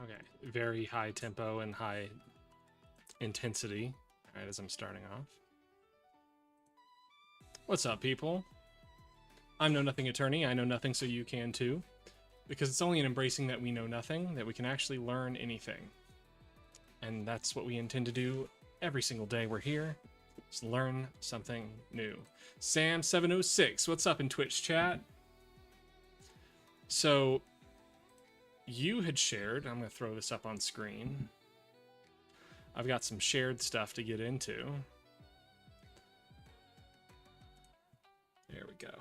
Okay, very high tempo and high intensity. All right, as I'm starting off. What's up, people? I'm Know Nothing Attorney. I know nothing, so you can too. Because it's only in embracing that we know nothing that we can actually learn anything. And that's what we intend to do every single day we're here. Just learn something new. Sam706, what's up in Twitch chat? So, you had shared, I'm going to throw this up on screen. I've got some shared stuff to get into. There we go.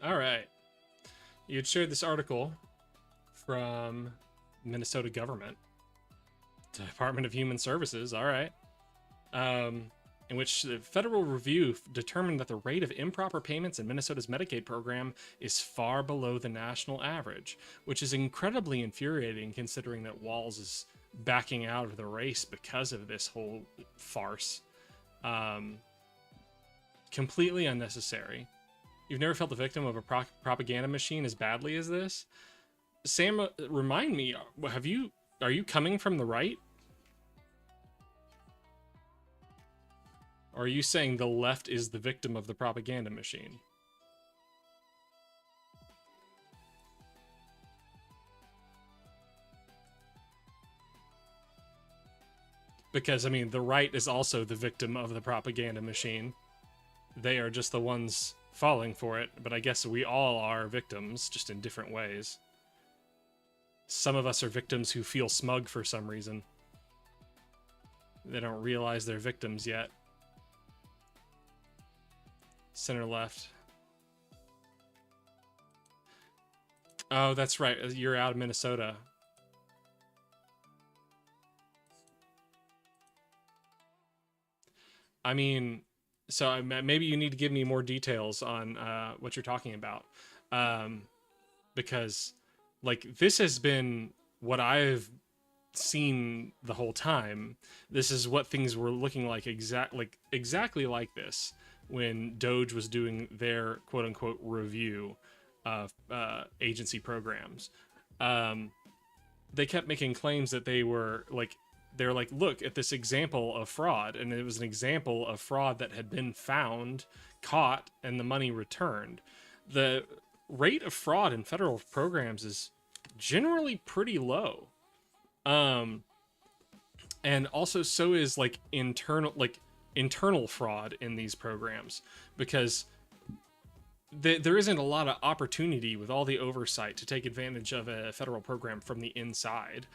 All right. You had shared this article from Minnesota government, Department of Human Services. All right. In which the federal review determined that the rate of improper payments in Minnesota's Medicaid program is far below the national average, which is incredibly infuriating considering that Walz is backing out of the race because of this whole farce. Completely unnecessary. You've never felt the victim of a propaganda machine as badly as this? Sam, remind me, are you coming from the right? Or are you saying the left is the victim of the propaganda machine? Because, I mean, the right is also the victim of the propaganda machine. They are just the ones falling for it, but I guess we all are victims, just in different ways. Some of us are victims who feel smug for some reason. They don't realize they're victims yet. Center left. Oh, that's right. You're out of Minnesota. I mean, so maybe you need to give me more details on what you're talking about. Because, like, this has been what I've seen the whole time. This is what things were looking like exactly like this when Doge was doing their quote-unquote review of agency programs. They kept making claims that they're like, look at this example of fraud, and it was an example of fraud that had been found, caught, and the money returned. The rate of fraud in federal programs is generally pretty low. And also so is like internal fraud in these programs, because there isn't a lot of opportunity with all the oversight to take advantage of a federal program from the inside.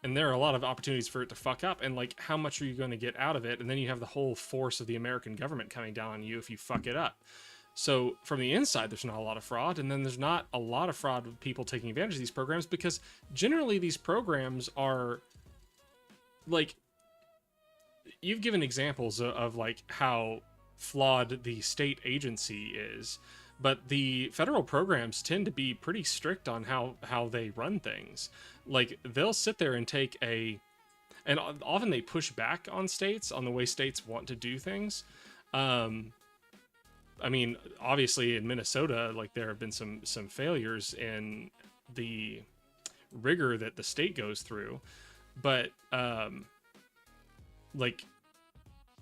And there are a lot of opportunities for it to fuck up, and like, how much are you going to get out of it? And then you have the whole force of the American government coming down on you if you fuck it up. So from the inside, there's not a lot of fraud, and then there's not a lot of fraud with people taking advantage of these programs, because generally these programs are like, you've given examples of like how flawed the state agency is, but the federal programs tend to be pretty strict on how they run things. Like, they'll sit there and and often they push back on states on the way states want to do things. I mean, obviously in Minnesota, like, there have been some failures in the rigor that the state goes through, but like,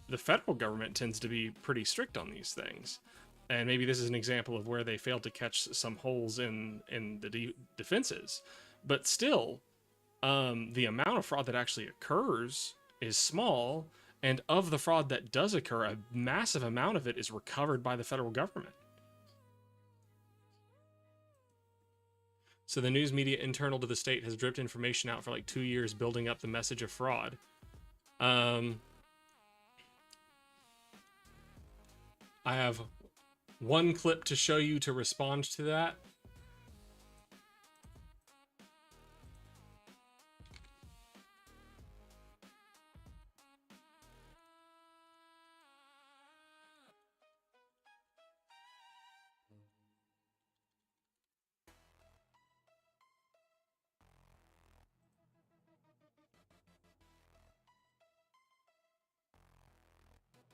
the federal government tends to be pretty strict on these things. And maybe this is an example of where they failed to catch some holes in the defenses. But still, the amount of fraud that actually occurs is small, and of the fraud that does occur, a massive amount of it is recovered by the federal government. So the news media internal to the state has dripped information out for like 2 years, building up the message of fraud. I have one clip to show you to respond to that.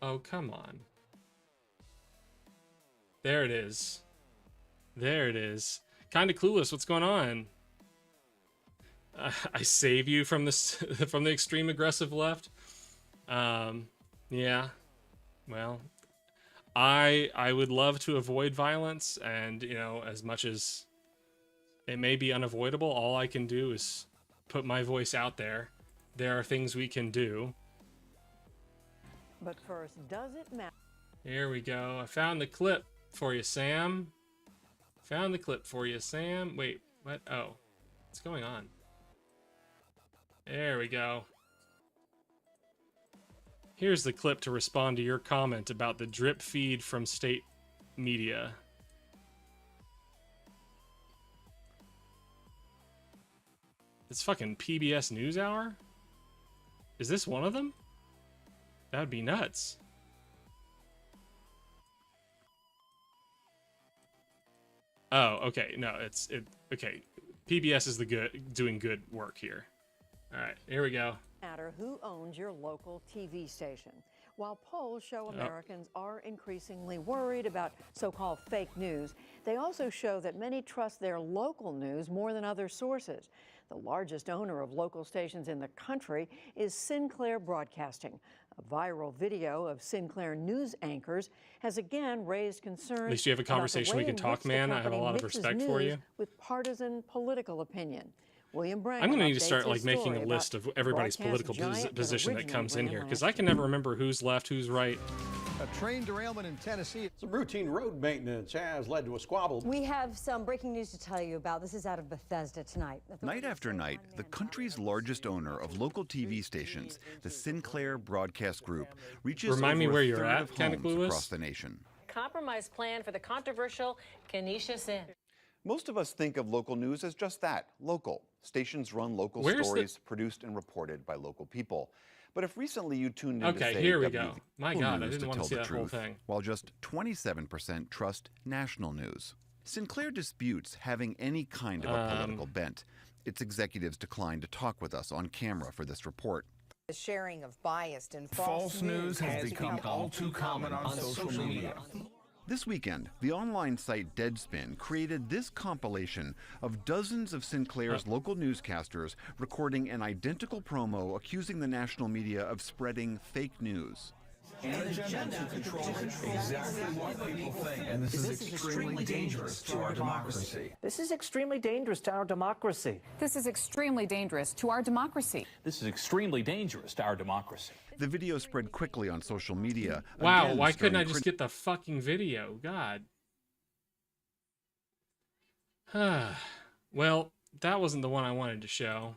Oh, come on. There it is. There it is. Kind of clueless. What's going on? I save you from this from the extreme aggressive left. Yeah. Well, I would love to avoid violence, and you know, as much as it may be unavoidable, all I can do is put my voice out there. There are things we can do. But first, does it matter? Here we go. I found the clip for you, Sam. Found the clip for you, Sam. Wait, what? Oh, what's going on? There we go. Here's the clip to respond to your comment about the drip feed from state media. It's fucking PBS NewsHour? Is this one of them? That'd be nuts. Oh, okay. No, okay. PBS is doing good work here. All right, here we go. Matter who owns your local TV station. While polls show Americans are increasingly worried about so-called fake news, they also show that many trust their local news more than other sources. The largest owner of local stations in the country is Sinclair Broadcasting. A viral video of Sinclair news anchors has again raised concerns. At least you have a conversation we can talk, man. I have a lot of respect for you. With partisan political opinion. I'm going to need to start like making a list of everybody's political position that comes in here, because I can never remember who's left, who's right. A train derailment in Tennessee. Some routine road maintenance has led to a squabble. We have some breaking news to tell you about. This is out of Bethesda tonight. Night after night, the country's largest owner of local TV stations, the Sinclair Broadcast Group, reaches Remind me over where a you're third at, of kinda homes clueless. across the nation. Compromise plan for the controversial Canisius Inn. Most of us think of local news as just that, local. Stations run local stories produced and reported by local people. But if recently you tuned in to say here we go. My God, I news didn't want to see that whole thing. While just 27% trust national news. Sinclair disputes having any kind of a political bent. Its executives declined to talk with us on camera for this report. The sharing of biased and false news has become all too common on social media. This weekend, the online site Deadspin created this compilation of dozens of Sinclair's local newscasters recording an identical promo accusing the national media of spreading fake news. And an agenda to control exactly what people think. And this is extremely dangerous to our democracy. This is extremely dangerous to our democracy. This is extremely dangerous to our democracy. This is extremely dangerous to our democracy. The video spread quickly on social media. Wow, again, why couldn't I just get the fucking video? God. Well, that wasn't the one I wanted to show.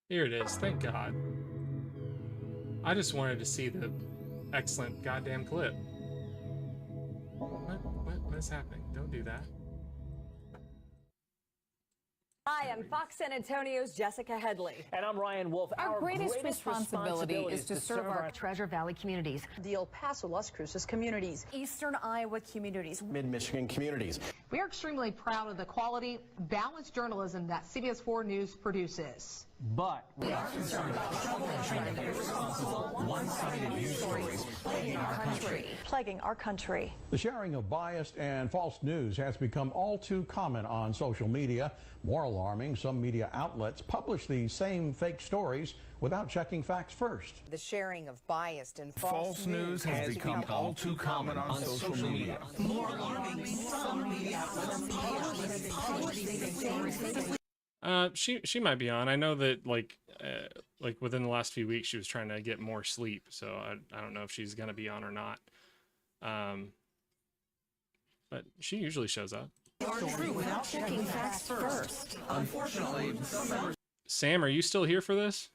Here it is, thank God. I just wanted to see the excellent goddamn clip. What is happening? Don't do that. Hi, I'm Fox San Antonio's Jessica Headley. And I'm Ryan Wolf. Our greatest responsibility is to serve our Treasure Valley communities, the El Paso, Las Cruces communities, Eastern Iowa communities, Mid-Michigan communities. We are extremely proud of the quality, balanced journalism that CBS 4 News produces. But we are concerned about the trouble and trying to get irresponsible, one-sided news stories plaguing our country. plaguing our country. The sharing of biased and false news has become all too common on social media. More alarming, some media outlets publish these same fake stories without checking facts first. The sharing of biased and False news has become all too common on social media. more alarming, some media outlets publish these stories. She might be on. I know that like within the last few weeks she was trying to get more sleep, so I don't know if she's gonna be on or not. But she usually shows up. True without checking facts first. Unfortunately, some members. Sam, are you still here for this?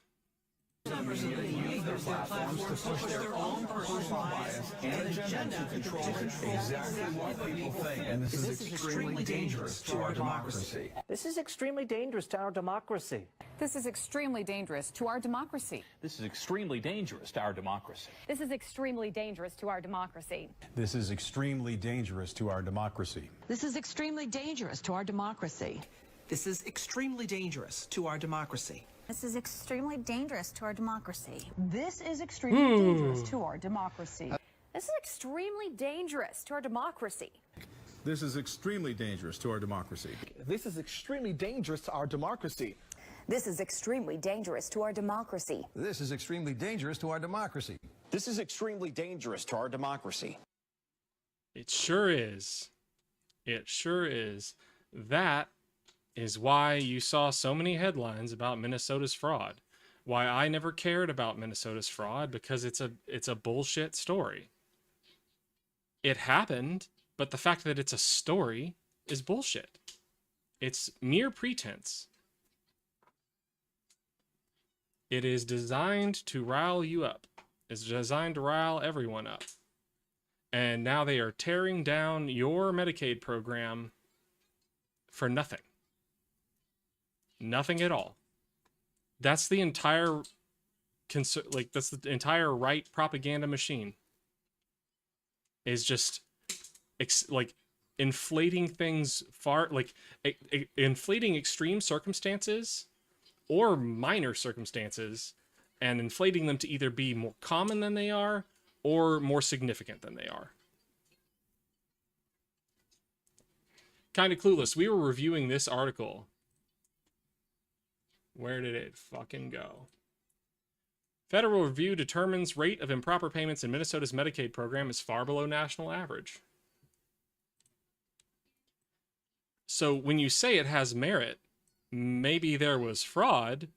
use their platforms to push their own personal bias and agenda to control exactly what people think. And this is extremely dangerous to our democracy. This is extremely dangerous to our democracy. This is extremely dangerous to our democracy. This is extremely dangerous to our democracy. This is extremely dangerous to our democracy. This is extremely dangerous to our democracy. This is extremely dangerous to our democracy. This is extremely dangerous to our democracy. This is extremely dangerous to our democracy. This is extremely dangerous to our democracy. This is extremely dangerous to our democracy. This is extremely dangerous to our democracy. This is extremely dangerous to our democracy. This is extremely dangerous to our democracy. This is extremely dangerous to our democracy. This is extremely dangerous to our democracy. It sure is. It sure is. That is why you saw so many headlines about Minnesota's fraud. Why I never cared about Minnesota's fraud, because it's a bullshit story. It happened, but the fact that it's a story is bullshit. It's mere pretense. It is designed to rile you up. It's designed to rile everyone up. And now they are tearing down your Medicaid program for nothing. Nothing at all. That's the entire that's the entire right propaganda machine. Is just inflating things inflating extreme circumstances or minor circumstances and inflating them to either be more common than they are or more significant than they are. Kind of clueless. We were reviewing this article. Where did it fucking go? Federal review determines rate of improper payments in Minnesota's Medicaid program is far below national average. So when you say it has merit, maybe there was fraud,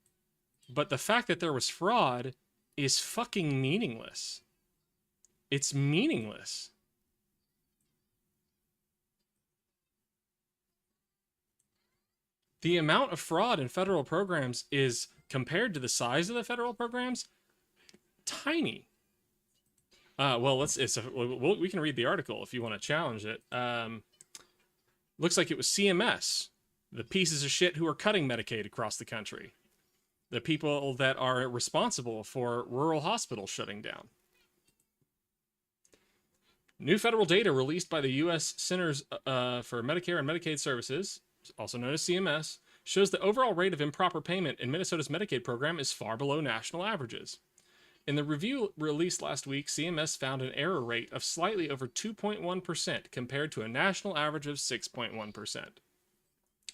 but the fact that there was fraud is fucking meaningless. It's meaningless. The amount of fraud in federal programs is, compared to the size of the federal programs, tiny. Well, we can read the article if you want to challenge it. Looks like it was CMS, the pieces of shit who are cutting Medicaid across the country. The people that are responsible for rural hospitals shutting down. New federal data released by the U.S. Centers for Medicare and Medicaid Services, also known as CMS, shows the overall rate of improper payment in Minnesota's Medicaid program is far below national averages. In the review released last week, CMS found an error rate of slightly over 2.1% compared to a national average of 6.1%.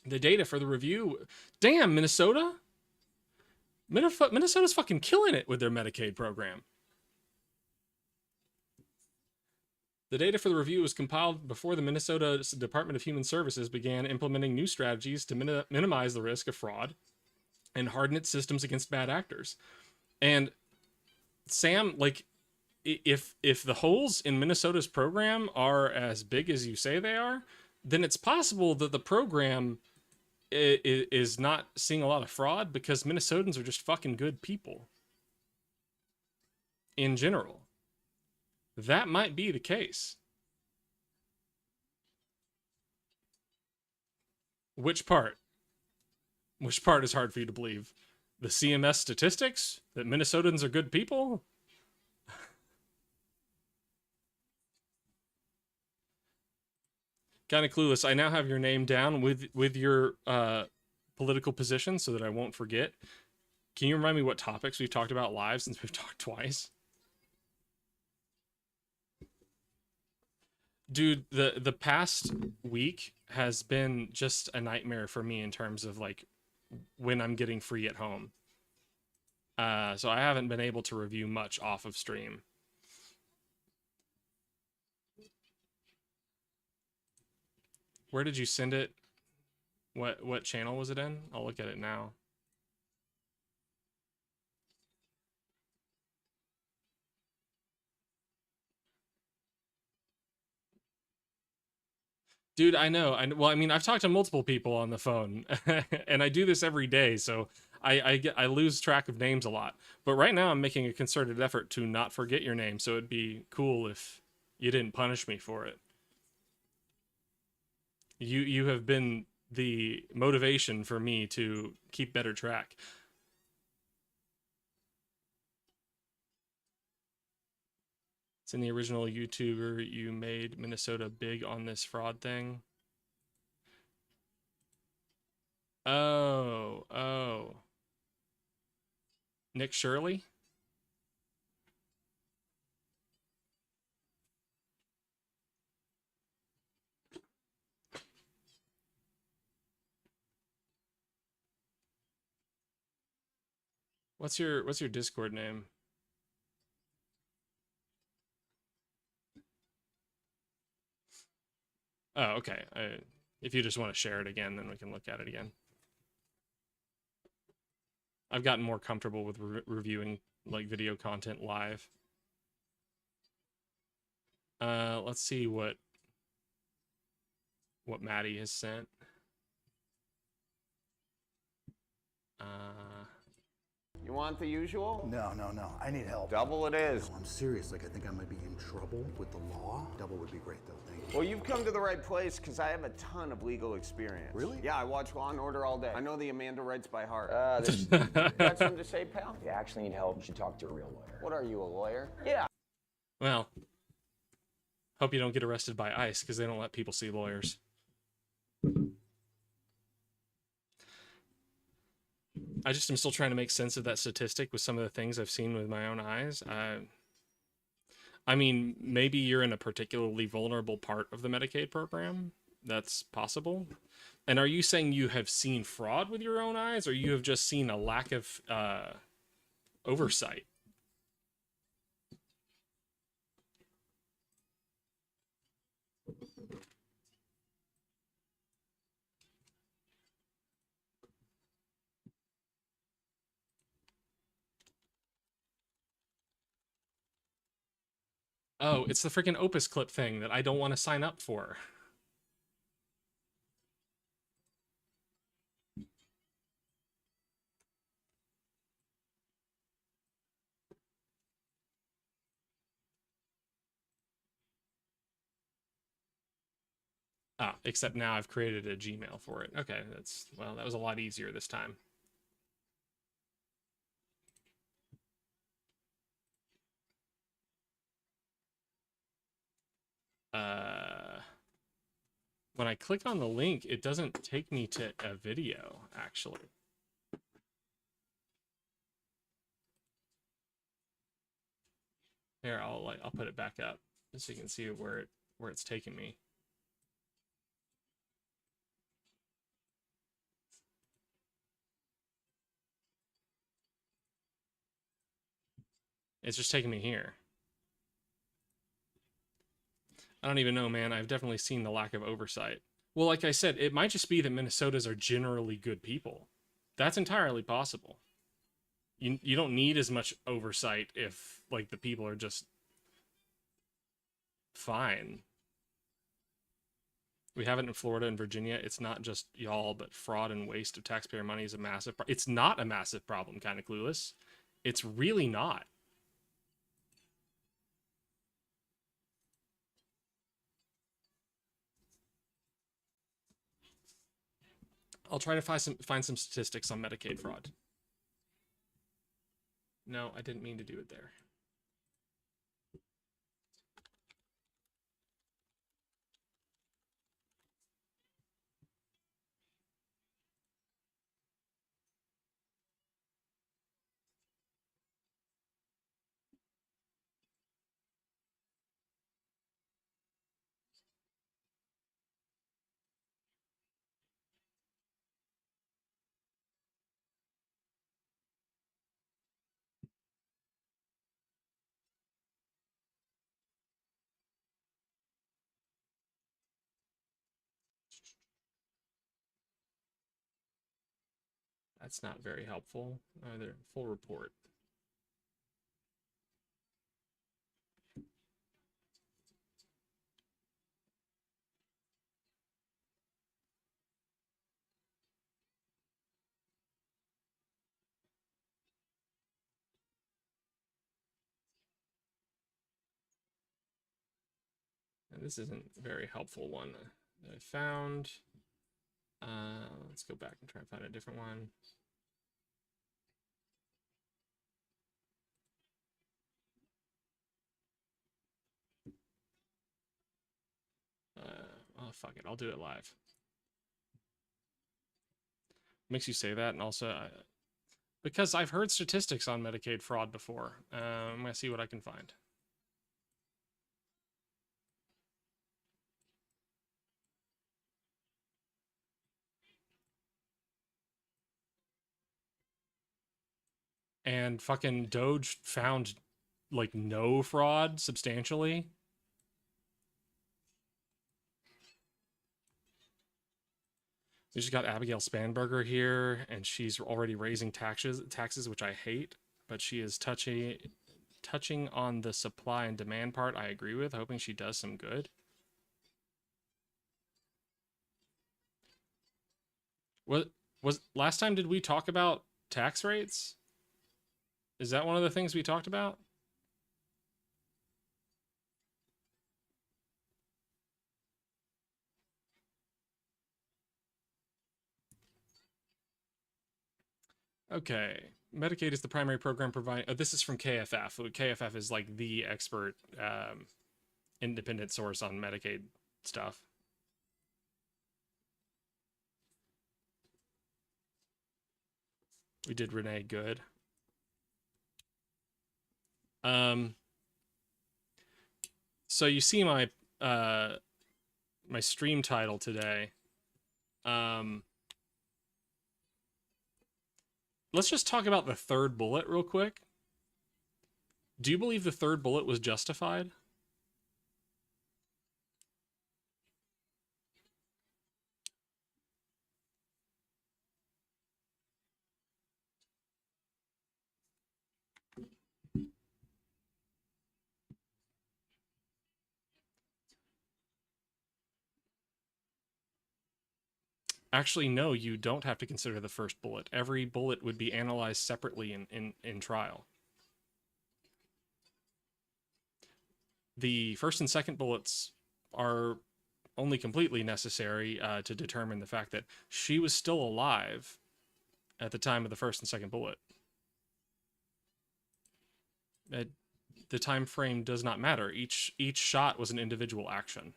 The data for the review... Damn, Minnesota! Minnesota's fucking killing it with their Medicaid program. The data for the review was compiled before the Minnesota Department of Human Services began implementing new strategies to minimize the risk of fraud and harden its systems against bad actors. And Sam, if the holes in Minnesota's program are as big as you say they are, then it's possible that the program is not seeing a lot of fraud because Minnesotans are just fucking good people. In general. That might be the case. Which part? Which part is hard for you to believe? The CMS statistics? That Minnesotans are good people? Kind of clueless. I now have your name down with your political position so that I won't forget. Can you remind me what topics we've talked about live since we've talked twice? Dude, the past week has been just a nightmare for me in terms of when I'm getting free at home. So I haven't been able to review much off of stream. Where did you send it? What channel was it in? I'll look at it now. Dude, I know. Well, I mean, I've talked to multiple people on the phone, and I do this every day, so I lose track of names a lot. But right now I'm making a concerted effort to not forget your name, so it'd be cool if you didn't punish me for it. You have been the motivation for me to keep better track. It's in the original YouTuber you made Minnesota big on this fraud thing. Oh. Nick Shirley? What's your Discord name? Oh, okay. If you just want to share it again, then we can look at it again. I've gotten more comfortable with reviewing like video content live. Let's see what Maddie has sent. You want the usual? No. I need help. Double it is. No, I'm serious. Like, I think I might be in trouble with the law. Double would be great, though. Thank you. Well, you've come to the right place because I have a ton of legal experience. Really? Yeah, I watch Law and Order all day. I know the Amanda rights by heart. Got something to say, pal? You actually need help. You should talk to a real lawyer. What are you, a lawyer? Yeah. Well, hope you don't get arrested by ICE because they don't let people see lawyers. I just am still trying to make sense of that statistic with some of the things I've seen with my own eyes. I mean, maybe you're in a particularly vulnerable part of the Medicaid program. That's possible. And are you saying you have seen fraud with your own eyes, or you have just seen a lack of oversight? Oh, it's the freaking Opus Clip thing that I don't want to sign up for. Ah, except now I've created a Gmail for it. Okay, well, that was a lot easier this time. When I click on the link, it doesn't take me to a video, actually. Here, I'll put it back up so you can see where it's taking me. It's just taking me here. I don't even know, man. I've definitely seen the lack of oversight. Well, like I said, it might just be that Minnesotans are generally good people. That's entirely possible. You don't need as much oversight if, like, the people are just fine. We have it in Florida and Virginia. It's not just y'all, but fraud and waste of taxpayer money is a massive problem. It's not a massive problem, kind of clueless. It's really not. I'll try to find some statistics on Medicaid fraud. No, I didn't mean to do it there. That's not very helpful. Either full report. This isn't a very helpful one that I found. Let's go back and try and find a different one. Oh, fuck it. I'll do it live. Makes you say that, and also because I've heard statistics on Medicaid fraud before. I'm going to see what I can find. And fucking Doge found, like, no fraud substantially. We just got Abigail Spanberger here, and she's already raising taxes, which I hate, but she is touching on the supply and demand part I agree with, hoping she does some good. What was last time, did we talk about tax rates? Is that one of the things we talked about? Okay. Medicaid is the primary program providing... this is from KFF. KFF is like the expert independent source on Medicaid stuff. We did Renee good. So you see my my stream title today. Let's just talk about the third bullet real quick. Do you believe the third bullet was justified? Actually, no, you don't have to consider the first bullet. Every bullet would be analyzed separately in trial. The first and second bullets are only completely necessary to determine the fact that she was still alive at the time of the first and second bullet. The time frame does not matter. Each shot was an individual action.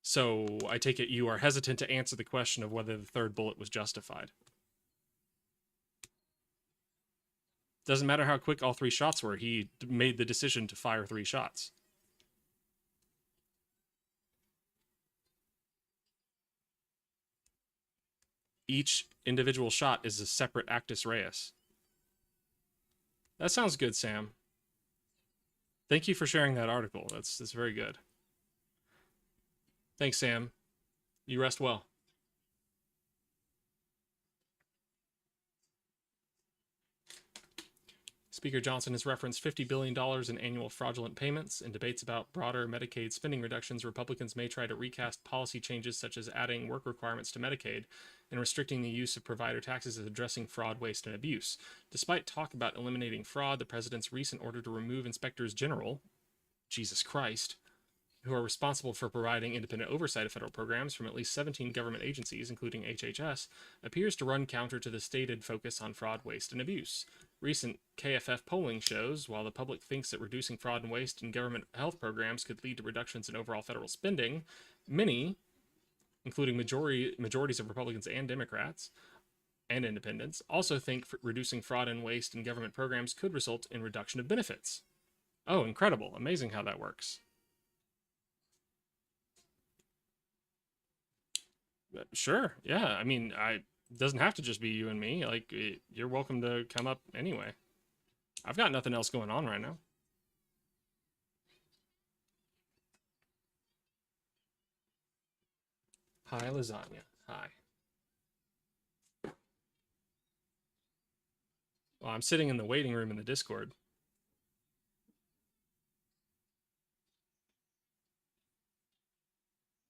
So I take it you are hesitant to answer the question of whether the third bullet was justified. Doesn't matter how quick all three shots were. He made the decision to fire 3 shots. Each individual shot is a separate actus reus. That sounds good, Sam. Thank you for sharing that article. That's very good. Thanks, Sam. You rest well. Speaker Johnson has referenced $50 billion in annual fraudulent payments. In debates about broader Medicaid spending reductions, Republicans may try to recast policy changes such as adding work requirements to Medicaid and restricting the use of provider taxes as addressing fraud, waste, and abuse. Despite talk about eliminating fraud, the president's recent order to remove inspectors general, Jesus Christ, who are responsible for providing independent oversight of federal programs from at least 17 government agencies, including HHS, appears to run counter to the stated focus on fraud, waste, and abuse. Recent KFF polling shows, while the public thinks that reducing fraud and waste in government health programs could lead to reductions in overall federal spending, many, including majorities of Republicans and Democrats and independents, also think reducing fraud and waste in government programs could result in reduction of benefits. Oh, incredible. Amazing how that works. Sure. Yeah. I mean, it doesn't have to just be you and me. Like, you're welcome to come up anyway. I've got nothing else going on right now. Hi, lasagna. Hi. Well, I'm sitting in the waiting room in the Discord.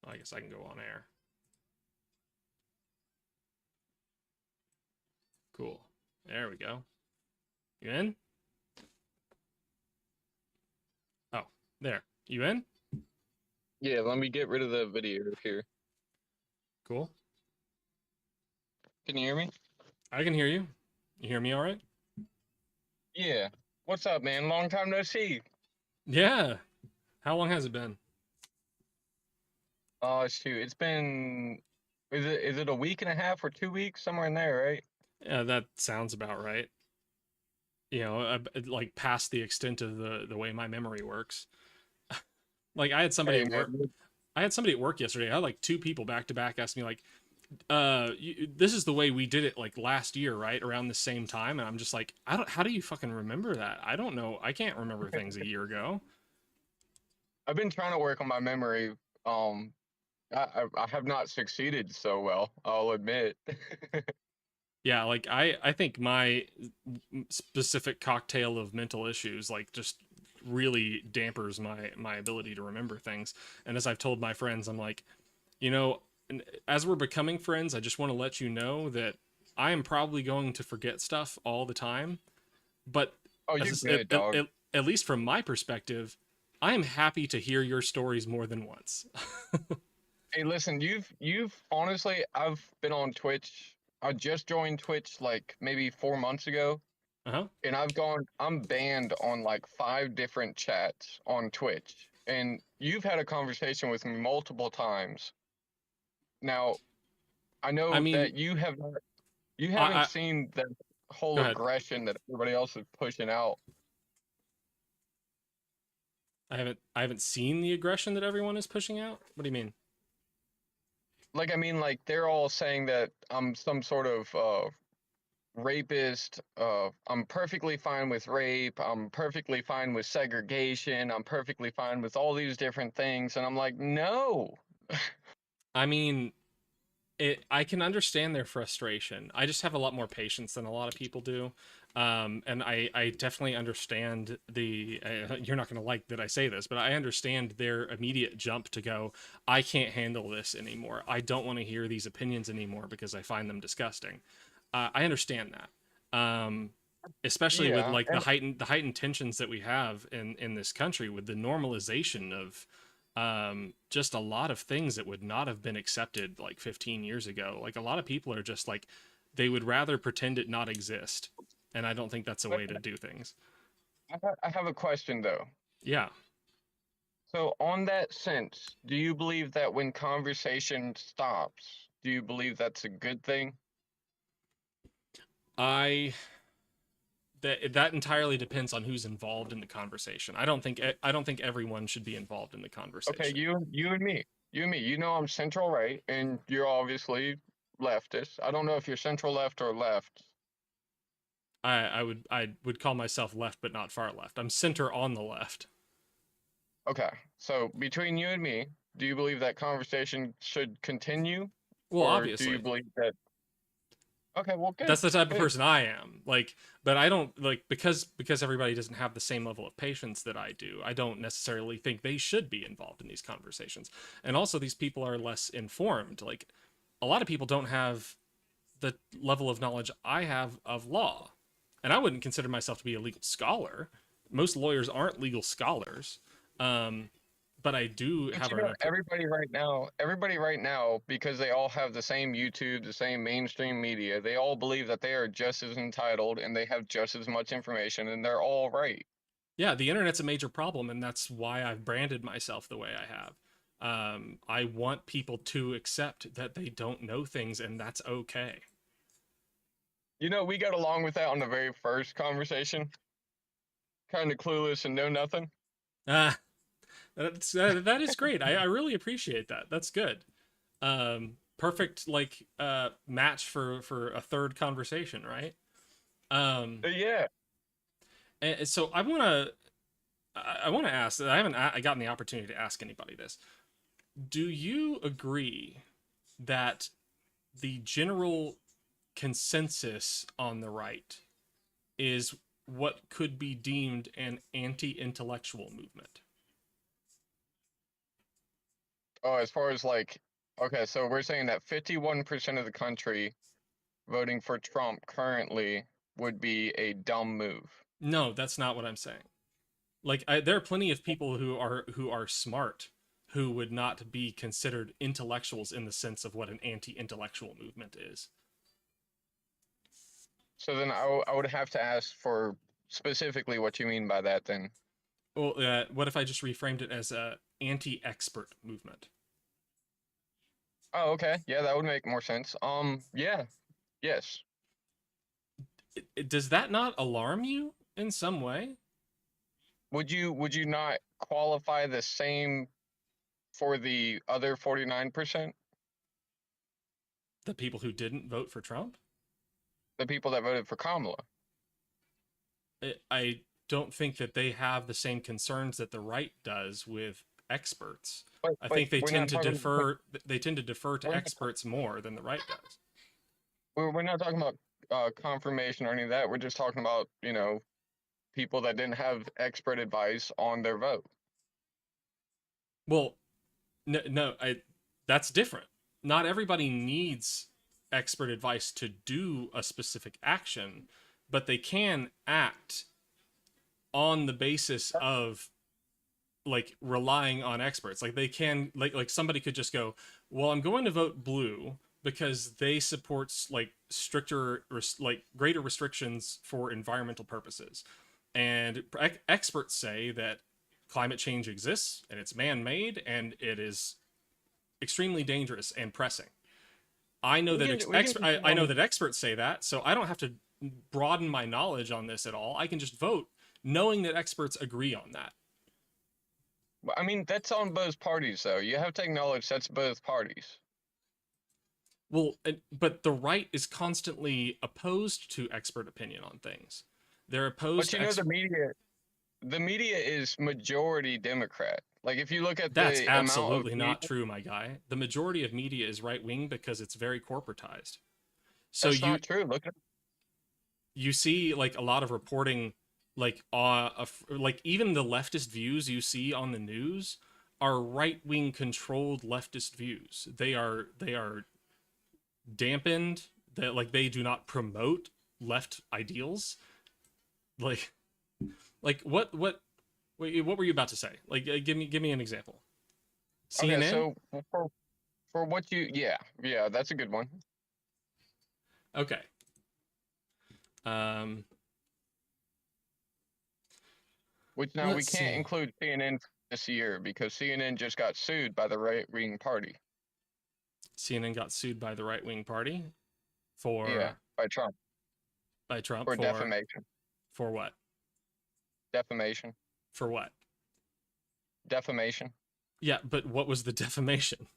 Well, I guess I can go on air. Cool. There we go. You in? There. You in? Yeah, let me get rid of the video here. Cool. Can you hear me? I can hear you. You hear me all right? Yeah. What's up, man? Long time no see. Yeah. How long has it been? Oh, shoot. It's been... Is it a week and a half or 2 weeks? Somewhere in there, right? Yeah, that sounds about right. You know, like past the extent of the way my memory works. Like I had somebody Hey, at work. man. I had somebody at work yesterday. I had like 2 people back to back ask me like, this is the way we did it like last year, right? Around the same time. And I'm just like, how do you fucking remember that? I don't know. I can't remember things a year ago. I've been trying to work on my memory. I have not succeeded so well, I'll admit. Yeah, like I think my specific cocktail of mental issues like just really dampers my ability to remember things. And as I've told my friends, I'm like, you know, as we're becoming friends, I just want to let you know that I am probably going to forget stuff all the time. But Oh, you good, dog. At least from my perspective, I am happy to hear your stories more than once. Hey, listen, you've honestly, I've been on Twitch. I just joined Twitch like maybe 4 months ago. Uh-huh. And I'm banned on like 5 different chats on Twitch. And you've had a conversation with me multiple times. Now, I know that you haven't seen that whole aggression that everybody else is pushing out. I haven't seen the aggression that everyone is pushing out. What do you mean? Like, I mean, like they're all saying that I'm some sort of rapist. I'm perfectly fine with rape. I'm perfectly fine with segregation. I'm perfectly fine with all these different things. And I'm like, no. I mean, I can understand their frustration. I just have a lot more patience than a lot of people do. And I definitely understand you're not going to like that I say this, but I understand their immediate jump to go, I can't handle this anymore. I don't want to hear these opinions anymore because I find them disgusting. I understand that. Especially with like the heightened tensions that we have in this country with the normalization of just a lot of things that would not have been accepted like 15 years ago. Like a lot of people are just like, they would rather pretend it not exist. And I don't think that's a way to do things. I have a question though. Yeah. So on that sense, do you believe that when conversation stops, do you believe that's a good thing? That entirely depends on who's involved in the conversation. I don't think everyone should be involved in the conversation. Okay, you and me. You know I'm central right, and you're obviously leftist. I don't know if you're central left or left. I would call myself left, but not far left. I'm center on the left. Okay, so between you and me, do you believe that conversation should continue? Well, or obviously. Do you believe that? Okay, well, good. That's the type of person I am. Like, but I don't like because everybody doesn't have the same level of patience that I do. I don't necessarily think they should be involved in these conversations. And also, these people are less informed. Like, a lot of people don't have the level of knowledge I have of law, and I wouldn't consider myself to be a legal scholar. Most lawyers aren't legal scholars. But I do have everybody right now, because they all have the same YouTube, the same mainstream media, they all believe that they are just as entitled and they have just as much information and they're all right. Yeah, the internet's a major problem, and that's why I've branded myself the way I have. I want people to accept that they don't know things, and that's okay. You know, we got along with that on the very first conversation. Kind of clueless and know nothing. That is great. I really appreciate that. That's good. Perfect like match for a third conversation, right? Yeah. And so I want to ask. I haven't gotten the opportunity to ask anybody this. Do you agree that the general consensus on the right is what could be deemed an anti-intellectual movement? Oh, as far as like, okay, so we're saying that 51% of the country voting for Trump currently would be a dumb move. No, that's not what I'm saying. Like there are plenty of people who are smart who would not be considered intellectuals in the sense of what an anti-intellectual movement is. So then I would have to ask for specifically what you mean by that then. Well, what if I just reframed it as a anti-expert movement? Oh, okay. Yeah, that would make more sense. Yeah. Yes. Does that not alarm you in some way? Would you not qualify the same for the other 49%? The people who didn't vote for Trump? The people that voted for Kamala? I don't think that they have the same concerns that the right does with experts. I think they tend to defer. They tend to defer to experts more than the right does. We're not talking about confirmation or any of that. We're just talking about, you know, people that didn't have expert advice on their vote. Well, no, that's different. Not everybody needs expert advice to do a specific action, but they can act on the basis of like relying on experts. Like they can, like somebody could just go, well, I'm going to vote blue because they support like stricter, like greater restrictions for environmental purposes. And experts say that climate change exists and it's man-made and it is extremely dangerous and pressing. I know that I know that experts say that, so I don't have to broaden my knowledge on this at all. I can just vote knowing that experts agree on that. I mean, that's on both parties, though. You have to acknowledge that's both parties. Well, but the right is constantly opposed to expert opinion on things. They're opposed. But you know, the media is majority Democrat. Like if you look at that's absolutely not true, my guy. The majority of media is right wing because it's very corporatized. So that's not true. Look at you see like a lot of reporting, like like even the leftist views you see on the news are right wing controlled leftist views. They are dampened. That like they do not promote left ideals. Like what were you about to say? Like, give me an example. CNN? Okay, so for what you, yeah, that's a good one. Okay. Which now we can't include CNN this year because CNN just got sued by the right-wing party. CNN got sued by the right-wing party for by Trump. By Trump for defamation. For what? Defamation. For what? Defamation. Yeah, but what was the defamation?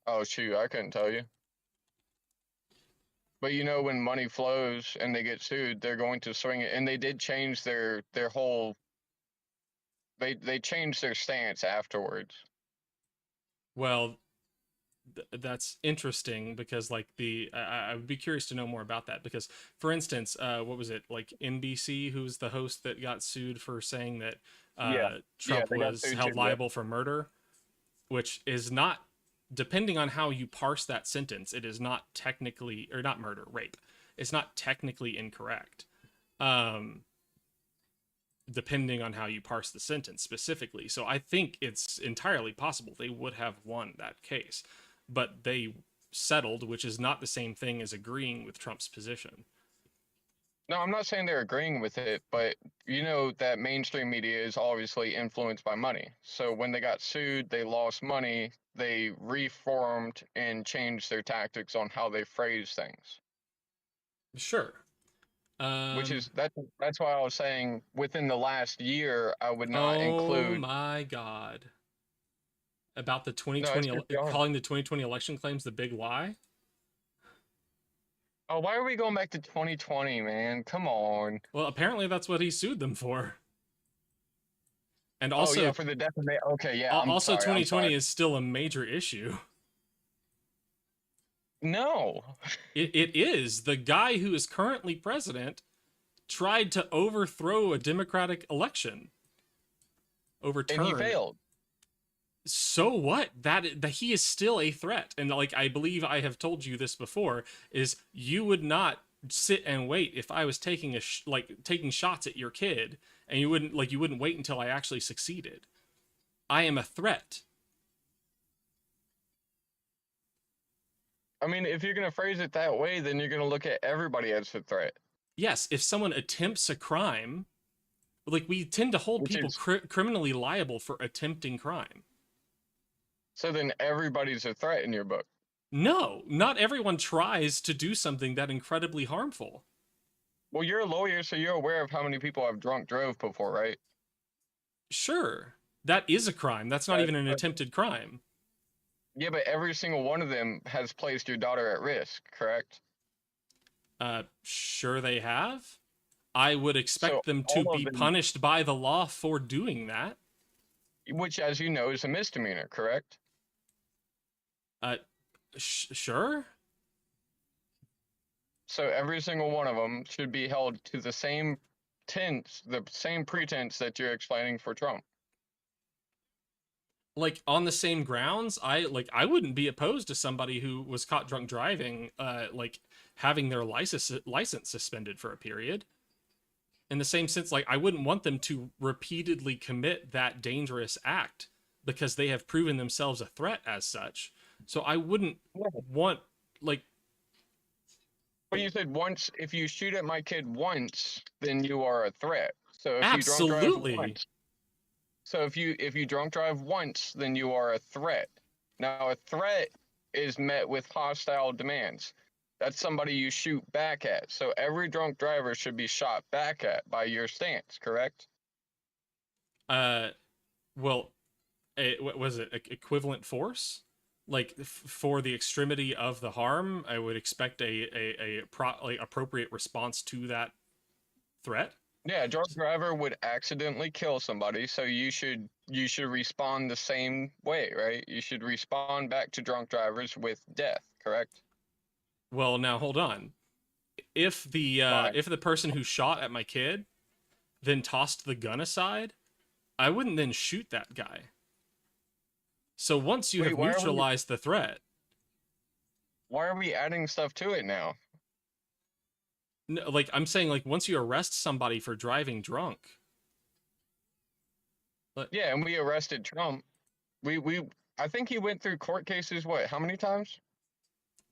Oh shoot, I couldn't tell you. But you know, when money flows and they get sued, they're going to swing it. And they did change their whole. They changed their stance afterwards. Well, that's interesting because like I would be curious to know more about that because, for instance, what was it like NBC, who's the host that got sued for saying that Trump was held liable for murder, which is not, depending on how you parse that sentence, it is not technically, or not murder, rape. It's not technically incorrect. Depending on how you parse the sentence specifically. So I think it's entirely possible they would have won that case, but they settled, which is not the same thing as agreeing with Trump's position. No, I'm not saying they're agreeing with it, but you know that mainstream media is obviously influenced by money. So when they got sued, they lost money, they reformed and changed their tactics on how they phrase things. Sure. Which is that's why I was saying within the last year I would not include. Oh my God. About the 2020 calling the 2020 election claims the big lie? Oh, why are we going back to 2020, man? Come on. Well, apparently that's what he sued them for. And also for the defamation. Okay, yeah. Also, 2020 is still a major issue. No. It is. The guy who is currently president tried to overthrow a democratic election. Overturn. And he failed. So what? That he is still a threat. And like I believe I have told you this before, is you would not sit and wait if I was taking taking shots at your kid, and you wouldn't wait until I actually succeeded. I am a threat. I mean, if you're going to phrase it that way, then you're going to look at everybody as a threat. Yes, if someone attempts a crime, like, we tend to hold people criminally liable for attempting crime. So then everybody's a threat in your book. No, not everyone tries to do something that incredibly harmful. Well, you're a lawyer, so you're aware of how many people have drunk drove before, right? Sure. That is a crime. That's not even an attempted crime. Yeah, but every single one of them has placed your daughter at risk, correct? Sure they have. I would expect them to be punished by the law for doing that. Which, as you know, is a misdemeanor, correct? Sure. So every single one of them should be held to the same pretense that you're explaining for Trump. Like, on the same grounds, I wouldn't be opposed to somebody who was caught drunk driving, like, having their license suspended for a period. In the same sense, like, I wouldn't want them to repeatedly commit that dangerous act because they have proven themselves a threat as such. So I wouldn't want, like... But you said once, if you shoot at my kid once, then you are a threat. So if Absolutely. you drunk drive once, so if you drunk drive once, then you are a threat. Now, a threat is met with hostile demands. That's somebody you shoot back at. So every drunk driver should be shot back at by your stance, correct? Well, what was it? Equivalent force? Like, for the extremity of the harm, I would expect a appropriate response to that threat. Yeah, a drunk driver would accidentally kill somebody, so you should respond the same way, right? You should respond back to drunk drivers with death, correct? Well, now hold on. If the person who shot at my kid then tossed the gun aside, I wouldn't then shoot that guy. So once you have neutralized the threat... Why are we adding stuff to it now? No, like, I'm saying, like, once you arrest somebody for driving drunk... Yeah, and we arrested Trump. I think he went through court cases, what, how many times?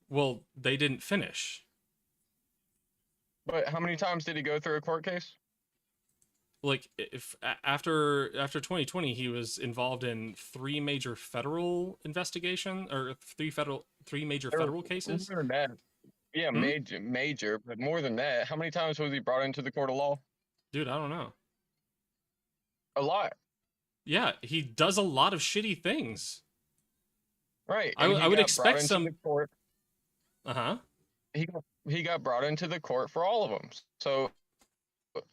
Well, they didn't finish. But how many times did he go through a court case? Like, if after 2020, he was involved in 3 major federal investigation, or 3 major federal cases. More than that. Yeah, major, but more than that, how many times was he brought into the court of law? Dude, I don't know. A lot. Yeah, he does a lot of shitty things. Right. I would expect some. He got brought into the court for all of them. So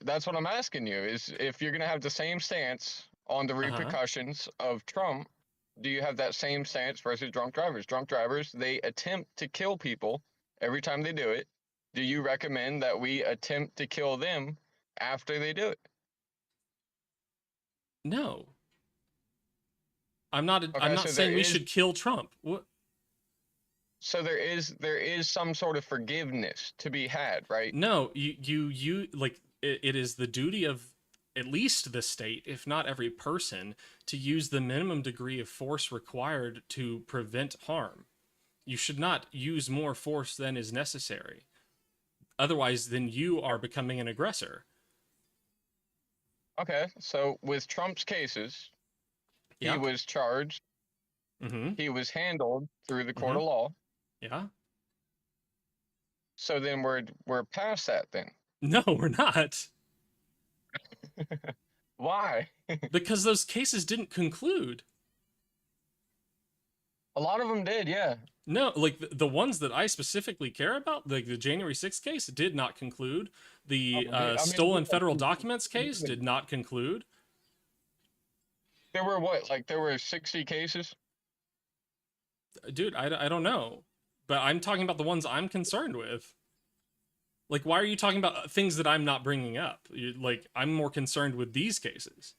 that's what I'm asking you, is if you're going to have the same stance on the repercussions of Trump, do you have that same stance versus drunk drivers? Drunk drivers, they attempt to kill people every time they do it. Do you recommend that we attempt to kill them after they do it? No. I'm not saying we should kill Trump. What? So there is some sort of forgiveness to be had, right? No, you like, it is the duty of at least the state, if not every person, to use the minimum degree of force required to prevent harm. You should not use more force than is necessary. Otherwise, then you are becoming an aggressor. Okay, so with Trump's cases, he was charged. He was handled through the court of law. Yeah. So then we're past that then. No, we're not. Why? Because those cases didn't conclude. A lot of them did, yeah. No, like the ones that I specifically care about, like the January 6th case, did not conclude. The stolen federal documents case did not conclude. There were what? Like there were 60 cases? Dude, I don't know. But I'm talking about the ones I'm concerned with. Like, why are you talking about things that I'm not bringing up? Like, I'm more concerned with these cases.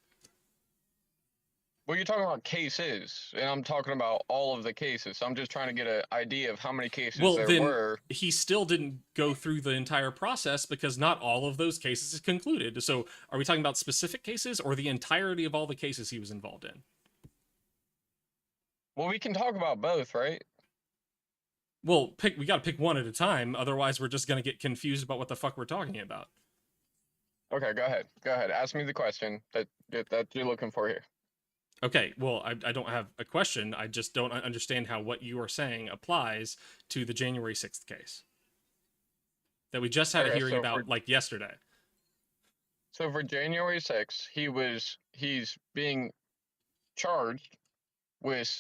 Well, you're talking about cases, and I'm talking about all of the cases. So I'm just trying to get an idea of how many cases there then were. He still didn't go through the entire process because not all of those cases is concluded. So are we talking about specific cases or the entirety of all the cases he was involved in? Well, we can talk about both, right? Well, we got to pick one at a time. Otherwise, we're just going to get confused about what the fuck we're talking about. Okay, go ahead. Go ahead. Ask me the question that you're looking for here. Okay, well, I don't have a question. I just don't understand how what you are saying applies to the January 6th case that we just had a hearing about like yesterday. So for January 6th, he's being charged with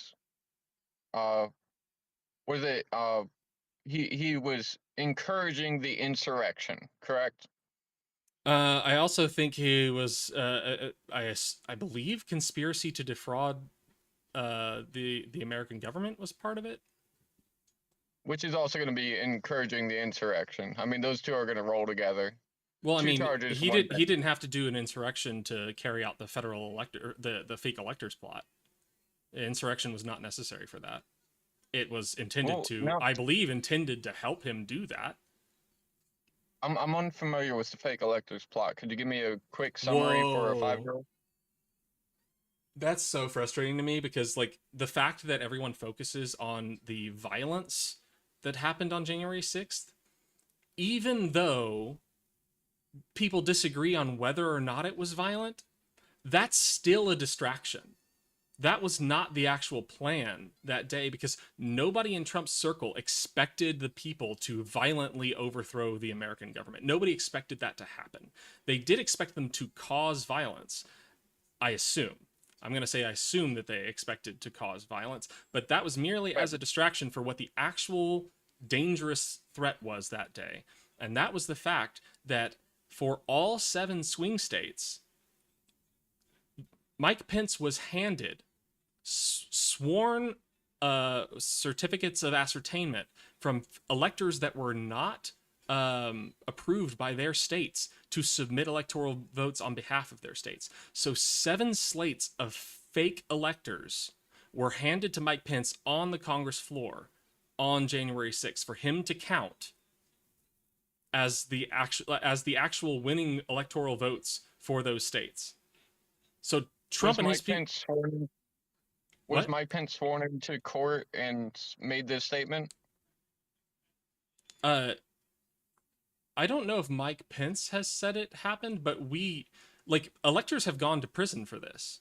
he was encouraging the insurrection, correct? I also think he was I believe conspiracy to defraud the American government was part of it, which is also going to be encouraging the insurrection. I mean, those two are going to roll together. Well, I mean, he didn't have to do an insurrection to carry out the federal elector the fake electors plot. Insurrection was not necessary for that. It was intended I believe intended to help him do that. I'm unfamiliar with the fake electors plot. Could you give me a quick summary for a 5-year-old? That's so frustrating to me because like the fact that everyone focuses on the violence that happened on January 6th, even though people disagree on whether or not it was violent, that's still a distraction. That was not the actual plan that day because nobody in Trump's circle expected the people to violently overthrow the American government. Nobody expected that to happen. They did expect them to cause violence, I assume. I'm going to say I assume that they expected to cause violence, but that was merely as a distraction for what the actual dangerous threat was that day. And that was the fact that for all 7 swing states, Mike Pence was handed sworn certificates of ascertainment from electors that were not approved by their states to submit electoral votes on behalf of their states. So 7 slates of fake electors were handed to Mike Pence on the Congress floor on January 6th for him to count as the actual winning electoral votes for those states. So Trump and his people... Was Mike Pence sworn into court and made this statement? I don't know if Mike Pence has said it happened, but electors have gone to prison for this.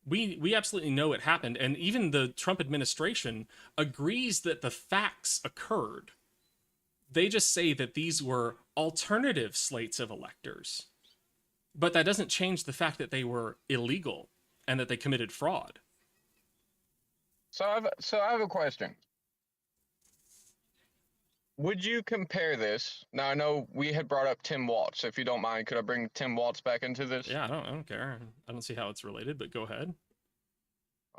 We absolutely know it happened, and even the Trump administration agrees that the facts occurred. They just say that these were alternative slates of electors. But that doesn't change the fact that they were illegal and that they committed fraud. So I have a question. Would you compare this? Now I know we had brought up Tim Walz. If you don't mind, could I bring Tim Walz back into this? Yeah, I don't care. I don't see how it's related, but go ahead.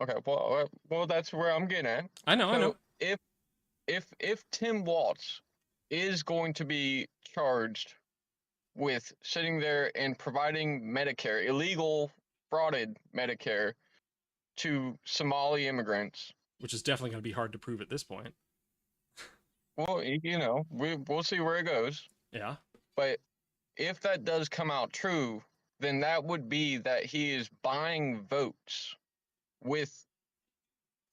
Okay, well that's where I'm getting at. I know. If Tim Walz is going to be charged with sitting there and providing Medicare, illegal, frauded Medicare to Somali immigrants, which is definitely going to be hard to prove at this point. Well, we'll see where it goes. Yeah. But if that does come out true, then that would be that he is buying votes with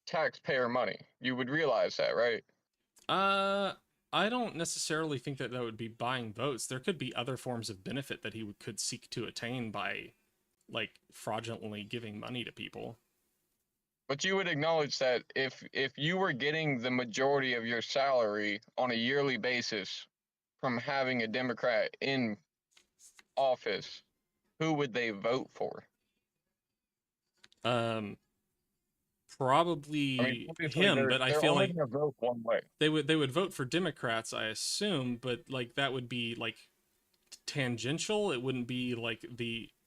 taxpayer money. You would realize that, right? I don't necessarily think that would be buying votes. There could be other forms of benefit that he could seek to attain by, like, fraudulently giving money to people. But you would acknowledge that if you were getting the majority of your salary on a yearly basis from having a Democrat in office, who would they vote for? Probably him, but I feel like vote one way. They would vote for Democrats, I assume, but like that would be like tangential. It wouldn't be like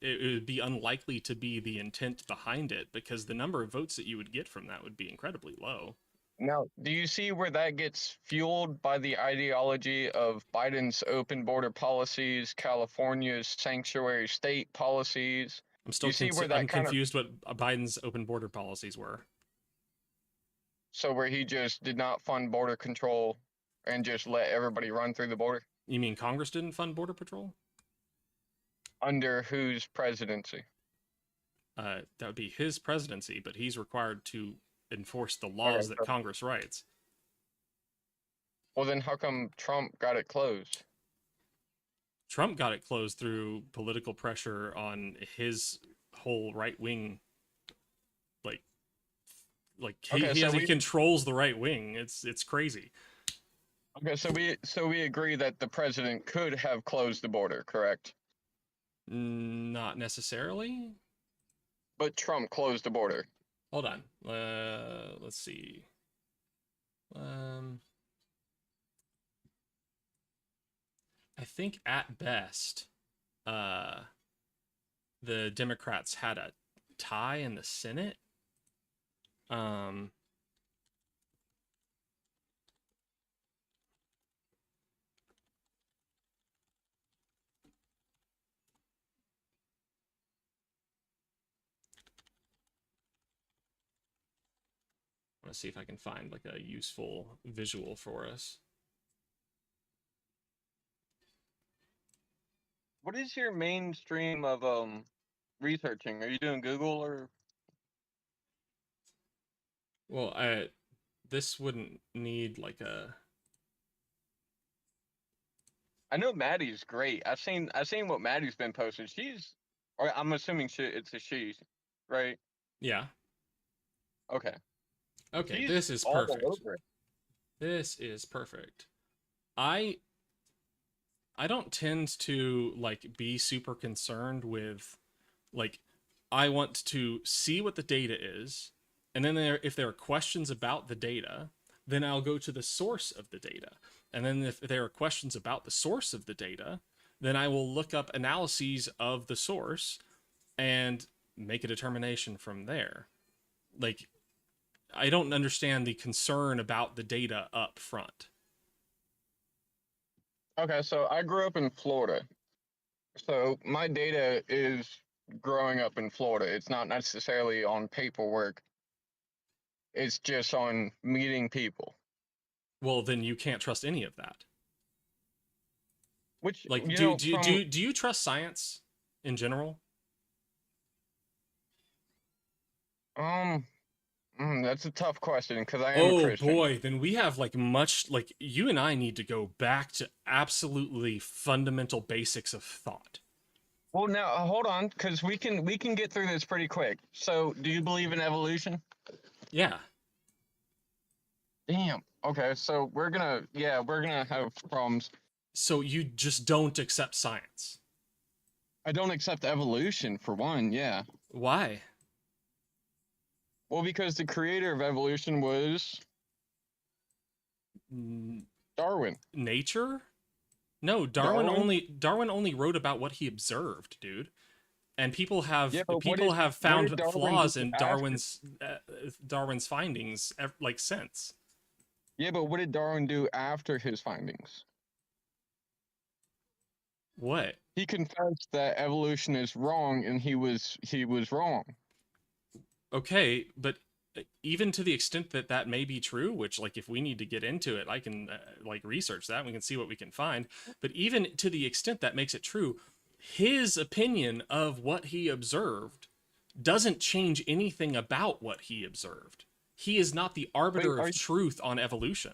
it would be unlikely to be the intent behind it because the number of votes that you would get from that would be incredibly low. Now, do you see where that gets fueled by the ideology of Biden's open border policies, California's sanctuary state policies, I'm still confused what Biden's open border policies were. So where he just did not fund border control and just let everybody run through the border? You mean Congress didn't fund border patrol? Under whose presidency? That would be his presidency, but he's required to enforce the laws that Congress writes. Well, then how come Trump got it closed? Trump got it closed through political pressure on his whole right wing. He controls the right wing. It's crazy. Okay, so we agree that the president could have closed the border, correct? Not necessarily. But Trump closed the border. Hold on. Let's see. I think at best, the Democrats had a tie in the Senate. Let's see if I can find like a useful visual for us. What is your mainstream of researching? Are you doing Google or? Well, this wouldn't need like a. I know Maddie's great. I've seen what Maddie's been posting. Or I'm assuming it's a she, right? Yeah. Okay. Okay, this is perfect. This is perfect. I don't tend to like be super concerned with like I want to see what the data is, and then if there are questions about the data, then I'll go to the source of the data. And then if there are questions about the source of the data, then I will look up analyses of the source and make a determination from there. Like, I don't understand the concern about the data up front. Okay, so I grew up in Florida. So my data is growing up in Florida. It's not necessarily on paperwork. It's just on meeting people. Well, then you can't trust any of that. Which, like, do you trust science in general? That's a tough question because I am a Christian. Oh boy, then we have like you and I need to go back to absolutely fundamental basics of thought. Well, now hold on, because we can get through this pretty quick. So, do you believe in evolution? Yeah. Damn. Okay, so we're gonna have problems. So you just don't accept science? I don't accept evolution for one. Yeah. Why? Well, because the creator of evolution was Darwin. Nature? No, Darwin only wrote about what he observed, dude. And people have found flaws in Darwin's findings like since. Yeah, but what did Darwin do after his findings? What? He confessed that evolution is wrong, and he was wrong. Okay, but even to the extent that that may be true, which like if we need to get into it, I can like research that and we can see what we can find. But even to the extent that makes it true, his opinion of what he observed doesn't change anything about what he observed. He is not the arbiter of truth on evolution.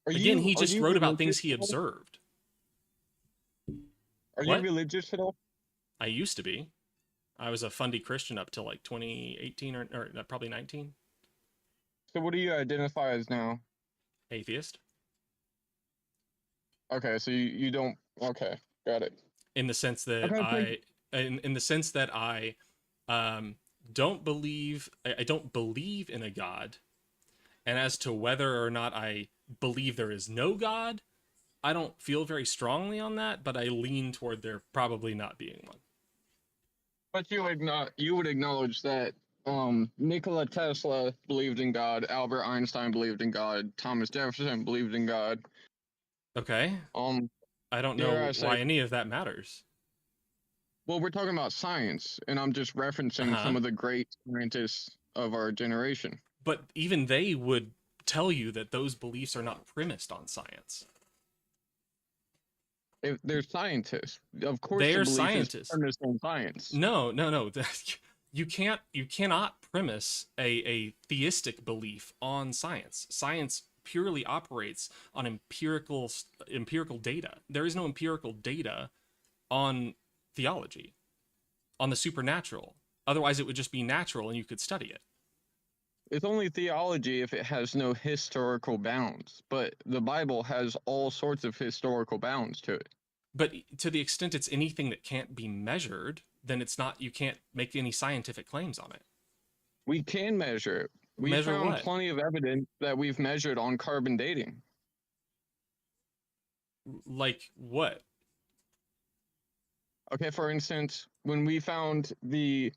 Again, he just wrote about things he observed. Are you religious at all? I used to be. I was a fundy Christian up till like 2018 or probably 19. So what do you identify as now? Atheist. Okay, so you don't. Okay, got it. In the sense that I don't believe in a God, and as to whether or not I believe there is no God, I don't feel very strongly on that, but I lean toward there probably not being one. But you would acknowledge that Nikola Tesla believed in God, Albert Einstein believed in God, Thomas Jefferson believed in God. Okay. I don't know why any of that matters. Well, we're talking about science, and I'm just referencing some of the great scientists of our generation. But even they would tell you that those beliefs are not premised on science. If they're scientists, of course, They're the belief scientists. is premised on science. No. You cannot premise a theistic belief on science. Science purely operates on empirical data. There is no empirical data on theology, on the supernatural. Otherwise, it would just be natural and you could study it. It's only theology if it has no historical bounds, but the Bible has all sorts of historical bounds to it. But to the extent it's anything that can't be measured, then it's not, you can't make any scientific claims on it. We can measure it. We Measure found what? plenty of evidence that we've measured on carbon dating. Like what? Okay, for instance, when we found what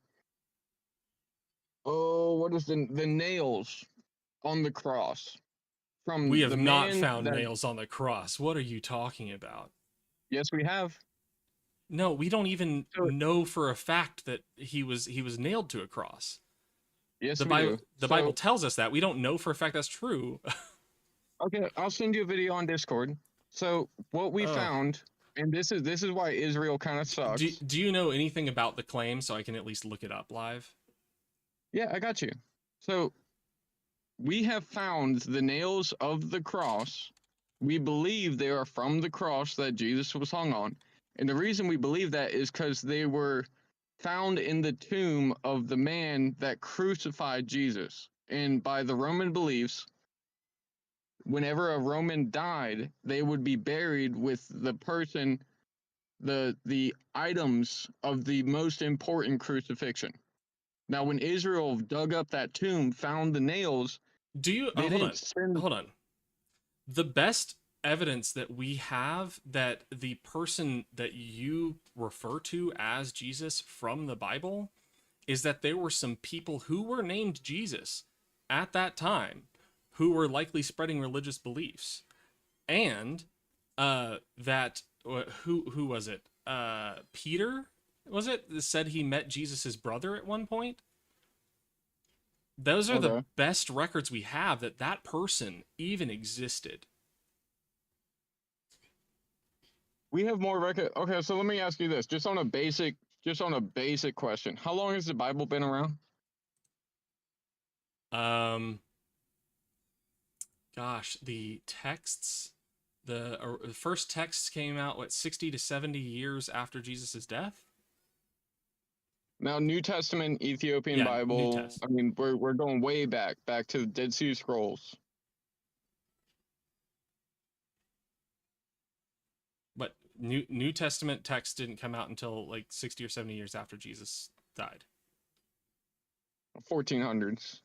is the nails on the cross from We have the not man found that, nails on the cross. What are you talking about? Yes, we have. No, we don't even know for a fact that he was nailed to a cross. Yes, the we Bible do. the Bible tells us that. We don't know for a fact that's true. Okay, I'll send you a video on Discord. So what we found, and this is why Israel kind of sucks. Do you know anything about the claim so I can at least look it up live? Yeah, I got you. So we have found the nails of the cross. We believe they are from the cross that Jesus was hung on. And the reason we believe that is because they were found in the tomb of the man that crucified Jesus. And by the Roman beliefs, whenever a Roman died, they would be buried with the person, the items of the most important crucifixion. Now, when Israel dug up that tomb, found the nails, hold on. The best evidence that we have that the person that you refer to as Jesus from the Bible is that there were some people who were named Jesus at that time who were likely spreading religious beliefs, and that who was it? Peter, was it? Said he met Jesus's brother at one point. Those are the best records we have that person even existed. We have more record. Okay, so let me ask you this, just on a basic question. How long has the Bible been around? Gosh, the texts, the first texts came out 60 to 70 years after Jesus's death. Now, New Testament, Ethiopian Bible. I mean, we're going way back to the Dead Sea Scrolls. But New Testament text didn't come out until like 60 or 70 years after Jesus died. 1400s.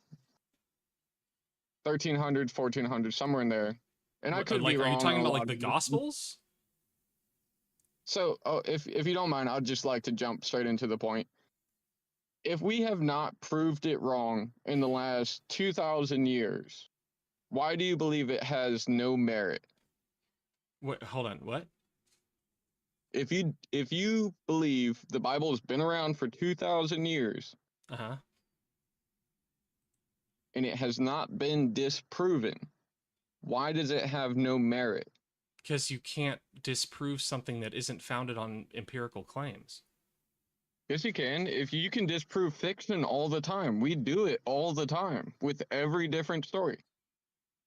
1300s, 1400s, somewhere in there. And I could be wrong. Are you talking about like the Gospels? So, if you don't mind, I'd just like to jump straight into the point. If we have not proved it wrong in the last 2,000 years, why do you believe it has no merit? Wait, hold on. What? If you believe the Bible has been around for 2,000 years, and it has not been disproven, why does it have no merit? Because you can't disprove something that isn't founded on empirical claims. Yes, you can. If you can disprove fiction all the time, we do it all the time with every different story.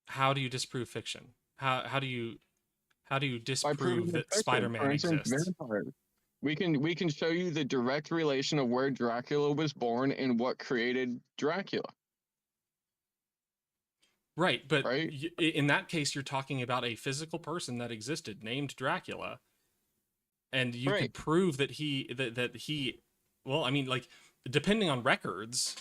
How do you disprove fiction? How do you disprove that Spider-Man exists? Vampires. We can show you the direct relation of where Dracula was born and what created Dracula. Right, but in that case, you're talking about a physical person that existed named Dracula, and you could prove that he. Well, I mean, like, depending on records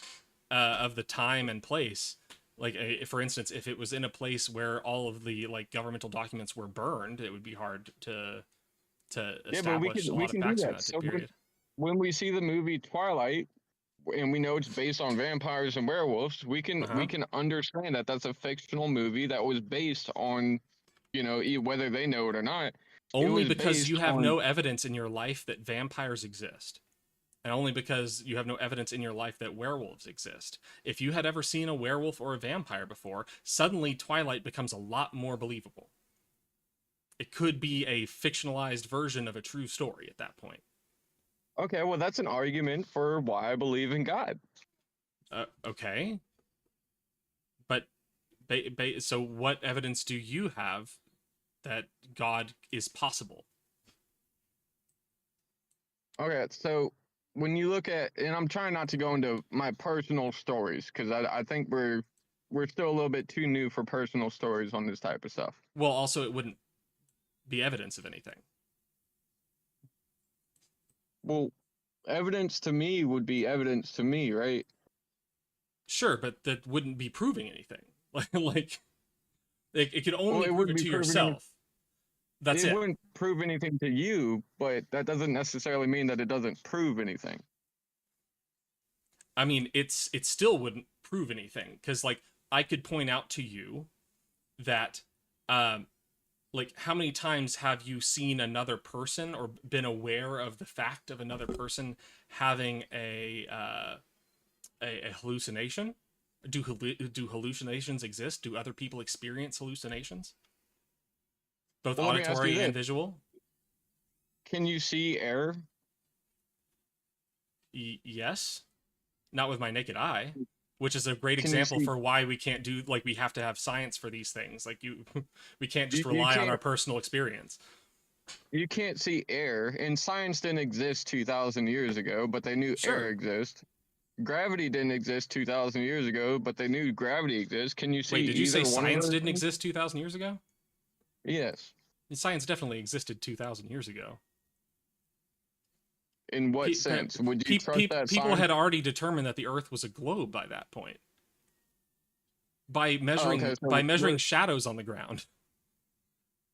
of the time and place, like, for instance, if it was in a place where all of the like governmental documents were burned, it would be hard to establish a lot of facts in that period. When we see the movie Twilight, and we know it's based on vampires and werewolves, we can understand that that's a fictional movie that was based on, whether they know it or not. Only because you have no evidence in your life that vampires exist. And only because you have no evidence in your life that werewolves exist. If you had ever seen a werewolf or a vampire before, suddenly Twilight becomes a lot more believable. It could be a fictionalized version of a true story at that point. Okay, well, that's an argument for why I believe in God. Okay. But so what evidence do you have that God is possible? Okay, so when you look at, and I'm trying not to go into my personal stories because I think we're still a little bit too new for personal stories on this type of stuff. Well, also it wouldn't be evidence of anything. Well, evidence to me would be evidence to me, right? Sure, but that wouldn't be proving anything. Like it could only prove it to yourself. That's it. It wouldn't prove anything to you, but that doesn't necessarily mean that it doesn't prove anything. I mean, it still wouldn't prove anything because, like, I could point out to you that, like, how many times have you seen another person or been aware of the fact of another person having a hallucination? Do hallucinations exist? Do other people experience hallucinations? Both auditory and visual? Can you see air? Yes. Not with my naked eye, which is a great example for why we can't do, like, we have to have science for these things. Like, we can't just rely on our personal experience. You can't see air, and science didn't exist 2,000 years ago, but they knew air exists. Gravity didn't exist 2,000 years ago, but they knew gravity exists. Can you see? Wait, did you say science didn't exist 2,000 years ago? Yes. Science definitely existed 2,000 years ago. In what sense? Would you trust that people had already determined that the Earth was a globe by that point. By measuring shadows on the ground.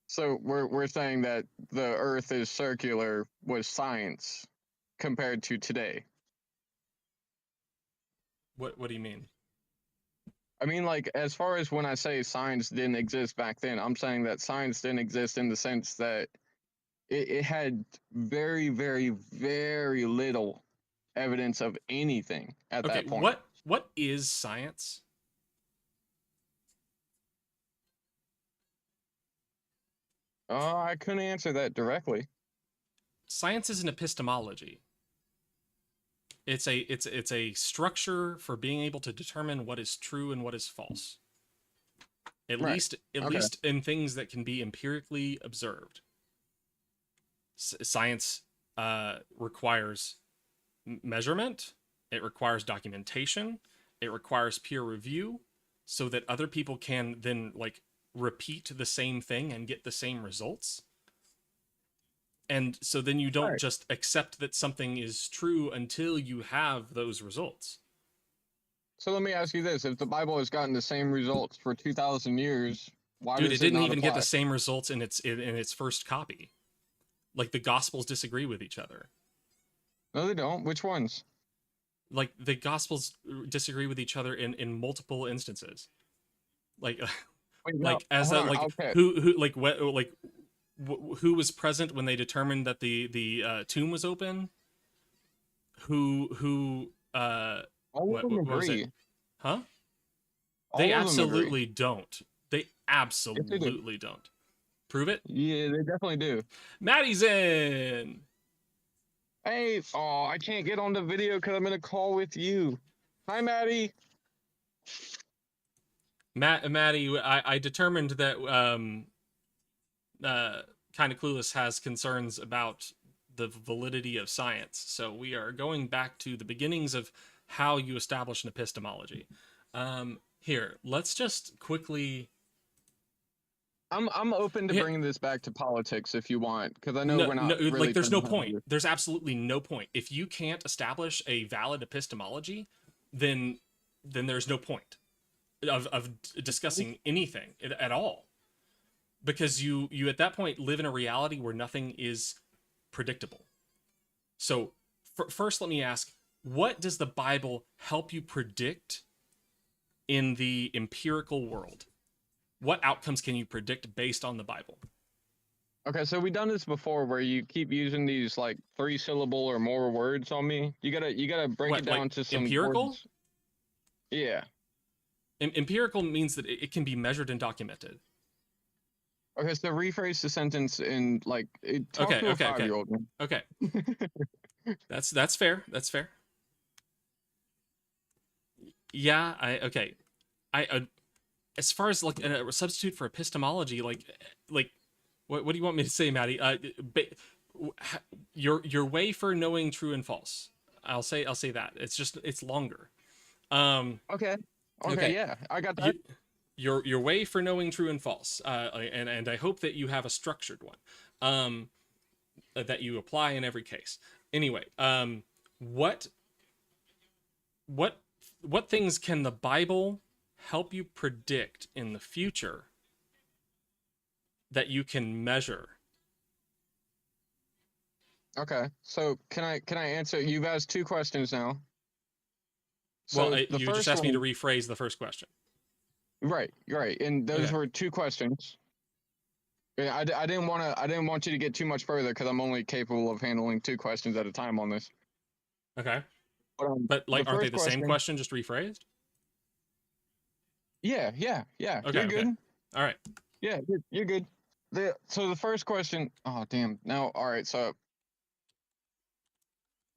So we're saying that the Earth is circular was science compared to today. What do you mean? I mean, like, as far as when I say science didn't exist back then, I'm saying that science didn't exist in the sense that it had very, very, very little evidence of anything at that point. What is science? I couldn't answer that directly. Science is an epistemology. It's a structure for being able to determine what is true and what is false. At least in things that can be empirically observed. Science requires measurement. It requires documentation. It requires peer review, so that other people can then, like, repeat the same thing and get the same results. And so then you don't just accept that something is true until you have those results. So let me ask you this. If the Bible has gotten the same results for 2,000 years, why does it not apply? Dude, it didn't even get the same results in its first copy. Like, the Gospels disagree with each other. No, they don't. Which ones? Like, the Gospels disagree with each other in multiple instances. Like, who was present when they determined that the tomb was open? Who all of them agree. Huh? They absolutely don't. They absolutely don't. Prove it? Yeah, they definitely do. Maddie's in. Hey, I can't get on the video because I'm in a call with you. Hi, Maddie. Maddie, I determined that Kind of Clueless has concerns about the validity of science. So we are going back to the beginnings of how you establish an epistemology. Here, let's just quickly... I'm open to bringing this back to politics if you want, because I know we're not really... Like, there's no point. There's absolutely no point. If you can't establish a valid epistemology, then there's no point of discussing anything at all. Because you at that point live in a reality where nothing is predictable. So first let me ask, what does the Bible help you predict in the empirical world? What outcomes can you predict based on the Bible? Okay, so we done this before where you keep using these like 3-syllable or more words on me. You gotta break it down like to some empirical? words. Yeah. Empirical means that it can be measured and documented. Okay, so rephrase the sentence in like talk to a 5-year-old. Okay. That's fair. That's fair. Yeah, I as far as like a substitute for epistemology, like what do you want me to say, Maddie? Your way for knowing true and false. I'll say that. It's longer. Okay, yeah, I got that. Your way for knowing true and false, and I hope that you have a structured one, that you apply in every case. Anyway, what things can the Bible help you predict in the future that you can measure? Okay, so can I answer? You've asked 2 questions now. So well, you just asked me to rephrase the first question. Right, and those were 2 questions. I didn't want you to get too much further because I'm only capable of handling 2 questions at a time on this. Okay. But like, aren't they the same question, just rephrased? Yeah. Okay, you're good. Okay. All right. Yeah, you're good. So the first question. Oh damn. Now, all right. So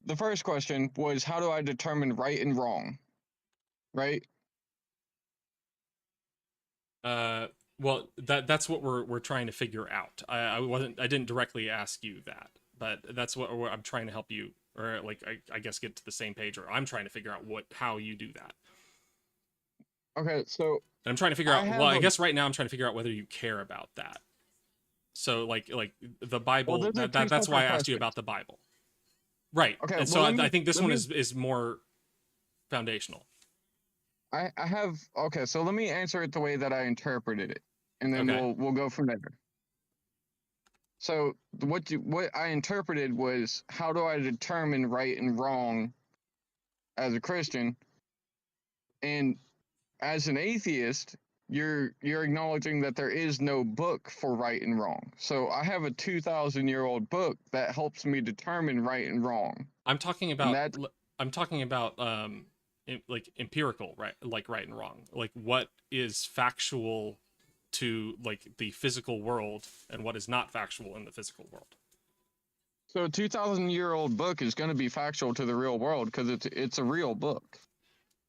the first question was, how do I determine right and wrong? Right. Well, that's what we're trying to figure out. I didn't directly ask you that, but that's what I'm trying to help you, or like I guess get to the same page, or I'm trying to figure out how you do that. Okay, so and I'm trying to figure out. Well, I guess right now I'm trying to figure out whether you care about that. So like the Bible. Well, that's why I asked you about the Bible. Right. Okay. And so I think this one is more foundational. I have okay, so let me answer it the way that I interpreted it, and then we'll go from there. So what I interpreted was, how do I determine right and wrong as a Christian? And as an atheist, you're acknowledging that there is no book for right and wrong. So I have a 2,000-year-old book that helps me determine right and wrong. I'm talking about like empirical, right? Like right and wrong. Like what is factual to like the physical world and what is not factual in the physical world. So a 2,000-year-old book is going to be factual to the real world because it's a real book.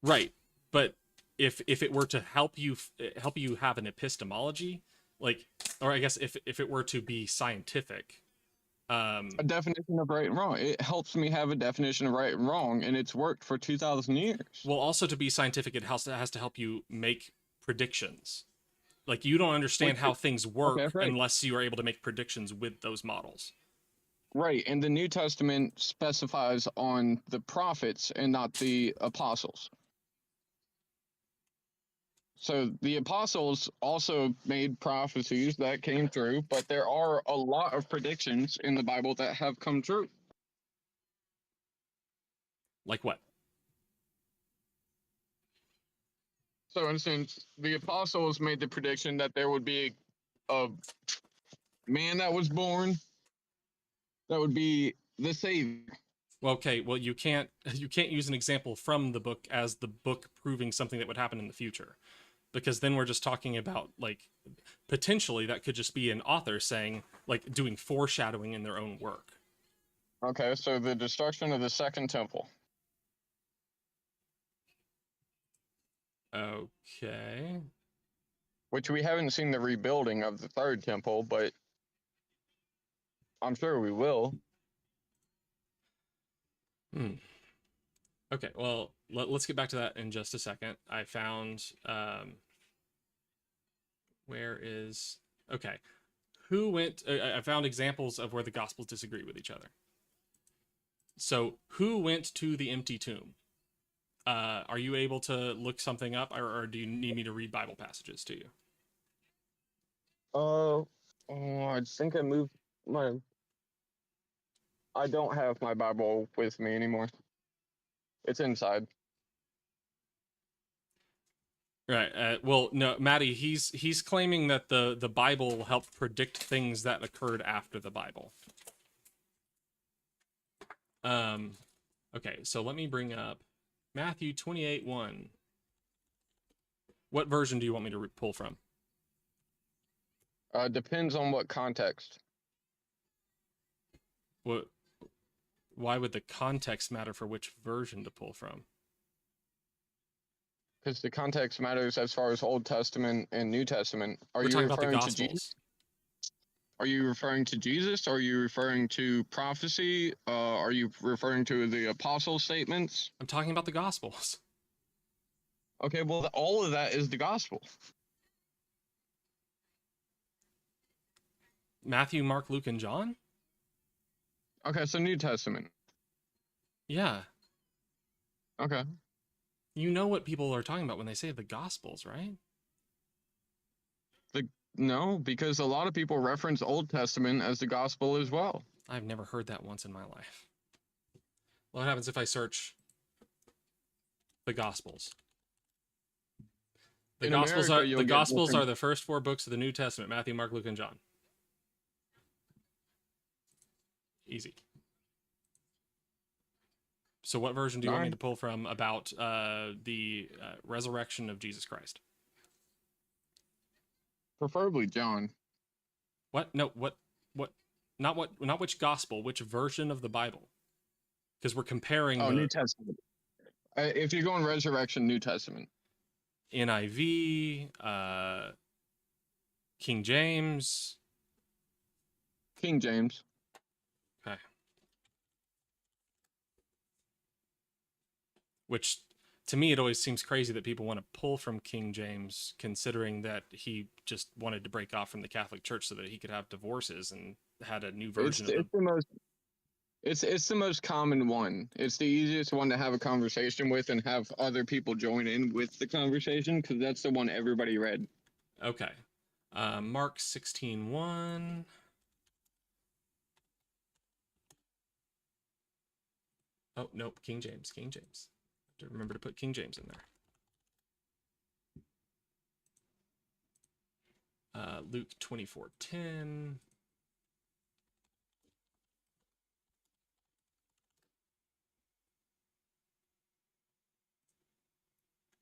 Right. But if it were to help you have an epistemology, like, or I guess if it were to be scientific, a definition of right and wrong, it helps me have a definition of right and wrong, and it's worked for 2,000 years. Well, also to be scientific, it has to help you make predictions. Like you don't understand how things work unless you are able to make predictions with those models. Right, and the New Testament specifies on the prophets and not the apostles. So the apostles also made prophecies that came true, but there are a lot of predictions in the Bible that have come true. Like what? So, for instance, the apostles made the prediction that there would be a man that was born that would be the Savior. Well, okay, well you can't use an example from the book as the book proving something that would happen in the future. Because then we're just talking about, like, potentially that could just be an author saying, like, doing foreshadowing in their own work. Okay, so the destruction of the Second Temple. Okay. Which we haven't seen the rebuilding of the Third Temple, but I'm sure we will. Okay, well, let's get back to that in just a second. I found, I found examples of where the Gospels disagree with each other. So, who went to the empty tomb? Are you able to look something up, or do you need me to read Bible passages to you? I think I moved I don't have my Bible with me anymore. It's inside. Right. Well, no, Maddie, he's claiming that the Bible helped predict things that occurred after the Bible. Okay, so let me bring up Matthew 28:1. What version do you want me to pull from? Depends on what context. What? Why would the context matter for which version to pull from? Because the context matters as far as Old Testament and New Testament. We're talking about the Gospels. Are you referring to Jesus? Are you referring to prophecy? Are you referring to the apostle statements? I'm talking about the Gospels. Okay, well, all of that is the Gospel. Matthew, Mark, Luke, and John? Okay, so New Testament. Yeah. Okay. You know what people are talking about when they say the Gospels, right? No, because a lot of people reference Old Testament as the Gospel as well. I've never heard that once in my life. What happens if I search the Gospels? The Gospels are the first 4 books of the New Testament: Matthew, Mark, Luke, and John. Easy. So what version do you want me to pull from about the resurrection of Jesus Christ? Preferably John. What? No, what? Not which gospel, which version of the Bible? Because we're comparing New Testament. If you're going resurrection, New Testament. NIV, King James. King James. Okay. Which, to me, it always seems crazy that people want to pull from King James, considering that he just wanted to break off from the Catholic Church so that he could have divorces and had a new version of them. It's the most common one. It's the easiest one to have a conversation with and have other people join in with the conversation, because that's the one everybody read. Okay. Mark 16:1. Oh, nope, King James. To remember to put King James in there. Luke 24:10.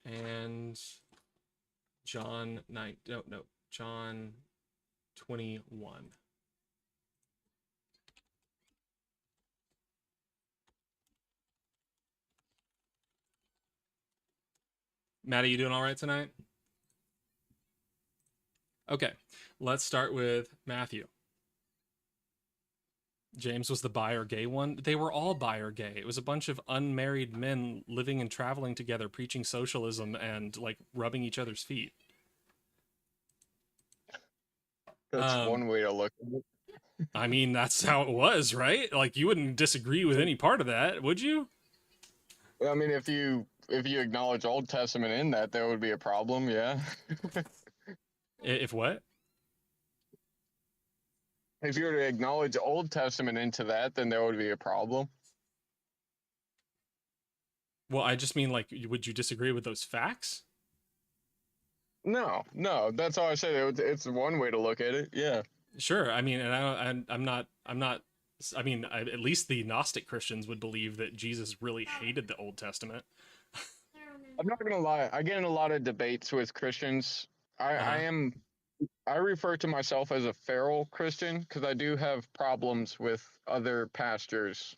And John 9. No, John 21. Maddie, you doing all right tonight? Okay, let's start with Matthew. James was the bi or gay one. They were all bi or gay. It was a bunch of unmarried men living and traveling together, preaching socialism and like rubbing each other's feet. That's one way to look at it. I mean, that's how it was, right? Like, you wouldn't disagree with any part of that, would you? I mean, if you acknowledge Old Testament in that, there would be a problem, yeah. If what? If you were to acknowledge Old Testament into that, then there would be a problem. Well, I just mean, like, would you disagree with those facts? No, that's how I said it. It's one way to look at it, yeah. Sure, I mean, and I'm not. I mean, at least the Gnostic Christians would believe that Jesus really hated the Old Testament. I'm not gonna lie. I get in a lot of debates with Christians. I refer to myself as a feral Christian because I do have problems with other pastors.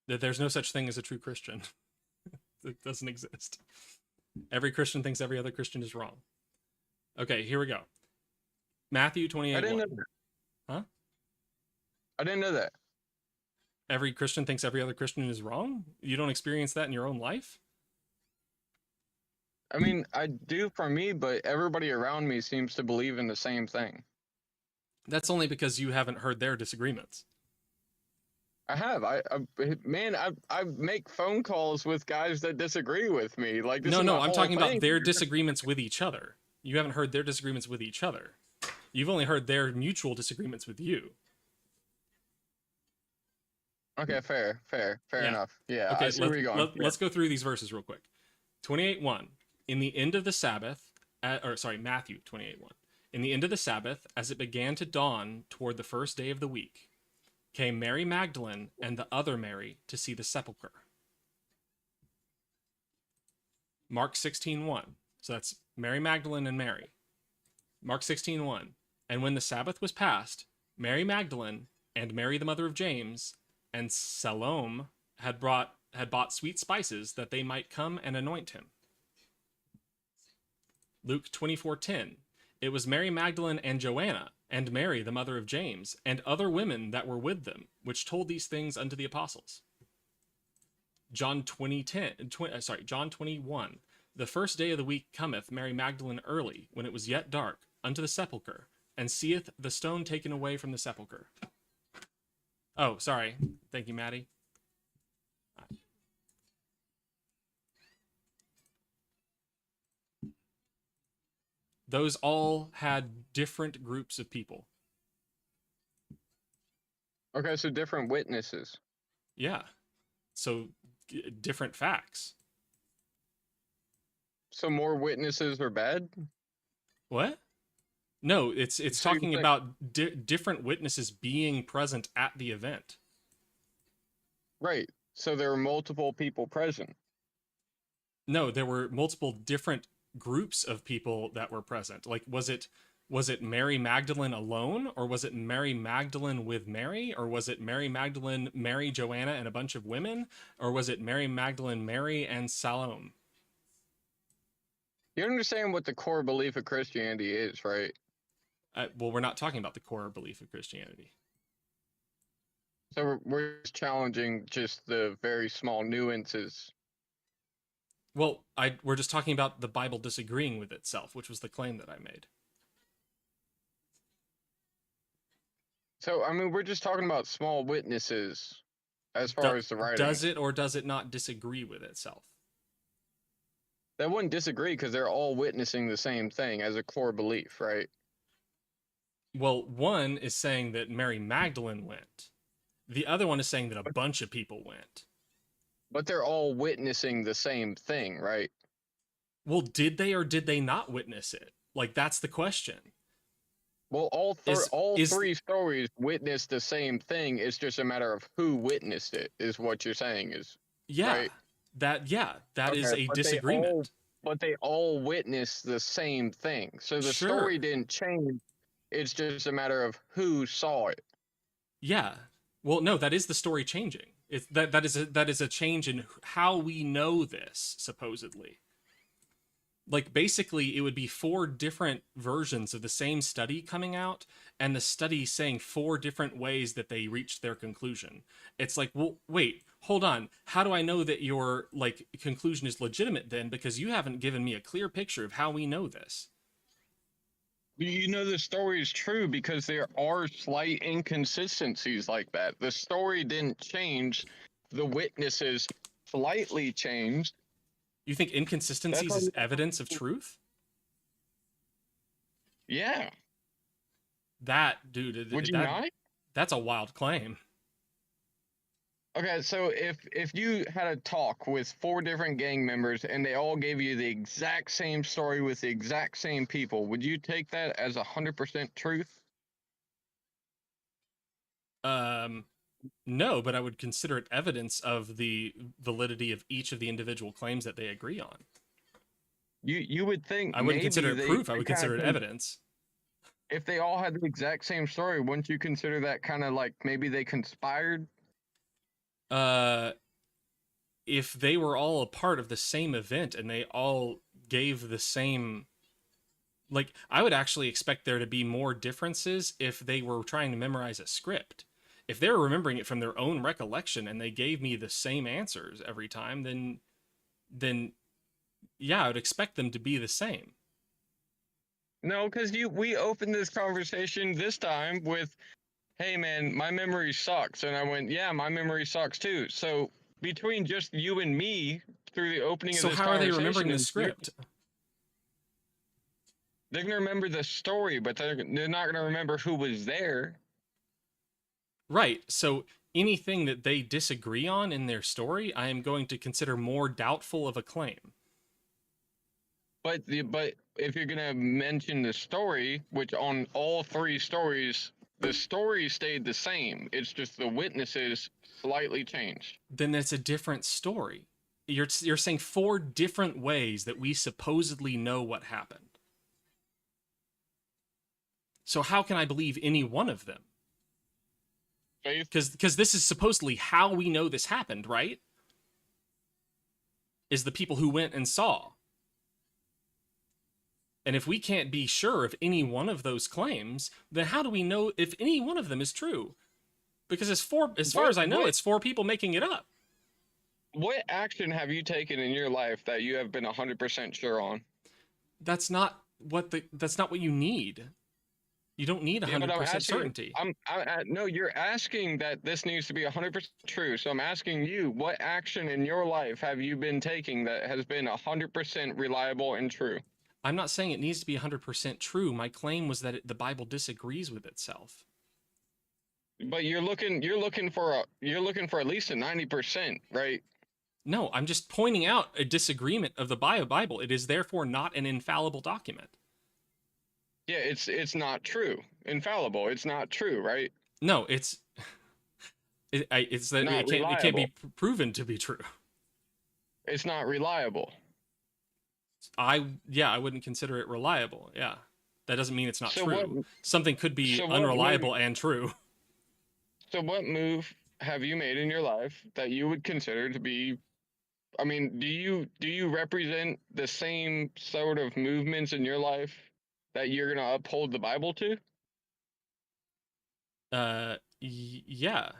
That there's no such thing as a true Christian. It doesn't exist. Every Christian thinks every other Christian is wrong. Okay, here we go. Matthew 28. I didn't know that. Huh? I didn't know that. Every Christian thinks every other Christian is wrong? You don't experience that in your own life? I mean, I do for me, but everybody around me seems to believe in the same thing. That's only because you haven't heard their disagreements. I have. I make phone calls with guys that disagree with me. Like this no, I'm talking about their disagreements with each other. You haven't heard their disagreements with each other. You've only heard their mutual disagreements with you. Okay, fair enough. Yeah. Okay, I see where you're going. Let's go through these verses real quick. 28:1. In the end of the Sabbath, Matthew 28:1. In the end of the Sabbath, as it began to dawn toward the first day of the week, came Mary Magdalene and the other Mary to see the sepulchre. Mark 16:1. So that's Mary Magdalene and Mary. Mark 16:1. And when the Sabbath was past, Mary Magdalene and Mary the mother of James and Salome had bought sweet spices that they might come and anoint him. Luke 24:10. It was Mary Magdalene and Joanna and Mary the mother of James and other women that were with them, which told these things unto the apostles. John 20:21. The first day of the week cometh Mary Magdalene early, when it was yet dark, unto the sepulchre, and seeth the stone taken away from the sepulchre. Oh, sorry. Thank you, Maddie. Those all had different groups of people. Okay, so different witnesses. Yeah. So different facts. So more witnesses are bad? What? No, it's So talking about different witnesses being present at the event. Right. So there were multiple people present. No, there were multiple different groups of people that were present. Like, was it Mary Magdalene alone, or was it Mary Magdalene with Mary, or was it Mary Magdalene, Mary, Joanna, and a bunch of women, or was it Mary Magdalene, Mary, and Salome? You understand what the core belief of Christianity is, right? Well, we're not talking about the core belief of Christianity. So we're just challenging just the very small nuances. Well, we're just talking about the Bible disagreeing with itself, which was the claim that I made. So, I mean, we're just talking about small witnesses as far as the writing. Does it or does it not disagree with itself? That wouldn't disagree because they're all witnessing the same thing as a core belief, right? Well, one is saying that Mary Magdalene went. The other one is saying that a bunch of people went. But they're all witnessing the same thing, right? Well, did they or did they not witness it? Like, that's the question. Well, all three stories witnessed the same thing. It's just a matter of who witnessed it, is what you're saying. Yeah, right? that is a disagreement. But they all witnessed the same thing. So the story didn't change. It's just a matter of who saw it. Yeah. Well, no, that is the story changing. That is a change in how we know this, supposedly. Like, basically, it would be 4 different versions of the same study coming out, and the study saying 4 different ways that they reached their conclusion. It's like, well, wait, hold on. How do I know that your, like, conclusion is legitimate then? Because you haven't given me a clear picture of how we know this. You know the story is true because there are slight inconsistencies like that. The story didn't change. The witnesses slightly changed. You think inconsistencies is evidence of truth? Yeah. That, dude, would you not? That's a wild claim. Okay, so if you had a talk with 4 different gang members and they all gave you the exact same story with the exact same people, would you take that as 100% truth? No, but I would consider it evidence of the validity of each of the individual claims that they agree on. You would think I wouldn't consider it proof. I would consider it evidence. If they all had the exact same story, wouldn't you consider that kind of like maybe they conspired? If they were all a part of the same event and they all gave the same, like, I would actually expect there to be more differences if they were trying to memorize a script. If they're remembering it from their own recollection and they gave me the same answers every time, then yeah, I would expect them to be the same. No, because we opened this conversation this time with, hey man, my memory sucks. And I went, yeah, my memory sucks too. So between just you and me through the opening of this conversation. So how are they remembering the script? They're going to remember the story, but they're not going to remember who was there. Right. So anything that they disagree on in their story, I am going to consider more doubtful of a claim. But if you're gonna mention the story, which on all three stories, the story stayed the same. It's just the witnesses slightly changed. Then it's a different story. You're saying 4 different ways that we supposedly know what happened. So how can I believe any one of them? Because this is supposedly how we know this happened, right? Is the people who went and saw. And if we can't be sure of any one of those claims, then how do we know if any one of them is true? Because as far as I know, it's 4 people making it up. What action have you taken in your life that you have been 100% sure on? That's not what you need. You don't need 100% certainty. No, you're asking that this needs to be 100% true. So I'm asking you, what action in your life have you been taking that has been 100% reliable and true? I'm not saying it needs to be 100% true. My claim was that the Bible disagrees with itself. But you're looking for at least a 90%, right? No, I'm just pointing out a disagreement of the Bible. It is therefore not an infallible document. Yeah, it's not true. Infallible. It's not true, right? No, it's that it can't be proven to be true. It's not reliable. I wouldn't consider it reliable. Yeah, that doesn't mean it's not true. Something could be unreliable and true. So what move have you made in your life that you would consider to be? I mean, do you represent the same sort of movements in your life that you're gonna uphold the Bible to? Yeah.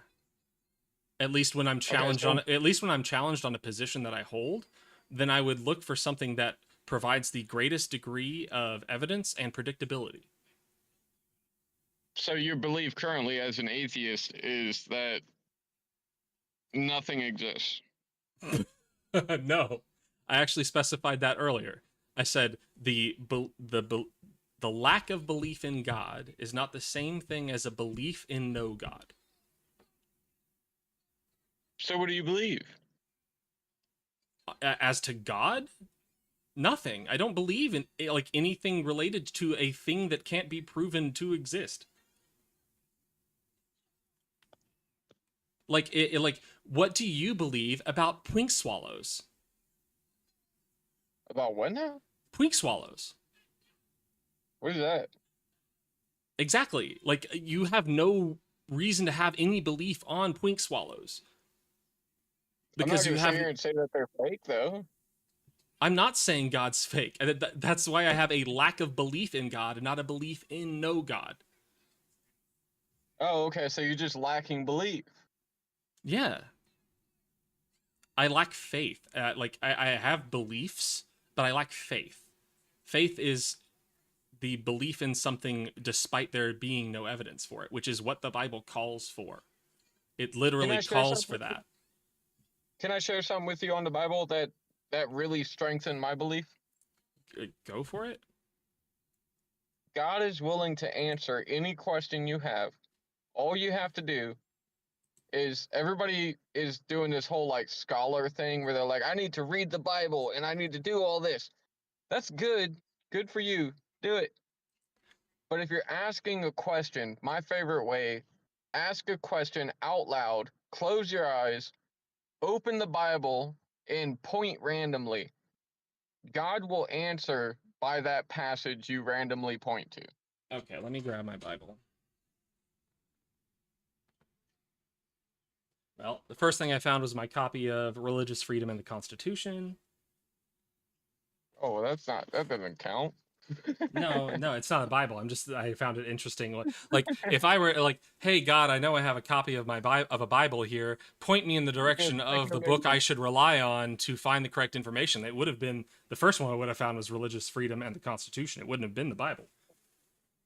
At least when I'm challenged on a position that I hold, then I would look for something that provides the greatest degree of evidence and predictability. So your belief currently as an atheist is that nothing exists. No, I actually specified that earlier. I said the lack of belief in God is not the same thing as a belief in no God. So what do you believe? As to God? Nothing. I don't believe in like anything related to a thing that can't be proven to exist. Like what do you believe about pink swallows? About what now? Pink swallows. What is that? Exactly. Like you have no reason to have any belief on pink swallows. Because I'm not gonna sit here and say that they're fake, though. I'm not saying God's fake. That's why I have a lack of belief in God and not a belief in no God. Oh, okay. So you're just lacking belief. Yeah. I lack faith. I have beliefs, but I lack faith. Faith is the belief in something despite there being no evidence for it, which is what the Bible calls for. It literally calls for that. Can I share something with you on the Bible that really strengthened my belief? Go for it. God is willing to answer any question you have. All you have to do is, everybody is doing this whole like scholar thing where they're like, I need to read the Bible and I need to do all this. That's good. Good for you. Do it. But if you're asking a question, my favorite way, ask a question out loud, close your eyes, open the Bible, and point randomly. God will answer by that passage you randomly point to. Okay, let me grab my Bible. Well, the first thing I found was my copy of Religious Freedom and the Constitution. Oh, that doesn't count. No, it's not a Bible. I found it interesting. Like, if I were like, hey God, I know I have a copy of a Bible here. Point me in the direction of the book I should rely on to find the correct information. It would have been the first one I would have found was Religious Freedom and the Constitution. It wouldn't have been the Bible.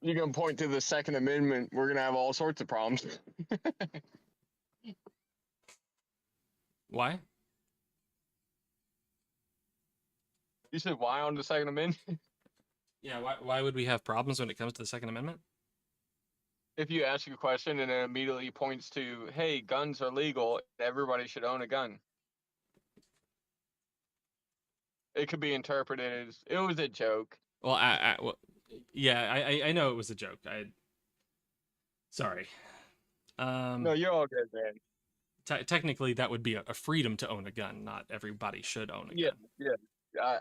You're gonna point to the Second Amendment. We're gonna have all sorts of problems. Why? You said why on the Second Amendment? Yeah, why would we have problems when it comes to the Second Amendment? If you ask a question and it immediately points to, hey, guns are legal, everybody should own a gun. it could be interpreted as it was a joke. Well, I know it was a joke. Sorry. No, you're all good, man. Technically, that would be a freedom to own a gun. Not everybody should own a gun. Yeah.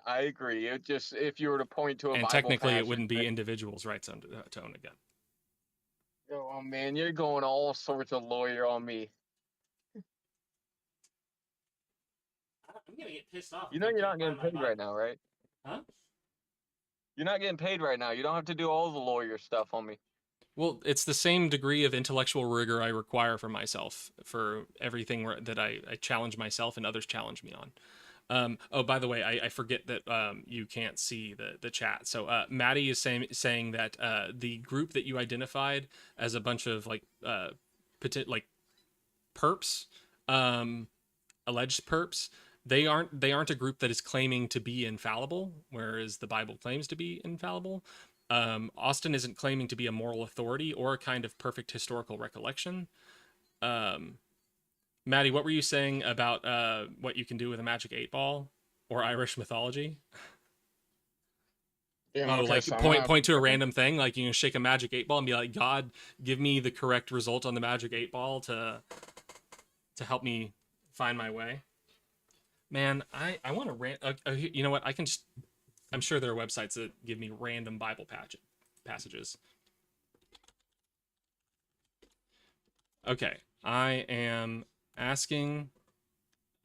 I agree. It just if you were to point to a and Bible technically, passage, it wouldn't be individuals' rights to own a gun. Oh man, you're going all sorts of lawyer on me. I'm gonna get pissed off. You know you're not getting paid right now, right? Huh? You're not getting paid right now. You don't have to do all the lawyer stuff on me. Well, it's the same degree of intellectual rigor I require for myself for everything that I challenge myself and others challenge me on. Oh, by the way, I forget that you can't see the chat. So Maddie is saying that the group that you identified as a bunch of like perps, alleged perps, they aren't a group that is claiming to be infallible, whereas the Bible claims to be infallible. Austin isn't claiming to be a moral authority or a kind of perfect historical recollection. Maddie, what were you saying about what you can do with a magic 8-ball or Irish mythology? Yeah, like point to a random thing, like you can shake a magic 8-ball and be like, God, give me the correct result on the magic 8-ball to help me find my way. Man, I want to you know what? I'm sure there are websites that give me random Bible passages. Okay, I am asking,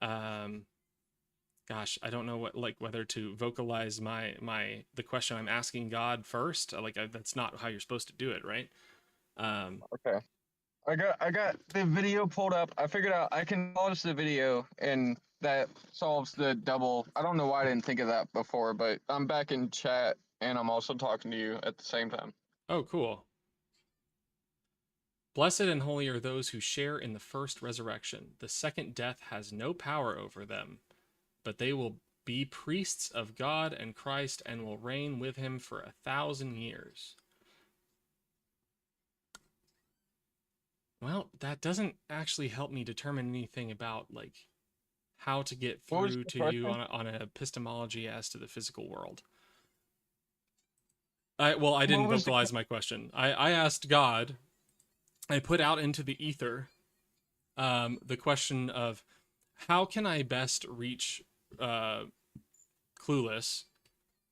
gosh, I don't know whether to vocalize the question I'm asking God first. That's not how you're supposed to do it, right? Okay. I got the video pulled up. I figured out I can pause the video and that solves the double. I don't know why I didn't think of that before, but I'm back in chat and I'm also talking to you at the same time. Oh, cool. Blessed and holy are those who share in the first resurrection. The second death has no power over them, but they will be priests of God and Christ and will reign with him for 1,000 years. Well, that doesn't actually help me determine anything about how to get through to you on an epistemology as to the physical world. I didn't vocalize my question. I asked God, I put out into the ether the question of how can I best reach clueless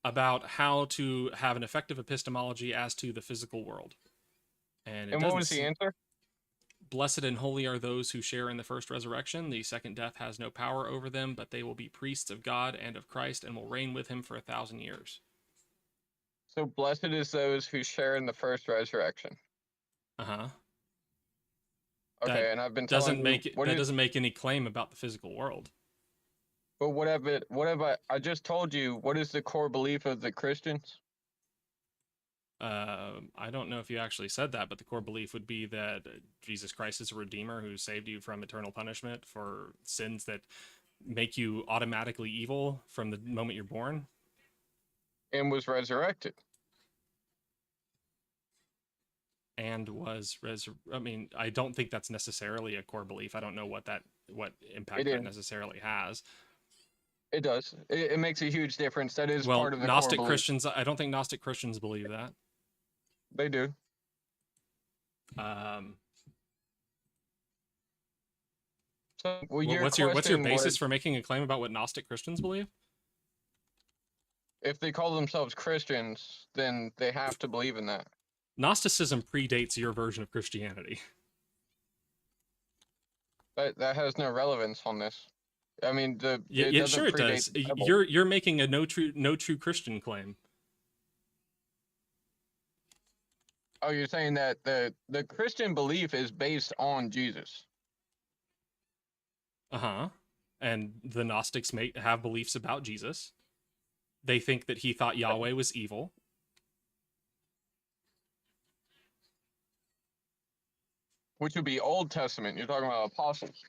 about how to have an effective epistemology as to the physical world. And what was the answer? Blessed and holy are those who share in the first resurrection. The second death has no power over them, but they will be priests of God and of Christ and will reign with him for 1,000 years. So blessed is those who share in the first resurrection. Uh-huh. Okay, and I've been doesn't make any claim about the physical world. But what have I just told you, what is the core belief of the Christians? I don't know if you actually said that, but the core belief would be that Jesus Christ is a redeemer who saved you from eternal punishment for sins that make you automatically evil from the moment you're born. And was resurrected. And I mean, I don't think that's necessarily a core belief. I don't know what impact that necessarily has. It does. It makes a huge difference. That is part of the Gnostic core Christians. I don't think Gnostic Christians believe that. They do. So, what's your basis for making a claim about what Gnostic Christians believe? If they call themselves Christians, then they have to believe in that. Gnosticism predates your version of Christianity. That has no relevance on this. I mean, sure it does. You're making a no true Christian claim. Oh, you're saying that the Christian belief is based on Jesus. Uh-huh. And the Gnostics have beliefs about Jesus. They think that he thought Yahweh was evil. Which would be Old Testament. You're talking about apostles.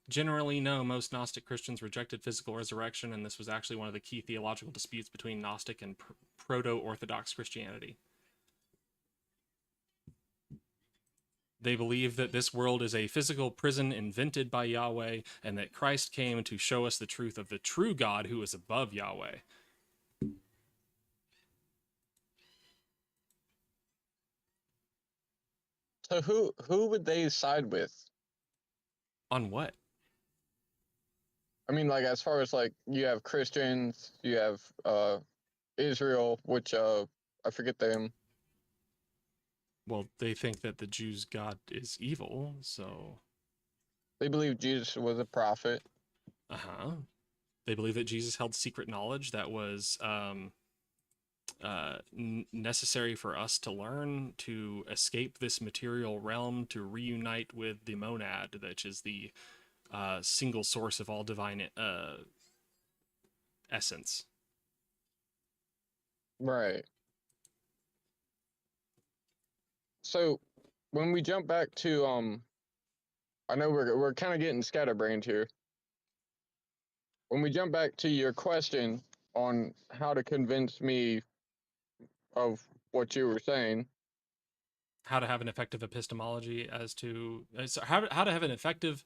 Generally, no. Most Gnostic Christians rejected physical resurrection, and this was actually one of the key theological disputes between Gnostic and Proto-Orthodox Christianity. They believe that this world is a physical prison invented by Yahweh, and that Christ came to show us the truth of the true God who is above Yahweh. So who would they side with? On what? I mean, like, as far as, like, you have Christians, you have Israel, which I forget them. Well, they think that the Jews' God is evil, so they believe Jesus was a prophet. They believe that Jesus held secret knowledge that was necessary for us to learn to escape this material realm, to reunite with the monad, which is the single source of all divine essence. Right. So when we jump back to I know we're kind of getting scatterbrained here. When we jump back to your question on how to convince me of what you were saying, how to have an effective epistemology as to how to have an effective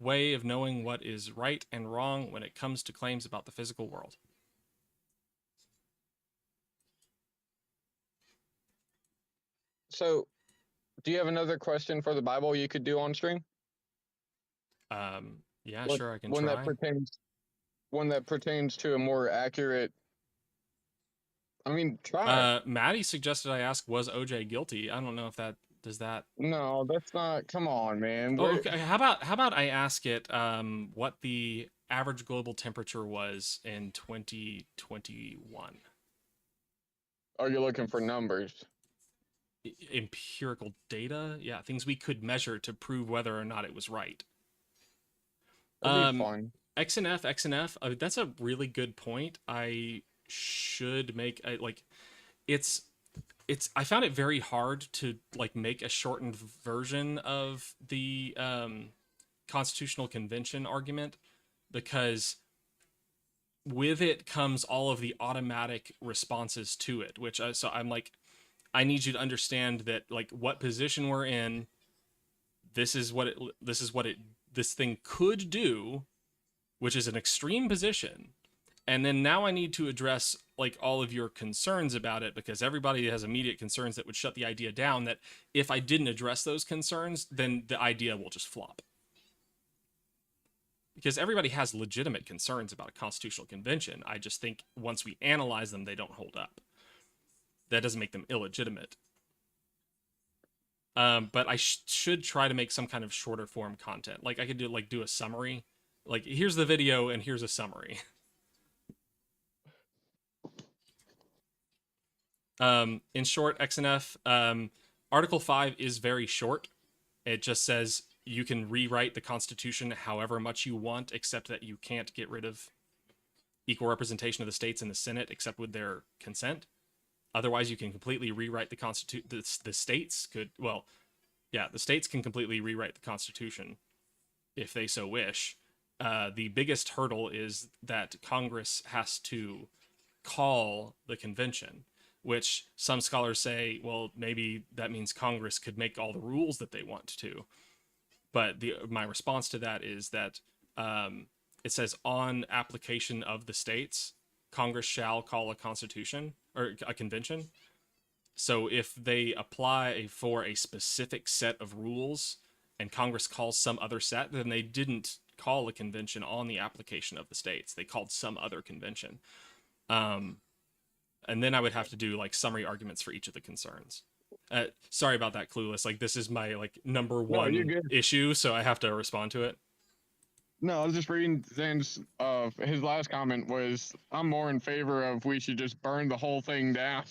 way of knowing what is right and wrong when it comes to claims about the physical world. So, do you have another question for the Bible you could do on stream? Yeah, sure, I can one try. One that pertains to a more accurate. I mean, try. Maddie suggested I ask, was OJ guilty? I don't know if that does that. No, that's not. Come on, man. Oh, okay. How about I ask it what the average global temperature was in 2021? Are you looking for numbers? Empirical data, yeah, things we could measure to prove whether or not it was right. That'd be fun. XNF, that's a really good point. I should make it's I found it very hard to like make a shortened version of the Constitutional Convention argument, because with it comes all of the automatic responses to it, which so I'm like, I need you to understand that like what position we're in. This is what this thing could do, which is an extreme position. And then now I need to address like all of your concerns about it, because everybody has immediate concerns that would shut the idea down, that if I didn't address those concerns, then the idea will just flop. Because everybody has legitimate concerns about a constitutional convention. I just think once we analyze them, they don't hold up. That doesn't make them illegitimate. But I should try to make some kind of shorter form content. Like I could do a summary. Like here's the video and here's a summary. In short, XNF, Article 5 is very short. It just says you can rewrite the Constitution however much you want, except that you can't get rid of equal representation of the states in the Senate except with their consent. Otherwise, you can completely rewrite the Constitution. The states could, well, yeah, the states can completely rewrite the Constitution if they so wish. The biggest hurdle is that Congress has to call the convention, which some scholars say, well, maybe that means Congress could make all the rules that they want to. But my response to that is that it says on application of the states, Congress shall call a constitution or a convention. So if they apply for a specific set of rules and Congress calls some other set, then they didn't call a convention on the application of the states. They called some other convention. And then I would have to do like summary arguments for each of the concerns. Sorry about that, Clueless. Like this is my like number one issue, so I have to respond to it. No, I was just reading Zan's, his last comment was, I'm more in favor of we should just burn the whole thing down.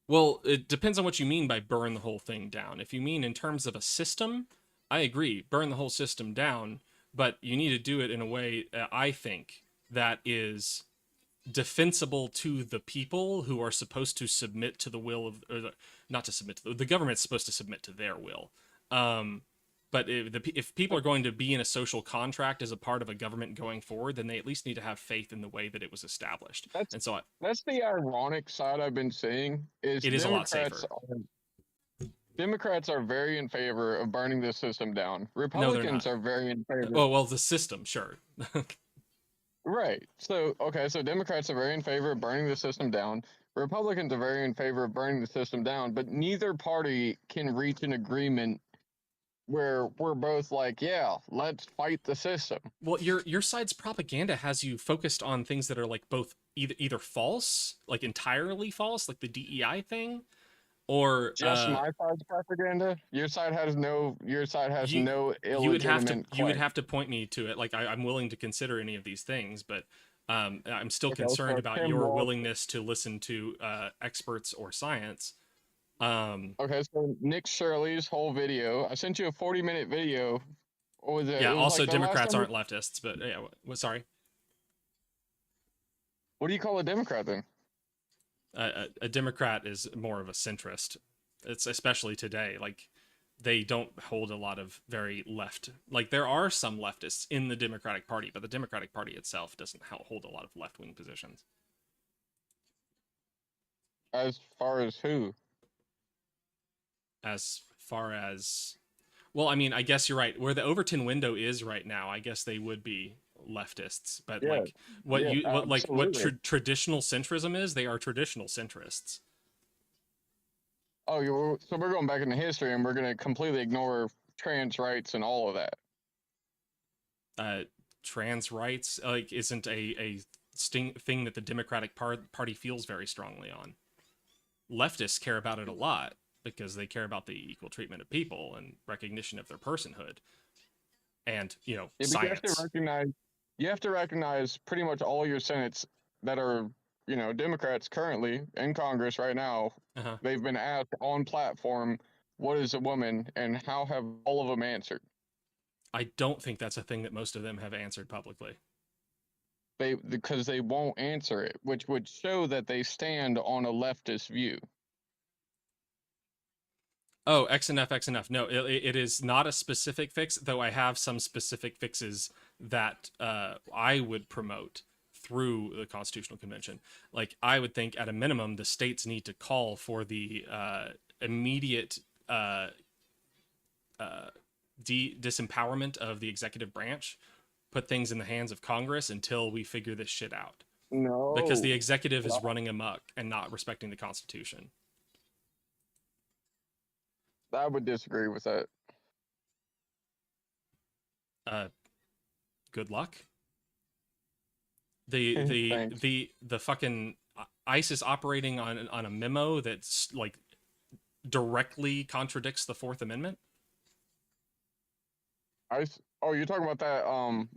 Well, it depends on what you mean by burn the whole thing down. If you mean in terms of a system, I agree, burn the whole system down, but you need to do it in a way, I think, that is defensible to the people who are supposed to submit to the will of, or not to submit to the government's supposed to submit to their will. But if people are going to be in a social contract as a part of a government going forward, then they at least need to have faith in the way that it was established. That's the ironic side I've been seeing. Is it is a lot safer. Democrats are very in favor of burning the system down. No, they're Republicans not. are very in favor. Oh, well, the system, sure. Right. So, okay, so Democrats are very in favor of burning the system down. Republicans are very in favor of burning the system down, but neither party can reach an agreement where we're both like, yeah, let's fight the system. Well, your side's propaganda has you focused on things that are like both either false, like entirely false, like the DEI thing, or just my side's propaganda. Your side has no illegitimate you would have to point me to it. Like I'm willing to consider any of these things, but I'm still concerned about your willingness to listen to experts or science. Okay, so Nick Shirley's whole video. I sent you a 40-minute video. What was it? Yeah. It was Also, like Democrats aren't leftists, but yeah. Sorry. What do you call a Democrat then? A Democrat is more of a centrist. It's especially today. Like they don't hold a lot of very left. Like there are some leftists in the Democratic Party, but the Democratic Party itself doesn't hold a lot of left-wing positions. As far as who? As far as, well, I mean, I guess you're right. Where the Overton window is right now, I guess they would be leftists. But Yeah, like what absolutely. traditional centrism is, they are traditional centrists. Oh, so we're going back into history and we're going to completely ignore trans rights and all of that. Trans rights like isn't a thing that the Democratic Party feels very strongly on. Leftists care about it a lot because they care about the equal treatment of people and recognition of their personhood, and science. You have to recognize pretty much all your senates that are Democrats currently in Congress right now. They've been asked on platform, "What is a woman?" and how have all of them answered? I don't think that's a thing that most of them have answered publicly. Because they won't answer it, which would show that they stand on a leftist view. Oh, XNF. No, it is not a specific fix, though I have some specific fixes that I would promote through the Constitutional Convention. Like, I would think at a minimum, the states need to call for the immediate disempowerment of the executive branch, put things in the hands of Congress until we figure this shit out. No. Because the executive is running amok and not respecting the Constitution. I would disagree with that. Good luck. The fucking ISIS operating on a memo that's like directly contradicts the Fourth Amendment. Oh, you're talking about that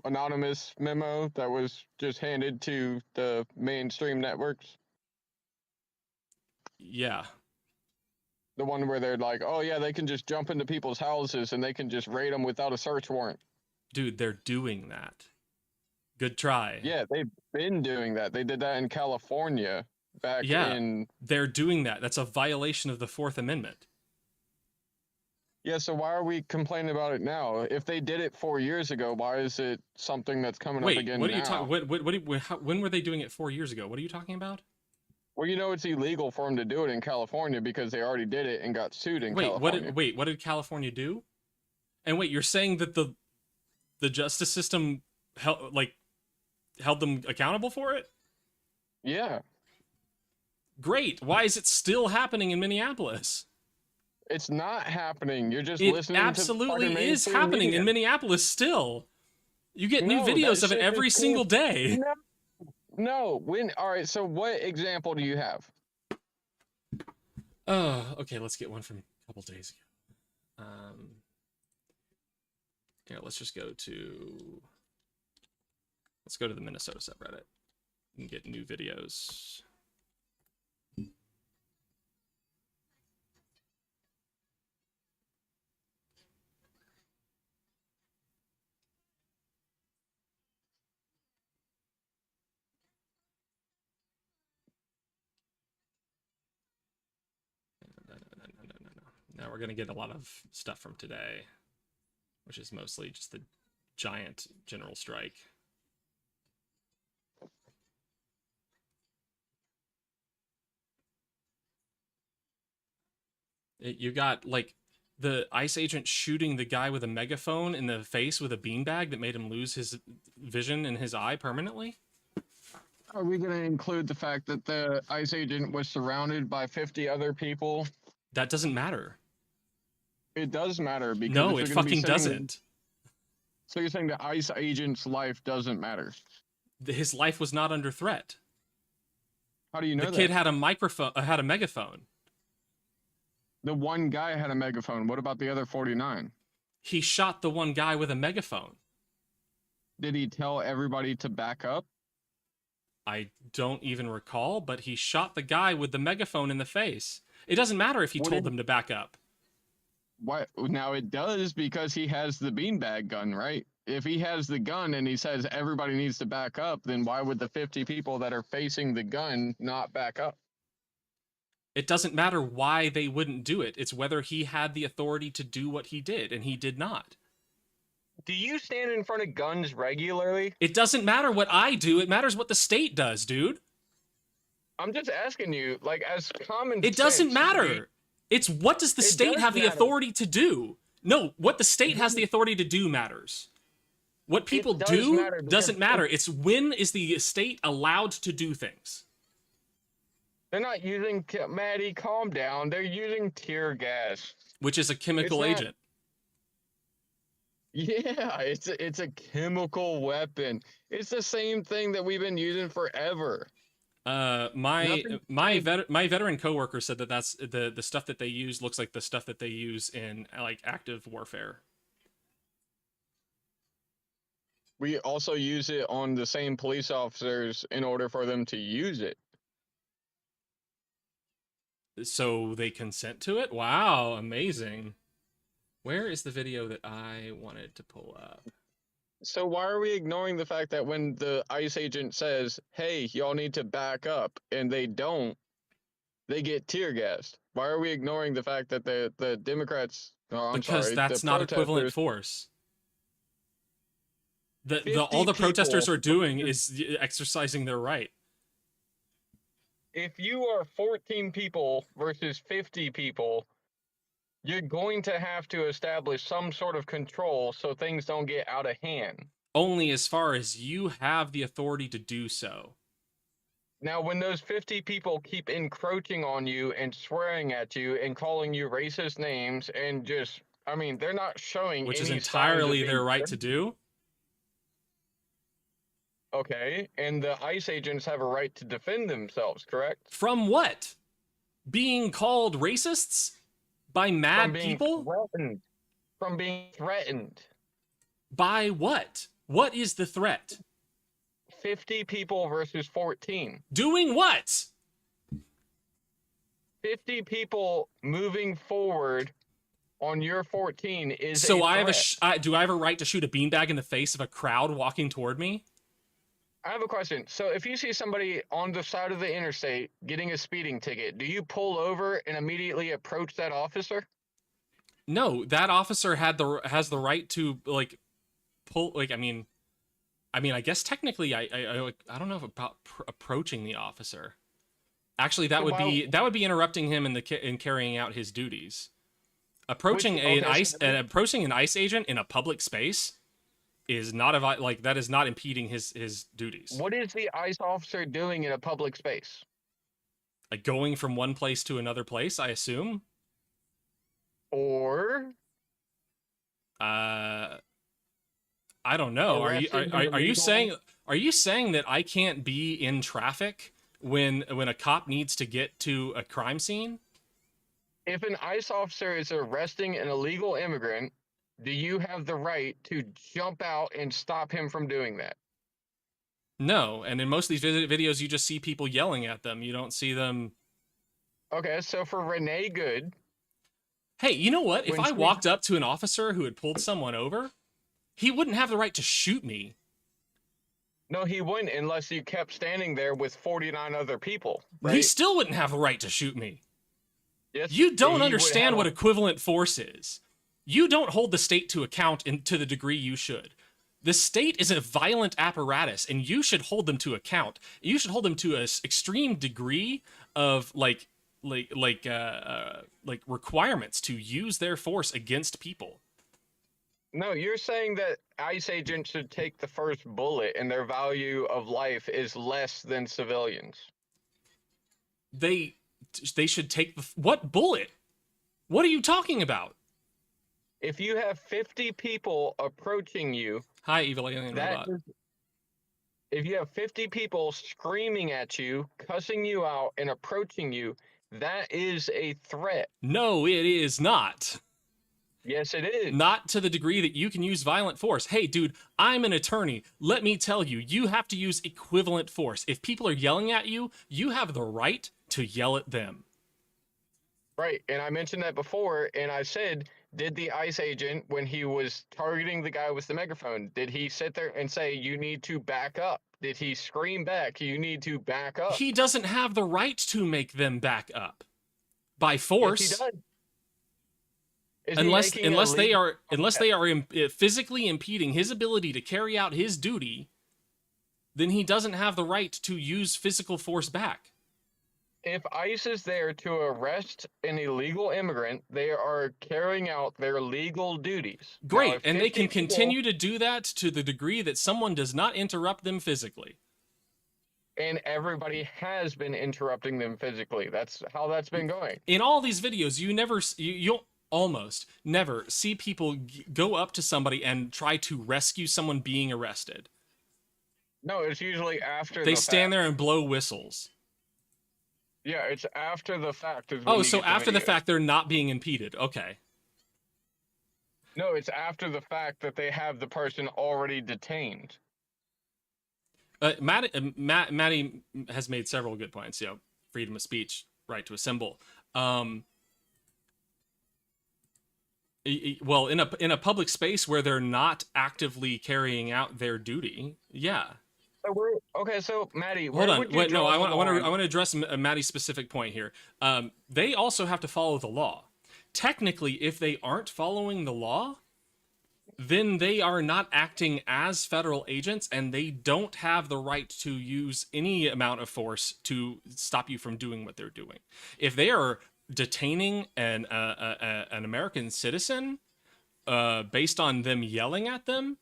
anonymous memo that was just handed to the mainstream networks? Yeah. The one where they're like, oh yeah, they can just jump into people's houses and they can just raid them without a search warrant. Dude, they're doing that. Good try. Yeah, they've been doing that. They did that in California back in... They're doing that. That's a violation of the Fourth Amendment. Yeah, so why are we complaining about it now? If they did it 4 years ago, why is it something that's coming up again now? What are you talking? When were they doing it 4 years ago? What are you talking about? Well, it's illegal for them to do it in California because they already did it and got sued in California. What did California do? And wait, you're saying that the justice system held them accountable for it? Yeah. Great. Why is it still happening in Minneapolis? It's not happening. You're just listening to... It absolutely is happening in Minneapolis still. You get new videos of it every single day. No. All right, so what example do you have? Oh, okay, let's get one from a couple days ago. Yeah, let's go to the Minnesota subreddit and get new videos. Now we're going to get a lot of stuff from today, which is mostly just the giant general strike. You got like the ICE agent shooting the guy with a megaphone in the face with a beanbag that made him lose his vision in his eye permanently. Are we going to include the fact that the ICE agent was surrounded by 50 other people? That doesn't matter. It does matter because no, it fucking doesn't. So you're saying the ICE agent's life doesn't matter? His life was not under threat. How do you know the kid had a microphone, had a megaphone. The one guy had a megaphone. What about the other 49? He shot the one guy with a megaphone. Did he tell everybody to back up? I don't even recall, but he shot the guy with the megaphone in the face. It doesn't matter if he told them to back up. What? Now it does because he has the beanbag gun, right? If he has the gun and he says everybody needs to back up, then why would the 50 people that are facing the gun not back up? It doesn't matter why they wouldn't do it. It's whether he had the authority to do what he did, and he did not. Do you stand in front of guns regularly? It doesn't matter what I do. It matters what the state does, dude. I'm just asking you, like, as common sense. It doesn't matter. It's what does the state have the authority to do? No, what the state has the authority to do matters. What people do doesn't matter. It's when is the state allowed to do things. They're not using, Maddie, calm down. They're using tear gas. Which is a chemical agent. Yeah, it's a chemical weapon. It's the same thing that we've been using forever. My veteran coworker said that that's the stuff that they use looks like the stuff that they use in like active warfare. We also use it on the same police officers in order for them to use it. So they consent to it? Wow, amazing. Where is the video that I wanted to pull up? So why are we ignoring the fact that when the ICE agent says, hey, y'all need to back up, and they don't, they get tear gassed? Why are we ignoring the fact that the Democrats... because that's not equivalent force. All the protesters are doing is exercising their right. If you are 14 people versus 50 people, you're going to have to establish some sort of control so things don't get out of hand. Only as far as you have the authority to do so. Now, when those 50 people keep encroaching on you and swearing at you and calling you racist names and just, I mean, they're not showing which is any entirely their right to do. Okay, and the ICE agents have a right to defend themselves, correct? From what? Being called racists? By mad people? From being threatened. By what? What is the threat? 50 people versus 14. Doing what? 50 people moving forward on your 14 is so a I have threat. do I have a right to shoot a beanbag in the face of a crowd walking toward me? I have a question. So if you see somebody on the side of the interstate getting a speeding ticket, do you pull over and immediately approach that officer? No, that officer has the right to like pull I guess technically I don't know about approaching the officer. Actually, that would be interrupting him in carrying out his duties. Approaching an ICE agent in a public space is not that is not impeding his duties. What is the ICE officer doing in a public space? Like going from one place to another place, I assume. Or I don't know. Are you saying that I can't be in traffic when a cop needs to get to a crime scene? If an ICE officer is arresting an illegal immigrant, do you have the right to jump out and stop him from doing that? No, and in most of these videos, you just see people yelling at them. You don't see them. Okay, so for Renee Good. Hey, you know what? If I walked up to an officer who had pulled someone over, he wouldn't have the right to shoot me. No, he wouldn't unless you kept standing there with 49 other people. Right? He still wouldn't have the right to shoot me. Yes, you don't understand what equivalent force is. You don't hold the state to account to the degree you should. The state is a violent apparatus, and you should hold them to account. You should hold them to an extreme degree of like requirements to use their force against people. No, you're saying that ICE agents should take the first bullet and their value of life is less than civilians. They should take what bullet? What are you talking about? If you have 50 people approaching you, hi, evil alien robot. If you have 50 people screaming at you, cussing you out, and approaching you, that is a threat. No, it is not. Yes, it is. Not to the degree that you can use violent force. Hey, dude, I'm an attorney. Let me tell you, you have to use equivalent force. If people are yelling at you, you have the right to yell at them. Right, and I mentioned that before, and I said, did the ICE agent, when he was targeting the guy with the megaphone, did he sit there and say, you need to back up? Did he scream back, you need to back up? He doesn't have the right to make them back up by force. Yes, he does. Unless they are physically impeding his ability to carry out his duty, then he doesn't have the right to use physical force back. If ICE is there to arrest an illegal immigrant, they are carrying out their legal duties. Great, now, and they can continue to do that to the degree that someone does not interrupt them physically. And everybody has been interrupting them physically. That's how that's been going. In all these videos, you'll almost never see people go up to somebody and try to rescue someone being arrested. No, it's usually after they stand there and blow whistles. Yeah, it's after the fact. Oh, so after the fact, they're not being impeded. Okay. No, it's after the fact that they have the person already detained. Maddie has made several good points. You know, freedom of speech, right to assemble. Well, in a public space where they're not actively carrying out their duty, yeah. Okay, so Maddie, hold on. Wait, no, I want to address Maddie's specific point here. They also have to follow the law. Technically, if they aren't following the law, then they are not acting as federal agents, and they don't have the right to use any amount of force to stop you from doing what they're doing. If they are detaining an American citizen based on them yelling at them,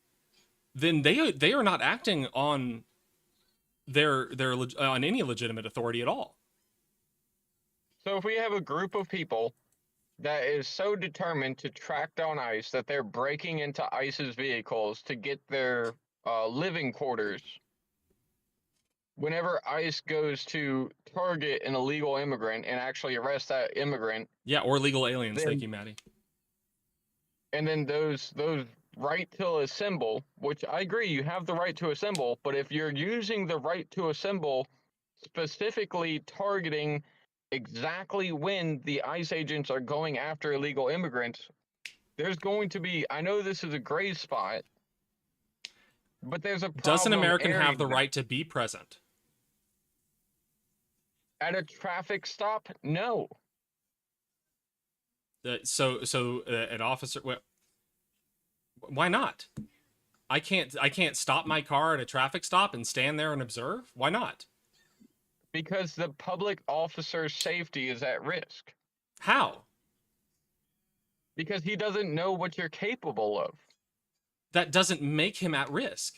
then they are not acting on on any legitimate authority at all. So if we have a group of people that is so determined to track down ICE that they're breaking into ICE's vehicles to get their living quarters, whenever ICE goes to target an illegal immigrant and actually arrest that immigrant, yeah, or legal aliens, thank you, Maddie. And then those right to assemble, which I agree, you have the right to assemble, but if you're using the right to assemble specifically targeting exactly when the ICE agents are going after illegal immigrants, there's going to be, I know this is a gray spot, but there's a problem. Does an American have the right to be present? At a traffic stop? No. So an officer, why not? I can't stop my car at a traffic stop and stand there and observe? Why not? Because the public officer's safety is at risk. How? Because he doesn't know what you're capable of. That doesn't make him at risk.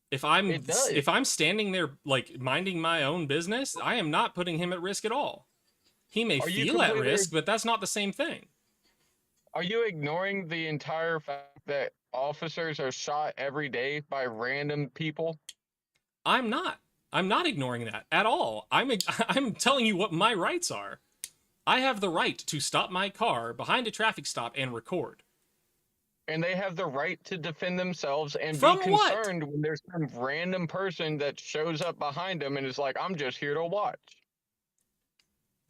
If I'm standing there like minding my own business, I am not putting him at risk at all. He may feel at risk, but that's not the same thing. Are you ignoring the entire fact that officers are shot every day by random people? I'm not ignoring that at all. I'm telling you what my rights are. I have the right to stop my car behind a traffic stop and record. And they have the right to defend themselves and From be concerned when there's some random person that shows up behind them and is like, I'm just here to watch.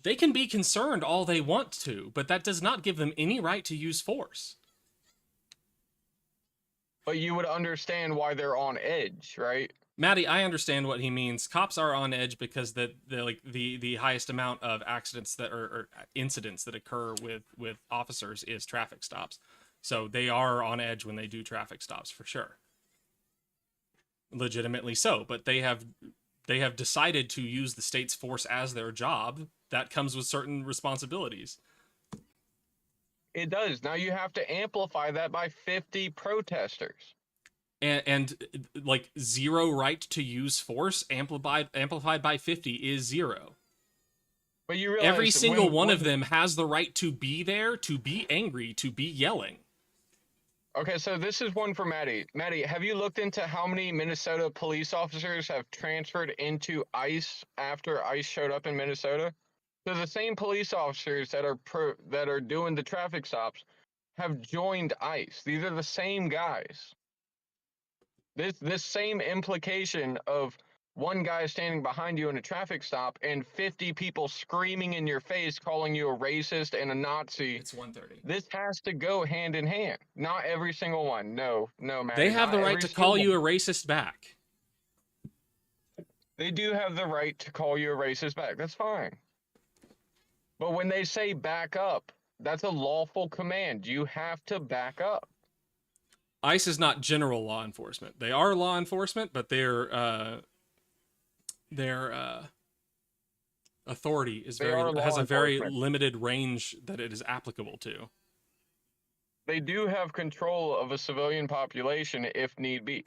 They can be concerned all they want to, but that does not give them any right to use force. But you would understand why they're on edge, right? Maddie, I understand what he means. Cops are on edge because the highest amount of accidents that or incidents that occur with officers is traffic stops. So they are on edge when they do traffic stops for sure. Legitimately so, but they have decided to use the state's force as their job that comes with certain responsibilities. It does. Now you have to amplify that by 50 protesters. And like 0 right to use force amplified by 50 is 0. But you realize every single one of them has the right to be there, to be angry, to be yelling. Okay, so this is one for Maddie. Maddie, have you looked into how many Minnesota police officers have transferred into ICE after ICE showed up in Minnesota? So the same police officers that are doing the traffic stops have joined ICE. These are the same guys. This same implication of one guy standing behind you in a traffic stop and 50 people screaming in your face calling you a racist and a Nazi. It's 1:30. This has to go hand in hand. Not every single one. No, Maddie. They have the right to call you a racist back. They do have the right to call you a racist back. That's fine. But when they say back up, that's a lawful command. You have to back up. ICE is not general law enforcement. They are law enforcement, but their authority is has a very limited range that it is applicable to. They do have control of a civilian population if need be.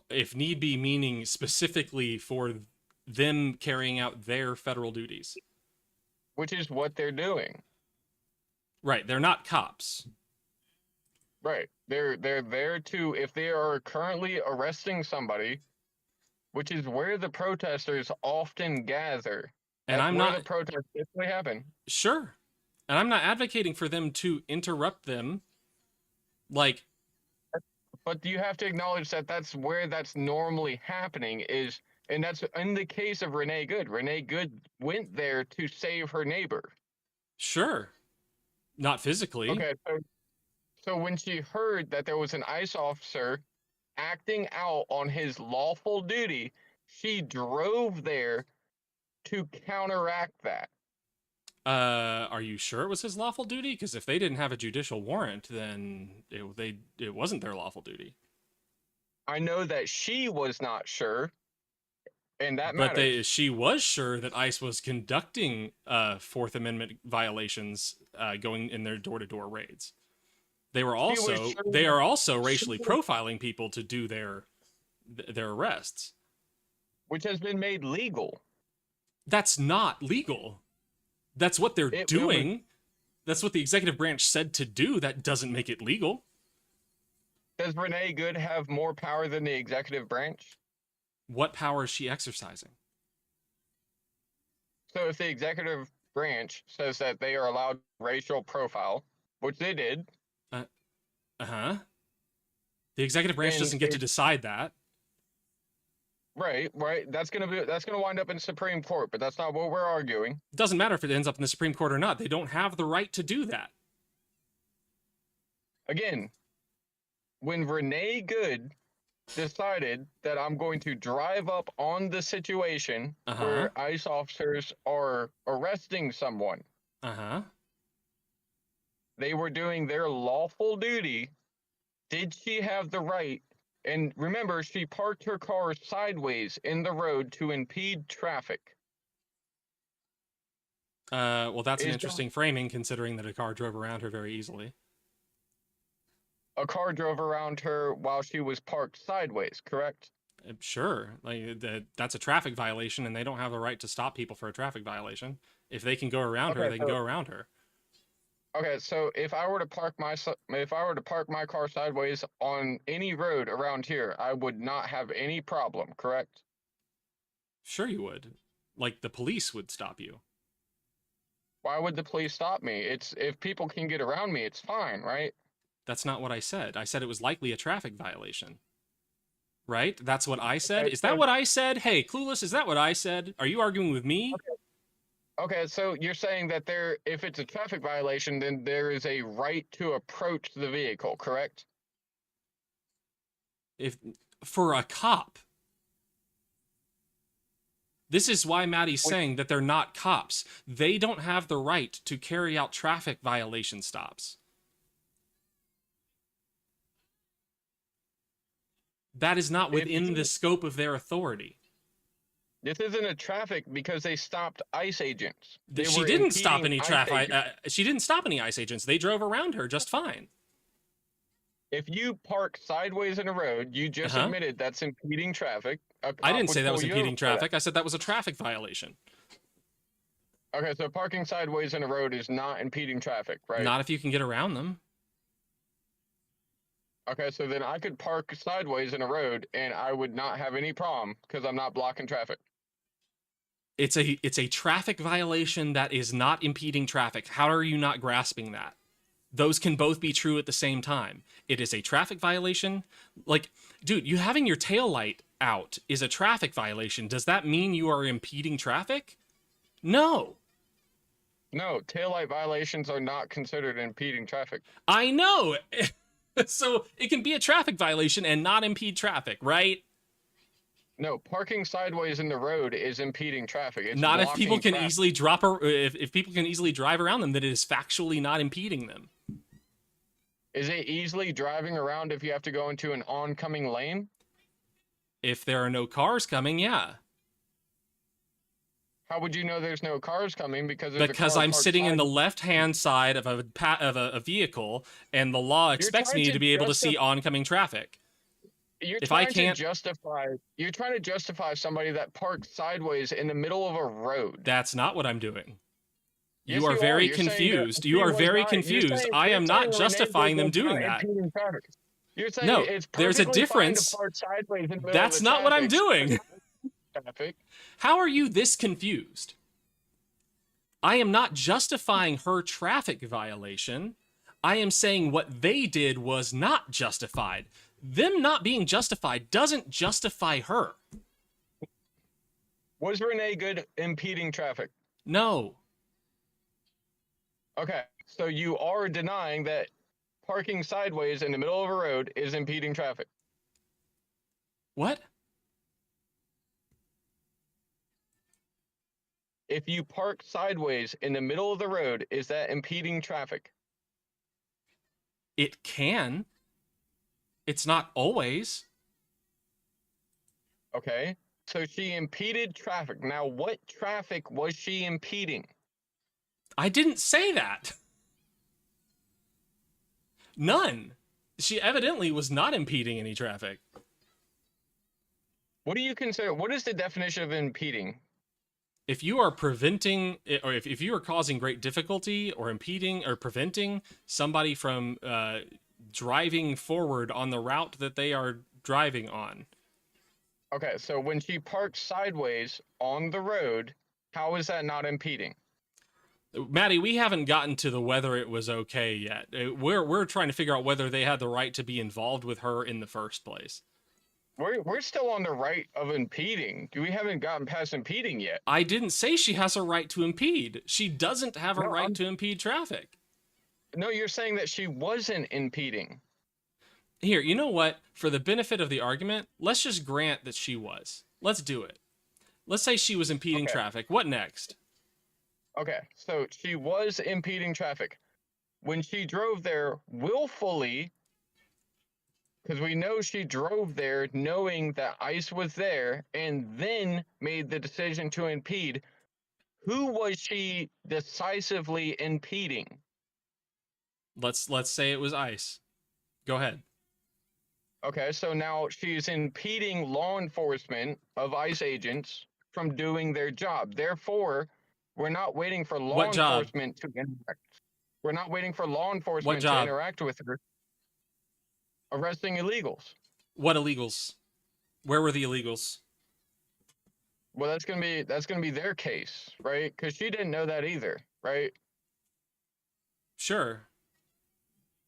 If need be, meaning specifically for them carrying out their federal duties. Which is what they're doing. Right, they're not cops. Right. They're there to, if they are currently arresting somebody, which is where the protesters often gather. And I'm not. The protests typically happen. Sure. And I'm not advocating for them to interrupt them. Like. But you have to acknowledge that that's where that's normally happening is, and that's in the case of Renee Good. Renee Good went there to save her neighbor. Sure. Not physically. Okay, so when she heard that there was an ICE officer acting out on his lawful duty, she drove there to counteract that. Are you sure it was his lawful duty? Because if they didn't have a judicial warrant, then it wasn't their lawful duty. I know that she was not sure, and that matters. But she was sure that ICE was conducting Fourth Amendment violations, going in their door-to-door raids. They are also racially profiling people to do their arrests, which has been made legal. That's not legal. That's what they're doing. That's what the executive branch said to do. That doesn't make it legal. Does Renee Good have more power than the executive branch? What power is she exercising? So if the executive branch says that they are allowed racial profile, which they did. The executive branch doesn't get to decide that. Right. That's gonna wind up in the Supreme Court, but that's not what we're arguing. It doesn't matter if it ends up in the Supreme Court or not. They don't have the right to do that. Again, when Renee Good decided that I'm going to drive up on the situation where ICE officers are arresting someone. They were doing their lawful duty. Did she have the right? And remember, she parked her car sideways in the road to impede traffic. Well, that's an interesting framing, considering that a car drove around her very easily. A car drove around her while she was parked sideways, correct? Sure. That's a traffic violation, and they don't have the right to stop people for a traffic violation. If they can go around her, they can go around her. Okay, so if I were to park my car sideways on any road around here, I would not have any problem, correct? Sure you would. Like, the police would stop you. Why would the police stop me? If people can get around me, it's fine, right? That's not what I said. I said it was likely a traffic violation. Right? That's what I said? Okay, is that what I said? Hey, Clueless, is that what I said? Are you arguing with me? Okay, so you're saying that if it's a traffic violation, then there is a right to approach the vehicle, correct? For a cop. This is why Maddie's saying that they're not cops. They don't have the right to carry out traffic violation stops. That is not within the scope of their authority. This isn't a traffic because they stopped ICE agents. She didn't stop any traffic. She didn't stop any ICE agents. They drove around her just fine. If you park sideways in a road, you just admitted that's impeding traffic. I didn't say that was impeding traffic. I said that was a traffic violation. Okay, so parking sideways in a road is not impeding traffic, right? Not if you can get around them. Okay, so then I could park sideways in a road and I would not have any problem because I'm not blocking traffic. It's a traffic violation that is not impeding traffic. How are you not grasping that? Those can both be true at the same time. It is a traffic violation. Like, dude, you having your tail light out is a traffic violation. Does that mean you are impeding traffic? No. No, taillight violations are not considered impeding traffic. I know. So it can be a traffic violation and not impede traffic, right? No, parking sideways in the road is impeding traffic. It's not if people can traffic. easily if people can easily drive around them, that it is factually not impeding them. Is it easily driving around if you have to go into an oncoming lane? If there are no cars coming, yeah. How would you know there's no cars coming? Because I'm sitting in the left-hand side of a vehicle, and the law expects me to be able to see oncoming traffic. You're trying to justify somebody that parks sideways in the middle of a road. That's not what I'm doing. Yes, you are very confused. You are very confused. I am not justifying them doing that. You're saying no, it's there's a difference. That's not what I'm doing. How are you this confused? I am not justifying her traffic violation. I am saying what they did was not justified. Them not being justified doesn't justify her. Was Renee Good impeding traffic? No. Okay, so you are denying that parking sideways in the middle of a road is impeding traffic. What? If you park sideways in the middle of the road, is that impeding traffic? It can. It's not always. Okay, so she impeded traffic. Now, what traffic was she impeding? I didn't say that. None. She evidently was not impeding any traffic. What do you consider? What is the definition of impeding? If you are preventing, or if you are causing great difficulty or impeding or preventing somebody from driving forward on the route that they are driving on. Okay, so when she parks sideways on the road, how is that not impeding? Maddie, we haven't gotten to the whether it was okay yet. We're trying to figure out whether they had the right to be involved with her in the first place. We're still on the right of impeding. We haven't gotten past impeding yet. I didn't say she has a right to impede. She doesn't have a right to impede traffic. No, you're saying that she wasn't impeding. Here, you know what? For the benefit of the argument, let's just grant that she was. Let's do it. Let's say she was impeding traffic. What next? Okay, so she was impeding traffic. When she drove there willfully, because we know she drove there knowing that ICE was there and then made the decision to impede, who was she decisively impeding? Let's say it was ICE. Go ahead. Okay, so now she's impeding law enforcement of ICE agents from doing their job. Therefore, we're not waiting for law enforcement to interact. We're not waiting for law enforcement to interact with her. Arresting illegals. What illegals? Where were the illegals? Well, that's gonna be their case, right? Because she didn't know that either, right? Sure.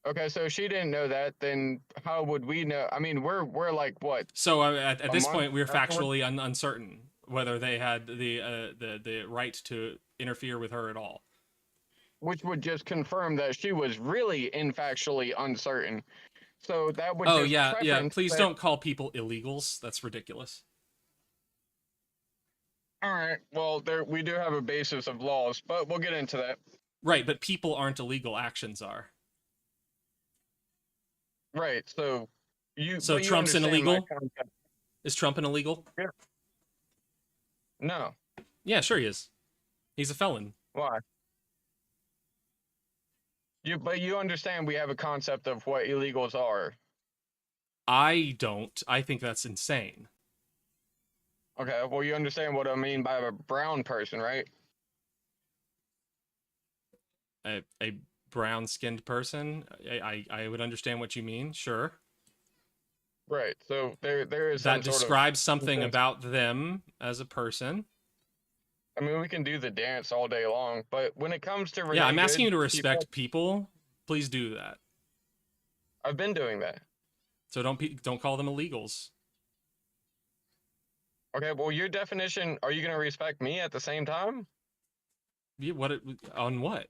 Okay, so she didn't know that. Then how would we know? I mean, we're like what? So at this point, we're factually uncertain whether they had the right to interfere with her at all. Which would just confirm that she was really factually uncertain. So that would. Oh yeah. Please don't call people illegals. That's ridiculous. All right. Well, we do have a basis of laws, but we'll get into that. Right, but people aren't illegal. Actions are. Right. So Trump's an illegal? Is Trump an illegal? Yeah. No. Yeah, sure he is. He's a felon. Why? But you understand we have a concept of what illegals are. I don't. I think that's insane. Okay, well, you understand what I mean by a brown person, right? A brown-skinned person? I would understand what you mean, sure. Right, so there is that some describes sort of something about them as a person. I mean, we can do the dance all day long, but when it comes to Yeah, I'm asking you to good respect people. Please do that. I've been doing that. So don't call them illegals. Okay, well, your definition, are you going to respect me at the same time? Yeah, on what?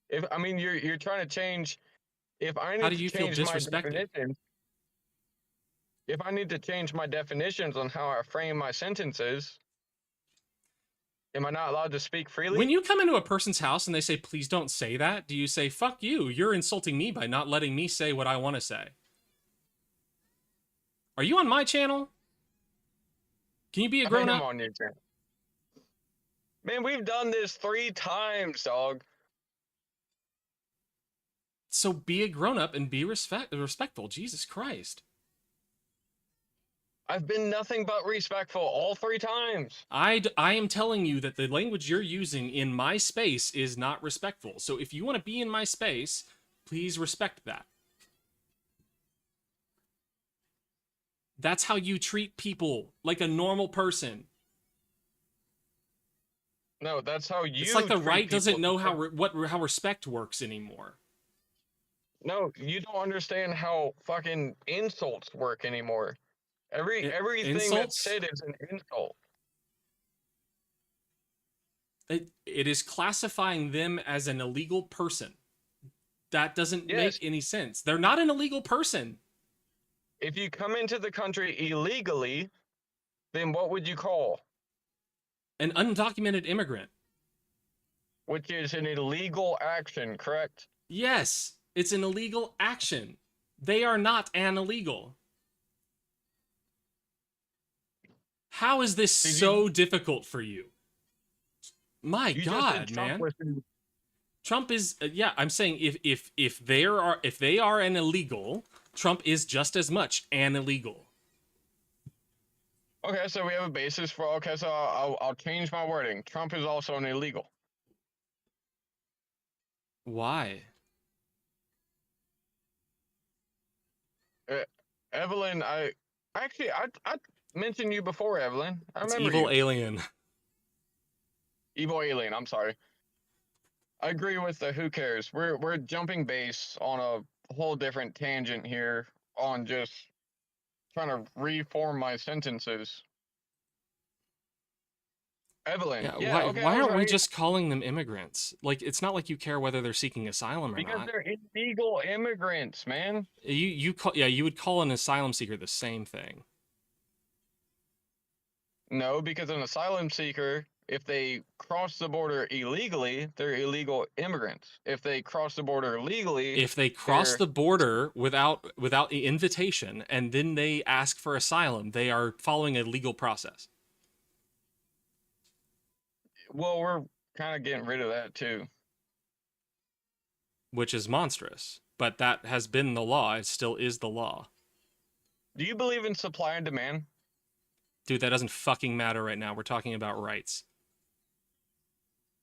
If I mean, you're trying to change. If I How need do to you feel change my disrespected? definitions, if I need to change my definitions on how I frame my sentences, am I not allowed to speak freely? When you come into a person's house and they say, please don't say that, do you say, fuck you, you're insulting me by not letting me say what I want to say? Are you on my channel? Can you be a grown-up? on your channel. Man, we've done this 3 times, dog. So be a grown-up and be respectful. Jesus Christ. I've been nothing but respectful all 3 times. I am telling you that the language you're using in my space is not respectful. So if you want to be in my space, please respect that. That's how you treat people, like a normal person. No, that's how you. It's like the right doesn't know how respect works anymore. No, you don't understand how fucking insults work anymore. Everything that's said is an insult. It is classifying them as an illegal person. That doesn't make any sense. They're not an illegal person. If you come into the country illegally, then what would you call? An undocumented immigrant. Which is an illegal action, correct? Yes, it's an illegal action. They are not an illegal. How is this so difficult for you? My God, man. Trump is yeah, I'm saying if they are an illegal, Trump is just as much an illegal. Okay, so we have a basis for. Okay, so I'll change my wording. Trump is also an illegal. Why? Evelyn, I mentioned you before, Evelyn. I remember evil you. Alien. Evil alien. I'm sorry. I agree with the who cares. We're jumping base on a whole different tangent here on just trying to reform my sentences. Evelyn. Yeah, why aren't we just calling them immigrants? Like, it's not like you care whether they're seeking asylum or not. Because they're illegal immigrants, man. You would call an asylum seeker the same thing. No, because an asylum seeker, if they cross the border illegally, they're illegal immigrants. If they cross the border legally, if they cross the border without the invitation and then they ask for asylum, they are following a legal process. Well, we're kind of getting rid of that too. Which is monstrous, but that has been the law. It still is the law. Do you believe in supply and demand? Dude, that doesn't fucking matter right now. We're talking about rights.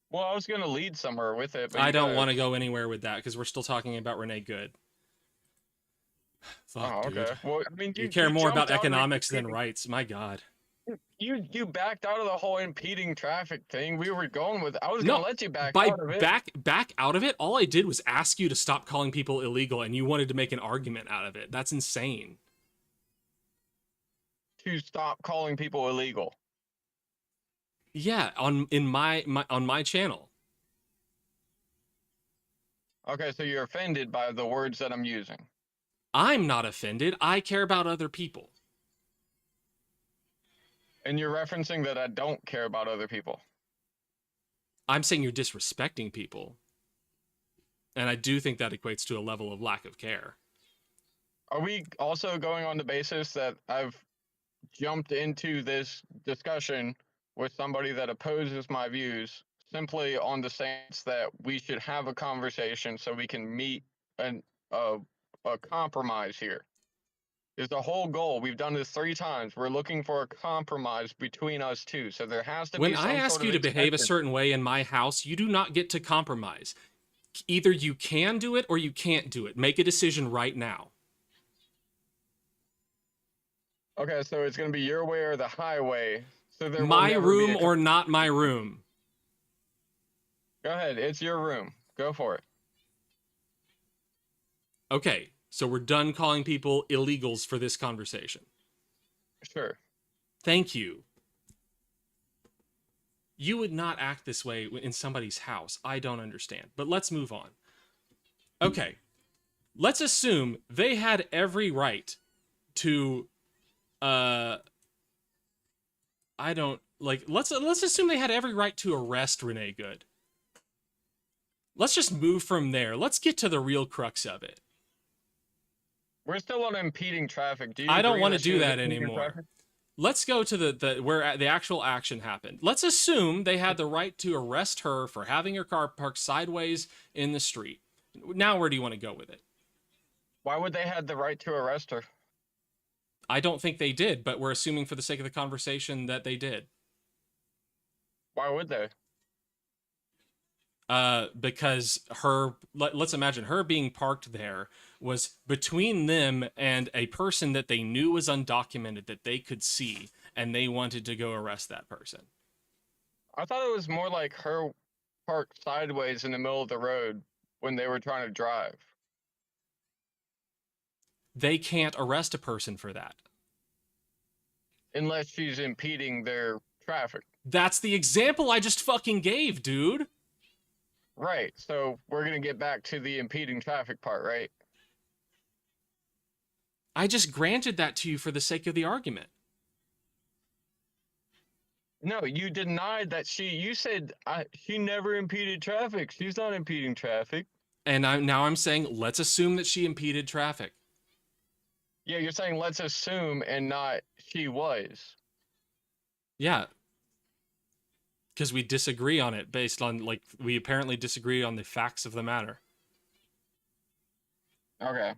Well, I was going to lead somewhere with it, but I don't want to go anywhere with that because we're still talking about Renee Good. Fuck, okay. Dude. Well, I mean, you care more about economics than rights. My God. You backed out of the whole impeding traffic thing. We were going with. I was going to let you back out of it. Back out of it. All I did was ask you to stop calling people illegal, and you wanted to make an argument out of it. That's insane. To stop calling people illegal. Yeah, on my channel. Okay, so you're offended by the words that I'm using. I'm not offended. I care about other people. And you're referencing that I don't care about other people. I'm saying you're disrespecting people. And I do think that equates to a level of lack of care. Are we also going on the basis that I've jumped into this discussion with somebody that opposes my views simply on the sense that we should have a conversation so we can meet a compromise here. Is the whole goal. We've done this 3 times. We're looking for a compromise between us two. So there has to When be I some ask sort of you to behave a acceptance. certain way in my house, you do not get to compromise. Either you can do it or you can't do it. Make a decision right now. Okay, so it's going to be your way or the highway. So there will My never be room or not my room. Go ahead. It's your room. Go for it. Okay, so we're done calling people illegals for this conversation. Sure. Thank you. You would not act this way in somebody's house. I don't understand. But let's move on. Okay. Let's assume they had every right to let's assume they had every right to arrest Renee Good. Let's just move from there. Let's get to the real crux of it. We're still on impeding traffic. Do you I don't agree want to that she do was that impeding anymore. traffic? Let's go to the where the actual action happened. Let's assume they had the right to arrest her for having her car parked sideways in the street. Now, where do you want to go with it? Why would they have the right to arrest her? I don't think they did, but we're assuming for the sake of the conversation that they did. Why would they? Because let's imagine her being parked there was between them and a person that they knew was undocumented that they could see, and they wanted to go arrest that person. I thought it was more like her parked sideways in the middle of the road when they were trying to drive. They can't arrest a person for that. Unless she's impeding their traffic. That's the example I just fucking gave, dude. Right, so we're going to get back to the impeding traffic part, right? I just granted that to you for the sake of the argument. No, you denied that you said she never impeded traffic. She's not impeding traffic. And now I'm saying, let's assume that she impeded traffic. Yeah, you're saying let's assume and not she was. Yeah. Because we disagree on it based on, we apparently disagree on the facts of the matter. Okay.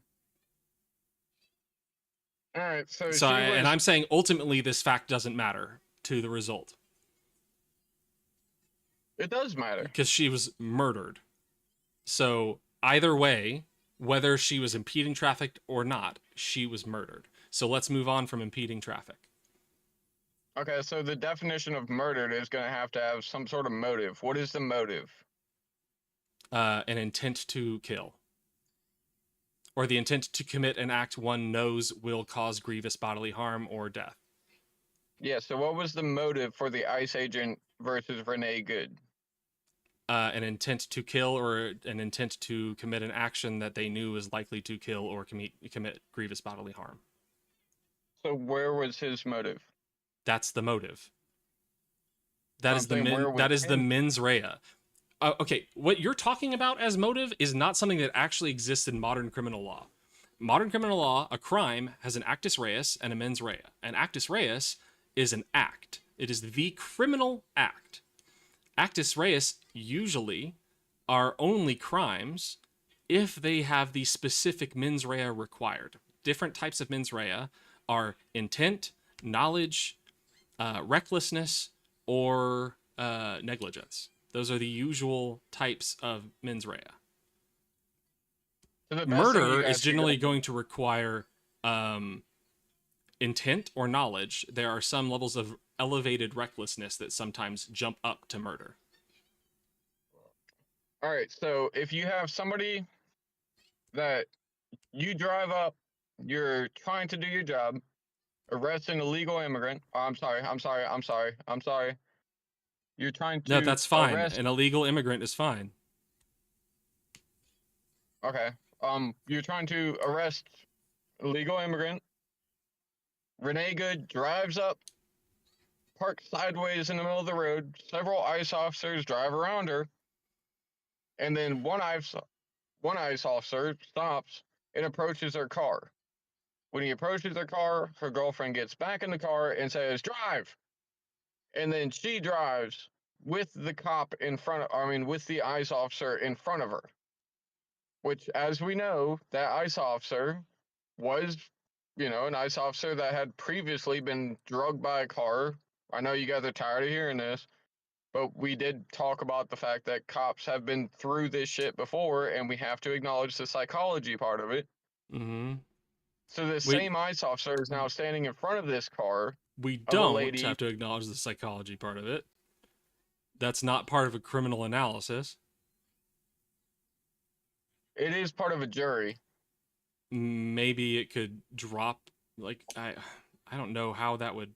All right, so and I'm saying ultimately this fact doesn't matter to the result. It does matter. Because she was murdered. So either way, whether she was impeding traffic or not, she was murdered. So let's move on from impeding traffic. Okay, so the definition of murdered is going to have some sort of motive. What is the motive? An intent to kill. Or the intent to commit an act one knows will cause grievous bodily harm or death. Yeah, so what was the motive for the ICE agent versus Renee Good? An intent to kill or an intent to commit an action that they knew was likely to kill or commit grievous bodily harm. So where was his motive? That's the motive. That is the mens rea. Okay, what you're talking about as motive is not something that actually exists in modern criminal law. Modern criminal law, a crime has an actus reus and a mens rea. An actus reus is an act. It is the criminal act. Actus reus usually are only crimes if they have the specific mens rea required. Different types of mens rea are intent, knowledge, recklessness, or negligence. Those are the usual types of mens rea. So murder is generally going to require intent or knowledge. There are some levels of elevated recklessness that sometimes jump up to murder. All right, so if you have somebody that you drive up, you're trying to do your job, arrest an illegal immigrant. Oh, I'm sorry. You're trying to. No, that's fine. Arrest... An illegal immigrant is fine. Okay. You're trying to arrest an illegal immigrant. Renee Good drives up, parks sideways in the middle of the road. Several ICE officers drive around her, and then one ICE officer stops and approaches her car. When he approaches the car, her girlfriend gets back in the car and says, "Drive." And then she drives with the cop in front of, with the ICE officer in front of her. Which, as we know, that ICE officer was, an ICE officer that had previously been drugged by a car. I know you guys are tired of hearing this, but we did talk about the fact that cops have been through this shit before, and we have to acknowledge the psychology part of it. Mm-hmm. So the same ICE officer is now standing in front of this car. We don't have to acknowledge the psychology part of it. That's not part of a criminal analysis. It is part of a jury. Maybe it could drop, like, I don't know how that would...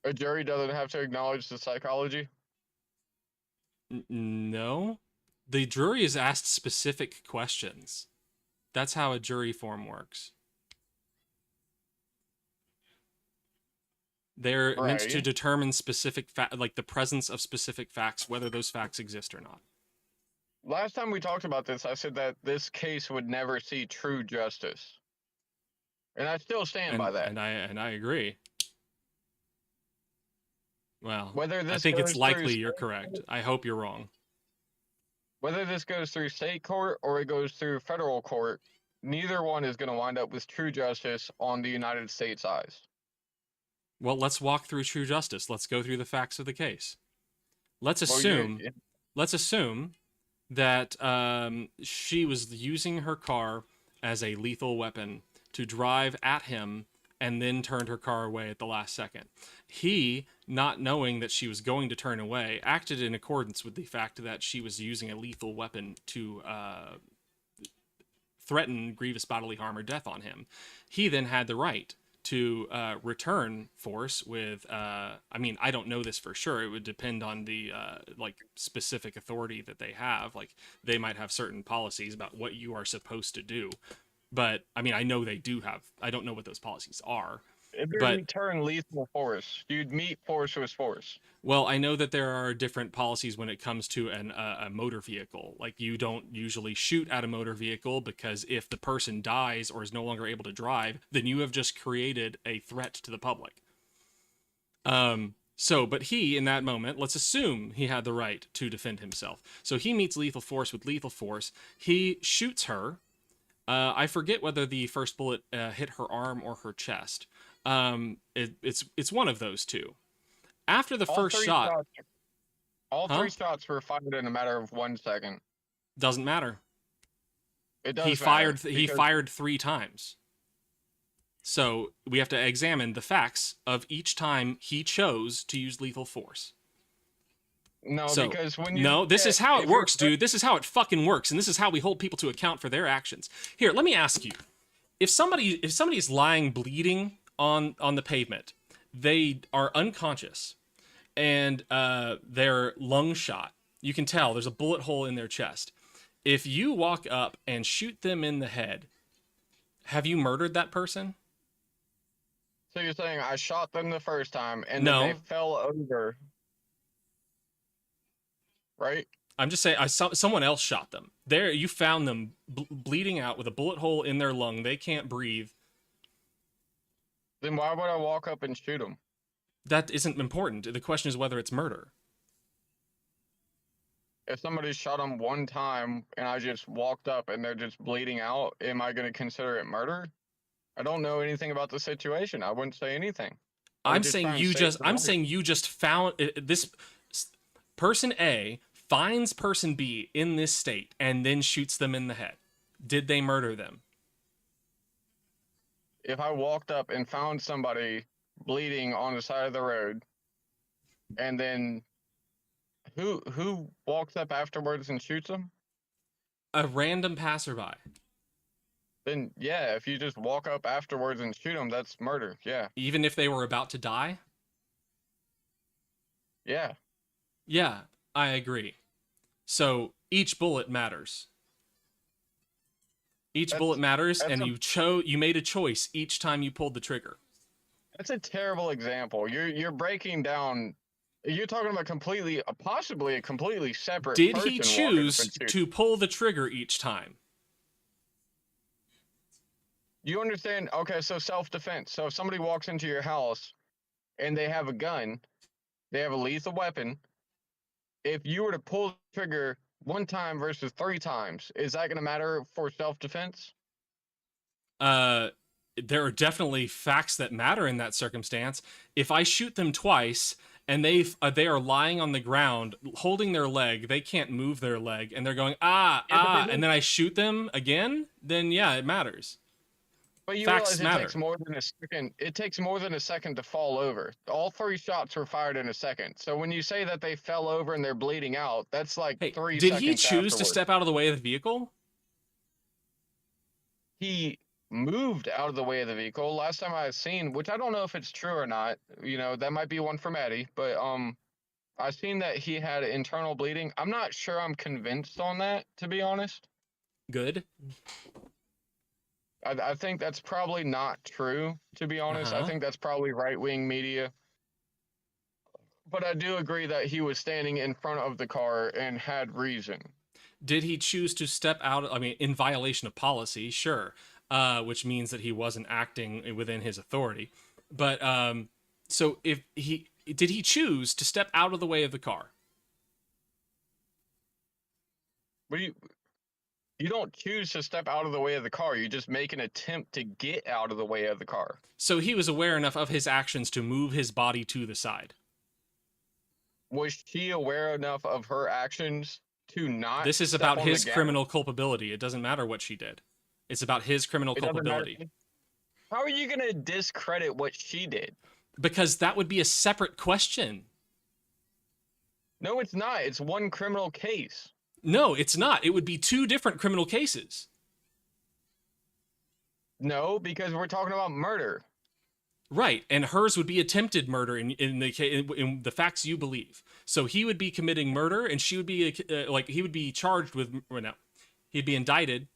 A jury doesn't have to acknowledge the psychology? No. The jury is asked specific questions. That's how a jury form works. They're meant to determine specific like the presence of specific facts, whether those facts exist or not. Last time we talked about this, I said that this case would never see true justice. And I still stand by that. And I agree. Well, whether this I think it's likely you're correct. I hope you're wrong. Whether this goes through state court or it goes through federal court, neither one is going to wind up with true justice on the United States eyes. Well, let's walk through true justice. Let's go through the facts of the case. Let's assume that she was using her car as a lethal weapon to drive at him and then turned her car away at the last second. He, not knowing that she was going to turn away, acted in accordance with the fact that she was using a lethal weapon to threaten grievous bodily harm or death on him. He then had the right to return force with, I don't know this for sure. It would depend on the specific authority that they have. Like, they might have certain policies about what you are supposed to do. But, I know they do have. I don't know what those policies are. If you return lethal force, you'd meet force with force. Well, I know that there are different policies when it comes to a motor vehicle. Like, you don't usually shoot at a motor vehicle because if the person dies or is no longer able to drive, then you have just created a threat to the public. But he, in that moment, let's assume he had the right to defend himself. So he meets lethal force with lethal force. He shoots her. I forget whether the first bullet hit her arm or her chest. It's one of those two. After the first shot... All three shots were fired in a matter of 1 second. Doesn't matter. It does He fired 3 times. So we have to examine the facts of each time he chose to use lethal force. Because when you... No, this is how it works, dude. This is how it fucking works, and this is how we hold people to account for their actions. Here, let me ask you. If somebody's lying bleeding on the pavement, they are unconscious, and they're lung shot. You can tell there's a bullet hole in their chest. If you walk up and shoot them in the head, have you murdered that person? So you're saying I shot them the first time, and then they fell over... Right? I'm just saying, someone else shot them. There, you found them bleeding out with a bullet hole in their lung. They can't breathe. Then why would I walk up and shoot them? That isn't important. The question is whether it's murder. If somebody shot them one time and I just walked up and they're just bleeding out, am I going to consider it murder? I don't know anything about the situation. I wouldn't say anything. I'm saying you just found this person A finds person B in this state and then shoots them in the head. Did they murder them? If I walked up and found somebody bleeding on the side of the road, and then who walks up afterwards and shoots them? A random passerby. Then yeah, if you just walk up afterwards and shoot them, that's murder. Yeah. Even if they were about to die? Yeah. Yeah, I agree. So each bullet matters. Each bullet matters, and you made a choice each time you pulled the trigger. That's a terrible example. You're breaking down. You're talking about possibly a completely separate. Did he choose to pull the trigger each time? You understand? Okay, so self-defense. So if somebody walks into your house and they have a gun, they have a lethal weapon. If you were to pull the trigger 1 time versus 3 times, is that going to matter for self-defense? There are definitely facts that matter in that circumstance. If I shoot them twice and they are lying on the ground holding their leg, they can't move their leg, and they're going and then I shoot them again, then yeah, it matters. But you Facts realize matter. takes more than a second. It takes more than a second to fall over. All 3 shots were fired in a second. So when you say that they fell over and they're bleeding out, that's like 3 seconds. Did he choose afterwards. to step out of the way of the vehicle? He moved out of the way of the vehicle. Last time I seen, which I don't know if it's true or not. You know, that might be one from Eddie, but I seen that he had internal bleeding. I'm not sure I'm convinced on that, to be honest. Good. I think that's probably not true, to be honest. I think that's probably right-wing media. But I do agree that he was standing in front of the car and had reason. Did he choose to step out? I mean, in violation of policy, sure, which means that he wasn't acting within his authority. But so if did he choose to step out of the way of the car? What do you don't choose to step out of the way of the car. You just make an attempt to get out of the way of the car. So he was aware enough of his actions to move his body to the side. Was she aware enough of her actions to not? This is about his criminal culpability. It doesn't matter what she did. It's about his criminal culpability. How are you going to discredit what she did? Because that would be a separate question. No, it's not. It's one criminal case. No, it's not. It would be 2 different criminal cases. No, because we're talking about murder. Right, and hers would be attempted murder in the facts you believe. So he would be committing murder, and she would be he would be charged with he'd be indicted.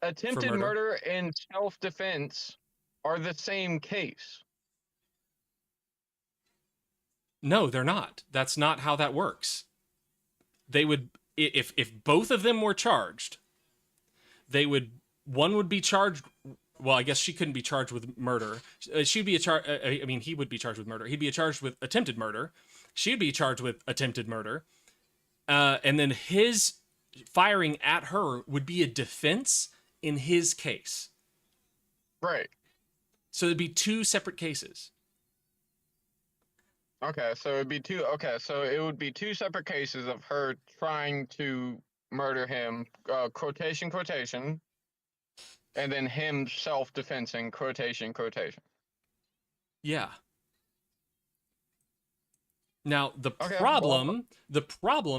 Attempted murder and self-defense are the same case. No, they're not. That's not how that works. They would, if both of them were charged, one would be charged. Well, I guess she couldn't be charged with murder. She'd be I mean, he would be charged with murder. He'd be charged with attempted murder. She'd be charged with attempted murder. And then his firing at her would be a defense in his case. Right. So it'd be 2 separate cases. Okay, so it'd be 2. Okay, so it would be 2 separate cases of her trying to murder him, quotation, and then him self-defensing, quotation. Yeah. Now, the problem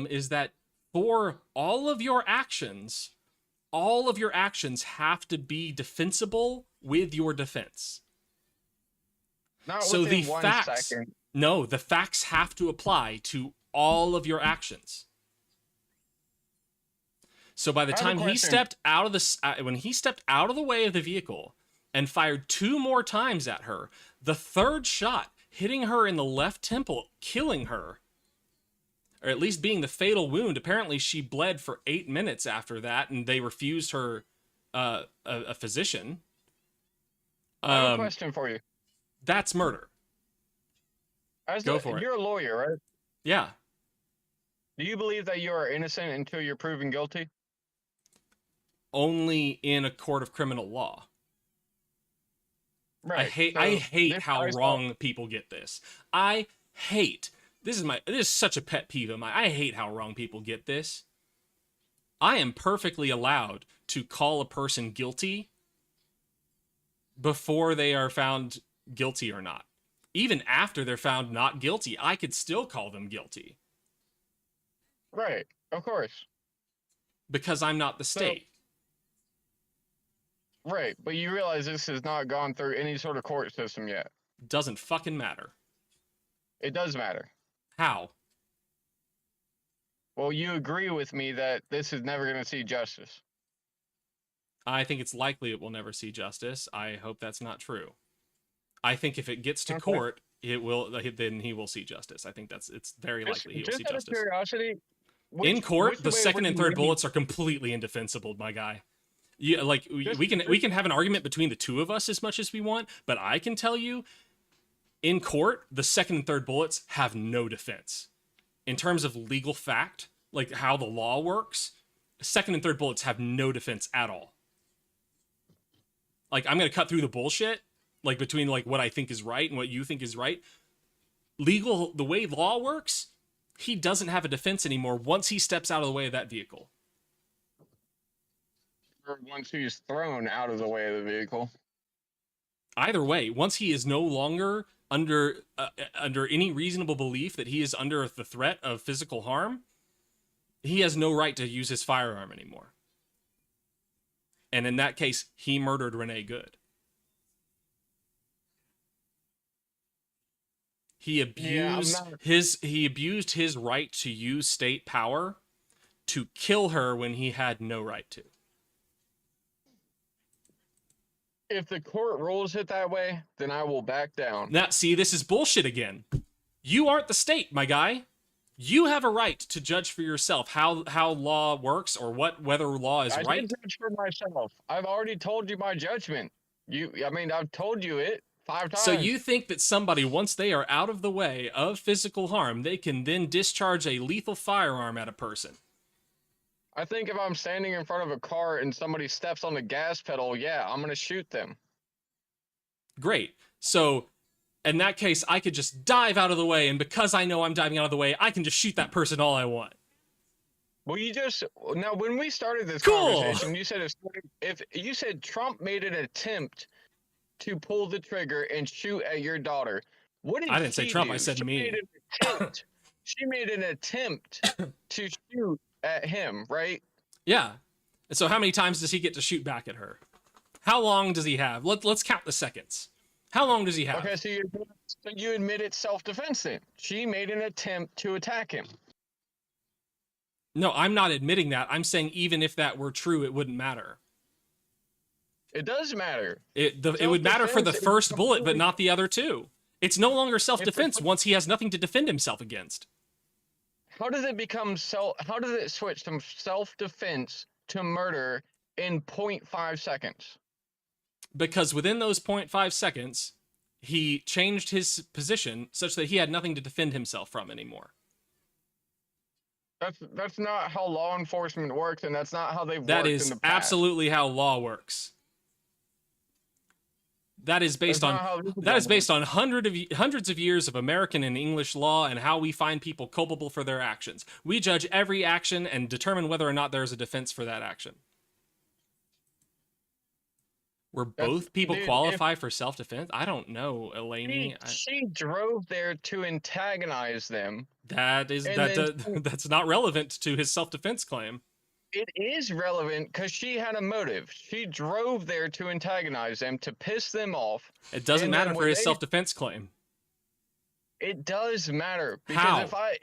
is that for all of your actions have to be defensible with your defense. Not so within the 1 facts, second. No, the facts have to apply to all of your actions. So by the time he stepped out of when he stepped out of the way of the vehicle and fired 2 more times at her, the 3rd shot hitting her in the left temple, killing her, or at least being the fatal wound. Apparently she bled for 8 minutes after that, and they refused her a physician. I have a question for you. That's murder. Go for it. You're a lawyer, right? Yeah. Do you believe that you are innocent until you're proven guilty? Only in a court of criminal law. Right. I hate how wrong people get this. This is such a pet peeve of mine. I hate how wrong people get this. I am perfectly allowed to call a person guilty before they are found guilty or not. Even after they're found not guilty, I could still call them guilty. Right, of course. Because I'm not the state. Right, but you realize this has not gone through any sort of court system yet. Doesn't fucking matter. It does matter. How? Well, you agree with me that this is never going to see justice. I think it's likely it will never see justice. I hope that's not true. I think if it gets to court, then he will see justice. I think it's very likely he will see justice. Just out of curiosity, in court, the 2nd and 3rd bullets are completely indefensible, my guy. Yeah, like we can have an argument between the two of us as much as we want, but I can tell you, in court, the second and third bullets have no defense. In terms of legal fact, like how the law works, second and third bullets have no defense at all. Like, I'm gonna cut through the bullshit, like between like what I think is right and what you think is right. The way law works, he doesn't have a defense anymore once he steps out of the way of that vehicle. Or once he's thrown out of the way of the vehicle. Either way, once he is no longer under any reasonable belief that he is under the threat of physical harm, he has no right to use his firearm anymore. And in that case, he murdered Renee Good. He abused his right to use state power to kill her when he had no right to. If the court rules it that way, then I will back down. Now, see, this is bullshit again. You aren't the state, my guy. You have a right to judge for yourself how law works or whether law is right. I can judge for myself. I've already told you my judgment. I've told you it 5 times. So you think that somebody, once they are out of the way of physical harm, they can then discharge a lethal firearm at a person? I think if I'm standing in front of a car and somebody steps on the gas pedal, yeah, I'm going to shoot them. Great. So in that case, I could just dive out of the way, and because I know I'm diving out of the way, I can just shoot that person all I want. Well, now when we started this conversation, you said if you said Trump made an attempt to pull the trigger and shoot at your daughter, what did I didn't say Trump, do? I said me. She made an attempt to shoot at him, right? Yeah. And so how many times does he get to shoot back at her? How long does he have? Let's count the seconds. How long does he have? Okay, so you admit it's self-defense then. She made an attempt to attack him. No, I'm not admitting that. I'm saying even if that were true, it wouldn't matter. It does matter. It would matter for the first bullet, but not the other two. It's no longer self-defense once he has nothing to defend himself against. How does it switch from self-defense to murder in 0.5 seconds? Because within those 0.5 seconds, he changed his position such that he had nothing to defend himself from anymore. That's not how law enforcement works, and that's not how they've worked That in is the past. absolutely how law works. That is based on hundreds of years of American and English law and how we find people culpable for their actions. We judge every action and determine whether or not there is a defense for that action. Were both people qualify for self-defense? I don't know, Elaine. She drove there to antagonize them. That's not relevant to his self-defense claim. It is relevant because she had a motive. She drove there to antagonize them, to piss them off. It doesn't matter for his self-defense claim. It does matter. Because How? if I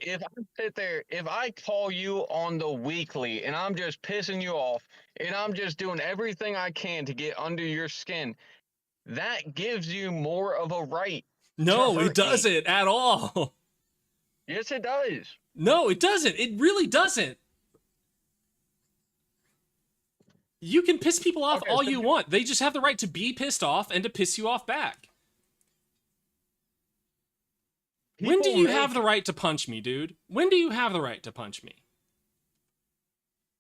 sit there, if I call you on the weekly and I'm just pissing you off and I'm just doing everything I can to get under your skin, that gives you more of a right. No, it doesn't at all. Yes, it does. No, it doesn't. It really doesn't. You can piss people off all you want. They just have the right to be pissed off and to piss you off back. When do you have the right to punch me, dude? When do you have the right to punch me?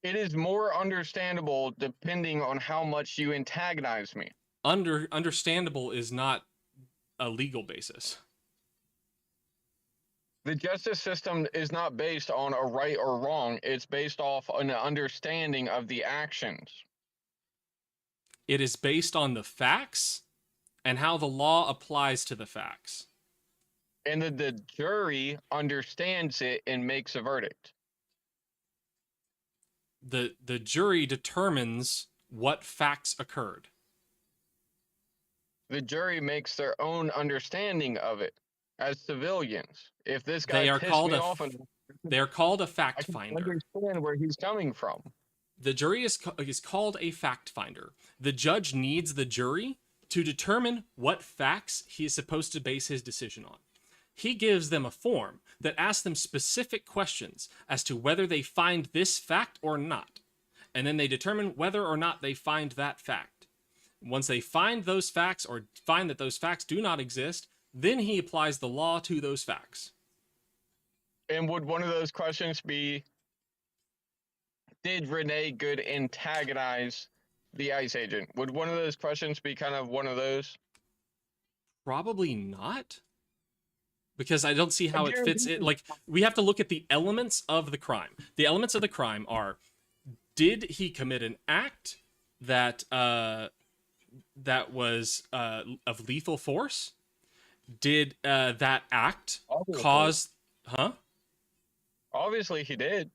It is more understandable depending on how much you antagonize me. Understandable is not a legal basis. The justice system is not based on a right or wrong. It's based off an understanding of the actions. It is based on the facts and how the law applies to the facts. And the jury understands it and makes a verdict. The jury determines what facts occurred. The jury makes their own understanding of it as civilians. If this guy pissed me off, they're called a fact finder. I understand where he's coming from. The jury is called a fact finder. The judge needs the jury to determine what facts he is supposed to base his decision on. He gives them a form that asks them specific questions as to whether they find this fact or not. and then they determine whether or not they find that fact. Once they find those facts or find that those facts do not exist, then he applies the law to those facts. And would one of those questions be, did Renee Good antagonize the ICE agent? Would one of those questions be kind of one of those? Probably not. Because I don't see how it fits in. Like, we have to look at the elements of the crime. The elements of the crime are, did he commit an act that that was of lethal force? Did that act cause... Huh? Obviously he did.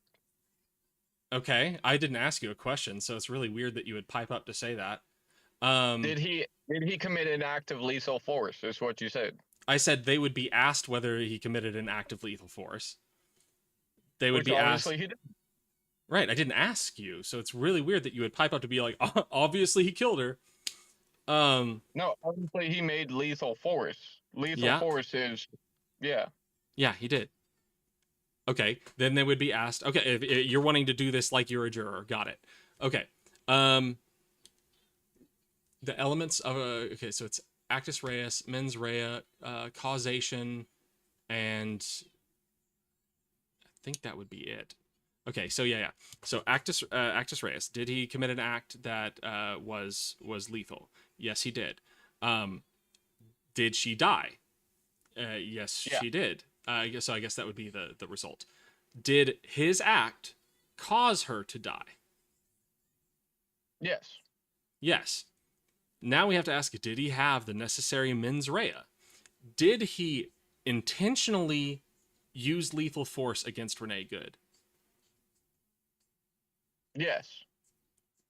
Okay, I didn't ask you a question, so it's really weird that you would pipe up to say that. Did he commit an act of lethal force, is what you said? I said they would be asked whether he committed an act of lethal force. They would be asked... He did. Right, I didn't ask you, so it's really weird that you would pipe up to be like, obviously he killed her. No, obviously he made lethal force. Lethal force is... Yeah. Yeah, he did. Okay, then they would be asked... Okay, if you're wanting to do this like you're a juror. Got it. Okay. The elements of a... Okay, so it's actus reus, mens rea, causation, and I think that would be it. Okay, so yeah. So actus reus, did he commit an act that was lethal? Yes, he did. Did she die? Yes, she did. I guess that would be the result. Did his act cause her to die? Yes. Yes. Now we have to ask, did he have the necessary mens rea? Did he intentionally use lethal force against Renee Good? Yes.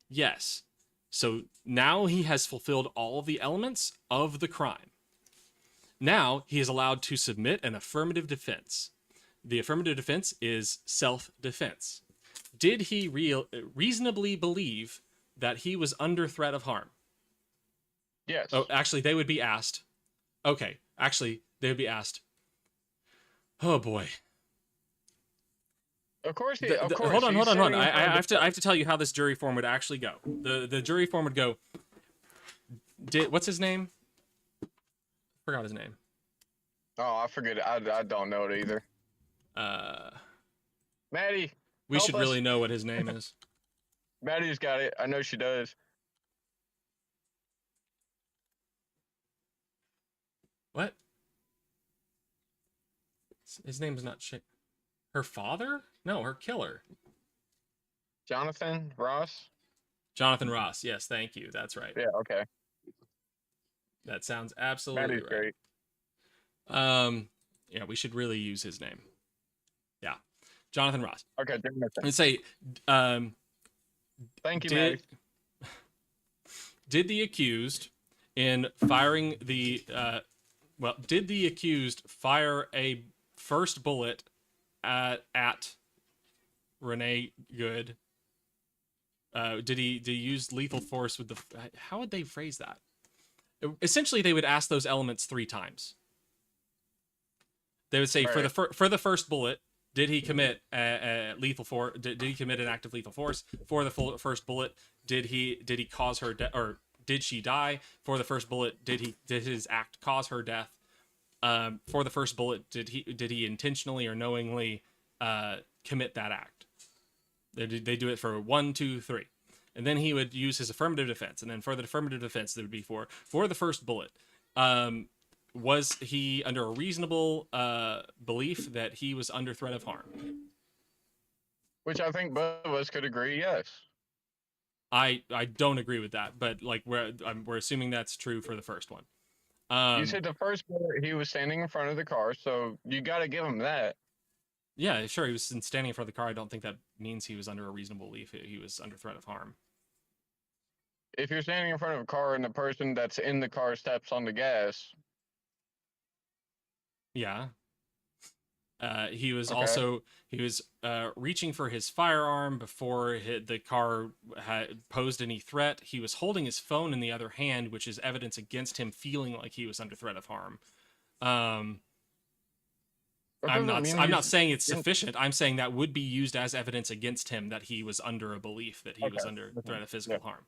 Yes. So now he has fulfilled all of the elements of the crime. Now he is allowed to submit an affirmative defense. The affirmative defense is self-defense. Did he reasonably believe that he was under threat of harm? Yes. Oh, actually, they would be asked. Okay, actually, they would be asked. Oh boy. Of course. Hold on. I have to tell you how this jury form would actually go. The jury form would go. What's his name? Forgot his name. Oh, I forget it. I don't know it either. Maddie. We should really know what his name is. Maddie's got it. I know she does. What? His name is not her father? No, her killer. Jonathan Ross? Jonathan Ross. Yes, thank you. That's right. Yeah, okay. That sounds absolutely right. Great. Yeah, we should really use his name. Yeah. Jonathan Ross. Okay, and say, thank you, Maddie. Did the accused in firing the did the accused fire a first bullet at Renee Good? Did he use lethal force with the... How would they phrase that? Essentially, they would ask those elements 3 times. They would say, for the first bullet, did he commit lethal force? Did he commit an act of lethal force? For the first bullet, did he cause her death, or did she die? For the first bullet, did his act cause her death? For the first bullet, did he intentionally or knowingly commit that act? They do it for 1, 2, 3, and then he would use his affirmative defense. And then for the affirmative defense, there would be for the first bullet. Was he under a reasonable belief that he was under threat of harm? Which I think both of us could agree, yes. I don't agree with that, but like we're assuming that's true for the first one. You said the first bullet, he was standing in front of the car, so you got to give him that. Yeah, sure, he was standing in front of the car. I don't think that means he was under a reasonable belief he was under threat of harm. If you're standing in front of a car and the person that's in the car steps on the gas... Yeah. He was also reaching for his firearm before the car had posed any threat. He was holding his phone in the other hand, which is evidence against him feeling like he was under threat of harm. I'm not saying it's sufficient. I'm saying that would be used as evidence against him that he was under a belief that he was under threat of physical harm.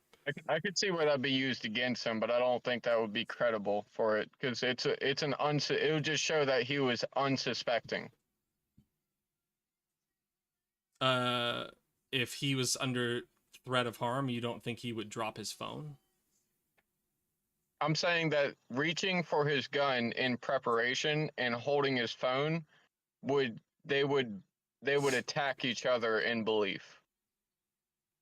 I could see where that'd be used against him, but I don't think that would be credible for it because it would just show that he was unsuspecting. If he was under threat of harm, you don't think he would drop his phone? I'm saying that reaching for his gun in preparation and holding his phone would attack each other in belief.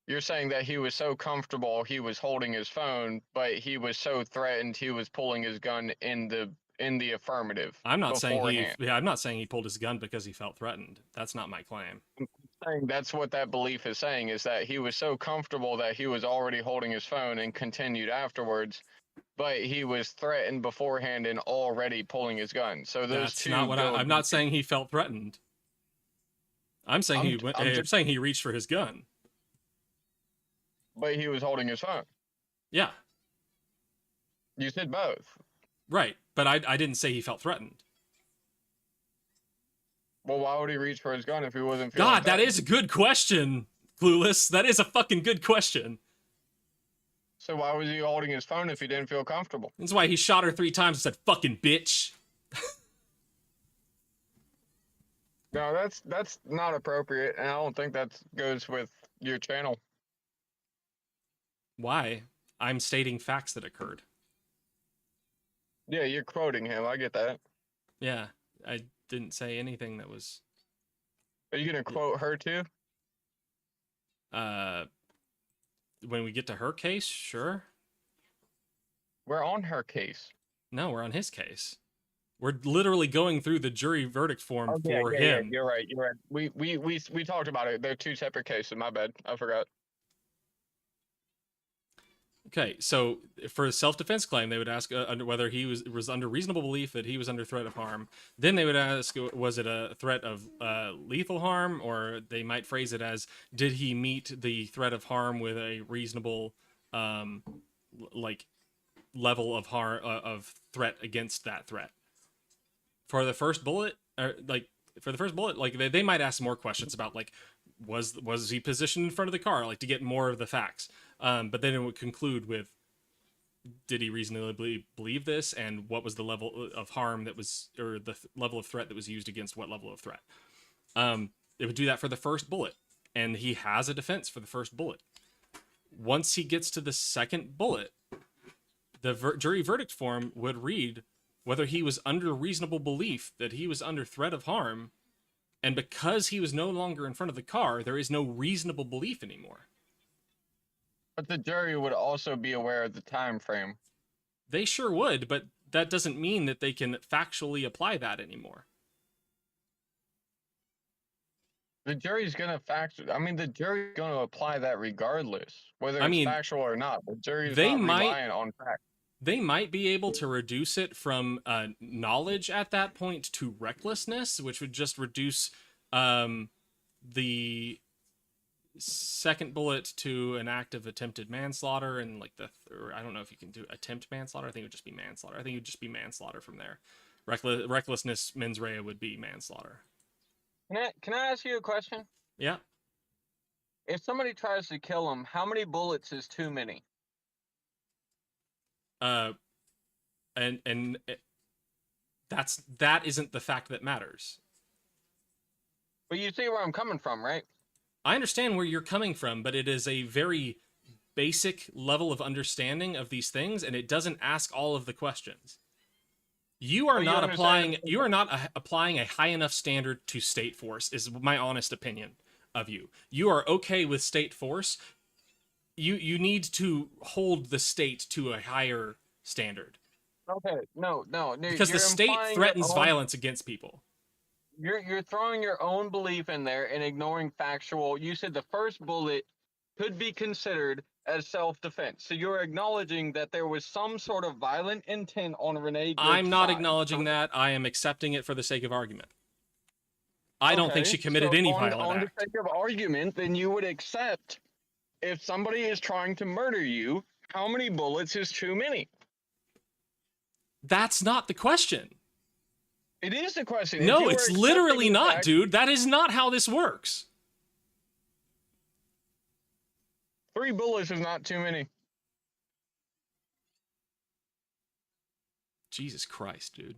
You're saying that he was so comfortable he was holding his phone, but he was so threatened he was pulling his gun in the affirmative. I'm not saying he pulled his gun because he felt threatened. That's not my claim. I'm saying that's what that belief is saying, is that he was so comfortable that he was already holding his phone and continued afterwards, but he was threatened beforehand and already pulling his gun. So those That's not what I'm not saying he felt threatened. I'm saying I'm saying he reached for his gun. But he was holding his phone. Yeah. You said both. Right, but I didn't say he felt threatened. Well, why would he reach for his gun if he wasn't feeling God, threatened? that is a good question, Clueless. That is a fucking good question. So why was he holding his phone if he didn't feel comfortable? That's why he shot her 3 times and said, fucking bitch. No, that's not appropriate, and I don't think that goes with your channel. Why? I'm stating facts that occurred. Yeah, you're quoting him. I get that. Yeah, I didn't say anything that was... Are you going to quote her too? When we get to her case, sure. We're on her case. No, we're on his case. We're literally going through the jury verdict form for him. Yeah, you're right. You're right. We talked about it. They're 2 separate cases. My bad. I forgot. Okay, so for a self-defense claim, they would ask whether he was under reasonable belief that he was under threat of harm. Then they would ask, was it a threat of lethal harm, or they might phrase it as, did he meet the threat of harm with a reasonable, level of harm of threat against that threat. For the first bullet, they might ask more questions about was he positioned in front of the car, to get more of the facts. But then it would conclude with, did he reasonably believe this, and what was the level of harm that was, or the level of threat that was used against what level of threat. It would do that for the first bullet, and he has a defense for the first bullet. Once he gets to the second bullet, the jury verdict form would read whether he was under reasonable belief that he was under threat of harm, and because he was no longer in front of the car, there is no reasonable belief anymore. But the jury would also be aware of the time frame. They sure would, but that doesn't mean that they can factually apply that anymore. The jury's gonna the jury's gonna apply that regardless, whether it's factual or not. The jury's not relying on facts. They might be able to reduce it from knowledge at that point to recklessness, which would just reduce the second bullet to an act of attempted manslaughter, and I don't know if you can do attempt manslaughter. I think it would just be manslaughter. I think it would just be manslaughter from there. Recklessness mens rea would be manslaughter. Can I ask you a question? Yeah. If somebody tries to kill him, how many bullets is too many? And that isn't the fact that matters. But you see where I'm coming from, right? I understand where you're coming from, but it is a very basic level of understanding of these things, and it doesn't ask all of the questions. You are not applying a high enough standard to state force, is my honest opinion of you. You are okay with state force. You need to hold the state to a higher standard. Okay, no. Because the state threatens violence against people. You're throwing your own belief in there and ignoring factual. You said the first bullet could be considered as self-defense. So you're acknowledging that there was some sort of violent intent on Renee Good's I'm not side. acknowledging that. I am accepting it for the sake of argument. I don't think she committed any violent act. On the sake of argument, then you would accept, if somebody is trying to murder you, how many bullets is too many? That's not the question. It is the question. If No, you it's were literally accepting the not, fact- dude. That is not how this works. 3 bullets is not too many. Jesus Christ, dude.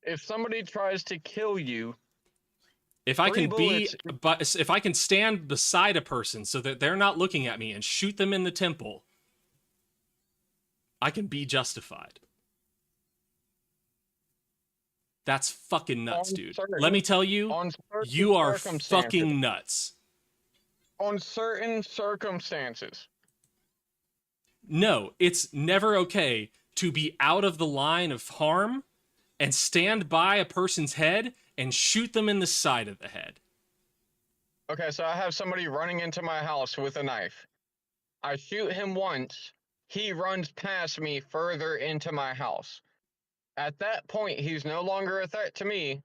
If somebody tries to kill you, If I 3 can bullets, but if I can stand beside a person so that they're not looking at me and shoot them in the temple, I can be justified. That's fucking nuts, dude. Let me tell you, you are fucking nuts. On certain circumstances. No, it's never okay to be out of the line of harm and stand by a person's head and shoot them in the side of the head. Okay, so I have somebody running into my house with a knife. I shoot him once. He runs past me further into my house. At that point, he's no longer a threat to me,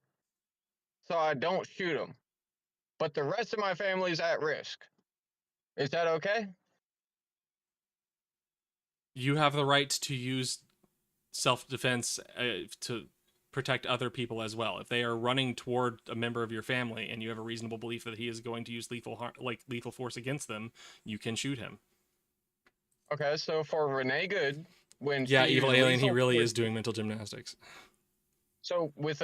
so I don't shoot him. But the rest of my family's at risk. Is that okay? You have the right to use self-defense to protect other people as well. If they are running toward a member of your family and you have a reasonable belief that he is going to use lethal force against them, you can shoot him. Okay, so for Renee Good, when Yeah, she evil used alien, he lethal really force- is doing mental gymnastics. So with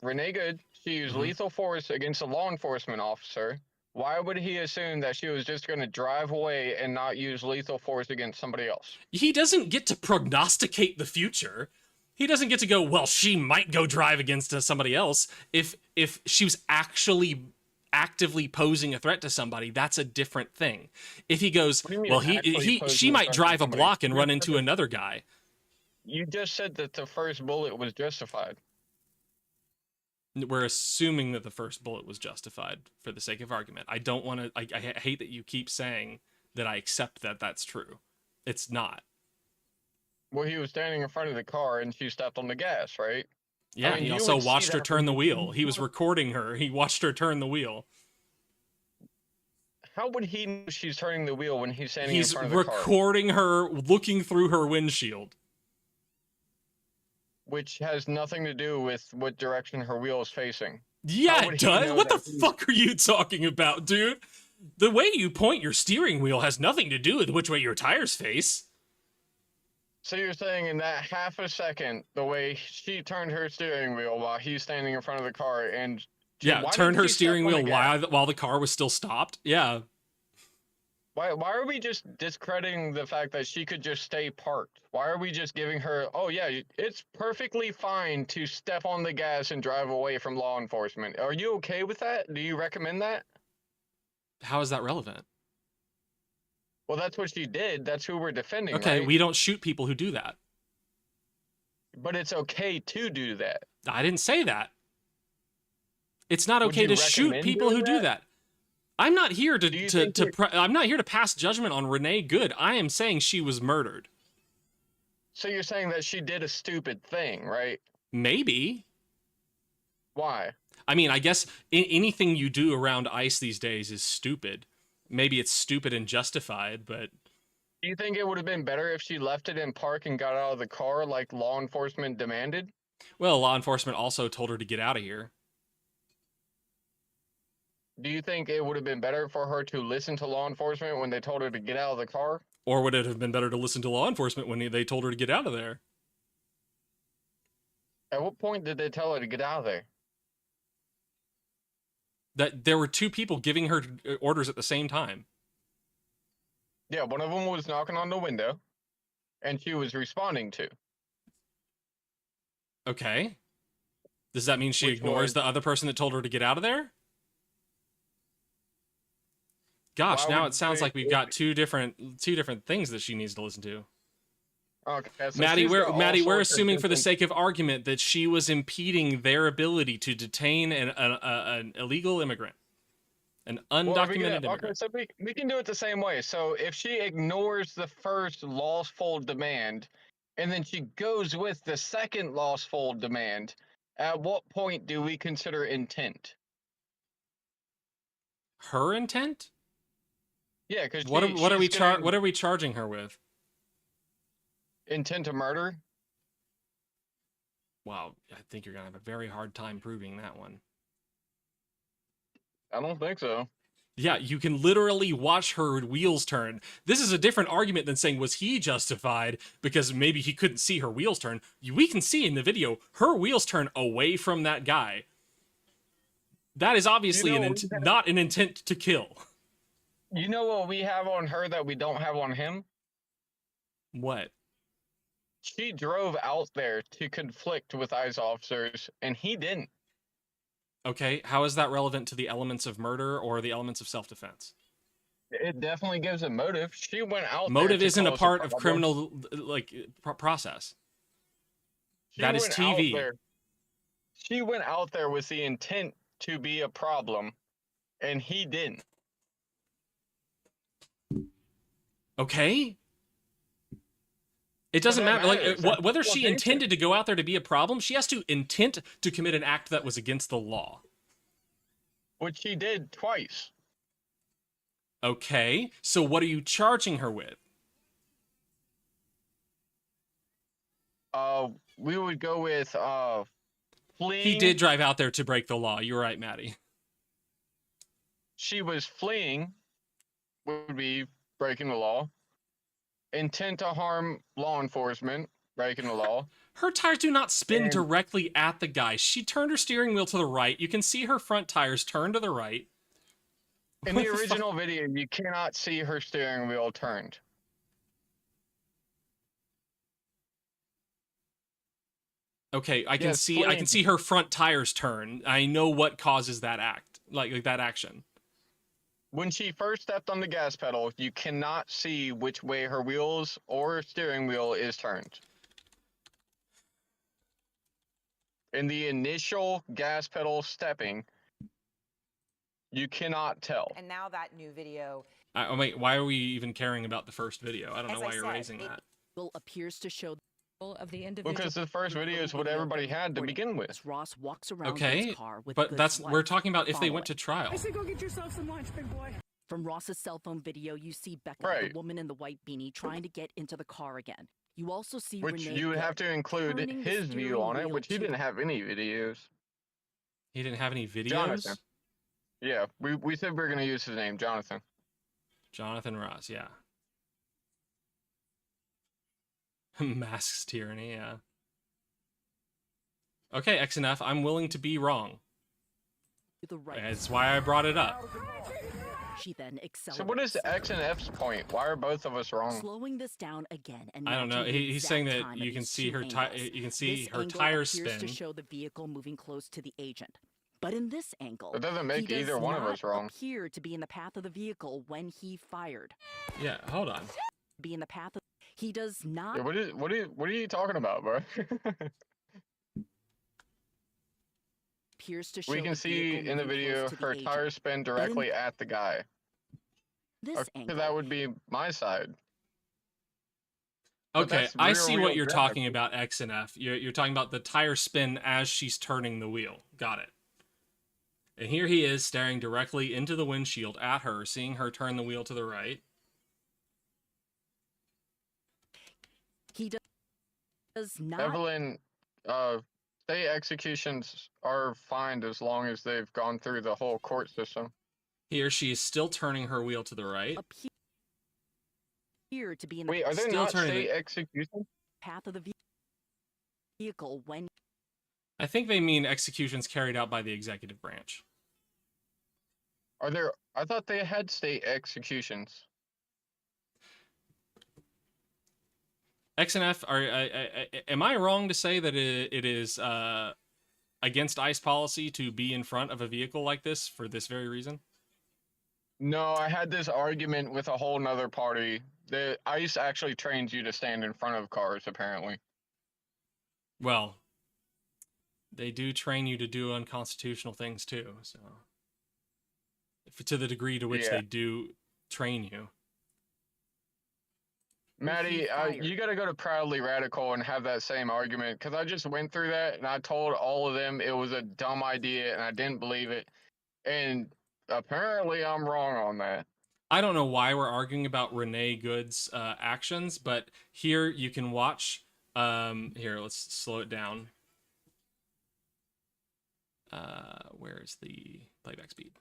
Renee Good, she used Mhm. lethal force against a law enforcement officer. Why would he assume that she was just going to drive away and not use lethal force against somebody else? He doesn't get to prognosticate the future. He doesn't get to go, well, she might go drive against somebody else. If she was actually actively posing a threat to somebody, that's a different thing. If he goes, well, she might drive a block and run into another guy. You just said that the first bullet was justified. We're assuming that the first bullet was justified for the sake of argument. I don't want to, I hate that you keep saying that I accept that that's true. It's not. Well, he was standing in front of the car and she stepped on the gas, right? Yeah, I mean, he you also would see watched her that turn from the the- wheel. He was recording her. He watched her turn the wheel. How would he know she's turning the wheel when he's standing in He's front of the car? recording her, looking through her windshield. Which has nothing to do with what direction her wheel is facing. Yeah, would it he does. know What the that he- fuck are you talking about, dude? The way you point your steering wheel has nothing to do with which way your tires face. So you're saying in that half a second, the way she turned her steering wheel while he's standing in front of the car and... Yeah, why turned didn't her she step steering on the wheel gas? while the car was still stopped. Yeah. Why are we just discrediting the fact that she could just stay parked? Why are we just giving her, oh yeah, it's perfectly fine to step on the gas and drive away from law enforcement. Are you okay with that? Do you recommend that? How is that relevant? Well, that's what she did. That's who we're defending, Okay, right? we don't shoot people who do that. But it's okay to do that. I didn't say that. It's not Would okay you to shoot recommend people who doing do that. I'm not here to think I'm not here to pass judgment on Renee Good. I am saying she was murdered. So you're saying that she did a stupid thing, right? Maybe. Why? I mean, I guess anything you do around ICE these days is stupid. Maybe it's stupid and justified, but... Do you think it would have been better if she left it in park and got out of the car like law enforcement demanded? Well, law enforcement also told her to get out of here. Do you think it would have been better for her to listen to law enforcement when they told her to get out of the car? Or would it have been better to listen to law enforcement when they told her to get out of there? At what point did they tell her to get out of there? That there were two people giving her orders at the same time. Yeah, one of them was knocking on the window, and she was responding to. Okay. Does that mean she Which ignores was- the other person that told her to get out of there? Gosh, Why now would it sounds they- like we've got two different things that she needs to listen to. Okay, so Maddie, she's got all we're sorts of assuming for the different- sake of argument that she was impeding their ability to detain an illegal immigrant, an Well, undocumented immigrant. okay, so we can do it the same way. So if she ignores the first lawful demand, and then she goes with the second lawful demand, at what point do we consider intent? Her intent? Yeah, because What are we charging her with? intent to murder? Wow, I think you're gonna have a very hard time proving that one. I don't think so. Yeah, you can literally watch her wheels turn. This is a different argument than saying, was he justified because maybe he couldn't see her wheels turn. We can see in the video her wheels turn away from that guy. That is obviously not an intent to kill. You know what we have on her that we don't have on him? What? She drove out there to conflict with ICE officers, and he didn't. Okay, how is that relevant to the elements of murder or the elements of self-defense? It definitely gives a motive. She went out motive there isn't a part of criminal process. That is TV. She went out there with the intent to be a problem, and he didn't. Okay. It doesn't matter. Like whether she intended to go out there to be a problem, she has to intent to commit an act that was against the law. Which she did twice. Okay, so what are you charging her with? We would go with fleeing. He did drive out there to break the law. You're right, Maddie. She was fleeing, would be breaking the law. Intent to harm law enforcement, breaking the law. Her tires do not spin directly at the guy. She turned her steering wheel to the right. You can see her front tires turn to the right. In the original video, you cannot see her steering wheel turned. Okay, I can see her front tires turn. I know what causes that act, like that action. When she first stepped on the gas pedal, you cannot see which way her wheels or steering wheel is turned. In the initial gas pedal stepping, you cannot tell. And now that new video. Wait, why are we even caring about the first video? I don't know why you're raising that. Appears to show of the individual. Because the first video is what everybody had to begin with. Ross walks around okay, car with but we're talking about if they went to trial. I said go get yourself some lunch, big boy. From Ross's cell phone video, you see Becca, the woman in the white beanie, trying to get into the car again. You also see which Renee you would have to include his view on it, which he didn't have any videos. He didn't have any videos? Jonathan. Yeah, we said we were going to use his name, Jonathan. Jonathan Ross, yeah. Masks tyranny, yeah. Okay, XNF, I'm willing to be wrong. That's why I brought it up. She then accelerates. So what is XNF's point? Why are both of us wrong? Slowing this down again, and I don't know. He's saying that you can see her tires spin. To show the vehicle moving close to the agent. But in this angle, it doesn't make either one of us wrong. Appear to be in the path of the vehicle when he fired. Yeah, hold on. Be in the path of. He does not. Yeah, what are you talking about, bro? Appears to show we can see in the video her tires spin directly at the guy. This angle. That would be my side. Okay, I see what you're talking about, XNF. You're talking about the tire spin as she's turning the wheel. Got it. And here he is staring directly into the windshield at her, seeing her turn the wheel to the right. He does not. Evelyn, state executions are fine as long as they've gone through the whole court system. Here she is still turning her wheel to the right. Appear to be in the Wait, are there not state executions? Path of the vehicle when. I think they mean executions carried out by the executive branch. Are there? I thought they had state executions. XNF, am I wrong to say that it is against ICE policy to be in front of a vehicle like this for this very reason? No, I had this argument with a whole nother party. The ICE actually trains you to stand in front of cars, apparently. Well, they do train you to do unconstitutional things too, so to the degree to which they do train you. Maddie, you got to go to Proudly Radical and have that same argument, because I just went through that and I told all of them it was a dumb idea and I didn't believe it. And apparently I'm wrong on that. I don't know why we're arguing about Renee Good's actions, but here you can watch. Here, let's slow it down. Where's the playback speed?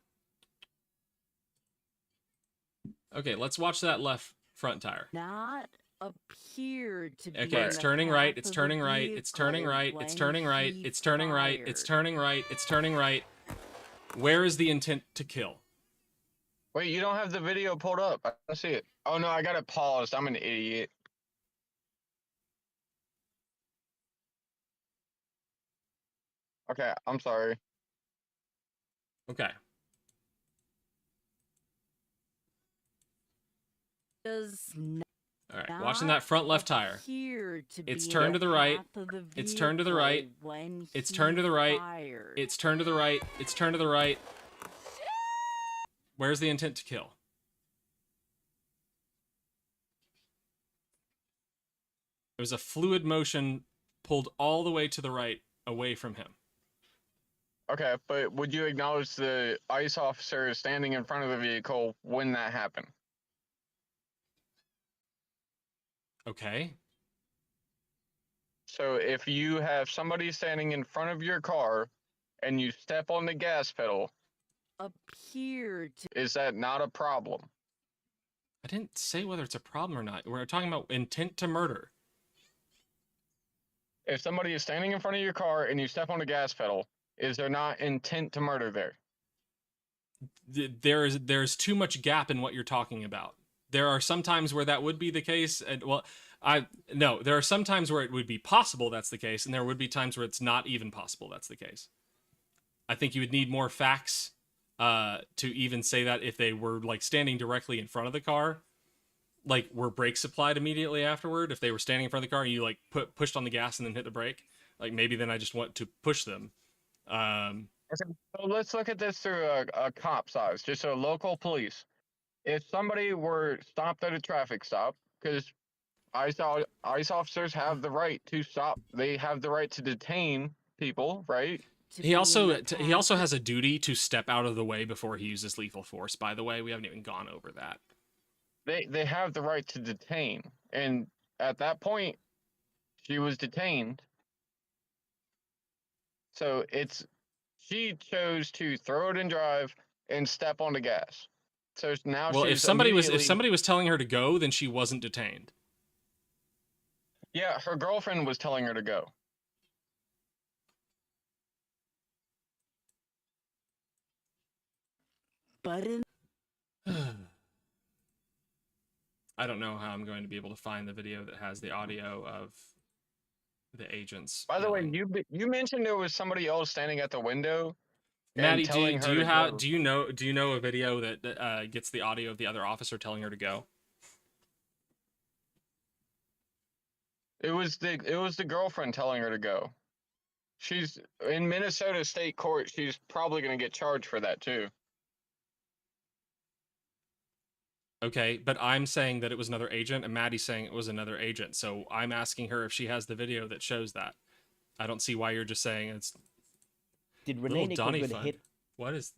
Okay, let's watch that left front tire. Not appeared to be. Okay, it's turning right, it's turning right, it's turning right, it's turning right, it's turning right, it's turning right, it's turning right. Where is the intent to kill? Wait, you don't have the video pulled up. I don't see it. Oh no, I got it paused. I'm an idiot. Okay, I'm sorry. Okay. All right, watching that front left tire. It's turned to the right. It's turned to the right. It's turned to the right. It's turned to the right. It's turned to the right. Where's the intent to kill? It was a fluid motion pulled all the way to the right, away from him. Okay, but would you acknowledge the ICE officer is standing in front of the vehicle when that happened? Okay. So if you have somebody standing in front of your car and you step on the gas pedal, is that not a problem? I didn't say whether it's a problem or not. We're talking about intent to murder. If somebody is standing in front of your car and you step on the gas pedal, is there not intent to murder there? There's too much gap in what you're talking about. There are some times where that would be the case, and there are some times where it would be possible that's the case, and there would be times where it's not even possible that's the case. I think you would need more facts to even say that if they were like standing directly in front of the car, like were brakes applied immediately afterward. If they were standing in front of the car and you like pushed on the gas and then hit the brake, like maybe then I just want to push them. Okay, so let's look at this through a cop size, just a local police. If somebody were stopped at a traffic stop, because ICE officers have the right to stop, they have the right to detain people, right? He also has a duty to step out of the way before he uses lethal force. By the way, we haven't even gone over that. They have the right to detain, and at that point, she was detained. So she chose to throw it in drive and step on the gas. So now, well, if somebody was telling her to go, then she wasn't detained. Yeah, her girlfriend was telling her to go. But I don't know how I'm going to be able to find the video that has the audio of the agents. By the way, you mentioned there was somebody else standing at the window. Maddie, do you know a video that gets the audio of the other officer telling her to go? It was the girlfriend telling her to go. She's in Minnesota State Court. She's probably going to get charged for that too. Okay, but I'm saying that it was another agent, and Maddie's saying it was another agent. So I'm asking her if she has the video that shows that. I don't see why you're just saying it's. Did Renee Nickelgood hit what is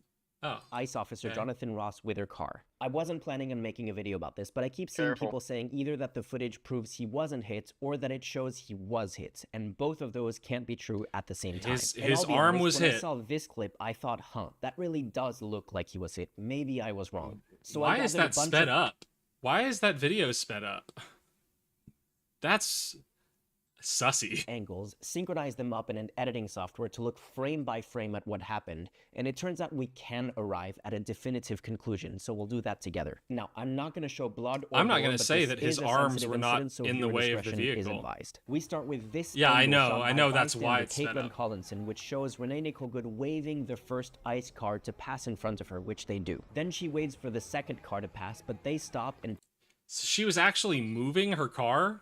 ICE officer Jonathan Ross with her car? I wasn't planning on making a video about this, but I keep seeing people saying either that the footage proves he wasn't hit or that it shows he was hit, and both of those can't be true at the same time. His arm was hit. When I saw this clip, I thought, that really does look like he was hit. Maybe I was wrong. So why is that sped up? Why is that video sped up? That's sussy. Angles, synchronize them up in an editing software to look frame by frame at what happened, and it turns out we can arrive at a definitive conclusion, so we'll do that together. Now, I'm not going to show blood or I'm not going to say that his arms were not in the way of the vehicle. We start with this. Yeah, I know that's why it's sped up. Collinson, which shows Renee Nickelgood waving the first ICE car to pass in front of her, which they do. Then she waits for the second car to pass, but they stop and... So she was actually moving her car?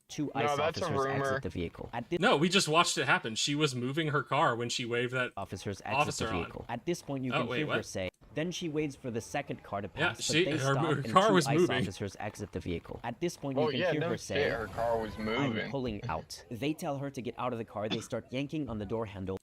Two ICE officers exit the vehicle. No, we just watched it happen. She was moving her car when she waved that officers exit the vehicle. At this point, you can hear her say, then she waits for the second car to pass, but they stop and two ICE officers exit the vehicle. At this point, you can hear her say, her car was moving. I'm pulling out. They tell her to get out of the car. They start yanking on the door handle,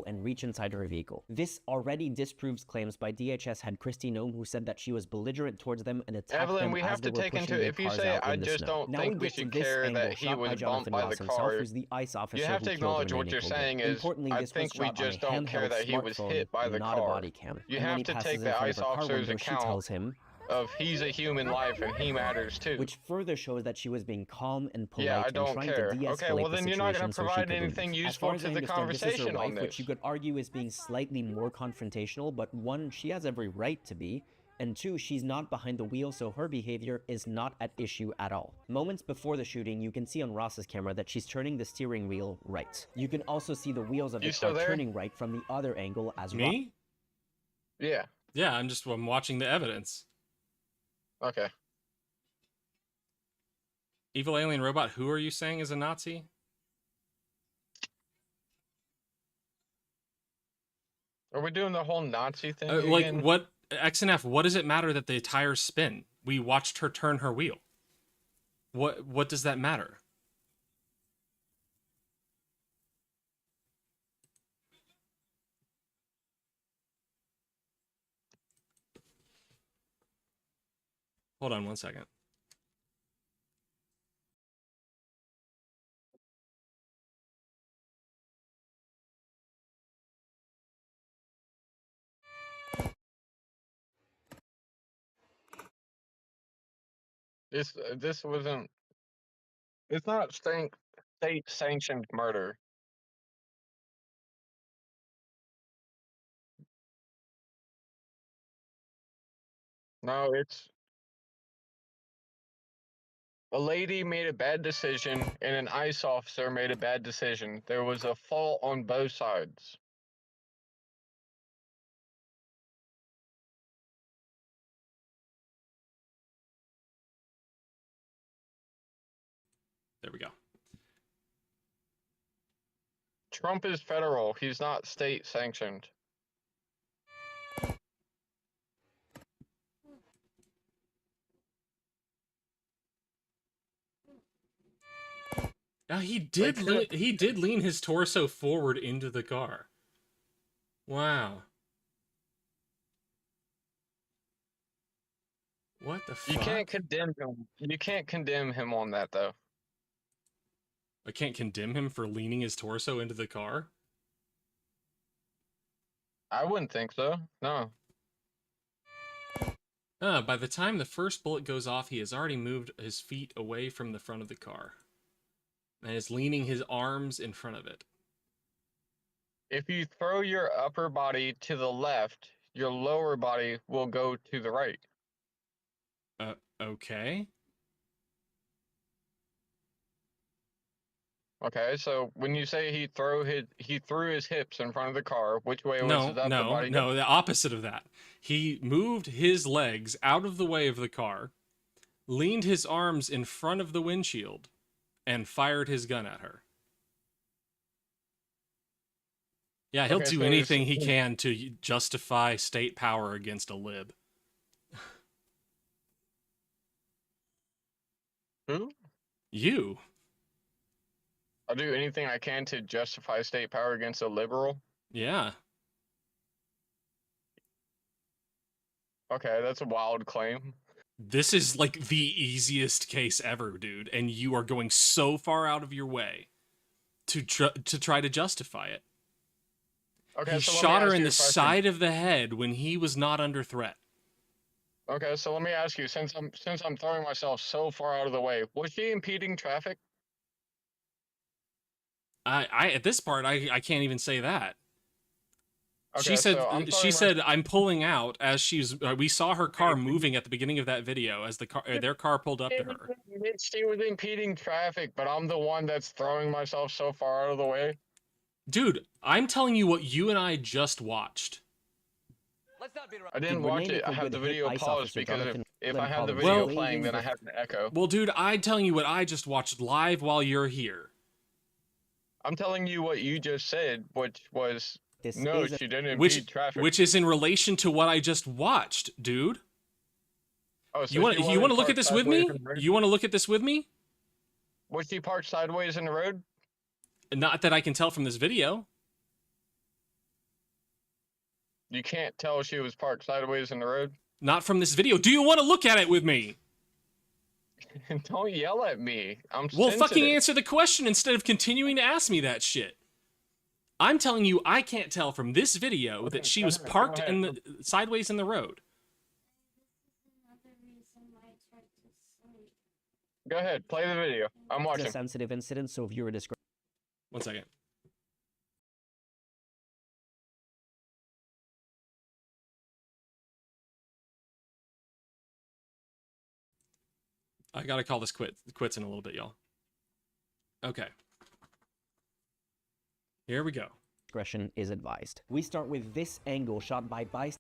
and reach inside her vehicle. This already disproves claims by DHS head Kristi Noem, who said that she was belligerent towards them and attacked Evelyn, them we as have they to were take pushing into their if you cars say out I in the just snow. don't Now we think we get to should this care that angle he shot by was bumped Jonathan by the Ross himself, car. who's the ICE officer You have who to killed acknowledge Renee what you're Nicole Day. saying is Importantly, I this was think we shot on a just don't care handheld that he was smartphone, hit by the not a car. body camera. You And when have he to passes take in the front ICE of her car officer's window, she account tells him, of he's a human life and he matters too. which further shows that she was being calm and polite Yeah, I and don't trying care. to de-escalate Okay, well the then you're not going situation to so she provide could anything leave. As useful far as to I the understand, this is her conversation on wife, this. which you could argue is being slightly more confrontational, but one, she has every right to be, and two, she's not behind the wheel, so her behavior is not at issue at all. Moments before the shooting, you can see on Ross's camera that she's turning the steering wheel right. You can also see the wheels of the car turning right from the other angle as well. Me? Yeah. Yeah, I'm watching the evidence. Okay. Evil alien robot, who are you saying is a Nazi? Are we doing the whole Nazi thing Like, again? what, XNF, what does it matter that the tires spin? We watched her turn her wheel. What does that matter? Hold on one second. This wasn't. It's not state sanctioned murder. No, it's a lady made a bad decision and an ICE officer made a bad decision. There was a fault on both sides. There we go. Trump is federal. He's not state sanctioned. Now he did lean his torso forward into the car. Wow. What the fuck? You can't condemn him. You can't condemn him on that though. I can't condemn him for leaning his torso into the car? I wouldn't think so. No. By the time the first bullet goes off, he has already moved his feet away from the front of the car. And is leaning his arms in front of it. If you throw your upper body to the left, your lower body will go to the right. Okay. Okay, so when you say he threw his hips in front of the car, which way was his upper body? No, the opposite of that. He moved his legs out of the way of the car, leaned his arms in front of the windshield, and fired his gun at her. Yeah, he'll do anything he can to justify state power against a lib. Who? You. I'll do anything I can to justify state power against a liberal. Yeah. Okay, that's a wild claim. This is like the easiest case ever, dude, and you are going so far out of your way to try to justify it. Okay, he so shot her in the side of the head when he was not under threat. Okay, so let me ask you, since I'm throwing myself so far out of the way, was she impeding traffic? I at this part I can't even say that. Okay, she said I'm pulling out as we saw her car moving at the beginning of that video as their car pulled up to her. She was impeding traffic, but I'm the one that's throwing myself so far out of the way. Dude, I'm telling you what you and I just watched. I didn't watch it. I have the video paused because if I have the video playing, then I have an echo. Well, dude, I'm telling you what I just watched live while you're here. I'm telling you what you just said, which was no, she didn't impede traffic. Which is in relation to what I just watched, dude. Oh, so you want to look at this with me? You want to look at this with me? Was she parked sideways in the road? Not that I can tell from this video. You can't tell she was parked sideways in the road? Not from this video. Do you want to look at it with me? Don't yell at me. I'm Well, sensitive. fucking answer the question instead of continuing to ask me that shit. I'm telling you, I can't tell from this video that she was parked in the sideways in the road. Go ahead, play the video. I'm watching. It's a sensitive incident, so viewer discretion. 1 second. I gotta call this quits in a little bit, y'all. Okay. Here we go. Discretion is advised. We start with this angle shot by bystanders.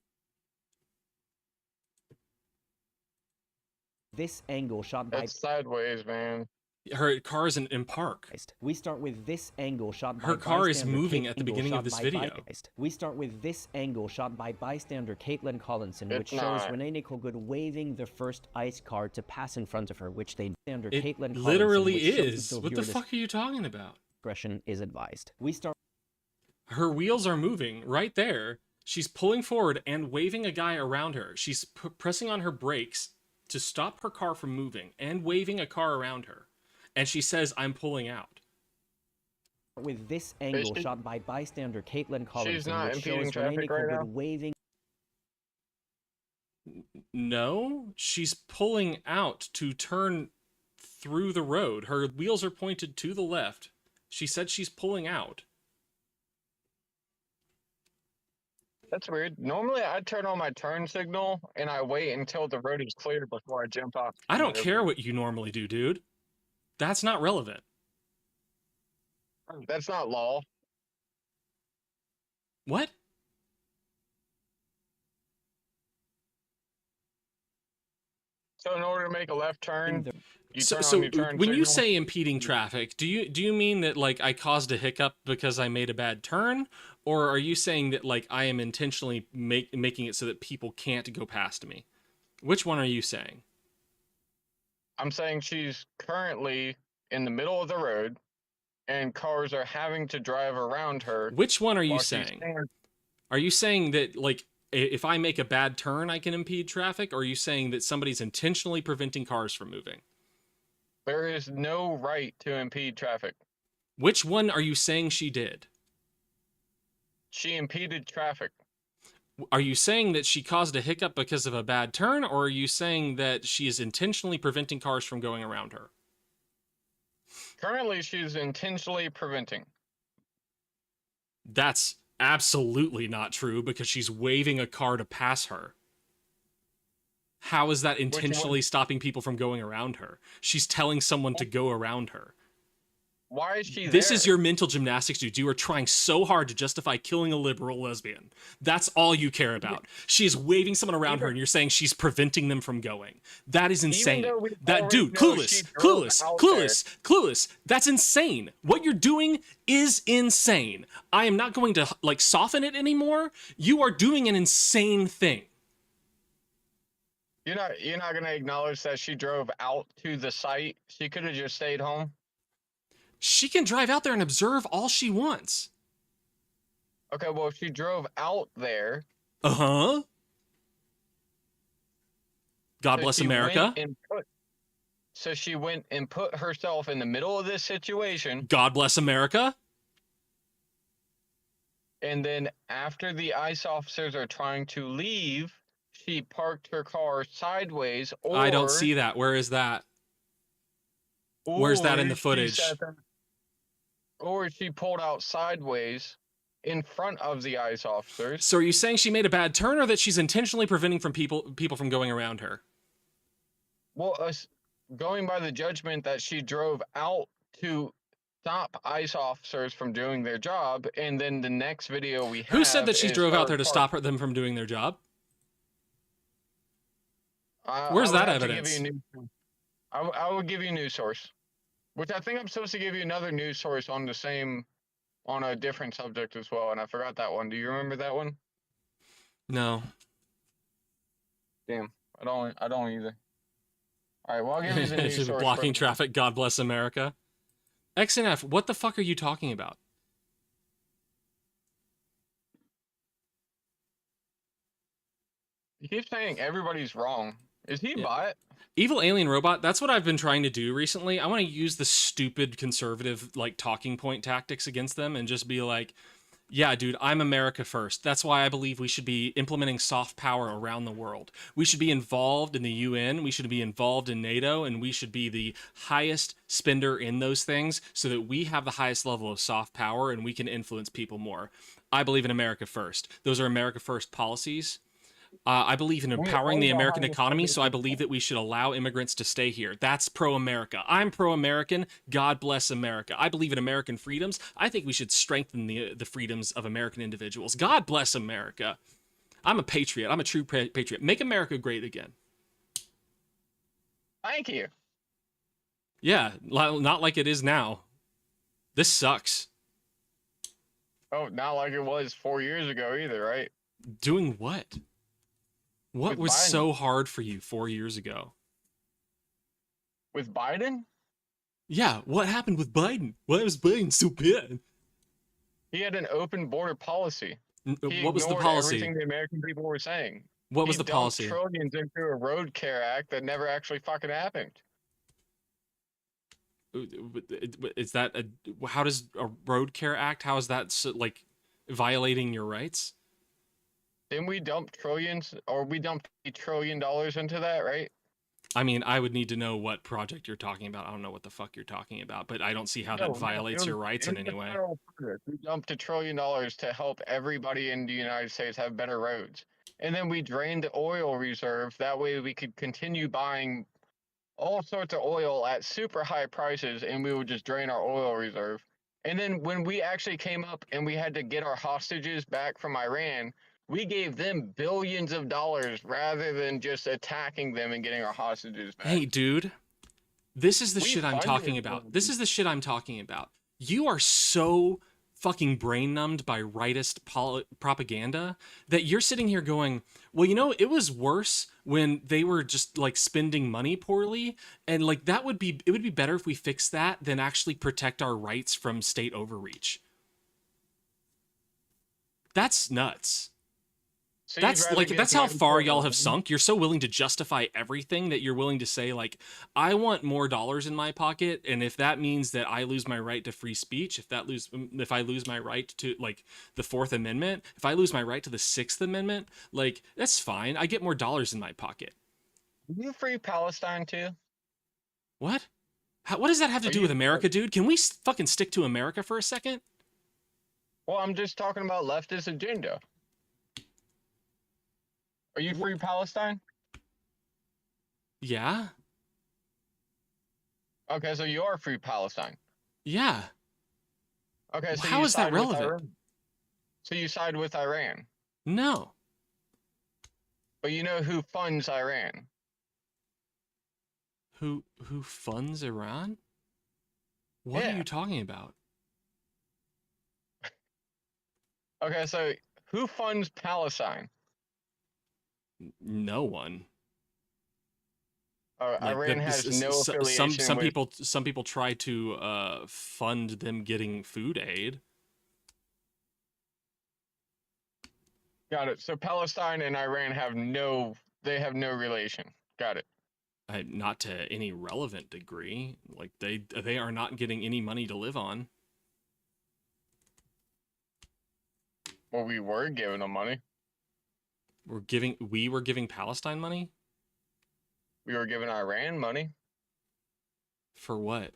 This angle shot by... It's sideways, man. Her car isn't in park. We start with this angle shot by Her car is bystander moving at the beginning of this video. We start with this angle shot by bystander Caitlin Collinson, It's which shows not. Renee Nicole Good waving the first ICE car to pass in front of her, which they under It Caitlin Collinson, literally which shows is. the What the viewer fuck are you talking about? Discretion is advised. We start... Her wheels are moving right there. She's pulling forward and waving a guy around her. She's pressing on her brakes to stop her car from moving and waving a car around her. And she says, I'm pulling out. With this angle shot by bystander Caitlin Collinson, She's not which impeding shows Renee traffic Nicole right Good now? waving... No, she's pulling out to turn through the road. Her wheels are pointed to the left. She said she's pulling out. That's weird. Normally, I turn on my turn signal and I wait until the road is clear before I jump off. I don't care what you normally do, dude. That's not relevant. That's not law. What? So in order to make a left turn, you turn So on your turn when you signal? say impeding traffic, do you mean that like I caused a hiccup because I made a bad turn, or are you saying that like I am intentionally making it so that people can't go past me? Which one are you saying? I'm saying she's currently in the middle of the road, and cars are having to drive around her. Which one are you while she's saying? standing- Are you saying that like if I make a bad turn I can impede traffic, or are you saying that somebody's intentionally preventing cars from moving? There is no right to impede traffic. Which one are you saying she did? She impeded traffic. Are you saying that she caused a hiccup because of a bad turn, or are you saying that she is intentionally preventing cars from going around her? Currently, she's intentionally preventing. That's absolutely not true because she's waving a car to pass her. How is that intentionally stopping people from going around her? She's telling someone to go around her. Why is she This there? is your mental gymnastics, dude. You are trying so hard to justify killing a liberal lesbian. That's all you care about. She is waving someone around her and you're saying she's preventing them from going. That is insane. though we That dude, already know she drove out clueless. That's insane. What you're doing is insane. I am not going to like soften it anymore. You are doing an insane thing. You're not gonna acknowledge that she drove out to the site. She could have just stayed home. She can drive out there and observe all she wants. Okay, well, she drove out there. Uh-huh. God bless she America. So she went and put herself in the middle of this situation. God bless America. And then after the ICE officers are trying to leave, she parked her car sideways. Or, I don't see that. Where is that? Where's that in the she footage? Or she pulled out sideways in front of the ICE officers. So are you saying she made a bad turn, or that she's intentionally preventing people from going around her? Well, going by the judgment that she drove out to stop ICE officers from doing their job, and then the next video we have. Who said that she is drove out her there to parked- stop them from doing their job? I Where's would that have to give evidence? you a new- I would give you a news source, which I think I'm supposed to give you another news source on a different subject as well, and I forgot that one. Do you remember that one? No. Damn, I don't either. All right, well, I'll give you the news She's source. blocking first. traffic. God bless America. XNF, what the fuck are you talking about? You keep saying everybody's wrong. Is he bot? Evil alien robot, that's what I've been trying to do recently. I want to use the stupid conservative like talking point tactics against them and just be like, yeah, dude, I'm America first. That's why I believe we should be implementing soft power around the world. We should be involved in the UN, we should be involved in NATO, and we should be the highest spender in those things so that we have the highest level of soft power and we can influence people more. I believe in America first. Those are America first policies. I believe in empowering the American economy, so I believe that we should allow immigrants to stay here. That's pro-America. I'm pro-American. God bless America. I believe in American freedoms. I think we should strengthen the freedoms of American individuals. God bless America. I'm a patriot. I'm a true patriot. Make America great again. Thank you. Yeah, not like it is now. This sucks. Oh, not like it was 4 years ago either, right? Doing what? What With was Biden. so hard for you 4 years ago? With Biden? Yeah, what happened with Biden? Why was Biden so bad? He had an open border policy. What was the ignored policy? Everything the American people were saying. What was He the dumped policy? Trillions into a road care act that never actually fucking happened. Is that how does a road care act? How is that like violating your rights? Didn't we dump trillions, or we dumped $1 trillion into that, right? I mean, I would need to know what project you're talking about. I don't know what the fuck you're talking about, but I don't see how that violates your rights in any way. We dumped $1 trillion to help everybody in the United States have better roads. And then we drained the oil reserve. That way we could continue buying all sorts of oil at super high prices, and we would just drain our oil reserve. And then when we actually came up and we had to get our hostages back from Iran, we gave them billions of dollars rather than just attacking them and getting our hostages back. Hey, dude, this is the shit I'm talking about. This is the shit I'm talking about. You are so fucking brain numbed by rightist propaganda that you're sitting here going, well, you know, it was worse when they were just like spending money poorly, and like it would be better if we fixed that than actually protect our rights from state overreach. That's nuts. So that's how far y'all have sunk. You're so willing to justify everything that you're willing to say, like, I want more dollars in my pocket, and if that means that I lose my right to free speech, if I lose my right to like the Fourth Amendment, if I lose my right to the Sixth Amendment, like that's fine. I get more dollars in my pocket. Are you free Palestine too? What? What does that have to do with America, dude? Can we fucking stick to America for a second? Well, I'm just talking about leftist agenda. Are you free Palestine? Yeah. Okay, so you are free Palestine. Yeah. Okay, so how is that relevant? So you side with Iran? No. But you know who funds Iran? Who funds Iran? What are you talking about? Okay, so who funds Palestine? No one. Iran has no affiliation with... Some people try to fund them getting food aid. Got it. So Palestine and Iran have no relation. Got it. Not to any relevant degree. Like they are not getting any money to live on. Well, we were giving them money. We were giving Palestine money? We were giving Iran money. For what?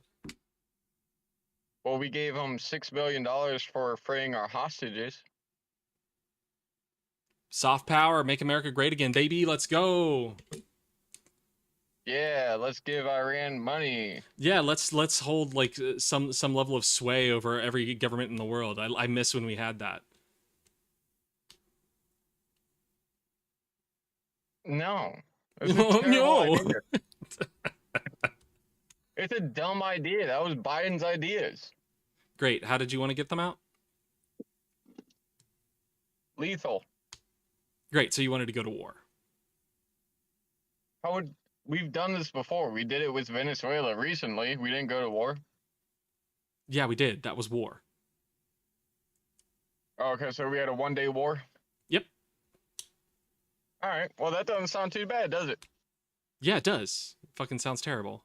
Well, we gave them $6 billion for freeing our hostages. Soft power, make America great again, baby. Let's go. Yeah, let's give Iran money. Yeah, let's hold like some level of sway over every government in the world. I miss when we had that. No. No. It's a dumb idea. That was Biden's ideas. Great. How did you want to get them out? Lethal. Great. So you wanted to go to war. We've done this before. We did it with Venezuela recently. We didn't go to war. Yeah, we did. That was war. Okay, so we had a one-day war? Yep. All right. Well, that doesn't sound too bad, does it? Yeah, it does. It fucking sounds terrible.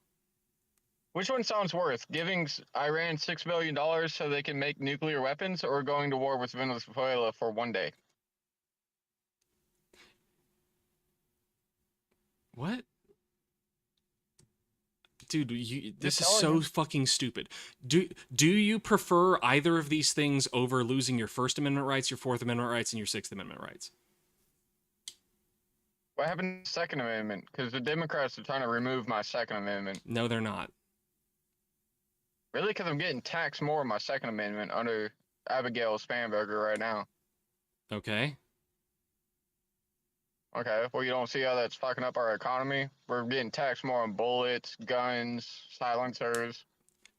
Which one sounds worse? Giving Iran $6 billion so they can make nuclear weapons, or going to war with Venezuela for one day? What? Dude, this is so fucking stupid. Do you prefer either of these things over losing your First Amendment rights, your Fourth Amendment rights, and your Sixth Amendment rights? What happened to the Second Amendment? Because the Democrats are trying to remove my Second Amendment. No, they're not. Really? Because I'm getting taxed more on my Second Amendment under Abigail Spanberger right now. Okay. Okay, well, you don't see how that's fucking up our economy? We're getting taxed more on bullets, guns, silencers.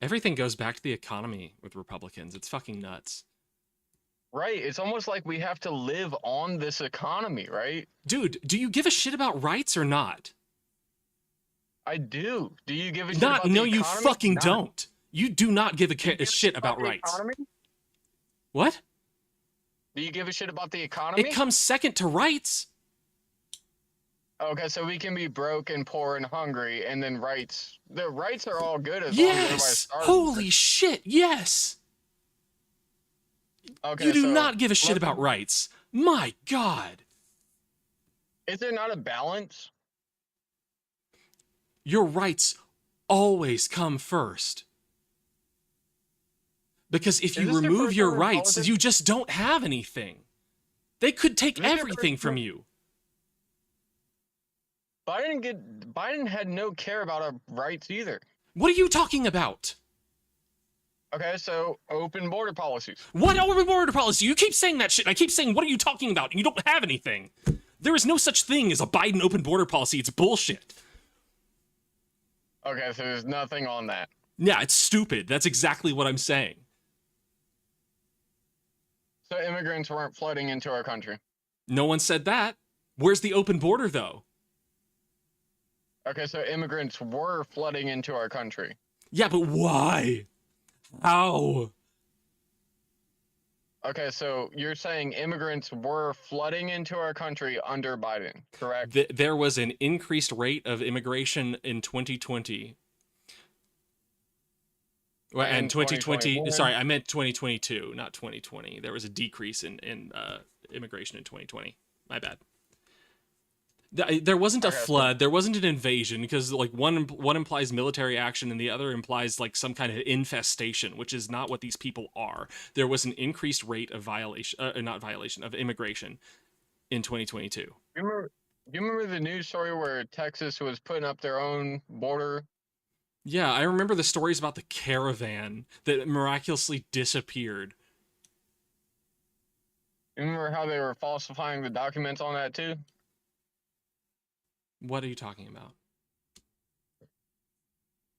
Everything goes back to the economy with Republicans. It's fucking nuts. Right, it's almost like we have to live on this economy, right? Dude, do you give a shit about rights or not? I do. Do you give a shit about the No, economy? you fucking don't. You do not give a shit about rights. Economy? What? Do you give a shit about the economy? It comes second to rights. Okay, so we can be broke and poor and hungry, and then rights. The rights are all good as yes! long as everybody starves. Holy shit, yes! Okay, you do so not give a shit about rights. My God. Is there not a balance? Your rights always come first. Because if you remove your rights, you just don't have anything. They could take everything from you. Biden had no care about our rights either. What are you talking about? Okay, so open border policies. What open border policy? You keep saying that shit. I keep saying, what are you talking about? You don't have anything. There is no such thing as a Biden open border policy. It's bullshit. Okay, so there's nothing on that. Yeah, it's stupid. That's exactly what I'm saying. So immigrants weren't flooding into our country. No one said that. Where's the open border, though? Okay, so immigrants were flooding into our country. Yeah, but why? How? Okay, so you're saying immigrants were flooding into our country under Biden, correct? There was an increased rate of immigration in 2020. Well, and 2020, sorry, I meant 2022, not 2020. There was a decrease in immigration in 2020. My bad. There wasn't a flood. There wasn't an invasion, because like one implies military action and the other implies like some kind of infestation, which is not what these people are. There was an increased rate of of immigration in 2022. You remember the news story where Texas was putting up their own border? Yeah, I remember the stories about the caravan that miraculously disappeared. You remember how they were falsifying the documents on that too? What are you talking about?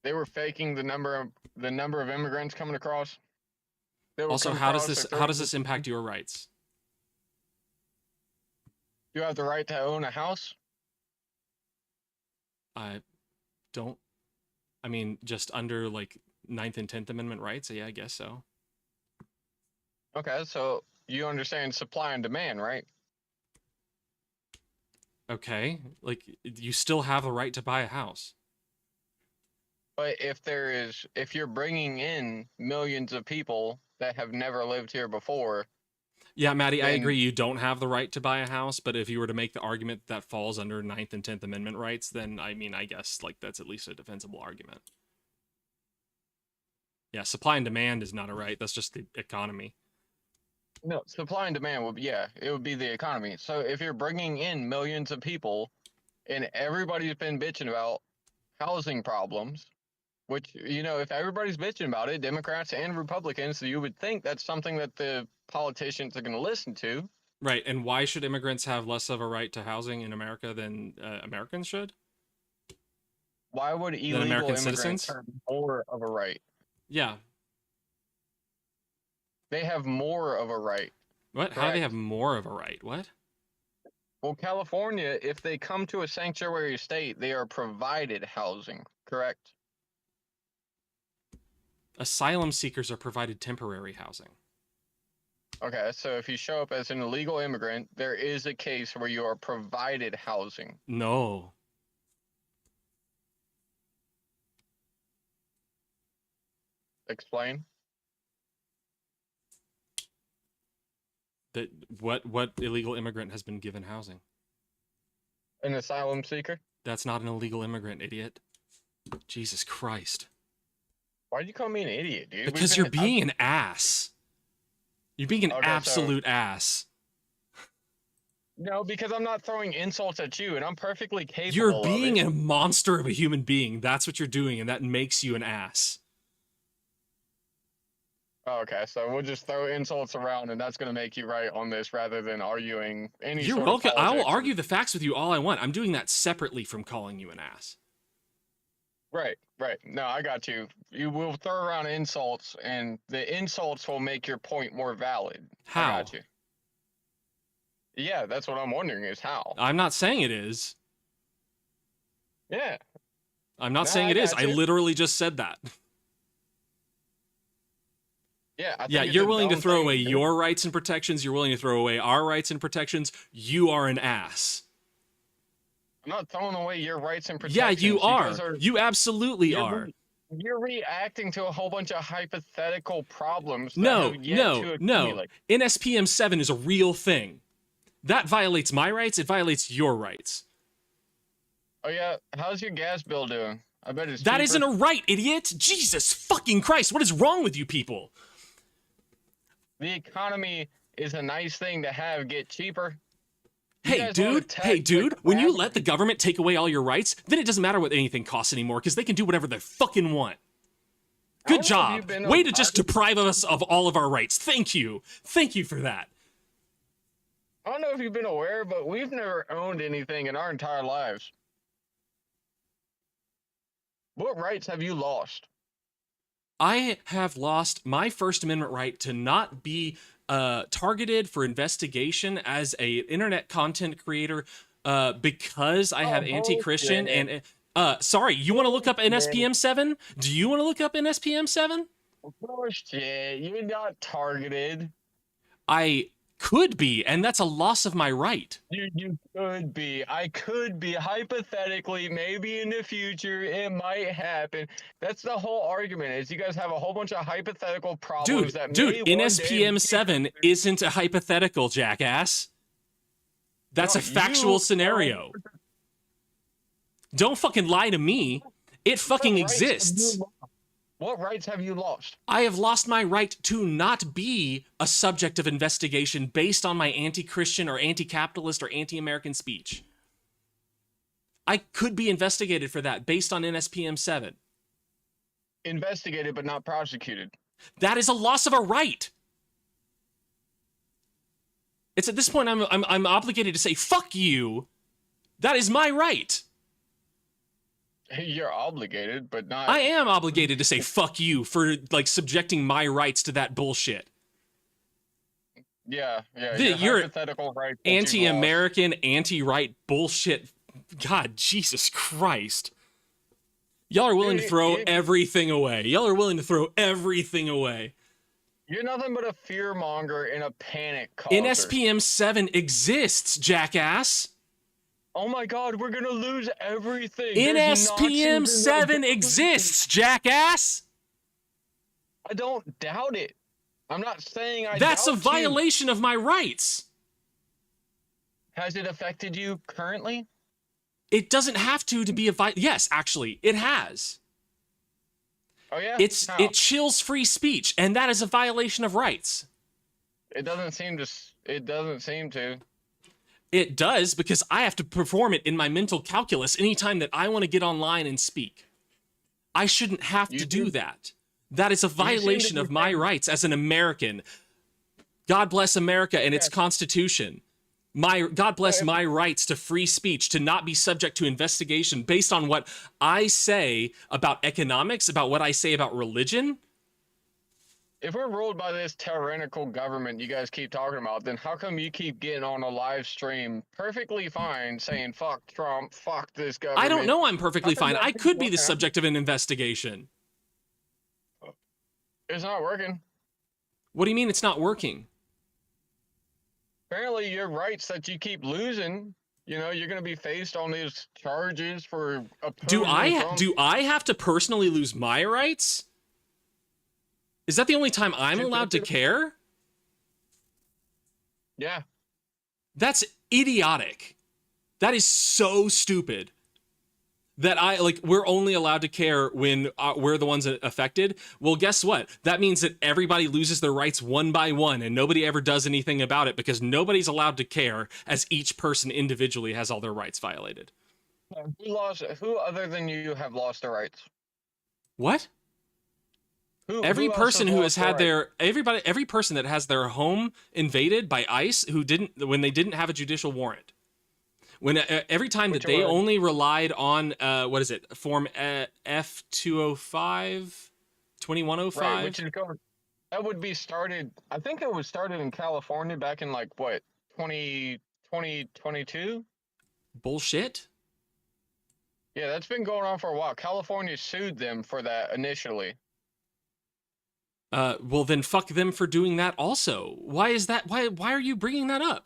They were faking the number of immigrants coming across. Also, how does this impact your rights? You have the right to own a house? I don't. I mean, just under like 9th and 10th Amendment rights? Yeah, I guess so. Okay, so you understand supply and demand, right? Okay, like you still have the right to buy a house. But if you're bringing in millions of people that have never lived here before. Yeah, Maddie, I agree. You don't have the right to buy a house, but if you were to make the argument that falls under 9th and 10th Amendment rights, then I mean, I guess like that's at least a defensible argument. Yeah, supply and demand is not a right. That's just the economy. No, supply and demand would be, it would be the economy. So if you're bringing in millions of people and everybody's been bitching about housing problems, which, you know, if everybody's bitching about it, Democrats and Republicans, so you would think that's something that the politicians are going to listen to. Right. And why should immigrants have less of a right to housing in America than Americans should? Why would illegal American immigrants citizens have more of a right? Yeah. They have more of a right. What? Correct. How do they have more of a right? What? Well, California, if they come to a sanctuary state, they are provided housing, correct? Asylum seekers are provided temporary housing. Okay, so if you show up as an illegal immigrant, there is a case where you are provided housing. No. Explain. That what illegal immigrant has been given housing? An asylum seeker? That's not an illegal immigrant, idiot. Jesus Christ. Why'd you call me an idiot, dude? Because you're being an ass. You're being an absolute ass. No, because I'm not throwing insults at you, and I'm perfectly capable You're being of it. a monster of a human being. That's what you're doing, and that makes you an ass. Okay, so we'll just throw insults around, and that's going to make you right on this rather than arguing any You're sort welcome. of I will politics. argue the facts with you all I want. I'm doing that separately from calling you an ass. Right. No, I got you. You will throw around insults, and the insults will make your point more valid. How? I got you. Yeah, that's what I'm wondering is how. I'm not saying it is. Yeah. I'm not saying it is. I literally just said that. Yeah, I think Yeah, it's you're a willing to dumb throw thing away to do. your rights and protections. You're willing to throw away our rights and protections. You are an ass. I'm not throwing away your rights and Yeah, protections. you are. guys You absolutely are. You're reacting to a whole bunch of hypothetical problems that No, have yet to accumulate. NSPM 7 is a real thing. That violates my rights. It violates your rights. Oh yeah, how's your gas bill doing? I bet it's That cheaper. isn't a right, idiot. Jesus fucking Christ. What is wrong with you people? The economy is a nice thing to have get cheaper. Hey, dude, when you let the government take away all your rights, then it doesn't matter what anything costs anymore because they can do whatever they fucking want. Good job. Way to just deprive us of all of our rights. Thank you. Thank you for that. I don't know if you've been aware, but we've never owned anything in our entire lives. What rights have you lost? I have lost my First Amendment right to not be targeted for investigation as a internet content creator because I have anti-Christian and sorry, you want to look up NSPM 7? Do you want to look up NSPM 7? Bullshit, you're not targeted. I could be, and that's a loss of my right. You could be. I could be. Hypothetically, maybe in the future, it might happen. That's the whole argument, is you guys have a whole bunch of hypothetical problems that may one NSPM day 7 isn't a hypothetical, jackass. That's a factual scenario. Don't fucking lie to me. It fucking exists. What rights have you lost? I have lost my right to not be a subject of investigation based on my anti-Christian or anti-capitalist or anti-American speech. I could be investigated for that based on NSPM 7. Investigated but not prosecuted. That is a loss of a right. It's at this point I'm obligated to say, fuck you. That is my right. You're obligated, but not... I am obligated to say fuck you for like subjecting my rights to that bullshit. Yeah. You're hypothetical right. anti-American, anti-right bullshit. God, Jesus Christ. Y'all are willing to throw everything away. Y'all are willing to throw everything away. You're nothing but a fear monger and a panic causer. NSPM 7 exists, jackass. Oh my God, we're gonna lose everything. NSPM 7 exists, jackass. I don't doubt it. I'm not saying I That's a doubt violation of my rights. Has it affected you currently? It doesn't have to be a yes, actually, it has. Oh yeah? It chills free speech, and that is a violation of rights. It doesn't seem to. It does, because I have to perform it in my mental calculus anytime that I want to get online and speak. I shouldn't have to do that. That is a violation of my rights as an American. God bless America and its Constitution. God bless my rights to free speech, to not be subject to investigation based on what I say about economics, about what I say about religion. If we're ruled by this tyrannical government you guys keep talking about, then how come you keep getting on a live stream perfectly fine saying fuck Trump, fuck this government? I don't know I'm perfectly fine. I could be the subject of an investigation. It's not working. What do you mean it's not working? apparently your rights that you keep losing, you know, you're going to be faced on these charges for Do opposing Trump. I have to personally lose my rights? Is that the only time I'm allowed to care? Yeah. That's idiotic. That is so stupid. That we're only allowed to care when we're the ones affected. Well, guess what? That means that everybody loses their rights one by one and nobody ever does anything about it because nobody's allowed to care as each person individually has all their rights violated. Who other than you have lost their rights? What? Every person who has had every person that has their home invaded by ICE when they didn't have a judicial warrant. When every time that they only relied on what is it, form F-205, 2105, right, which is that would be started. I think it was started in California back in 2022. Bullshit. Yeah, that's been going on for a while. California sued them for that initially. Well then fuck them for doing that also. Why is that? Why are you bringing that up?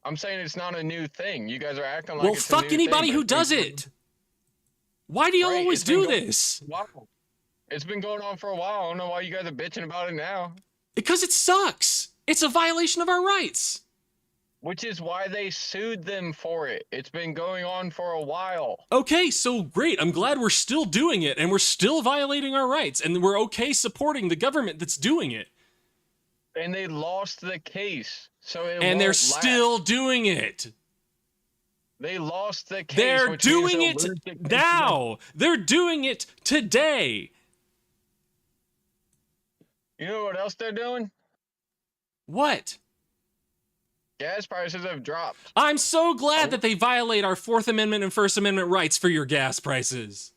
I'm saying it's not a new thing. You guys are acting like well, it's fuck a new anybody thing, who does it. Why do you always do this? Wow. It's been going on for a while. I don't know why you guys are bitching about it now. Because it sucks. It's a violation of our rights. Which is why they sued them for it. It's been going on for a while. Okay, so great. I'm glad we're still doing it and we're still violating our rights and we're okay supporting the government that's doing it. And they lost the case. So and they're still doing it. They lost the case. They're doing it now. They're doing it today. You know what else they're doing? What? Gas prices have dropped. I'm so glad that they violate our Fourth Amendment and First Amendment rights for your gas prices.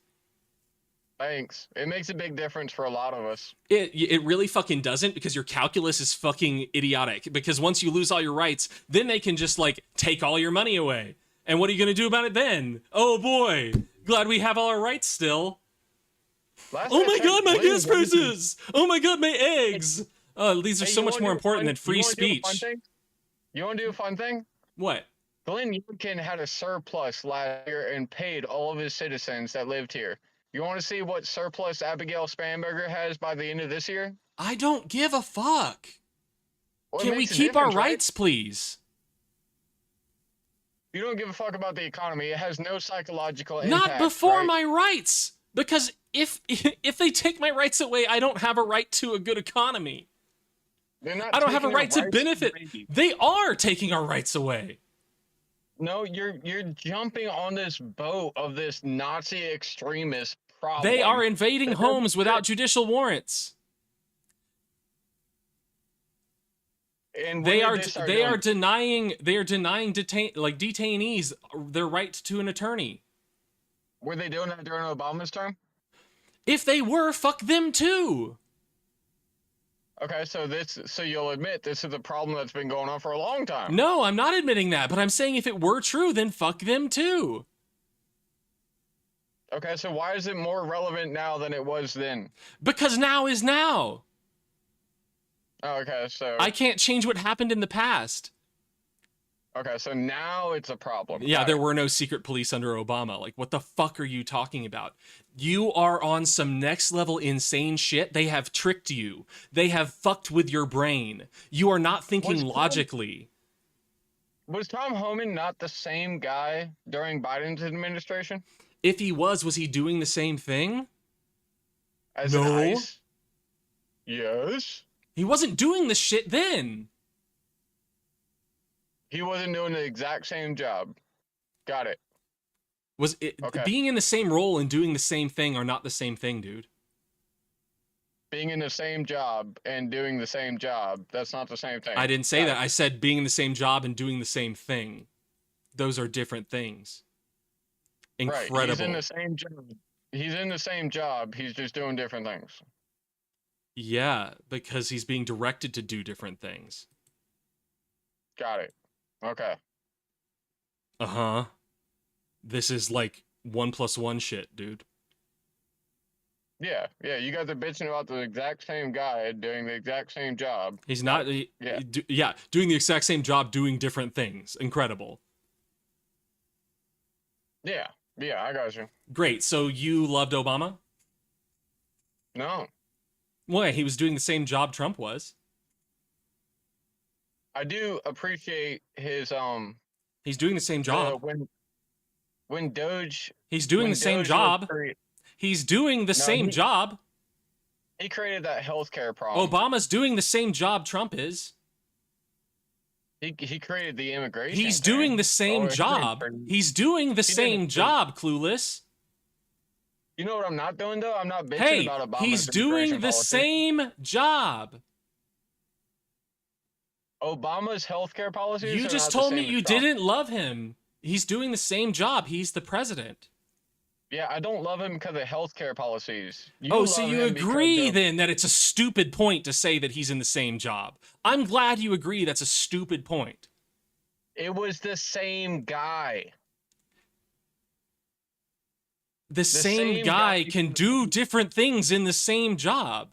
Thanks. It makes a big difference for a lot of us. It really fucking doesn't because your calculus is fucking idiotic. Because once you lose all your rights, then they can just take all your money away. And what are you going to do about it then? Oh boy, glad we have all our rights still. Oh my god, my gas prices! Oh my god, my eggs! These are so much more important than free speech. You want to do a fun thing? What? Glenn Youngkin had a surplus last year and paid all of his citizens that lived here. You want to see what surplus Abigail Spanberger has by the end of this year? I don't give a fuck. Well, can we keep our rights, please? You don't give a fuck about the economy. It has no psychological impact. Not before my rights. Because if they take my rights away, I don't have a right to a good economy. I don't have a right to benefit. They are taking our rights away. No, you're jumping on this boat of this Nazi extremist problem. They are invading homes without judicial warrants. And they are denying detainees their right to an attorney. Were they doing that during Obama's term? If they were, fuck them too. Okay, so you'll admit this is a problem that's been going on for a long time. No, I'm not admitting that, but I'm saying if it were true, then fuck them too. Okay, so why is it more relevant now than it was then? Because now is now. Oh, okay, so I can't change what happened in the past. Okay, so now it's a problem. Yeah, there were no secret police under Obama. Like, what the fuck are you talking about? You are on some next level insane shit. They have tricked you. They have fucked with your brain. You are not thinking logically. Was Tom Homan not the same guy during Biden's administration? If he was he doing the same thing? As an ICE? Yes. He wasn't doing the shit then. He wasn't doing the exact same job. Got it. Was it being in the same role and doing the same thing are not the same thing, dude? Being in the same job and doing the same job, that's not the same thing. I didn't say that. I said being in the same job and doing the same thing. Those are different things. Incredible. Right. He's in the same job. He's in the same job. He's just doing different things. Yeah, because he's being directed to do different things. Got it. Okay. Uh-huh. This is like 1+1 shit, dude. Yeah, you guys are bitching about the exact same guy doing the exact same job. He's not. Doing the exact same job, doing different things. Incredible. Yeah, I got you. Great. So you loved Obama? No. Why? He was doing the same job Trump was. I do appreciate his He's doing the same job. When Doge. He's doing the same job. He's doing the same job. He created that healthcare problem. Obama's doing the same job Trump is. He created the immigration. He's doing the same job. He's doing the same job, Clueless. You know what I'm not doing, though? I'm not bitching about Obama's he's doing the same job. Obama's healthcare policies? You just told me you didn't love him. He's doing the same job. He's the president. Yeah, I don't love him because of healthcare policies. So you agree then that it's a stupid point to say that he's in the same job. I'm glad you agree that's a stupid point. It was the same guy. The same guy can do different things in the same job.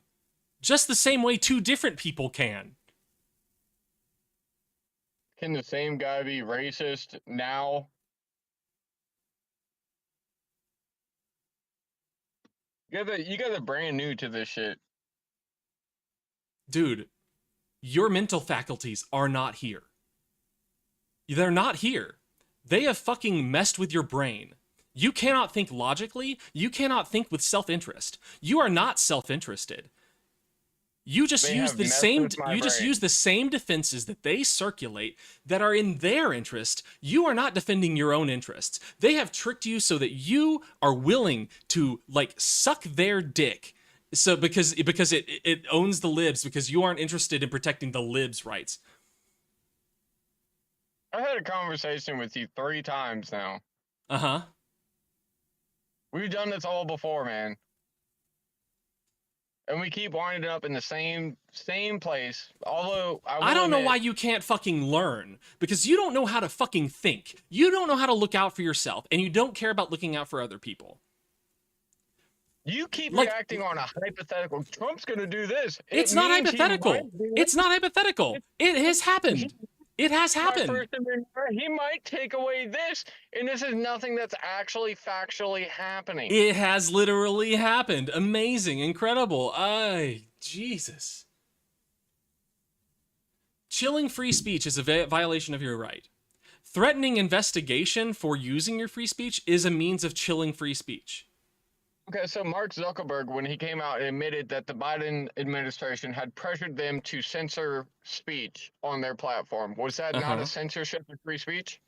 Just the same way two different people can. Can the same guy be racist now? You guys are brand new to this shit. Dude, your mental faculties are not here. They're not here. They have fucking messed with your brain. You cannot think logically. You cannot think with self-interest. You are not self-interested. You just use the same. You just use the same defenses that they circulate that are in their interest. You are not defending your own interests. They have tricked you so that you are willing to like suck their dick. So because it owns the libs, because you aren't interested in protecting the libs' rights. I've had a conversation with you 3 times now. Uh-huh. We've done this all before, man. And we keep winding up in the same place. Although I don't know why you can't fucking learn, because you don't know how to fucking think. You don't know how to look out for yourself, and you don't care about looking out for other people. You keep reacting on a hypothetical. Trump's gonna do this. It's not hypothetical. It's not hypothetical. It has happened. It has happened. He might take away this, and this is nothing that's actually factually happening. It has literally happened. Amazing, incredible. Jesus. Chilling free speech is a violation of your right. Threatening investigation for using your free speech is a means of chilling free speech. Okay, so Mark Zuckerberg, when he came out and admitted that the Biden administration had pressured them to censor speech on their platform, was that not a censorship of free speech?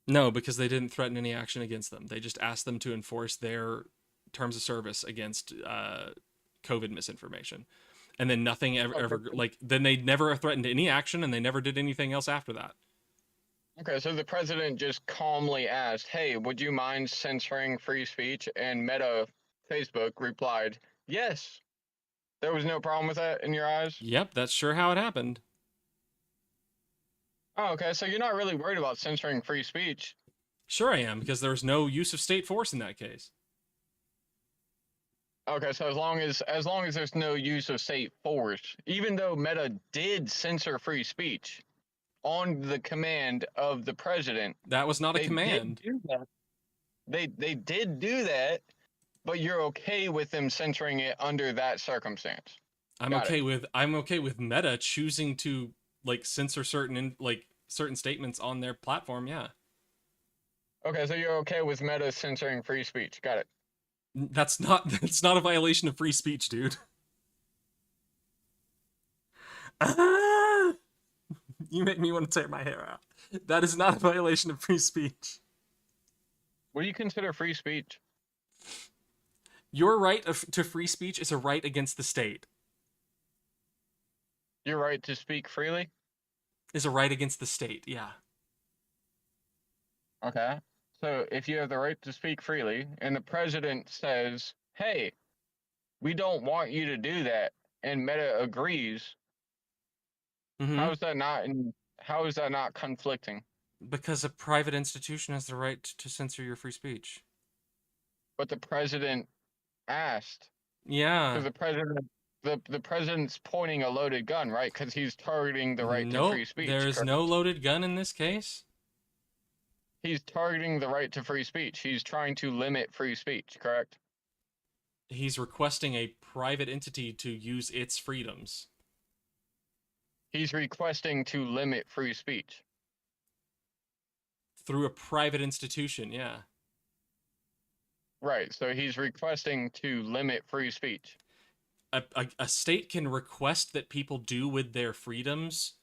No, because they didn't threaten any action against them. They just asked them to enforce their terms of service against COVID misinformation. And then nothing then they never threatened any action, and they never did anything else after that. Okay, so the president just calmly asked, hey, would you mind censoring free speech? And Meta, Facebook, replied, yes. There was no problem with that in your eyes? Yep, that's sure how it happened. Oh, okay, so you're not really worried about censoring free speech. Sure I am, because there's no use of state force in that case. Okay, so as long as there's no use of state force, even though Meta did censor free speech on the command of the president. That was not a command. They did do that, but you're okay with them censoring it under that circumstance. I'm okay with Meta choosing to like censor certain statements on their platform, yeah. Okay, so you're okay with Meta censoring free speech. Got it. That's not a violation of free speech, dude. You make me want to tear my hair out. That is not a violation of free speech. What do you consider free speech? Your right to free speech is a right against the state. Your right to speak freely? Is a right against the state, yeah. Okay. So if you have the right to speak freely, and the president says, hey, we don't want you to do that, and Meta agrees, how is that not conflicting? Because a private institution has the right to censor your free speech. But the president asked. Yeah. Because the president's pointing a loaded gun, right? Because he's targeting the right to Nope, free speech. there's correct? no loaded gun in this case. He's targeting the right to free speech. He's trying to limit free speech, correct? He's requesting a private entity to use its freedoms. He's requesting to limit free speech. Through a private institution, yeah. Right, so he's requesting to limit free speech. A state can request that people do with their freedoms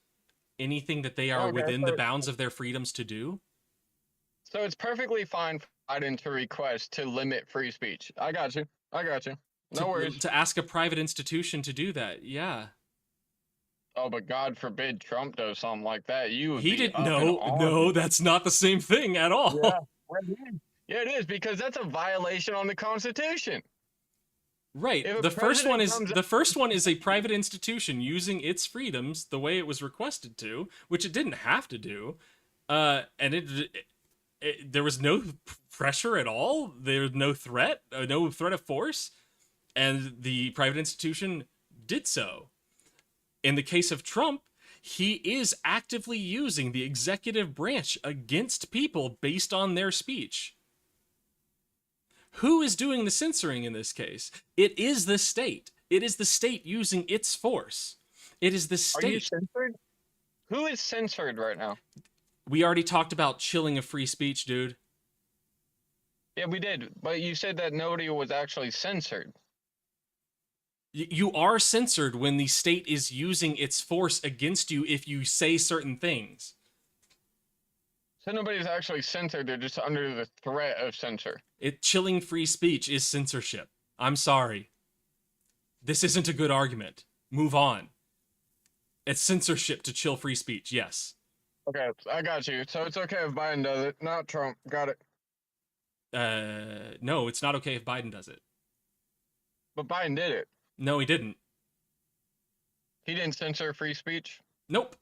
anything that they are within the bounds of their freedoms to do. So it's perfectly fine for Biden to request to limit free speech. I got you. No worries. To ask a private institution to do that, yeah. Oh, but God forbid Trump does something like that. He didn't. No, that's not the same thing at all. Yeah, it is, because that's a violation on the Constitution. Right. The first one is a private institution using its freedoms the way it was requested to, which it didn't have to do, and there was no pressure at all. There was no threat of force, and the private institution did so. In the case of Trump, he is actively using the executive branch against people based on their speech. Who is doing the censoring in this case? It is the state. It is the state using its force. It is the state. Are you censored? Who is censored right now? We already talked about chilling of free speech, dude. Yeah, we did. But you said that nobody was actually censored. You are censored when the state is using its force against you if you say certain things. So nobody's actually censored. They're just under the threat of censor. Chilling free speech is censorship. I'm sorry. This isn't a good argument. Move on. It's censorship to chill free speech, yes. Okay, I got you. So it's okay if Biden does it, not Trump. Got it. No, it's not okay if Biden does it. But Biden did it. No, he didn't. He didn't censor free speech? Nope.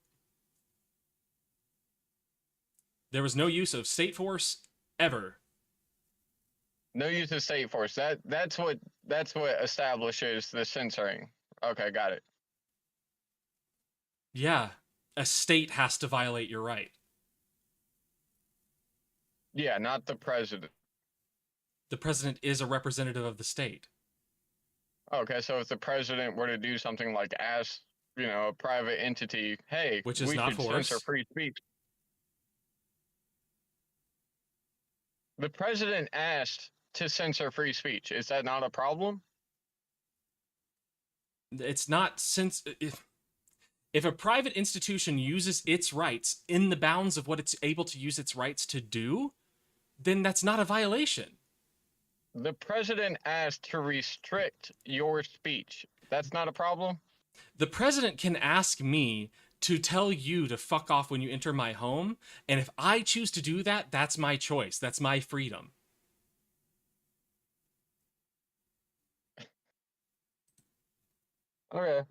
There was no use of state force ever. No use of state force. That's what establishes the censoring. Okay, got it. Yeah, a state has to violate your right. Yeah, not the president. The president is a representative of the state. Okay, so if the president were to do something like ask, a private entity, hey, which is we not should force. Censor free speech. The president asked to censor free speech. Is that not a problem? It's not if a private institution uses its rights in the bounds of what it's able to use its rights to do, then that's not a violation. The president asked to restrict your speech. That's not a problem? The president can ask me to tell you to fuck off when you enter my home, and if I choose to do that, that's my choice. That's my freedom. Okay.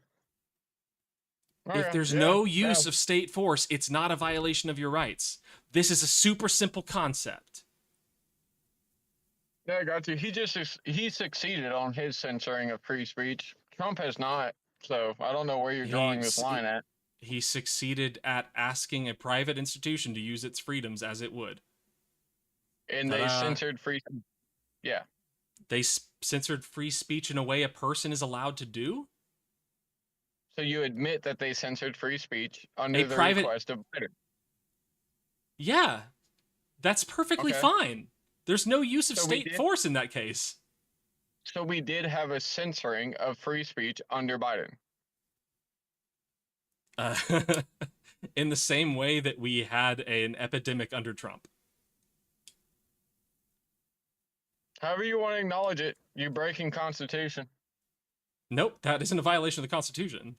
If there's no use of state force, it's not a violation of your rights. This is a super simple concept. Yeah, I got you. He succeeded on his censoring of free speech. Trump has not, so I don't know where you're drawing this line at. He succeeded at asking a private institution to use its freedoms as it would. And they censored free. Yeah. They censored free speech in a way a person is allowed to do? So you admit that they censored free speech under the request of Biden? Yeah. That's perfectly fine. There's no use of state force in that case. So we did have a censoring of free speech under Biden. In the same way that we had an epidemic under Trump. However you want to acknowledge it, you're breaking Constitution. Nope, that isn't a violation of the Constitution.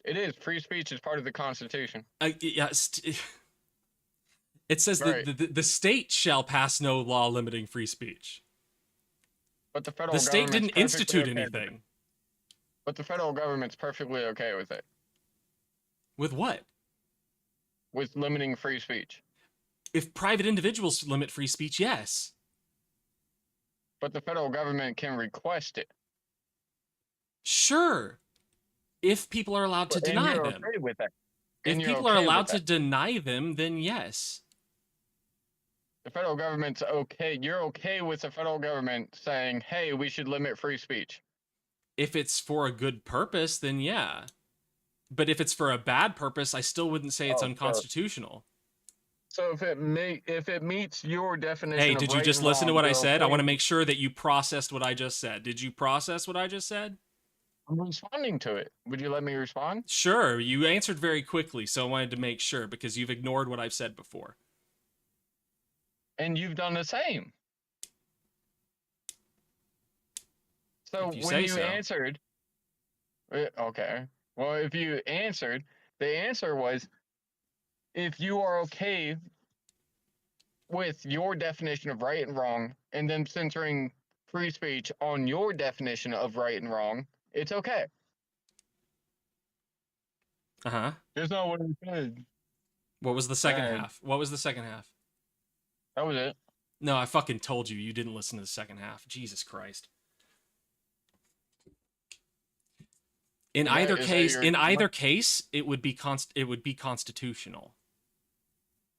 It is. Free speech is part of the Constitution. Yes. It says that the state shall pass no law limiting free speech. But the state didn't institute anything. But the federal government's perfectly okay with it. With what? With limiting free speech. If private individuals limit free speech, yes. But the federal government can request it. Sure. If people are allowed to deny you're them. okay with that. If people are allowed to deny them, then yes. The federal government's okay. You're okay with the federal government saying, hey, we should limit free speech. If it's for a good purpose, then yeah. But if it's for a bad purpose, I still wouldn't say it's unconstitutional. So if it meets your definition Hey, of did you right just and listen to wrong, what I you're said? I okay want to make sure that you processed what I just said. Did you process what I just said? I'm responding to it. Would you let me respond? Sure. You answered very quickly, so I wanted to make sure because you've ignored what I've said before. And you've done the same. So when you answered, okay. Well, if you answered, the answer was, if you are okay with your definition of right and wrong, and then centering free speech on your definition of right and wrong, it's okay. Uh-huh. That's not what he said. What was the second half? What was the second half? That was it. No, I fucking told you. You didn't listen to the second half. Jesus Christ. In either case, it would be constitutional.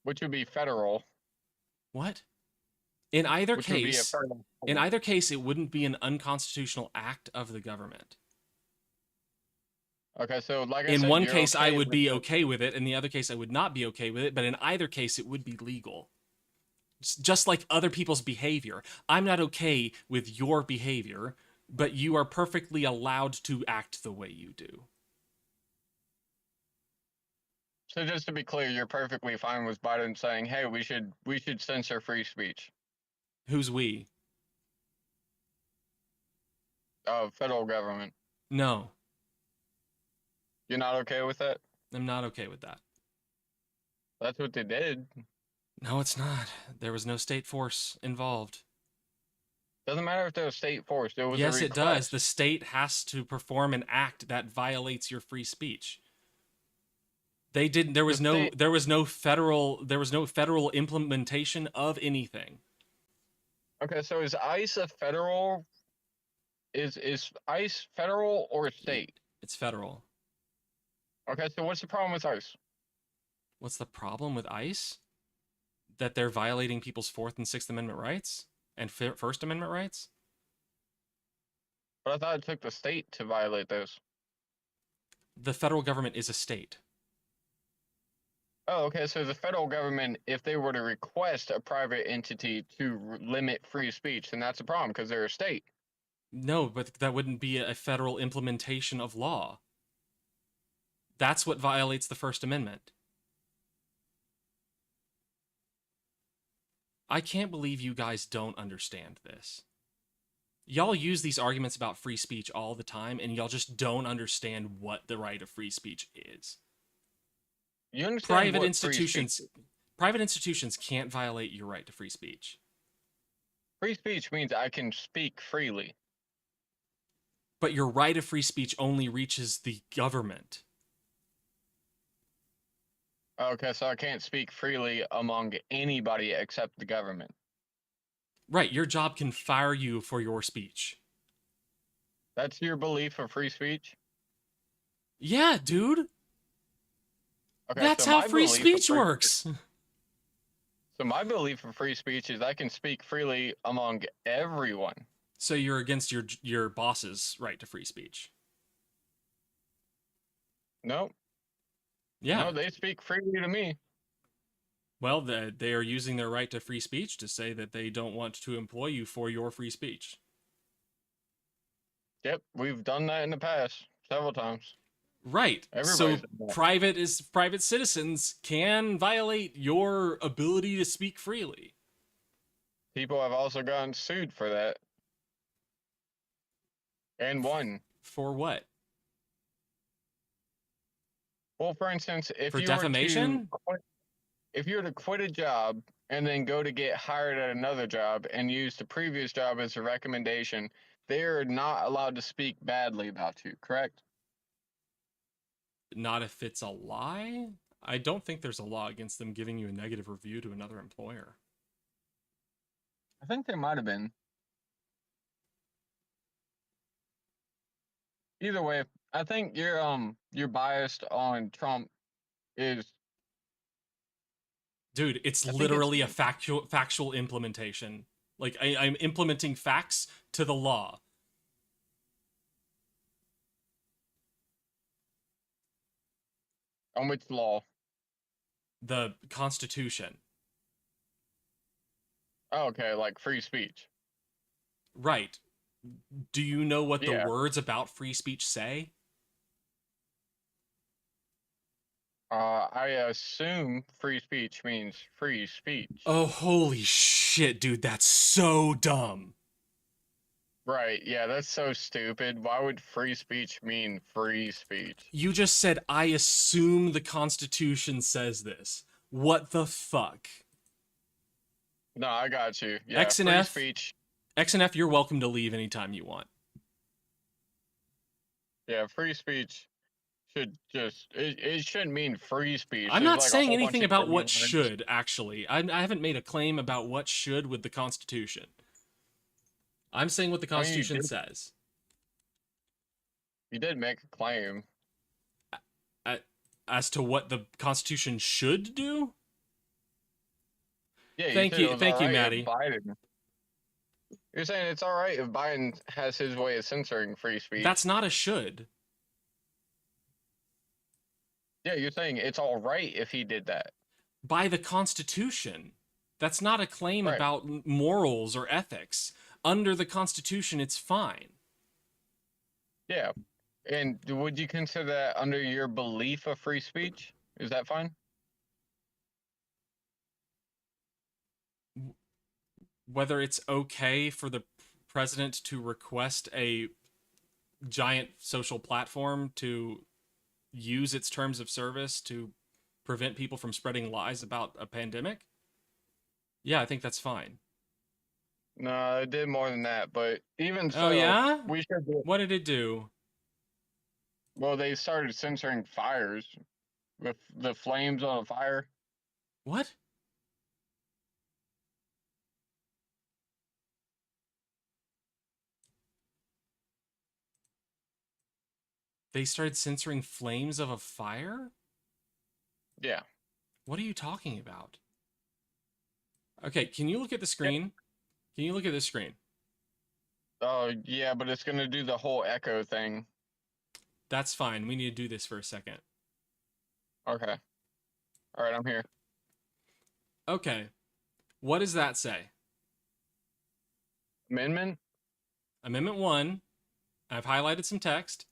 Which would be federal. What? In either case, it wouldn't be an unconstitutional act of the government. Okay, so like I said, in one case, okay I would be okay with it. In the other case, I would not be okay with it. But in either case, it would be legal. Just like other people's behavior. I'm not okay with your behavior, but you are perfectly allowed to act the way you do. So just to be clear, you're perfectly fine with Biden saying, "Hey, we should censor free speech." Who's we? Federal government. No. You're not okay with that? I'm not okay with that. That's what they did. No, it's not. There was no state force involved. Doesn't matter if there was state force. There was yes, it does. The state has to perform an act that violates your free speech. They didn't. There was no federal implementation of anything. Okay, so is ICE a federal? Is ICE federal or state? It's federal. Okay, so what's the problem with ICE? What's the problem with ICE? That they're violating people's Fourth and Sixth Amendment rights and First Amendment rights? But I thought it took the state to violate those. The federal government is a state. Oh, okay. So the federal government, if they were to request a private entity to limit free speech, then that's a problem because they're a state. No, but that wouldn't be a federal implementation of law. That's what violates the First Amendment. I can't believe you guys don't understand this. Y'all use these arguments about free speech all the time, and y'all just don't understand what the right of free speech is. You understand private institutions can't violate your right to free speech. Free speech means I can speak freely. But your right of free speech only reaches the government. Okay, so I can't speak freely among anybody except the government. Right, your job can fire you for your speech. That's your belief of free speech? Yeah, dude. Okay, that's so how free speech works. So my belief of free speech is I can speak freely among everyone. So you're against your boss's right to free speech? No. Yeah. No, they speak freely to me. Well, they are using their right to free speech to say that they don't want to employ you for your free speech. Yep, we've done that in the past several times. Right. So private citizens can violate your ability to speak freely. People have also gotten sued for that. And won. For what? Well, for instance, if for you defamation? If you were to quit a job and then go to get hired at another job and use the previous job as a recommendation, they're not allowed to speak badly about you, correct? Not if it's a lie? I don't think there's a law against them giving you a negative review to another employer. I think there might have been. either way, I think you're biased on Trump is. Dude, it's literally a factual implementation. Like I'm implementing facts to the law. On which law? The Constitution. Oh, okay, like free speech. Right. Do you know what Yeah. the words about free speech say? I assume free speech means free speech. Oh, holy shit, dude, that's so dumb. Right, yeah, that's so stupid. Why would free speech mean free speech? You just said, I assume the Constitution says this. What the fuck? No, I got you. Yeah, X and free F, speech. X and F, you're welcome to leave anytime you want. Yeah, free speech should just it shouldn't mean free speech. I'm There's not like a saying whole bunch anything of about what words. should, actually. I haven't made a claim about what should with the Constitution. I'm saying what the Constitution says. You did make a claim. As to what the Constitution should do? Yeah, thank you, Maddie. Biden. You're saying it's all right if Biden has his way of censoring free speech. That's not a should. Yeah, you're saying it's all right if he did that. By the Constitution. That's not a claim about morals or ethics. Under the Constitution, it's fine. Yeah. And would you consider that under your belief of free speech? Is that fine? Whether it's okay for the president to request a giant social platform to use its terms of service to prevent people from spreading lies about a pandemic? Yeah, I think that's fine. No, it did more than that, but even so, oh, yeah? We should do... What did it do? Well, they started censoring fires with the flames on a fire. What? They started censoring flames of a fire? Yeah. What are you talking about? Okay, can you look at the screen? Can you look at this screen? Oh, yeah, but it's going to do the whole echo thing. That's fine. We need to do this for a second. Okay. All right, I'm here. Okay. What does that say? Amendment? Amendment 1. I've highlighted some text.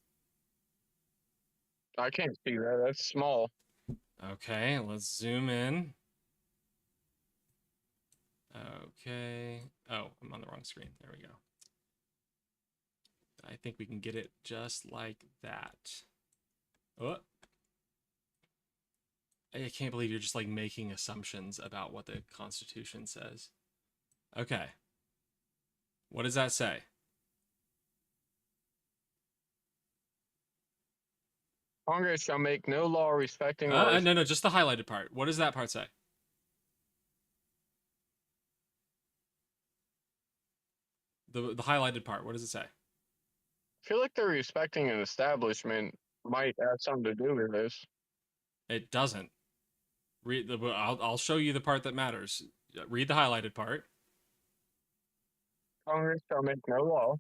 I can't see that. That's small. Okay, let's zoom in. Okay. Oh, I'm on the wrong screen. There we go. I think we can get it just like that. Oh. I can't believe you're just like making assumptions about what the Constitution says. Okay. What does that say? Congress shall make no law respecting... No, just the highlighted part. What does that part say? The highlighted part, what does it say? I feel like they're respecting an establishment might have something to do with this. It doesn't. I'll show you the part that matters. Read the highlighted part. Congress shall make no law.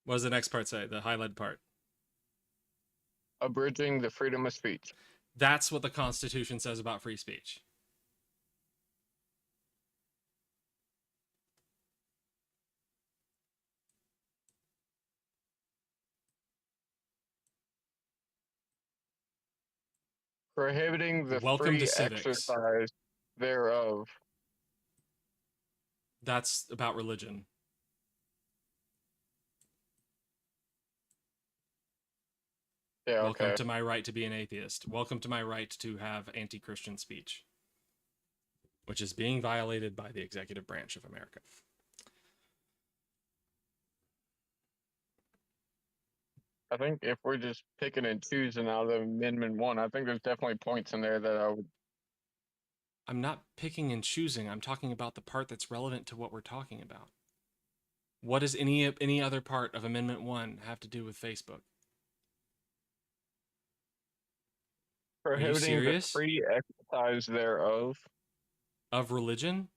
What does the next part say? The highlighted part. Abridging the freedom of speech. That's what the Constitution says about free speech. Prohibiting the free exercise thereof. That's about religion. Yeah, Welcome to my right to be an atheist. Welcome to my right to have anti-Christian speech, which is being violated by the executive branch of America. I think if we're just picking and choosing out of Amendment 1, I think there's definitely points in there that I would... I'm not picking and choosing. I'm talking about the part that's relevant to what we're talking about. What does any other part of Amendment 1 have to do with Facebook? Prohibiting the free exercise thereof. Of religion?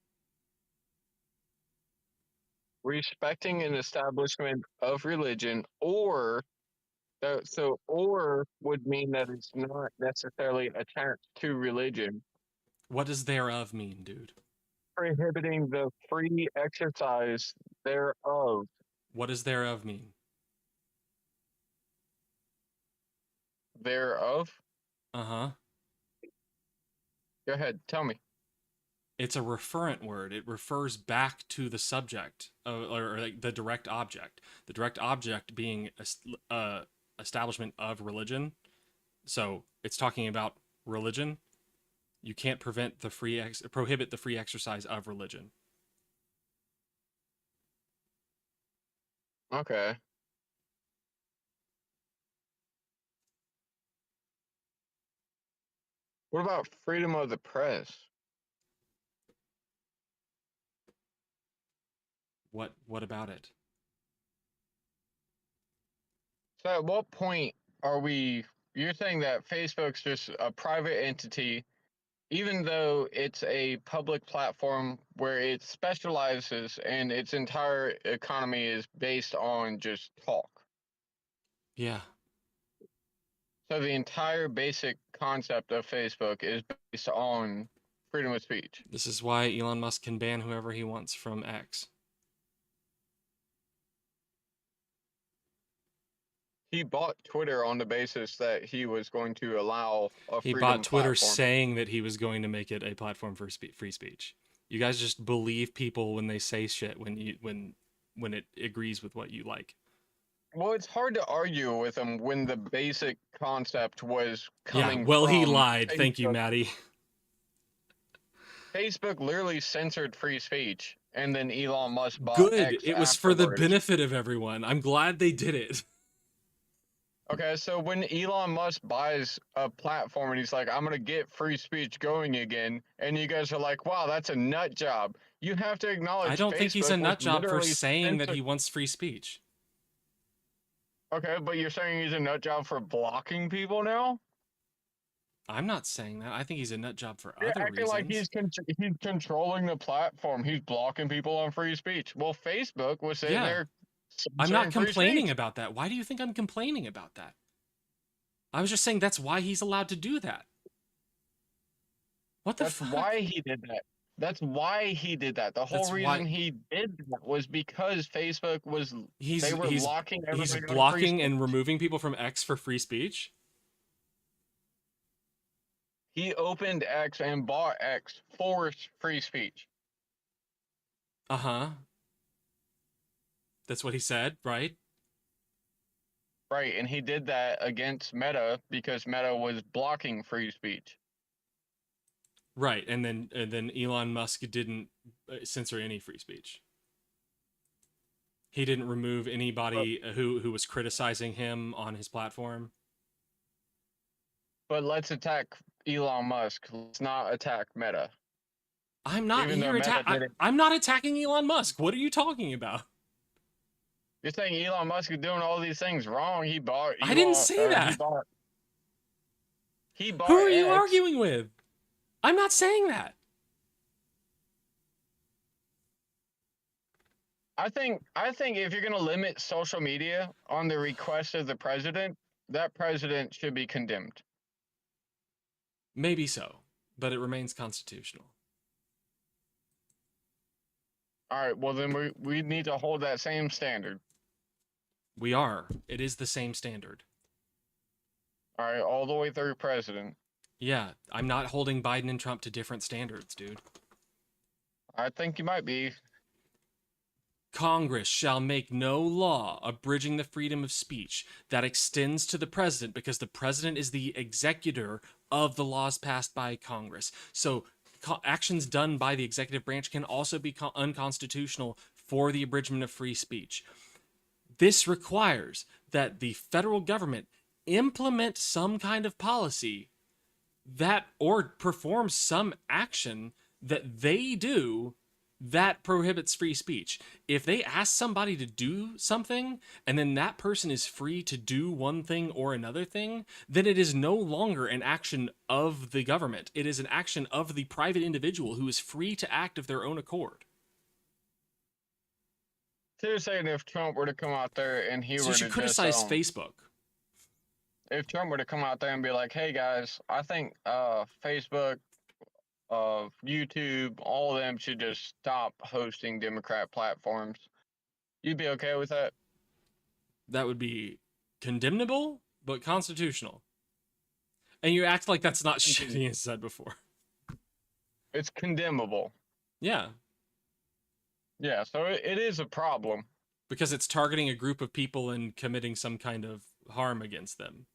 Respecting an establishment of religion, or would mean that it's not necessarily attached to religion. What does thereof mean, dude? Prohibiting the free exercise thereof. What does thereof mean? Thereof? Uh-huh. Go ahead, tell me. It's a referent word. It refers back to the subject, or like the direct object. The direct object being establishment of religion. So it's talking about religion. You can't prohibit the free exercise of religion. Okay. What about freedom of the press? What about it? So at what point are we, you're saying that Facebook's just a private entity, even though it's a public platform where it specializes and its entire economy is based on just talk? Yeah. So the entire basic concept of Facebook is based on freedom of speech. This is why Elon Musk can ban whoever he wants from X. He bought Twitter on the basis that he was going to allow a freedom He bought Twitter platform. saying that he was going to make it a platform for free speech. You guys just believe people when they say shit when it agrees with what you like. Well, it's hard to argue with him when the basic concept was coming Yeah, well, from he lied. Facebook. Thank you, Maddie. Facebook literally censored free speech, and then Elon Musk bought Good. X It was for the afterwards. benefit of everyone. I'm glad they did it. Okay, so when Elon Musk buys a platform and he's like, I'm going to get free speech going again, and you guys are like, wow, that's a nut job. You have to acknowledge I don't think he's a Facebook nut was job for literally saying that censored- he wants free speech. Okay, but you're saying he's a nut job for blocking people now? I'm not saying that. I think he's a nut job for You're other acting reasons. like he's controlling the platform. He's blocking people on free speech. Well, Facebook was sitting there. I'm not censoring free complaining speech. about that. Why do you think I'm complaining about that? I was just saying that's why he's allowed to do that. What the fuck? That's why he did that. That's why he did that. The whole That's reason why- he did that was because Facebook was they were He's locking everybody on free blocking speech. and removing people from X for free speech. He opened X and bought X for free speech. Uh-huh. That's what he said, right? Right, and he did that against Meta because Meta was blocking free speech. Right, and then Elon Musk didn't censor any free speech. He didn't remove anybody who was criticizing him on his platform. But let's attack Elon Musk. Let's not attack Meta. I'm not. Even though Meta did it. I'm not attacking Elon Musk. What are you talking about? You're saying Elon Musk is doing all these things wrong. He bought. I didn't say that. He bought Who are you X. arguing with? I'm not saying that. I think if you're going to limit social media on the request of the president, that president should be condemned. Maybe so, but it remains constitutional. All right, well then we need to hold that same standard. We are. It is the same standard. All right, all the way through president. Yeah, I'm not holding Biden and Trump to different standards, dude. I think you might be. Congress shall make no law abridging the freedom of speech that extends to the president, because the president is the executor of the laws passed by Congress. So actions done by the executive branch can also be unconstitutional for the abridgment of free speech. This requires that the federal government implement some kind of policy that or perform some action that they do that prohibits free speech. If they ask somebody to do something and then that person is free to do one thing or another thing, then it is no longer an action of the government. It is an action of the private individual who is free to act of their own accord. So you're saying if Trump were to come out there and he So were you to should criticize just, Facebook. if Trump were to come out there and be like, hey guys, I think Facebook, YouTube, all of them should just stop hosting Democrat platforms, you'd be okay with that? That would be condemnable, but constitutional. And you act like that's not shit he has said before. It's condemnable. Yeah. Yeah, so it is a problem. Because it's targeting a group of people and committing some kind of harm against them.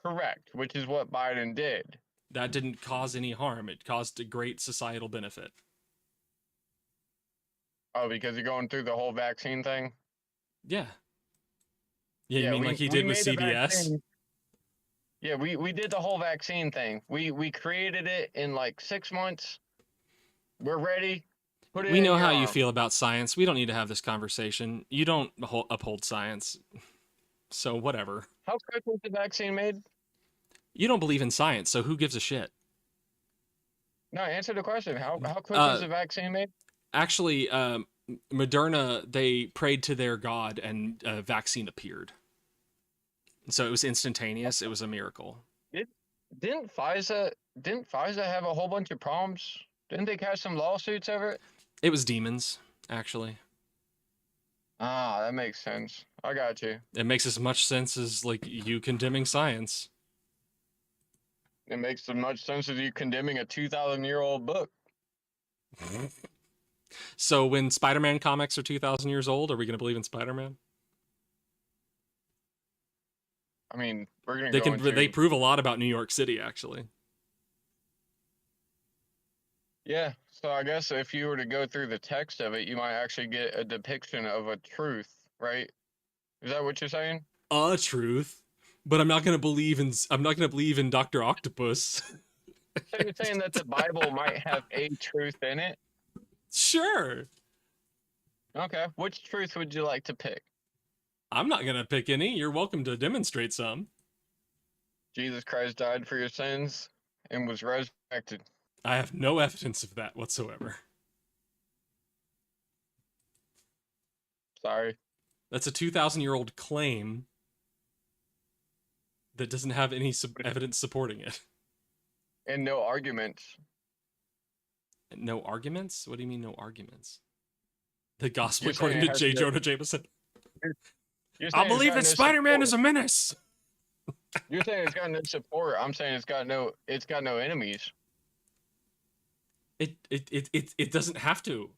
Correct, which is what Biden did. That didn't cause any harm. It caused a great societal benefit. Oh, because you're going through the whole vaccine thing? Yeah. Yeah, you mean like he did with CBS? Yeah, we did the whole vaccine thing. We created it in like 6 months. We're ready. Put it We in know your how you arm. feel about science. We don't need to have this conversation. You don't uphold science. So whatever. How quick was the vaccine made? You don't believe in science, so who gives a shit? No, answer the question. How quick was the vaccine made? Actually, Moderna, they prayed to their god and a vaccine appeared. So it was instantaneous. It was a miracle. Didn't Pfizer have a whole bunch of problems? Didn't they catch some lawsuits over it? It was demons, actually. Ah, that makes sense. I got you. It makes as much sense as like you condemning science. It makes as much sense as you condemning a 2,000-year-old book. So when Spider-Man comics are 2,000 years old, are we going to believe in Spider-Man? I mean, we're going They to go into... They prove a lot about New York City, actually. Yeah, so I guess if you were to go through the text of it, you might actually get a depiction of a truth, right? Is that what you're saying? A truth, but I'm not going to believe in Dr. Octopus. So you're saying that the Bible might have a truth in it? Sure. Okay, which truth would you like to pick? I'm not going to pick any. You're welcome to demonstrate some. Jesus Christ died for your sins and was resurrected. I have no evidence of that whatsoever. Sorry. That's a 2,000-year-old claim that doesn't have any evidence supporting it. And no arguments. No arguments? What do you mean no arguments? The gospel You're according saying to it J. has no- Jonah Jameson. You're I saying it's believe got that no Spider-Man is a support. menace. You're saying it's got no support. I'm saying it's got no enemies. It doesn't have to.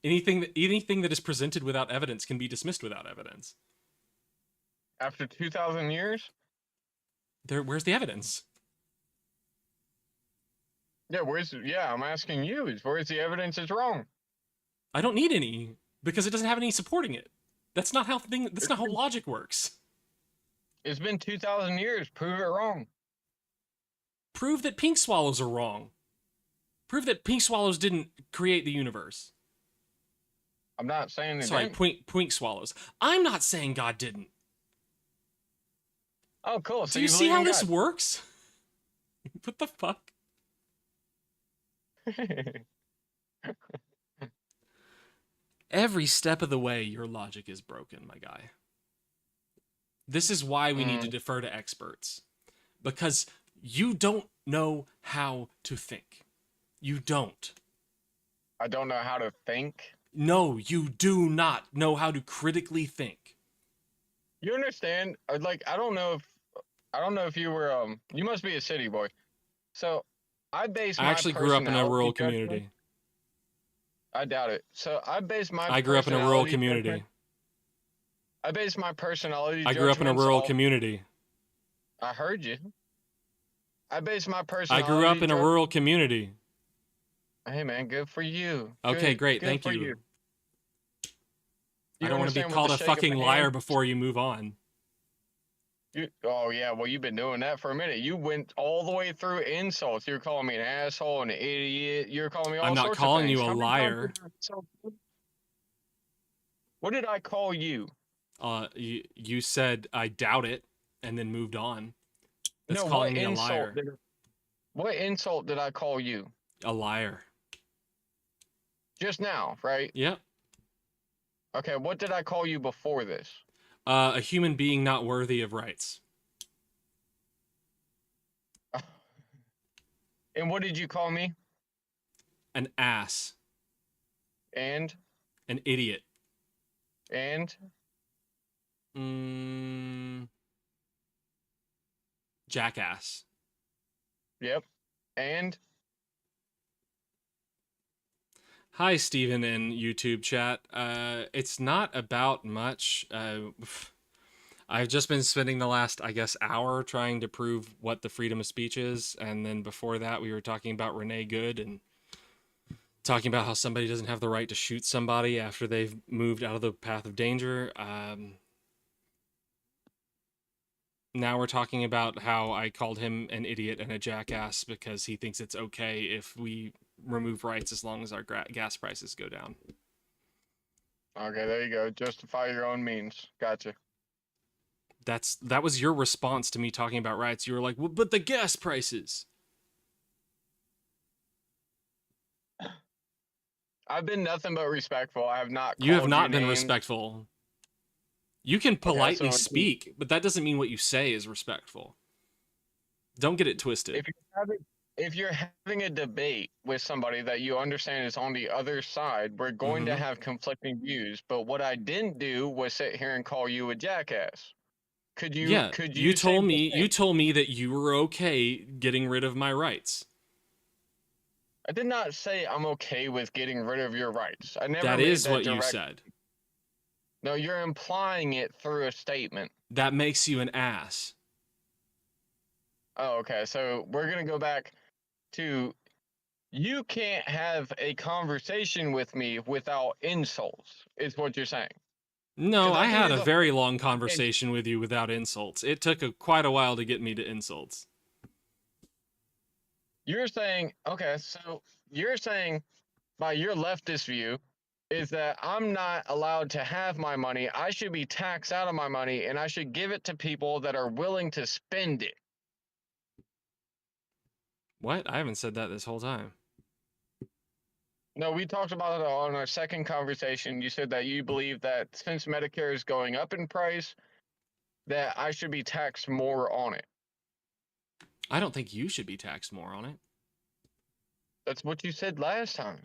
Anything that is presented without evidence can be dismissed without evidence. After 2,000 years? Where's the evidence? Yeah, I'm asking you. Where's the evidence it's wrong? I don't need any because it doesn't have any supporting it. That's not how logic works. It's been 2,000 years. Prove it wrong. Prove that pink swallows are wrong. Prove that pink swallows didn't create the universe. I'm not saying they Sorry, didn't. pink swallows. I'm not saying God didn't. Oh, cool. So Do you see how this works? What the fuck? Every step of the way, your logic is broken, my guy. This is why we need to defer to experts. Because you don't know how to think. You don't. I don't know how to think. No, you do not know how to critically think. You understand? Like, I don't know if you were you must be a city boy. So I actually grew up in a rural community. I doubt it. So I grew up in a rural community. I base my personality. I grew up in a rural community. I heard you. I base my personality. I grew up in a rural community. Hey man, good for you. Okay, great. Thank you. I don't want to be called a fucking liar before you move on. Oh yeah, well you've been doing that for a minute. You went all the way through insults. You're calling me an asshole, an idiot. You're calling me all I'm not sorts calling of things. you a How many times liar. did I insult you? What did I call you? You said I doubt it, and then moved on. That's No, calling me a liar. What insult did I call you? A liar. Just now, right? Yep. Okay, what did I call you before this? A human being not worthy of rights. And what did you call me? An ass. And? An idiot. And? Jackass. Yep. And? Hi, Steven in YouTube chat. It's not about much. I've just been spending the last, I guess, hour trying to prove what the freedom of speech is. And then before that, we were talking about Renee Good and talking about how somebody doesn't have the right to shoot somebody after they've moved out of the path of danger. Now we're talking about how I called him an idiot and a jackass because he thinks it's okay if we remove rights as long as our gas prices go down. Okay, there you go. Justify your own means. Gotcha. That was your response to me talking about rights. You were like, well, but the gas prices. I've been nothing but respectful. I have not. You have not you been names. respectful. You can politely so speak, but that doesn't mean what you say is respectful. Don't get it twisted. If you're having a debate with somebody that you understand is on the other side, we're going to have conflicting views. But what I didn't do was sit here and call you a jackass. Could you? Yeah, Could you told say me. You told me that you were okay getting rid of my rights. I did not say I'm okay with getting rid of your rights. I never. That made is that what direct... you said. No, you're implying it through a statement. That makes you an ass. Oh, okay. So we're gonna go back to you can't have a conversation with me without insults, is what you're saying. No, I had a very long conversation with you without insults. It took quite a while to get me to insults. You're saying, okay, so you're saying by your leftist view is that I'm not allowed to have my money. I should be taxed out of my money and I should give it to people that are willing to spend it. What? I haven't said that this whole time. No, we talked about it on our second conversation. You said that you believe that since Medicare is going up in price, that I should be taxed more on it. I don't think you should be taxed more on it. That's what you said last time.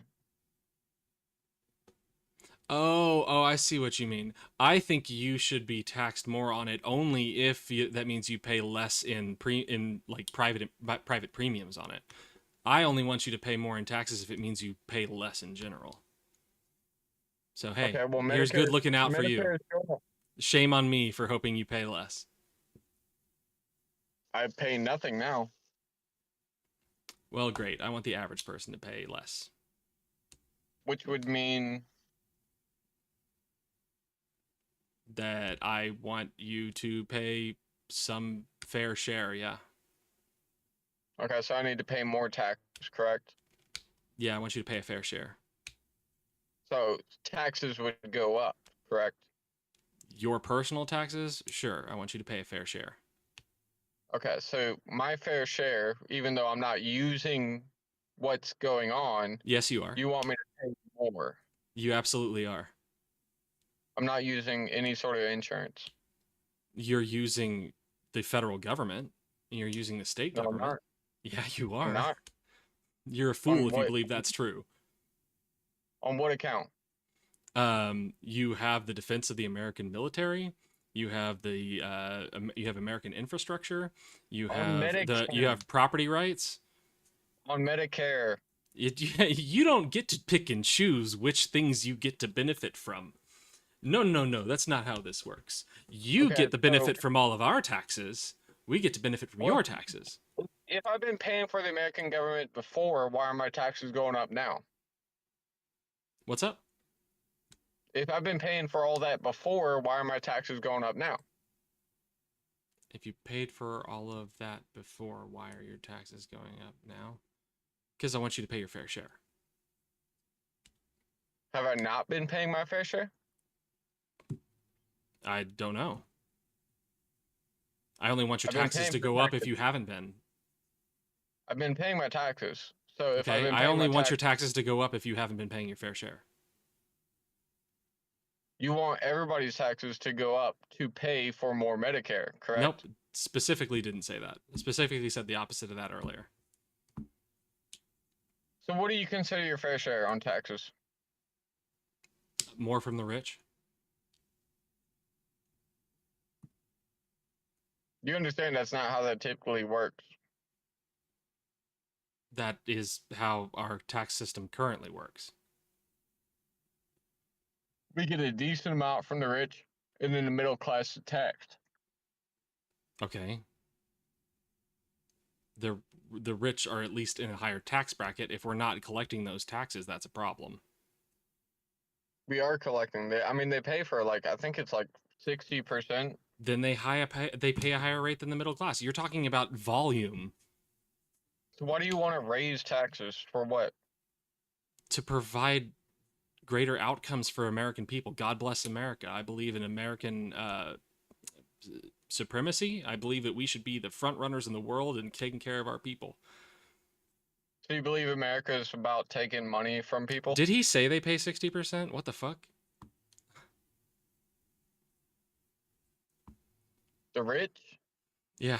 Oh, I see what you mean. I think you should be taxed more on it only if that means you pay less in private premiums on it. I only want you to pay more in taxes if it means you pay less in general. So hey, okay, well, here's good looking out for you. Medicare. Shame on me for hoping you pay less. I pay nothing now. Well, great. I want the average person to pay less. Which would mean that I want you to pay some fair share, yeah. Okay, so I need to pay more tax, correct? Yeah, I want you to pay a fair share. So taxes would go up, correct? Your personal taxes? Sure, I want you to pay a fair share. Okay, so my fair share, even though I'm not using what's going on. Yes, you are. You want me to pay more? You absolutely are. I'm not using any sort of insurance. You're using the federal government. And you're using the state government. I'm not. Yeah, you are. I'm not. You're a fool if you believe that's true. On what account? You have the defense of the American military. You have you have American infrastructure. You have property rights. On Medicare. You don't get to pick and choose which things you get to benefit from. No, that's not how this works. You get the benefit from all of our taxes. We get to benefit from your taxes. If I've been paying for the American government before, why are my taxes going up now? What's up? If I've been paying for all that before, why are my taxes going up now? If you paid for all of that before, why are your taxes going up now? Because I want you to pay your fair share. Have I not been paying my fair share? I don't know. I only want your I've been taxes paying to my go up taxes. if you haven't been. I've been paying my taxes. So if I've Okay, been I paying only my want your taxes to go up if you haven't been paying your fair share. You want everybody's taxes to go up to pay for more Medicare, correct? Nope, specifically didn't say that. Specifically said the opposite of that earlier. So what do you consider your fair share on taxes? More from the rich. You understand that's not how that typically works. That is how our tax system currently works. We get a decent amount from the rich, and then the middle class is taxed. Okay. The rich are at least in a higher tax bracket. If we're not collecting those taxes, that's a problem. We are collecting. I mean, they pay for like, I think it's like 60%. Then they pay a higher rate than the middle class. You're talking about volume. So why do you want to raise taxes for what? To provide greater outcomes for American people. God bless America. I believe in American supremacy. I believe that we should be the front runners in the world and taking care of our people. So you believe America is about taking money from people? Did he say they pay 60%? What the fuck? The rich? Yeah.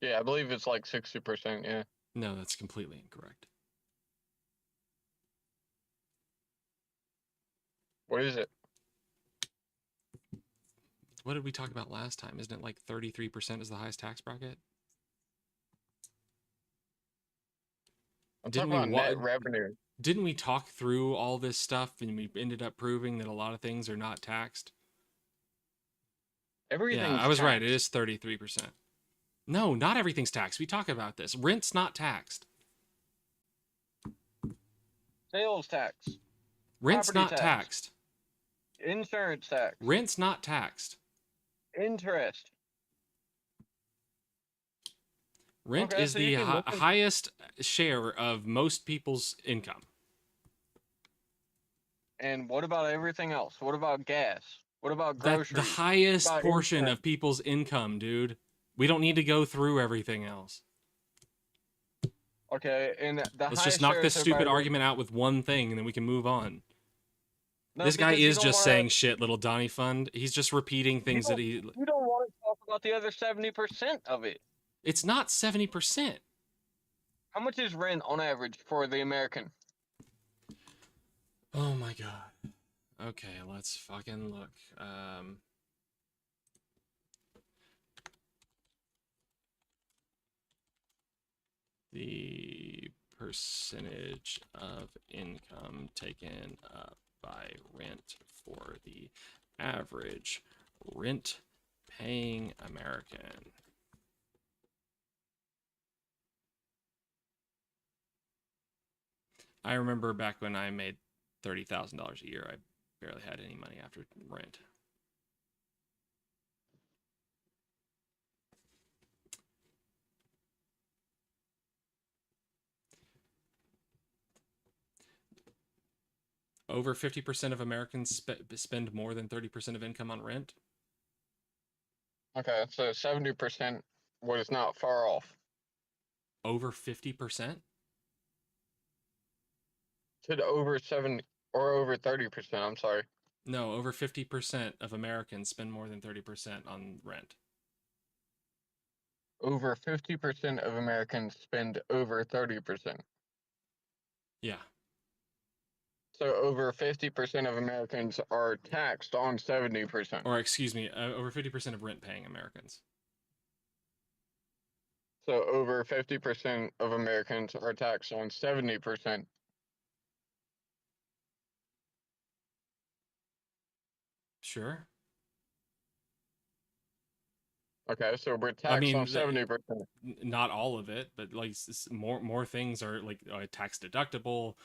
Yeah, I believe it's like 60%, yeah. No, that's completely incorrect. What is it? What did we talk about last time? Isn't it like 33% is the highest tax bracket? I'm talking about net revenue. Didn't we talk through all this stuff and we ended up proving that a lot of things are not taxed? Everything's Yeah, I was taxed. right. It is 33%. No, not everything's taxed. We talk about this. Rent's not taxed. Sales tax. Rent's Property not taxed. Insurance tax. Rent's not taxed. Interest. Rent Okay, is so the you can look at- highest share of most people's income. And what about everything else? What about gas? What about That's groceries? the highest What about portion insurance? of people's income, dude. We don't need to go through everything else. Okay, and the Let's highest just knock share this is stupid everybody- argument out with one thing, and then we can move on. No, This guy because you is don't just wanna- saying shit, little Donnie Fund. He's just repeating things that he... You don't want to talk about the other 70% of it. It's not 70%. How much is rent on average for the American? Oh my god. Okay, let's fucking look. The percentage of income taken up by rent for the average rent-paying American. I remember back when I made $30,000 a year, I barely had any money after rent. Over 50% of Americans spend more than 30% of income on rent. Okay, so 70% was not far off. Over 50%? Said over 70 or over 30%, I'm sorry. No, over 50% of Americans spend more than 30% on rent. Over 50% of Americans spend over 30%. Yeah. So over 50% of Americans are taxed on 70%. Or excuse me, over 50% of rent-paying Americans. So over 50% of Americans are taxed on 70%. Sure. Okay, so we're taxed on 70%. Not all of it, but like more things are like tax deductible.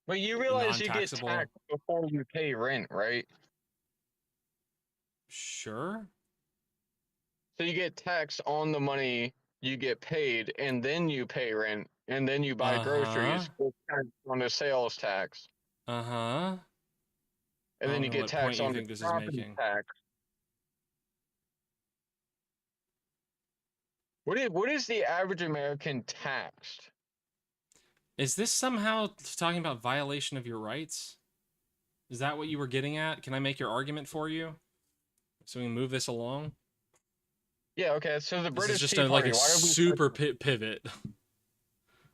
But you realize you get non-taxable. taxed before you pay rent, right? Sure. So you get taxed on the money you get paid, and then you pay rent, and then you buy groceries on the sales tax. Uh-huh. And then you get what point taxed you on the think this is property making. tax. What is the average American taxed? Is this somehow talking about violation of your rights? Is that what you were getting at? Can I make your argument for you? So we can move this along? Yeah, okay. So the British This is just Tea Party, like a super pivot.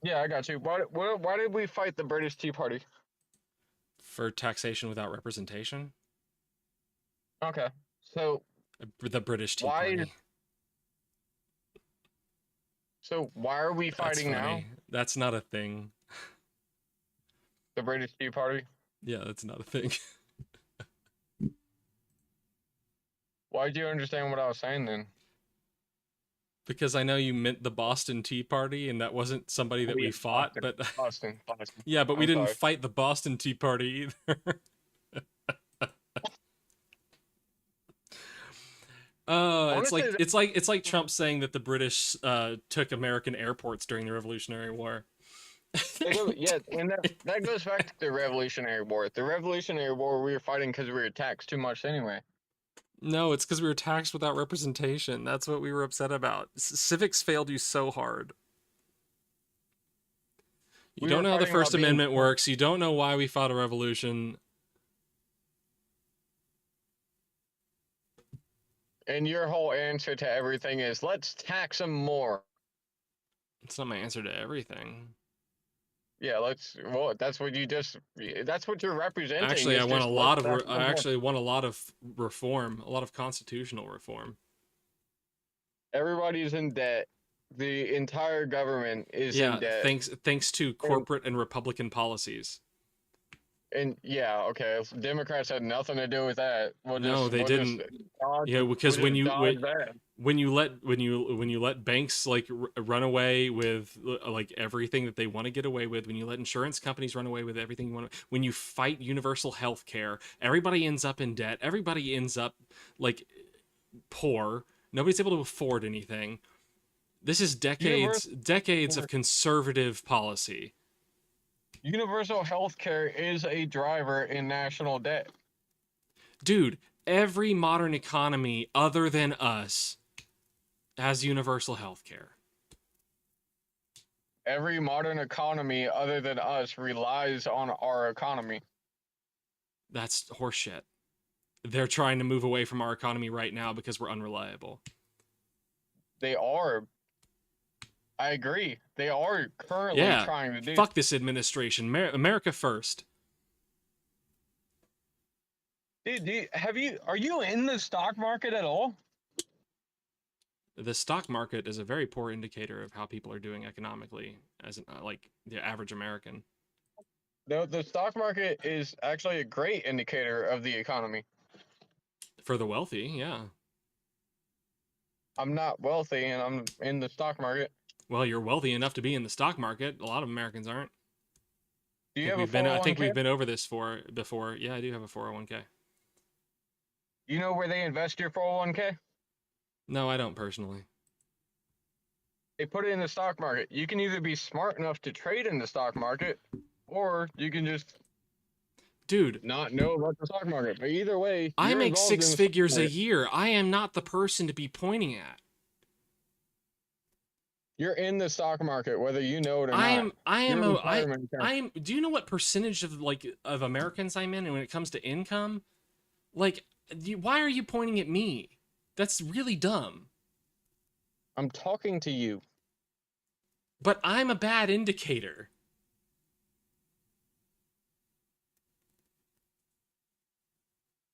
Yeah, I got you. Why did we fight the British Tea Party? For taxation without representation? Okay. So the British Tea Party. So why are we fighting now? That's not a thing. The British Tea Party? Yeah, that's not a thing. Why did you understand what I was saying then? Because I know you meant the Boston Tea Party, and that wasn't somebody that we fought, but Boston. Yeah, but we didn't fight the Boston Tea Party either. Honestly, it's like Trump saying that the British took American airports during the Revolutionary War. Yeah, and that goes back to the Revolutionary War. The Revolutionary War, we were fighting because we were taxed too much anyway. No, it's because we were taxed without representation. That's what we were upset about. Civics failed you so hard. You don't know how the First Amendment works. You don't know why we fought a revolution. And your whole answer to everything is, let's tax them more. It's not my answer to everything. Yeah, that's what you're representing. Actually, I want a lot of reform, a lot of constitutional reform. Everybody's in debt. The entire government is in debt. Thanks to corporate and Republican policies. And yeah, okay, Democrats had nothing to do with that. They didn't. Yeah, because when you let banks like run away with like everything that they want to get away with, when you let insurance companies run away with everything you want, when you fight universal health care, everybody ends up in debt. Everybody ends up like poor. Nobody's able to afford anything. This is decades of conservative policy. Universal health care is a driver in national debt. Dude, every modern economy other than us has universal health care. Every modern economy other than us relies on our economy. That's horseshit. They're trying to move away from our economy right now because we're unreliable. They are. I agree. They are currently trying to do. Fuck this administration. America first. Dude, are you in the stock market at all? The stock market is a very poor indicator of how people are doing economically, as like the average American. No, the stock market is actually a great indicator of the economy. For the wealthy, yeah. I'm not wealthy, and I'm in the stock market. Well, you're wealthy enough to be in the stock market. A lot of Americans aren't. Do you have a 401k? I think we've been over this before. Yeah, I do have a 401k. You know where they invest your 401k? No, I don't personally. They put it in the stock market. You can either be smart enough to trade in the stock market, or you can just not know about the stock market. But either way, I make 6 figures a year. I am not the person to be pointing at. You're in the stock market, whether you know it or not. I am. Do you know what percentage of Americans I'm in? And when it comes to income, why are you pointing at me? That's really dumb. I'm talking to you. But I'm a bad indicator.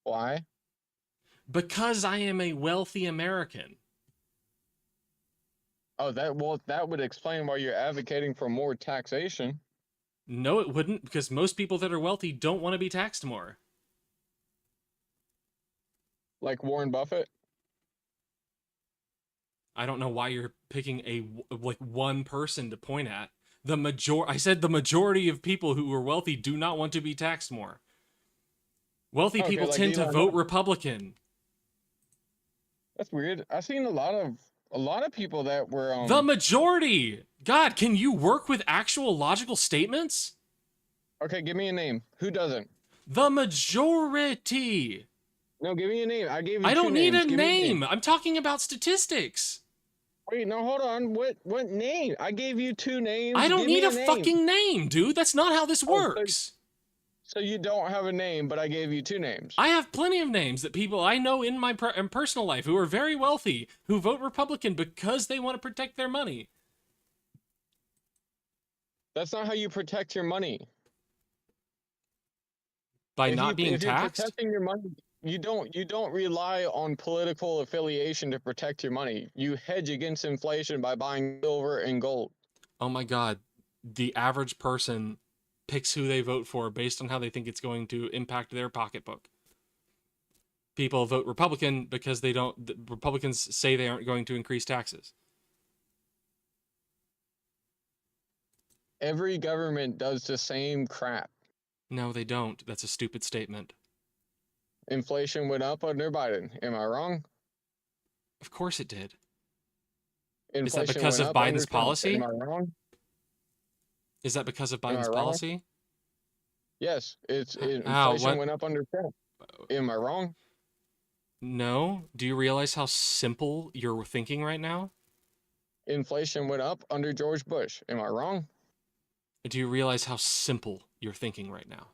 Why? Because I am a wealthy American. Oh, that would explain why you're advocating for more taxation. No, it wouldn't, because most people that are wealthy don't want to be taxed more. Like Warren Buffett? I don't know why you're picking one person to point at. I said the majority of people who are wealthy do not want to be taxed more. Wealthy people tend to vote Republican. That's weird. I've seen a lot of people that were The majority. God, can you work with actual logical statements? Okay, give me a name. Who doesn't? The majority. No, give me a name. I gave you I two don't need names. a Give me name. I'm talking about statistics. Wait, no, hold on. What name? I gave you two names. I don't Give need me a name. fucking name, dude. That's not how this works. So you don't have a name, but I gave you two names. I have plenty of names that people I know in my personal life who are very wealthy, who vote Republican because they want to protect their money. That's not how you protect your money. By not being if taxed? You're protecting your money, you don't rely on political affiliation to protect your money. You hedge against inflation by buying silver and gold. Oh my God. The average person picks who they vote for based on how they think it's going to impact their pocketbook. People vote Republican because the Republicans say they aren't going to increase taxes. Every government does the same crap. No, they don't. That's a stupid statement. Inflation went up under Biden. Am I wrong? Of course it did. Inflation Is that because of went up under Biden's Trump. policy? Am I wrong? Is that because of Am I Biden's wrong? policy? Yes, How? inflation What? went up under Trump. Am I wrong? No. Do you realize how simple you're thinking right now? Inflation went up under George Bush. Am I wrong? Do you realize how simple you're thinking right now?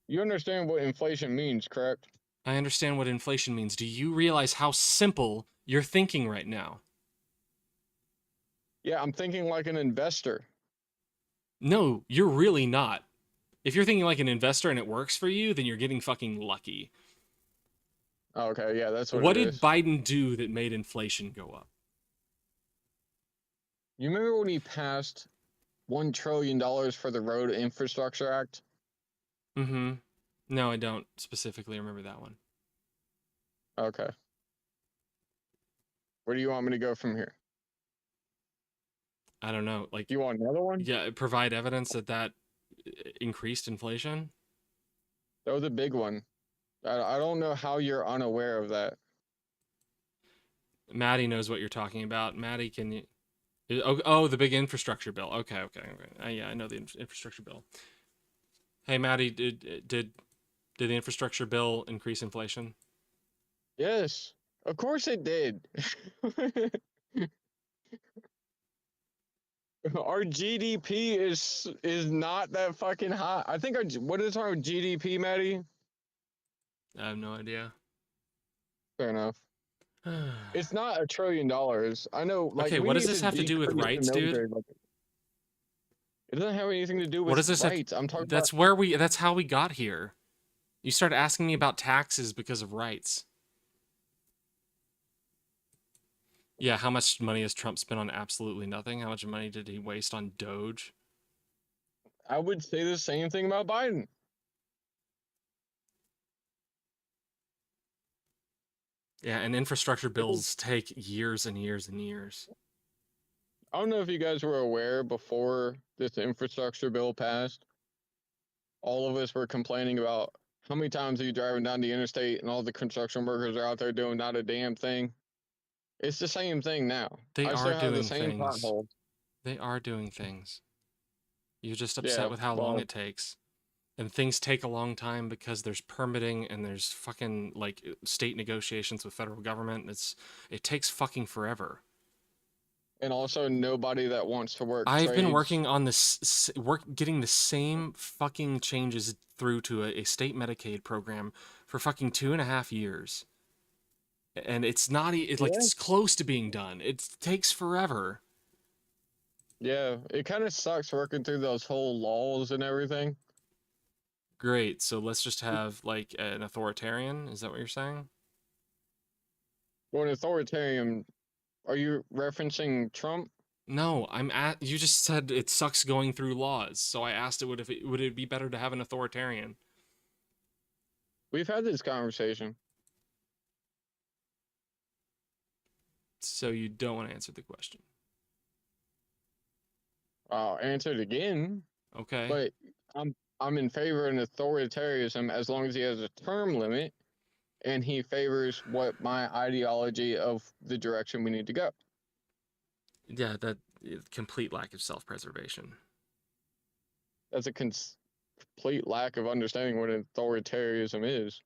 You understand what inflation means, correct? I understand what inflation means. Do you realize how simple you're thinking right now? Yeah, I'm thinking like an investor. No, you're really not. If you're thinking like an investor and it works for you, then you're getting fucking lucky. Okay, yeah, that's What it did is. Biden do that made inflation go up? You remember when he passed $1 trillion for the Road Infrastructure Act? Mm-hmm. No, I don't specifically remember that one. Okay. Where do you want me to go from here? I don't know. Like, you want another one? Yeah, provide evidence that increased inflation. That was a big one. I don't know how you're unaware of that. Maddie knows what you're talking about. Maddie, can you? Oh, the big infrastructure bill. Okay. Yeah, I know the infrastructure bill. Hey, Maddie, did the infrastructure bill increase inflation? Yes, of course it did. Our GDP is not that fucking high. I think what is our GDP, Maddie? I have no idea. Fair enough. It's not $1 trillion. I know. Like, okay, what does this have to do with rights, dude? It doesn't have anything to do with what does this rights. I'm talking. That's how we got here. You started asking me about taxes because of rights. Yeah, how much money has Trump spent on absolutely nothing? How much money did he waste on Doge? I would say the same thing about Biden. Yeah, and infrastructure bills take years and years and years. I don't know if you guys were aware before this infrastructure bill passed. All of us were complaining about how many times are you driving down the interstate and all the construction workers are out there doing not a damn thing. It's the same thing now. They are doing the same things. potholes. They are doing things. You're just upset with how long it takes. And things take a long time because there's permitting and there's fucking like state negotiations with federal government. It takes fucking forever. And also nobody that wants to work. I've been working on this getting the same fucking changes through to a state Medicaid program for fucking 2.5 years. And it's not it's close to being done. It takes forever. Yeah, it kind of sucks working through those whole laws and everything. Great. So let's just have like an authoritarian. Is that what you're saying? Well, an authoritarian, are you referencing Trump? No, you just said it sucks going through laws. So I asked would it be better to have an authoritarian? We've had this conversation. So you don't want to answer the question. I'll answer it again. Okay. But I'm in favor of an authoritarianism as long as he has a term limit. and he favors what my ideology of the direction we need to go. Yeah, that complete lack of self-preservation. That's a complete lack of understanding what authoritarianism is.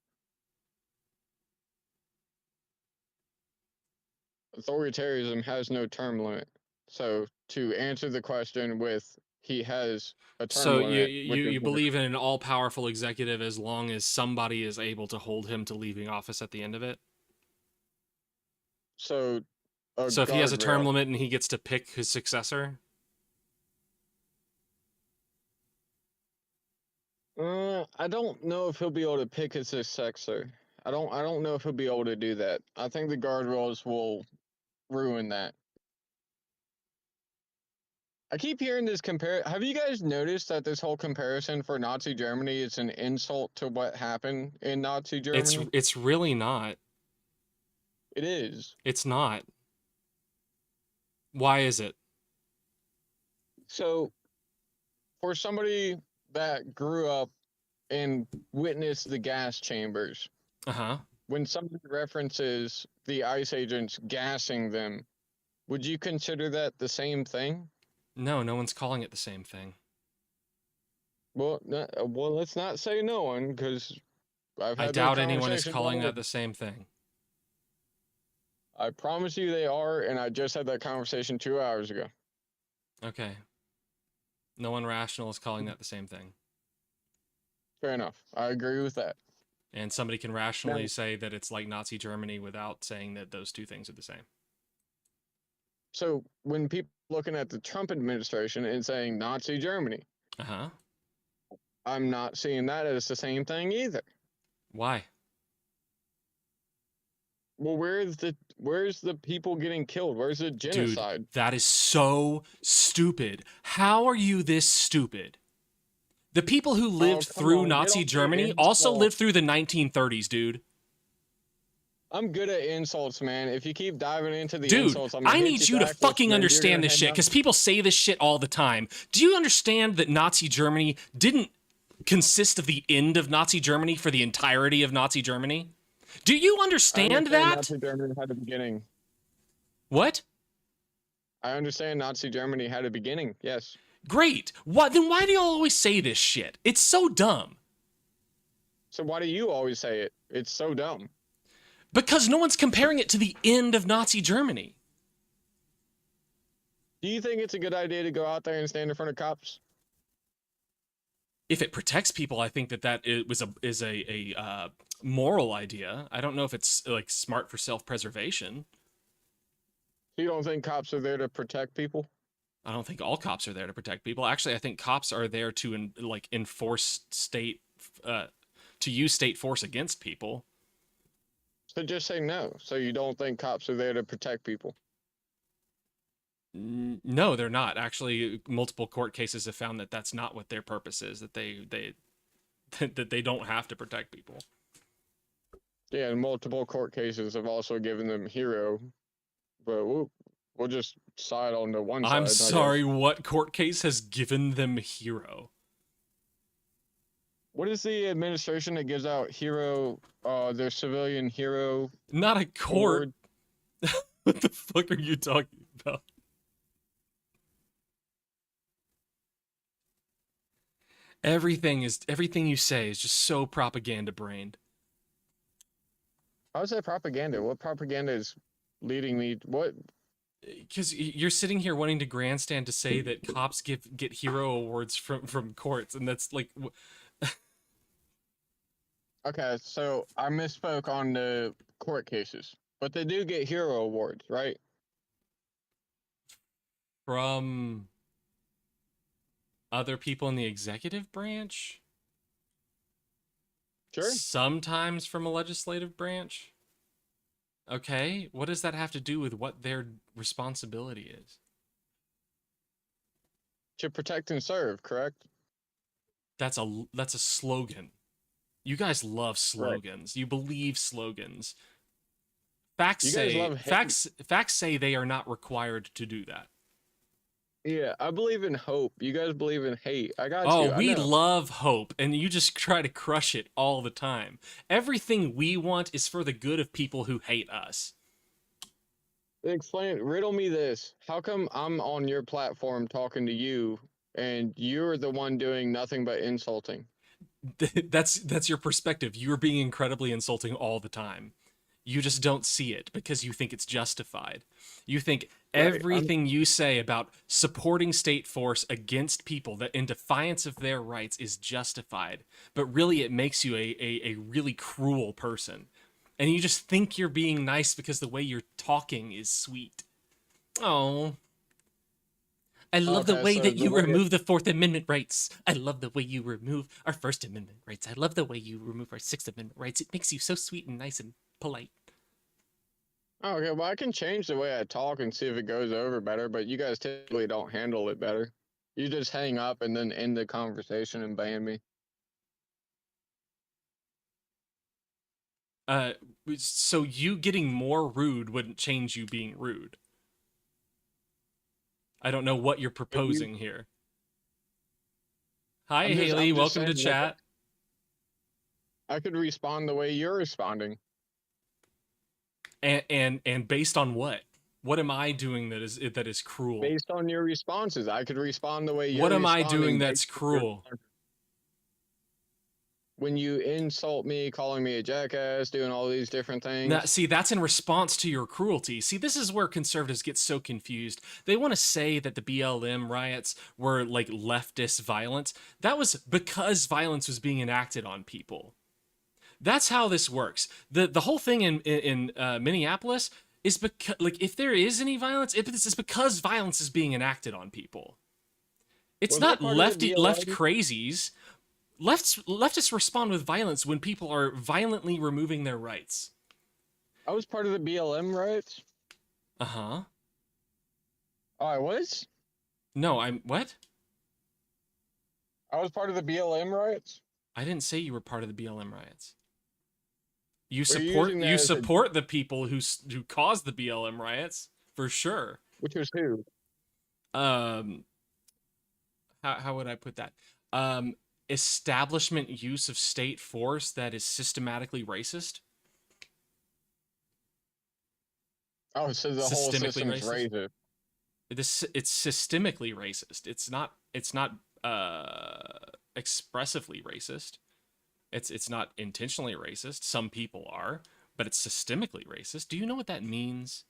Authoritarianism has no term limit. So to answer the question with he has a term So limit, you believe in an all-powerful executive as long as somebody is able to hold him to leaving office at the end of it? So if he has a term limit and he gets to pick his successor? I don't know if he'll be able to pick his successor. I don't know if he'll be able to do that. I think the guardrails will ruin that. I keep hearing this compare. Have you guys noticed that this whole comparison for Nazi Germany is an insult to what happened in Nazi Germany? It's really not. It is. It's not. Why is it? So, for somebody that grew up and witnessed the gas chambers, when somebody references the ICE agents gassing them, would you consider that the same thing? No, no one's calling it the same thing. Well, let's not say no one, because I doubt anyone is calling that the same thing. I promise you they are, and I just had that conversation 2 hours ago. Okay. No one rational is calling that the same thing. Fair enough. I agree with that. And somebody can rationally say that it's like Nazi Germany without saying that those two things are the same. So when people looking at the Trump administration and saying Nazi Germany, I'm not seeing that as the same thing either. Why? Well, where's the people getting killed? Where's the genocide? Dude, that is so stupid. How are you this stupid? The people who lived through Nazi Germany also lived through the 1930s, dude. I'm good at insults, man. If you keep diving into the Dude, insults, I'm gonna I hit need you to back fucking with understand this shit, because people say this shit all the time. Do you understand that Nazi Germany didn't consist of the end of Nazi Germany for the entirety of Nazi Germany? Do you understand that? Nazi Germany had a beginning. What? I understand Nazi Germany had a beginning, yes. Great. Then why do you always say this shit? It's so dumb. So why do you always say it? It's so dumb. Because no one's comparing it to the end of Nazi Germany. Do you think it's a good idea to go out there and stand in front of cops? If it protects people, I think that is a moral idea. I don't know if it's like smart for self-preservation. You don't think cops are there to protect people? I don't think all cops are there to protect people. Actually, I think cops are there to enforce state, to use state force against people. So just say no. So you don't think cops are there to protect people? No, they're not. Actually, multiple court cases have found that that's not what their purpose is. That they don't have to protect people. Yeah, and multiple court cases have also given them hero, but we'll just side on the one side. I'm sorry, what court case has given them hero? What is the administration that gives out hero, their civilian hero? Not a court. What the fuck are you talking about? Everything you say is just so propaganda brained. How is that propaganda? What propaganda is leading me? What? Because you're sitting here wanting to grandstand to say that cops get hero awards from courts, and that's like. Okay, so I misspoke on the court cases, but they do get hero awards, right? From other people in the executive branch? Sure. Sometimes from a legislative branch? Okay, what does that have to do with what their responsibility is? To protect and serve, correct? That's a slogan. You guys love slogans. Right. You believe slogans. Facts say they are not required to do that. Yeah, I believe in hope. You guys believe in hate. I got Oh, you. I we know. love hope, and you just try to crush it all the time. Everything we want is for the good of people who hate us. Riddle me this. How come I'm on your platform talking to you and you're the one doing nothing but insulting? That's your perspective. You're being incredibly insulting all the time. You just don't see it because you think it's justified. You think everything you say about supporting state force against people that in defiance of their rights is justified, but really it makes you a really cruel person. And you just think you're being nice because the way you're talking is sweet. Oh, I love the way that you remove the Fourth Amendment rights. I love the way you remove our First Amendment rights. I love the way you remove our Sixth Amendment rights. It makes you so sweet and nice and polite. Okay, well, I can change the way I talk and see if it goes over better, but you guys typically don't handle it better. You just hang up and then end the conversation and ban me. So you getting more rude wouldn't change you being rude. I don't know what you're proposing here. Hi, Haley. Welcome to chat. I could respond the way you're responding. And based on what? What am I doing that is cruel? Based on your responses, I could respond the way you're responding. What am I responding doing that's cruel? When you insult me, calling me a jackass, doing all these different things. Now, see, that's in response to your cruelty. See, this is where conservatives get so confused. They want to say that the BLM riots were like leftist violence. That was because violence was being enacted on people. That's how this works. The whole thing in Minneapolis is because, like, if there is any violence, it's because violence is being enacted on people. It's not left crazies. Leftists respond with violence when people are violently removing their rights. I was part of the BLM riots. Uh-huh. Oh, I was? No, I'm what? I was part of the BLM riots? I didn't say you were part of the BLM riots. You support the people who caused the BLM riots, for sure. Which was who? How would I put that? Establishment use of state force that is systematically racist. Oh, so the whole system is racist. It's systemically racist. It's not expressively racist. It's not intentionally racist. Some people are, but it's systemically racist. Do you know what that means?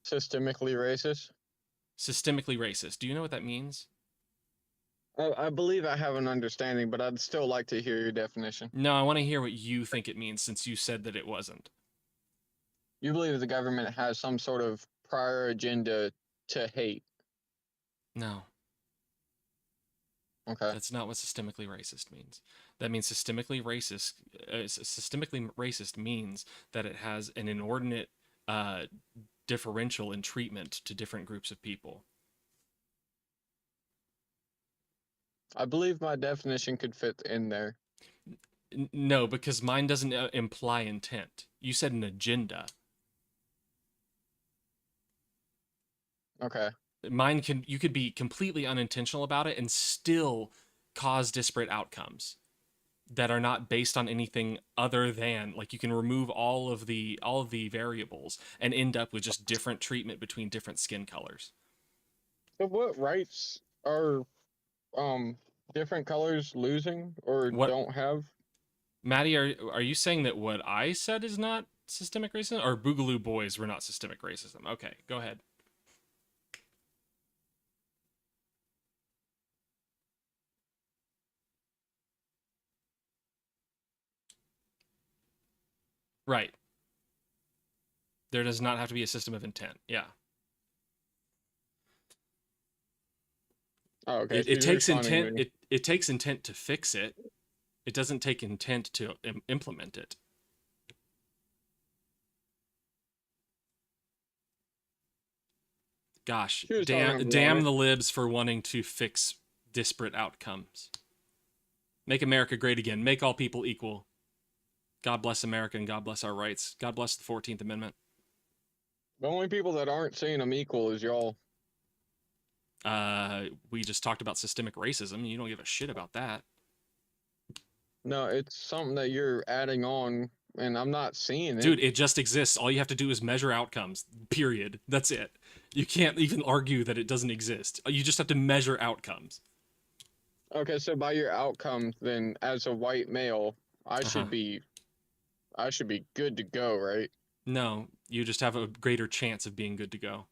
Systemically racist? Systemically racist. Do you know what that means? I believe I have an understanding, but I'd still like to hear your definition. No, I want to hear what you think it means, since you said that it wasn't. You believe the government has some sort of prior agenda to hate? No. Okay. That's not what systemically racist means. That means systemically racist means that it has an inordinate differential in treatment to different groups of people. I believe my definition could fit in there. No, because mine doesn't imply intent. You said an agenda. Okay. Mine you could be completely unintentional about it and still cause disparate outcomes that are not based on anything other than, like, you can remove all of the variables and end up with just different treatment between different skin colors. So what rights are different colors losing or don't have? Maddie, are you saying that what I said is not systemic racism, or Boogaloo Boys were not systemic racism? Okay, go ahead. Right. There does not have to be a system of intent. Yeah. Oh, okay. It takes intent. It takes intent to fix it. It doesn't take intent to implement it. Gosh, damn the libs for wanting to fix disparate outcomes. Make America great again. Make all people equal. God bless America and God bless our rights. God bless the 14th Amendment. The only people that aren't seeing them equal is y'all. We just talked about systemic racism. You don't give a shit about that. No, it's something that you're adding on, and I'm not seeing it. Dude, it just exists. All you have to do is measure outcomes. Period. That's it. You can't even argue that it doesn't exist. You just have to measure outcomes. Okay, so by your outcomes, then, as a white male, I should be good to go, right? No, you just have a greater chance of being good to go.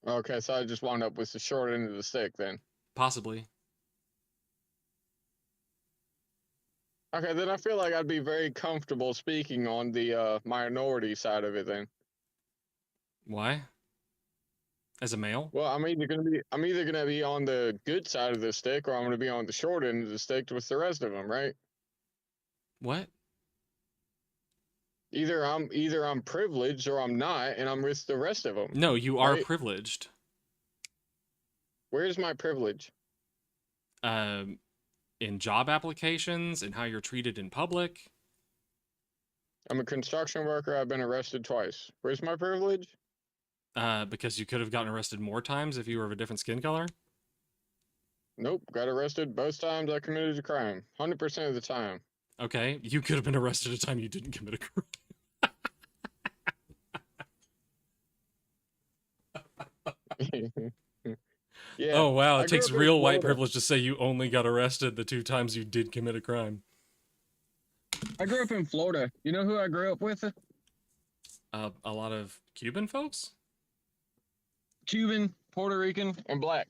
Okay, so I just wound up with the short end of the stick then. Possibly. Okay, then I feel like I'd be very comfortable speaking on the minority side of it then. Why? As a male? Well, I'm either gonna be on the good side of the stick, or I'm gonna be on the short end of the stick with the rest of them, right? What? Either I'm privileged or I'm not, and I'm with the rest of them. No, you are right? privileged. Where's my privilege? In job applications and how you're treated in public. I'm a construction worker. I've been arrested twice. Where's my privilege? Because you could have gotten arrested more times if you were of a different skin color? Nope. Got arrested both times I committed a crime. 100% of the time. Okay. You could have been arrested at a time you didn't commit a crime. Yeah. Oh, wow. I It grew takes up in real white Florida. privilege to say you only got arrested the 2 times you did commit a crime. I grew up in Florida. You know who I grew up with? A lot of Cuban folks? Cuban, Puerto Rican, and black.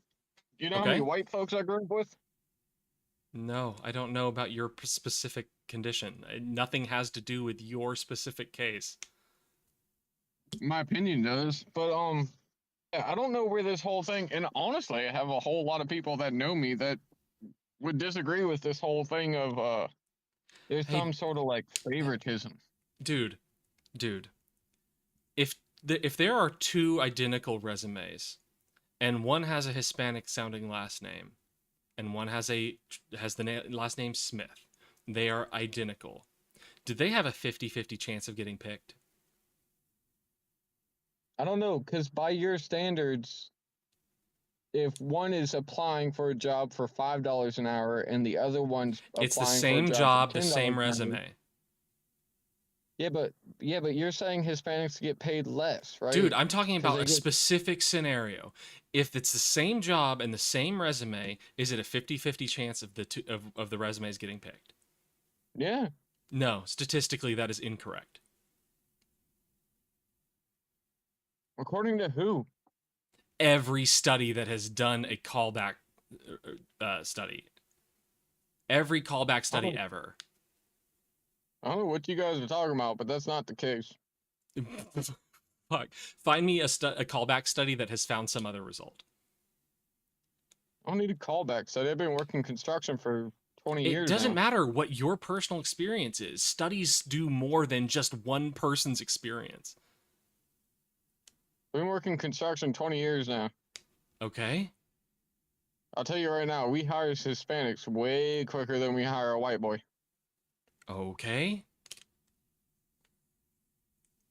You know how many Okay. white folks I grew up with? No, I don't know about your specific condition. Nothing has to do with your specific case. My opinion does, but yeah, I don't know where this whole thing. And honestly, I have a whole lot of people that know me that would disagree with this whole thing of there's Hey, some sort of like favoritism. dude, if there are 2 identical resumes, and one has a Hispanic sounding last name, and one has the last name Smith, they are identical. Do they have a 50-50 chance of getting picked? I don't know, because by your standards, if one is applying for a job for $5 an hour and the other one's It's the applying same for a job, for the $10 same an hour, resume. yeah, but you're saying Hispanics get paid less, right? Dude, I'm talking 'Cause about they a get- specific scenario. If it's the same job and the same resume, is it a 50-50 chance of the resumes getting picked? Yeah. No, statistically that is incorrect. According to who? Every study that has done a callback study. Every callback study ever. I don't know what you guys are talking about, but that's not the case. Fuck. Find me a callback study that has found some other result. I don't need a callback study. I've been working construction for 20 years It doesn't now. matter what your personal experience is. Studies do more than just one person's experience. I've been working construction 20 years now. Okay. I'll tell you right now, we hire Hispanics way quicker than we hire a white boy. Okay.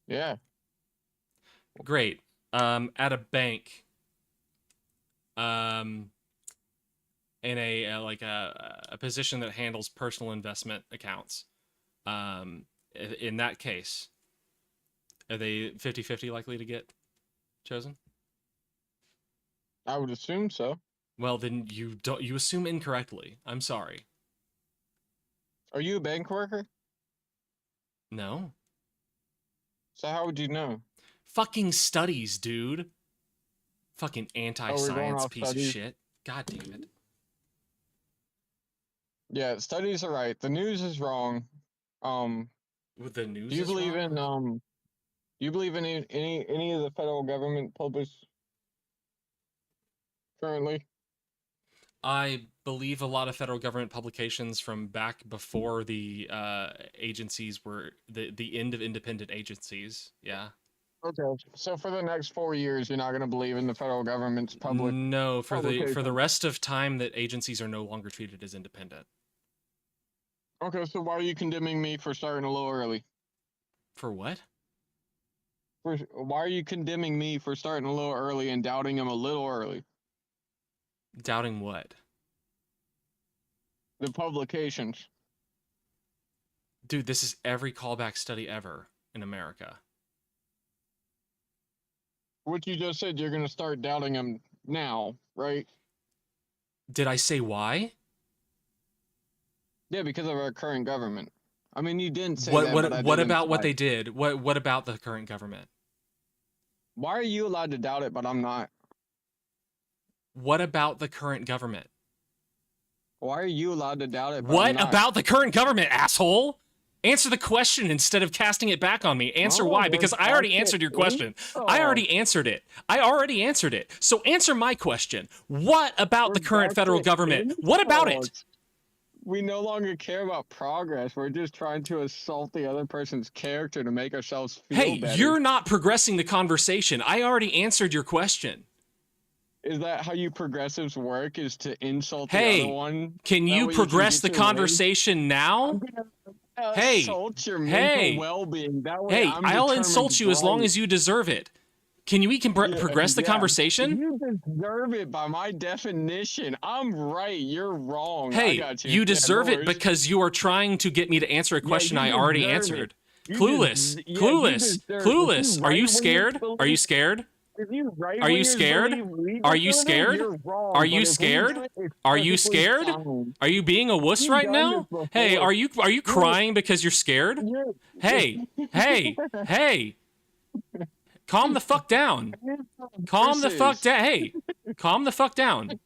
Yeah. Great. At a bank. In a position that handles personal investment accounts. In that case, are they 50-50 likely to get chosen? I would assume so. Well, then you assume incorrectly. I'm sorry. Are you a bank worker? No. So how would you know? Fucking studies, dude. Fucking we're going anti-science off piece studies? of shit. God damn it. Yeah, studies are right. The news is wrong. The news Do you is believe wrong? in do you believe in any of the federal government published currently? I believe a lot of federal government publications from back before the agencies were the end of independent agencies. Yeah. Okay, so for the next 4 years, you're not going to believe in the federal government's public. No, for the publication. rest of time that agencies are no longer treated as independent. Okay, so why are you condemning me for starting a little early? For what? Why are you condemning me for starting a little early and doubting him a little early? Doubting what? The publications. Dude, this is every callback study ever in America. What you just said, you're going to start doubting him now, right? Did I say why? Yeah, because of our current government. I mean, you didn't say What that, what but I what did about what imply. they did? What about the current government? Why are you allowed to doubt it, but I'm not? What about the current government? Why are you allowed to doubt it, but I'm What not? about the current government, asshole? Answer the question instead of casting it back on me. Answer why, because I already answered your question. I already answered it. I already answered it. So answer my question. What about the current federal government? What about it? We no longer care about progress. We're just trying to assault the other person's character to make ourselves feel Hey, better. you're not progressing the conversation. I already answered your question. Is that how you progressives work, is to insult the other one? Can That you way progress get the your way? conversation now? Hey, Insult your mental well-being. That way hey, I'm I'll determined insult you as long right. as you deserve it. Can you progress the conversation? You deserve it by my definition. I'm right. You're wrong. I Hey, got you. you Yeah, deserve no it worries. because you are trying to get me to answer a question you I already deserve answered. it. Clueless. You Clueless. deserve it. Clueless. If Are you right when scared? Are you scared? If you right Are you when scared? believe Are it's you doing it, scared? you're wrong, Are but you if we scared? do it, it's Are you perfectly scared? fine. Are you being a wuss You've right done now? this Hey, before. are you crying because you're scared? Hey, hey, hey. Calm the fuck down. Calm the fuck down. Hey, calm the fuck down.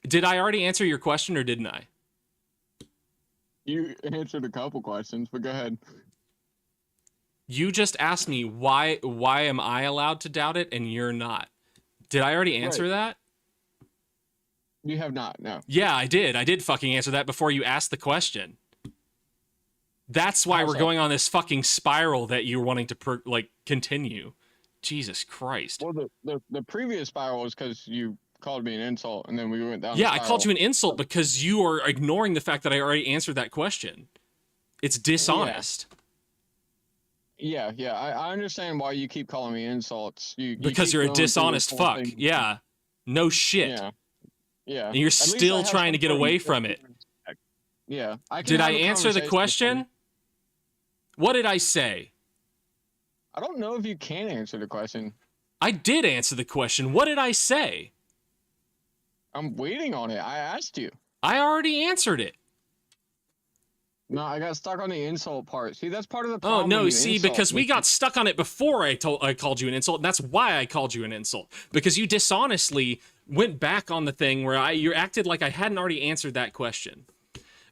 Did I already answer your question or didn't I? You answered a couple questions, but go ahead. You just asked me why am I allowed to doubt it and you're not. Did I already answer that? You have not, no. Yeah, I did. I did fucking answer that before you asked the question. That's why we're going on this fucking spiral that you're wanting to continue. Jesus Christ. Well, the previous spiral was because you called me an insult, and then we went down. Yeah, I called you an insult because you are ignoring the fact that I already answered that question. It's dishonest. Yeah, I understand why you keep calling me insults. Because you're a dishonest fuck. Yeah. No shit. Yeah. And you're still trying to get away from it. Yeah. Did I answer the question? What did I say? I don't know if you can answer the question. I did answer the question. What did I say? I'm waiting on it. I asked you. I already answered it. No, I got stuck on the insult part. See, that's part of the Oh, problem. no, see, because we got stuck on it before I called you an insult, and that's why I called you an insult. Because you dishonestly went back on the thing where you acted like I hadn't already answered that question.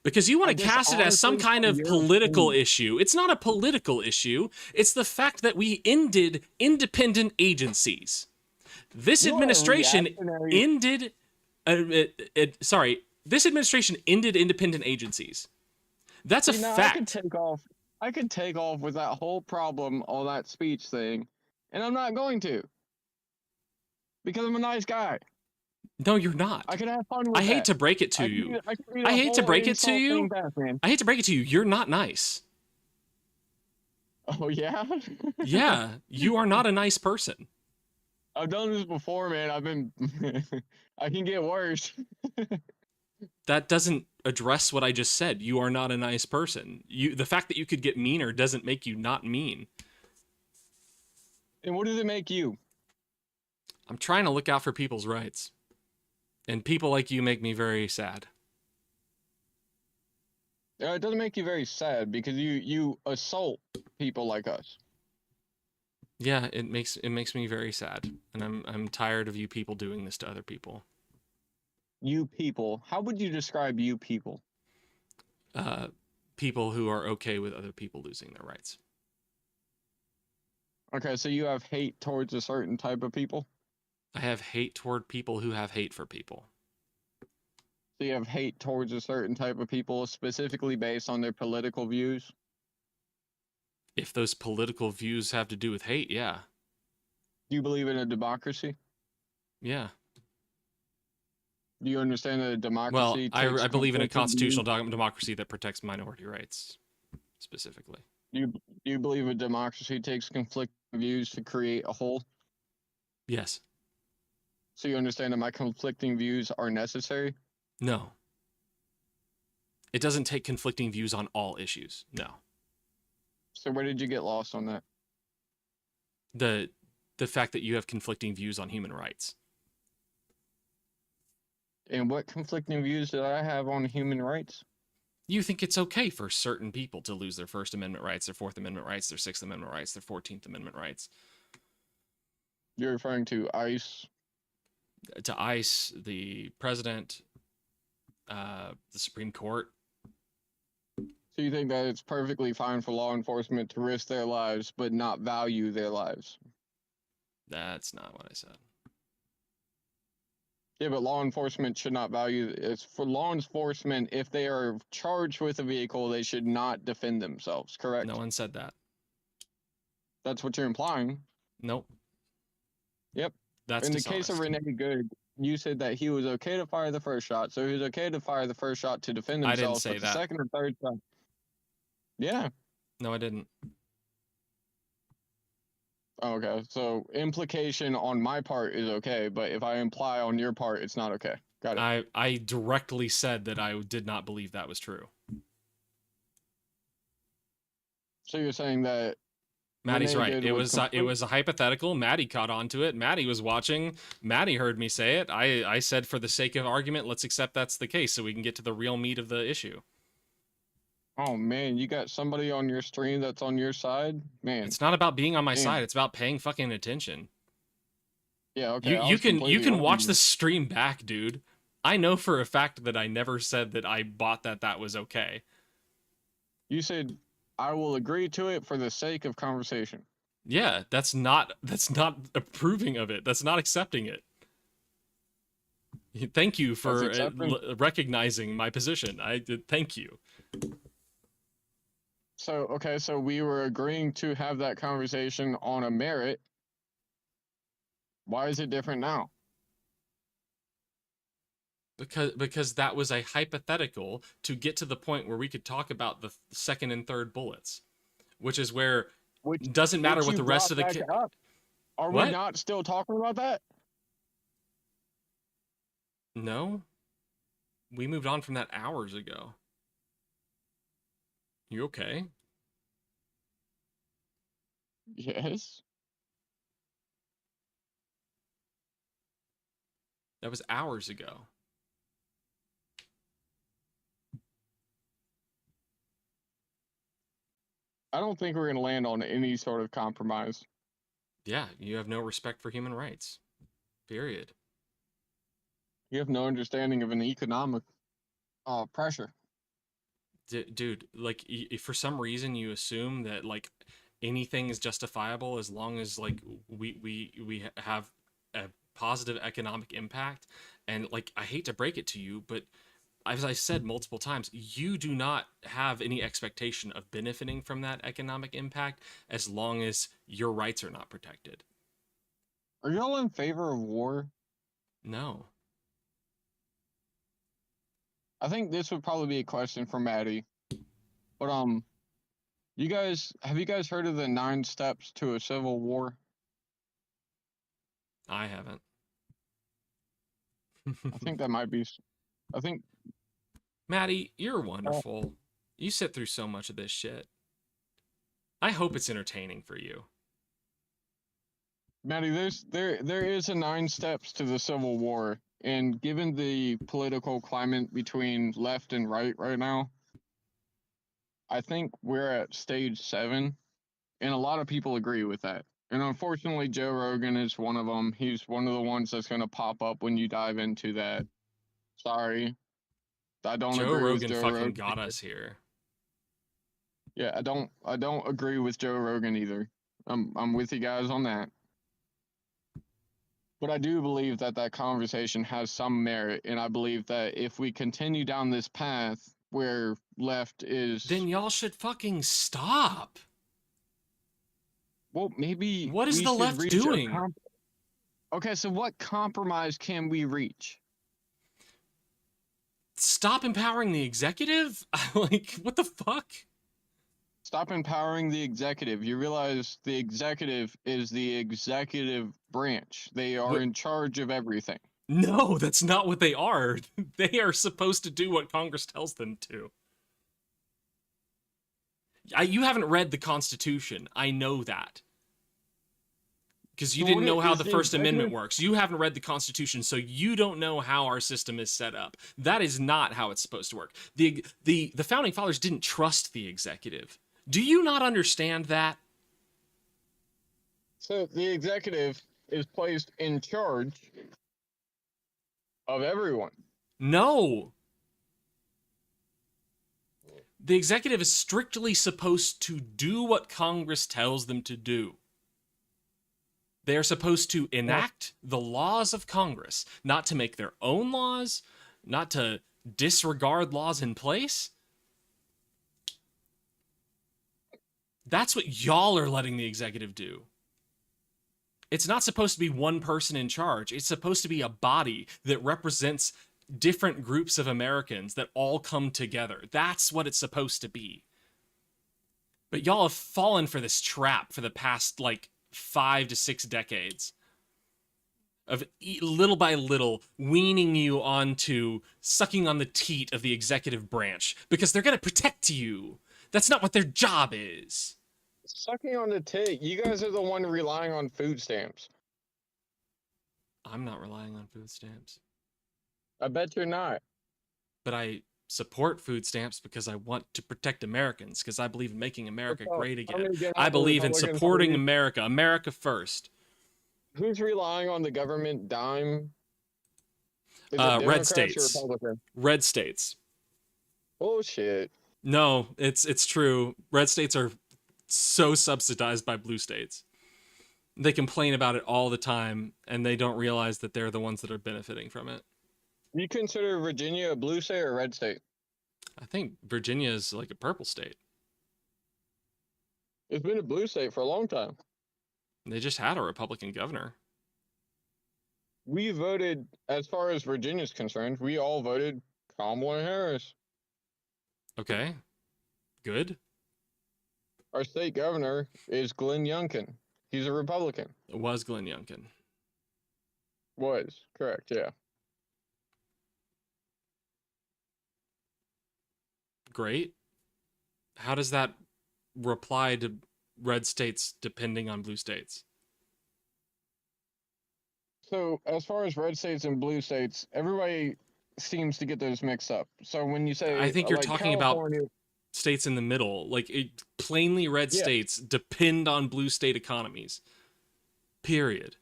Because you want to cast it as some kind of political issue. It's not a political issue. It's the fact that we ended independent agencies. This administration ended... this administration ended independent agencies. That's a fact. I could take off with that whole problem on that speech thing, and I'm not going to. Because I'm a nice guy. No, you're not. I can have fun with I hate to break it to you. I hate to break it to you. I hate to break it to you. You're not nice. Oh, yeah? Yeah, you are not a nice person. I've done this before, man. I can get worse. That doesn't address what I just said. You are not a nice person. The fact that you could get meaner doesn't make you not mean. And what does it make you? I'm trying to look out for people's rights. And people like you make me very sad. It doesn't make you very sad because you assault people like us. Yeah, it makes me very sad. And I'm tired of you people doing this to other people. You people. How would you describe you people? People who are okay with other people losing their rights. Okay, so you have hate towards a certain type of people? I have hate toward people who have hate for people. So you have hate towards a certain type of people specifically based on their political views? If those political views have to do with hate, yeah. Do you believe in a democracy? Yeah. Do you understand that a democracy... Well, I believe in a constitutional democracy that protects minority rights. specifically. Do you believe a democracy takes conflicting views to create a whole? Yes. So you understand that my conflicting views are necessary? No. It doesn't take conflicting views on all issues. No. So where did you get lost on that? The fact that you have conflicting views on human rights. And what conflicting views do I have on human rights? You think it's okay for certain people to lose their First Amendment rights, their Fourth Amendment rights, their Sixth Amendment rights, their 14th Amendment rights. You're referring to ICE? To ICE, the president, the Supreme Court. So you think that it's perfectly fine for law enforcement to risk their lives but not value their lives? That's not what I said. Yeah, but law enforcement should not value it's for law enforcement. If they are charged with a vehicle, they should not defend themselves, correct? No one said that. That's what you're implying. Nope. Yep. That's in dishonest. The case of Renee Good, you said that he was okay to fire the first shot, so he was okay to fire the first shot to defend himself. I didn't say but that. The second and third shot. Yeah. No, I didn't. Okay, so implication on my part is okay, but if I imply on your part, it's not okay. Got it. I directly said that I did not believe that was true. So you're saying that Maddie's right. It was a hypothetical. Maddie caught on to it. Maddie was watching. Maddie heard me say it. I said, for the sake of argument, let's accept that's the case so we can get to the real meat of the issue. Oh man, you got somebody on your stream that's on your side? Man. It's not about being on my side. It's about paying fucking attention. Yeah, okay. You can watch the stream back, dude. I know for a fact that I never said that I bought that was okay. You said I will agree to it for the sake of conversation. Yeah, that's not approving of it. That's not accepting it. Thank you for recognizing my position. I did. Thank you. So, okay, so we were agreeing to have that conversation on a merit. Why is it different now? Because that was a hypothetical to get to the point where we could talk about the second and third bullets, which is where it doesn't matter what the rest of the Are we not still talking about that? No. We moved on from that hours ago. You okay? Yes. That was hours ago. I don't think we're going to land on any sort of compromise. Yeah, you have no respect for human rights. Period. You have no understanding of an economic pressure. Dude, like, for some reason you assume that like anything is justifiable as long as like we have a positive economic impact. And like, I hate to break it to you, but as I said multiple times, you do not have any expectation of benefiting from that economic impact as long as your rights are not protected. Are y'all in favor of war? No. I think this would probably be a question for Maddie. But have you guys heard of the 9 steps to a civil war? I haven't. I think that might be. I think. Maddie, you're wonderful. You sit through so much of this shit. I hope it's entertaining for you. Maddie, there is a 9 steps to the Civil War, and given the political climate between left and right now, I think we're at stage 7, and a lot of people agree with that. And unfortunately, Joe Rogan is one of them. He's one of the ones that's going to pop up when you dive into that. Sorry. I don't agree with Joe Rogan. Fucking got us here. Yeah, I don't agree with Joe Rogan either. I'm with you guys on that. But I do believe that conversation has some merit, and I believe that if we continue down this path where left is... Then y'all should fucking stop. Well, maybe... What is the left doing? Okay, so what compromise can we reach? Stop empowering the executive? Like, what the fuck? Stop empowering the executive. You realize the executive is the executive branch. They are in charge of everything. No, that's not what they are. They are supposed to do what Congress tells them to. You haven't read the Constitution. I know that. Because you didn't know how the First Amendment works. You haven't read the Constitution, so you don't know how our system is set up. That is not how it's supposed to work. The Founding Fathers didn't trust the executive. Do you not understand that? So the executive is placed in charge of everyone. No. The executive is strictly supposed to do what Congress tells them to do. They are supposed to enact the laws of Congress, not to make their own laws, not to disregard laws in place. That's what y'all are letting the executive do. It's not supposed to be one person in charge. It's supposed to be a body that represents different groups of Americans that all come together. That's what it's supposed to be. But y'all have fallen for this trap for the past, 5 to 6 decades of little by little weaning you onto sucking on the teat of the executive branch because they're going to protect you. That's not what their job is. Sucking on the teat. You guys are the one relying on food stamps. I'm not relying on food stamps. I bet you're not. But I support food stamps because I want to protect Americans, because I believe in making America great again. I believe in supporting America. America first. Who's relying on the government dime? Is it Red Democrats states. or Republicans? Red states. Bullshit. No, it's true. Red states are so subsidized by blue states. They complain about it all the time, and they don't realize that they're the ones that are benefiting from it. You consider Virginia a blue state or a red state? I think Virginia is like a purple state. It's been a blue state for a long time. They just had a Republican governor. We voted, as far as Virginia's concerned, we all voted Kamala Harris. Okay. Good. Our state governor is Glenn Youngkin. He's a Republican. It was Glenn Youngkin. Was, correct, yeah. Great. How does that reply to red states depending on blue states? So, as far as red states and blue states, everybody seems to get those mixed up. So when you say, I think you're like talking California, about states in the middle. Plainly red states depend on blue state economies. Period.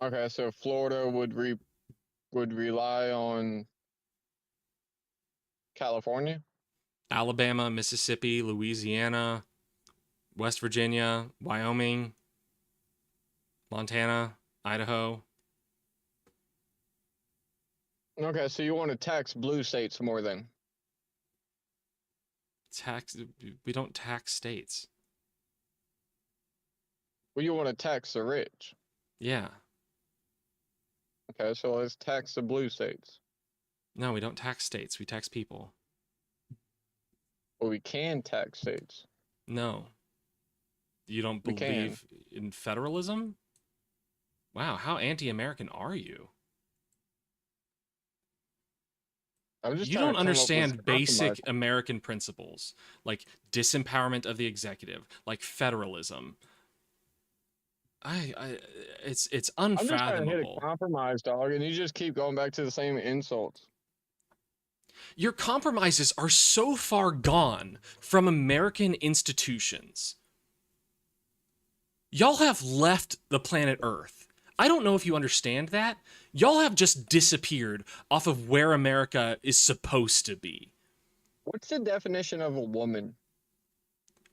Okay, so Florida would rely on California? Alabama, Mississippi, Louisiana, West Virginia, Wyoming, Montana, Idaho. Okay, so you want to tax blue states more then? We don't tax states. Well, you want to tax the rich. Yeah. Okay, so let's tax the blue states. No, we don't tax states. We tax people. Well, we can tax states. No. You don't believe in federalism? Wow, how anti-American are you? You don't understand basic American principles, like disempowerment of the executive, like federalism. It's unfathomable. I'm just trying to hit a compromise, dog, and you just keep going back to the same insults. Your compromises are so far gone from American institutions. Y'all have left the planet Earth. I don't know if you understand that. Y'all have just disappeared off of where America is supposed to be. What's the definition of a woman?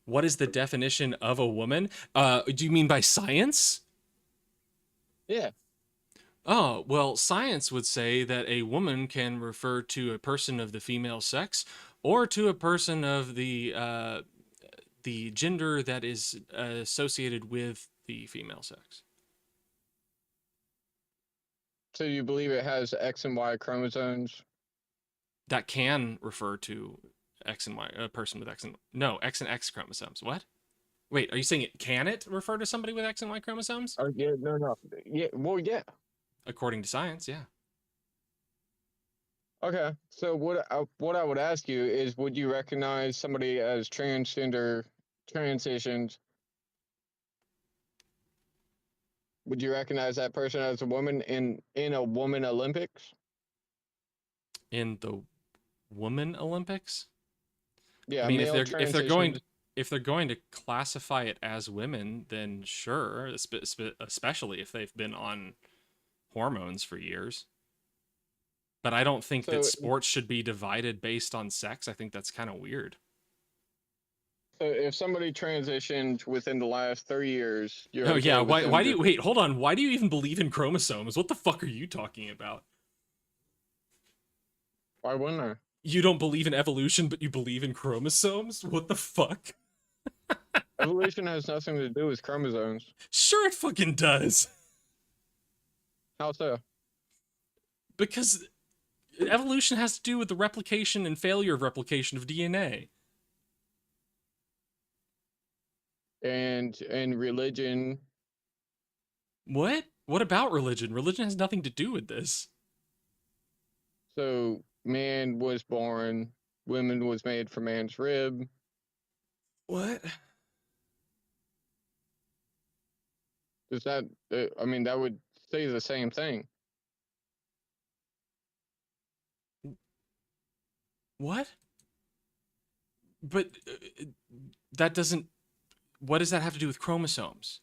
What is the definition of a woman? Do you mean by science? Yeah. Oh, well, science would say that a woman can refer to a person of the female sex or to a person of the gender that is associated with the female sex. So you believe it has X and Y chromosomes? That can refer to X and Y, a person with X and X chromosomes. What? Wait, are you saying can it refer to somebody with X and Y chromosomes? Yeah, no. Yeah, well, yeah. According to science, yeah. Okay, so what I would ask you is, would you recognize somebody as transgender, transitioned? Would you recognize that person as a woman in a woman Olympics? In the woman Olympics? Yeah, I mean, if they're going to classify it as women, then sure, especially if they've been on hormones for years. But I don't think that sports should be divided based on sex. I think that's kind of weird. So if somebody transitioned within the last 3 years, you're okay yeah. with Why do you wait? Hold on. Why do you even believe in chromosomes? What the fuck are you talking about? Why wouldn't I? You don't believe in evolution, but you believe in chromosomes? What the fuck? Evolution has nothing to do with chromosomes. Sure, it fucking does. How so? Because evolution has to do with the replication and failure of replication of DNA. And religion. What? What about religion? Religion has nothing to do with this. So man was born, woman was made from man's rib. What? Does that? I mean, that would say the same thing. What? But that doesn't... What does that have to do with chromosomes?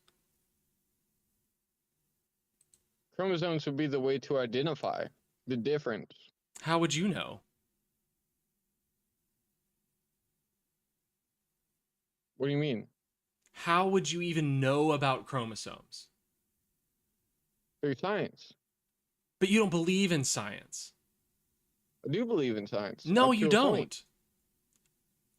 Chromosomes would be the way to identify the difference. How would you know? What do you mean? How would you even know about chromosomes? Through science. But you don't believe in science. I do believe in science. No, you don't. Point.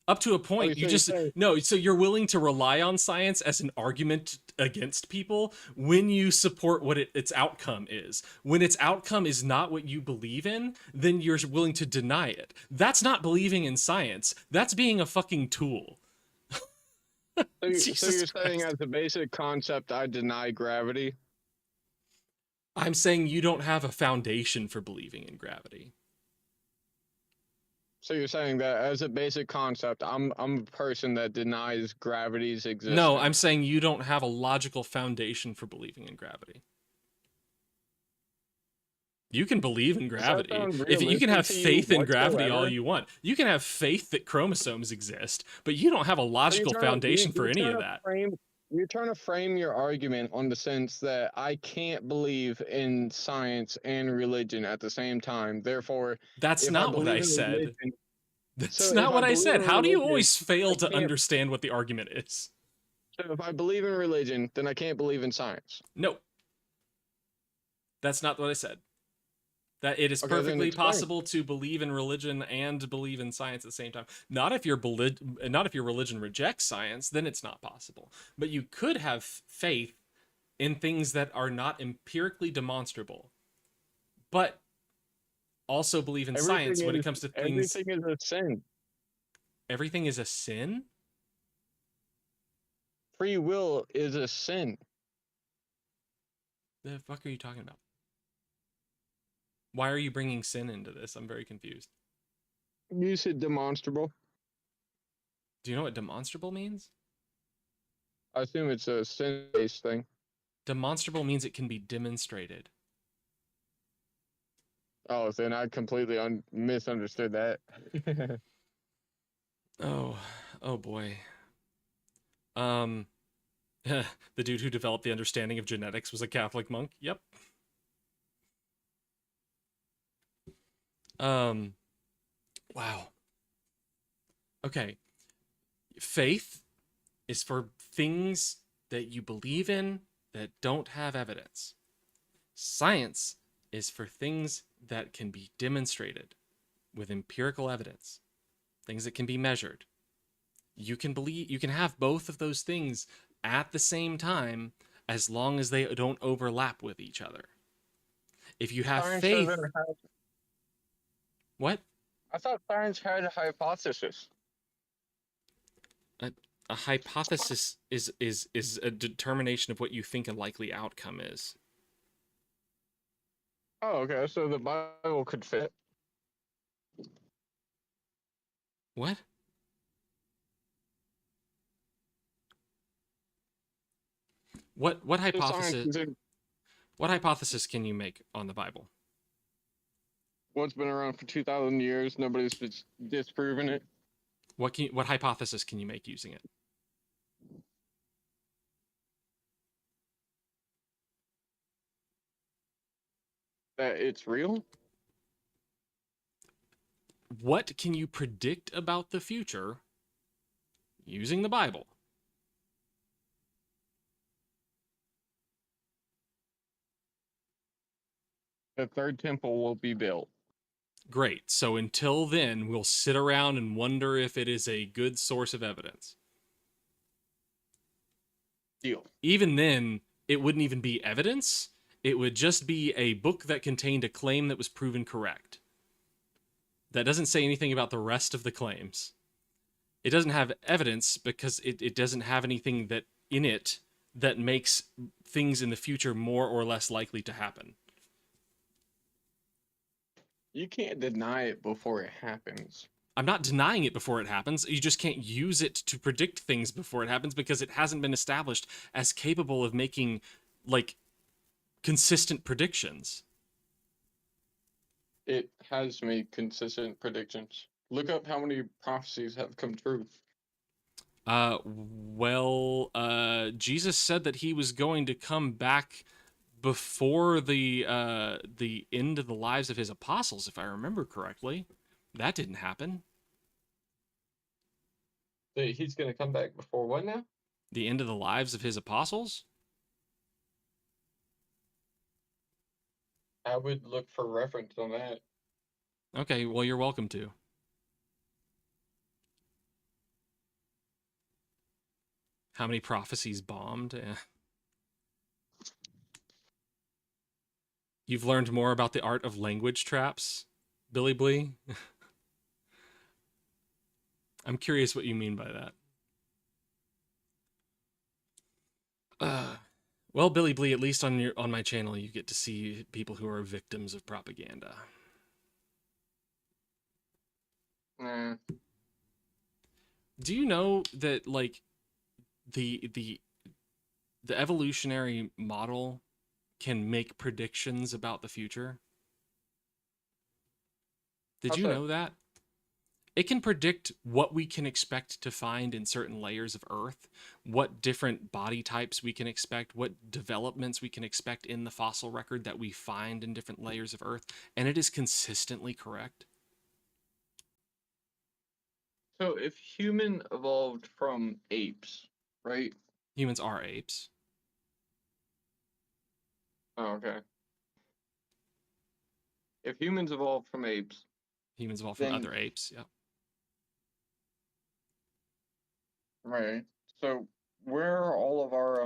Up to a point, you just no. So you're willing to rely on science as an argument against people when you support what its outcome is. When its outcome is not what you believe in, then you're willing to deny it. That's not believing in science. That's being a fucking tool. So you're saying, as a basic concept, I deny gravity? I'm saying you don't have a foundation for believing in gravity. So you're saying that as a basic concept, I'm a person that denies gravity's existence? No, I'm saying you don't have a logical foundation for believing in gravity. You can believe in gravity. If you can have faith in gravity all you want. You can have faith that chromosomes exist, but you don't have a logical foundation for any of that. You're trying to frame your argument on the sense that I can't believe in science and religion at the same time. Therefore, that's not what I said. That's not what I said. How do you always fail to understand what the argument is? So if I believe in religion, then I can't believe in science. No. That's not what I said. That it is perfectly possible to believe in religion and believe in science at the same time. Not if your religion rejects science, then it's not possible. But you could have faith in things that are not empirically demonstrable, but also believe in science when it comes to things. Everything is a sin. Everything is a sin? Free will is a sin. The fuck are you talking about? Why are you bringing sin into this? I'm very confused. You said demonstrable. Do you know what demonstrable means? I assume it's a sin-based thing. Demonstrable means it can be demonstrated. Oh, then I completely misunderstood that. Oh boy. The dude who developed the understanding of genetics was a Catholic monk. Yep. Wow. Okay. Faith is for things that you believe in that don't have evidence. Science is for things that can be demonstrated with empirical evidence, things that can be measured. You can have both of those things at the same time as long as they don't overlap with each other. If you have faith... What? I thought science had a hypothesis. A hypothesis is a determination of what you think a likely outcome is. Oh, okay. So the Bible could fit. What? What hypothesis? What hypothesis can you make on the Bible? Well, it's been around for 2,000 years. Nobody's disproven it. What hypothesis can you make using it? That it's real? What can you predict about the future using the Bible? The third temple will be built. Great. So until then, we'll sit around and wonder if it is a good source of evidence. Deal. Even then, it wouldn't even be evidence. It would just be a book that contained a claim that was proven correct. That doesn't say anything about the rest of the claims. It doesn't have evidence because it doesn't have anything that in it that makes things in the future more or less likely to happen. You can't deny it before it happens. I'm not denying it before it happens. You just can't use it to predict things before it happens because it hasn't been established as capable of making, like, consistent predictions. It has made consistent predictions. Look up how many prophecies have come true. Jesus said that he was going to come back before the end of the lives of his apostles, if I remember correctly. That didn't happen. He's going to come back before what now? The end of the lives of his apostles? I would look for reference on that. Okay, well, you're welcome to. How many prophecies bombed? You've learned more about the art of language traps, Billy Blee? I'm curious what you mean by that. Well, Billy Blee, at least on my channel, you get to see people who are victims of propaganda. Do you know that, like, the evolutionary model can make predictions about the future? Did you know that? It can predict what we can expect to find in certain layers of Earth, what different body types we can expect, what developments we can expect in the fossil record that we find in different layers of Earth, and it is consistently correct. So if human evolved from apes, right? Humans are apes. Oh, okay. If humans evolved from apes... Humans evolved from other apes, yeah. Right. So where are all of our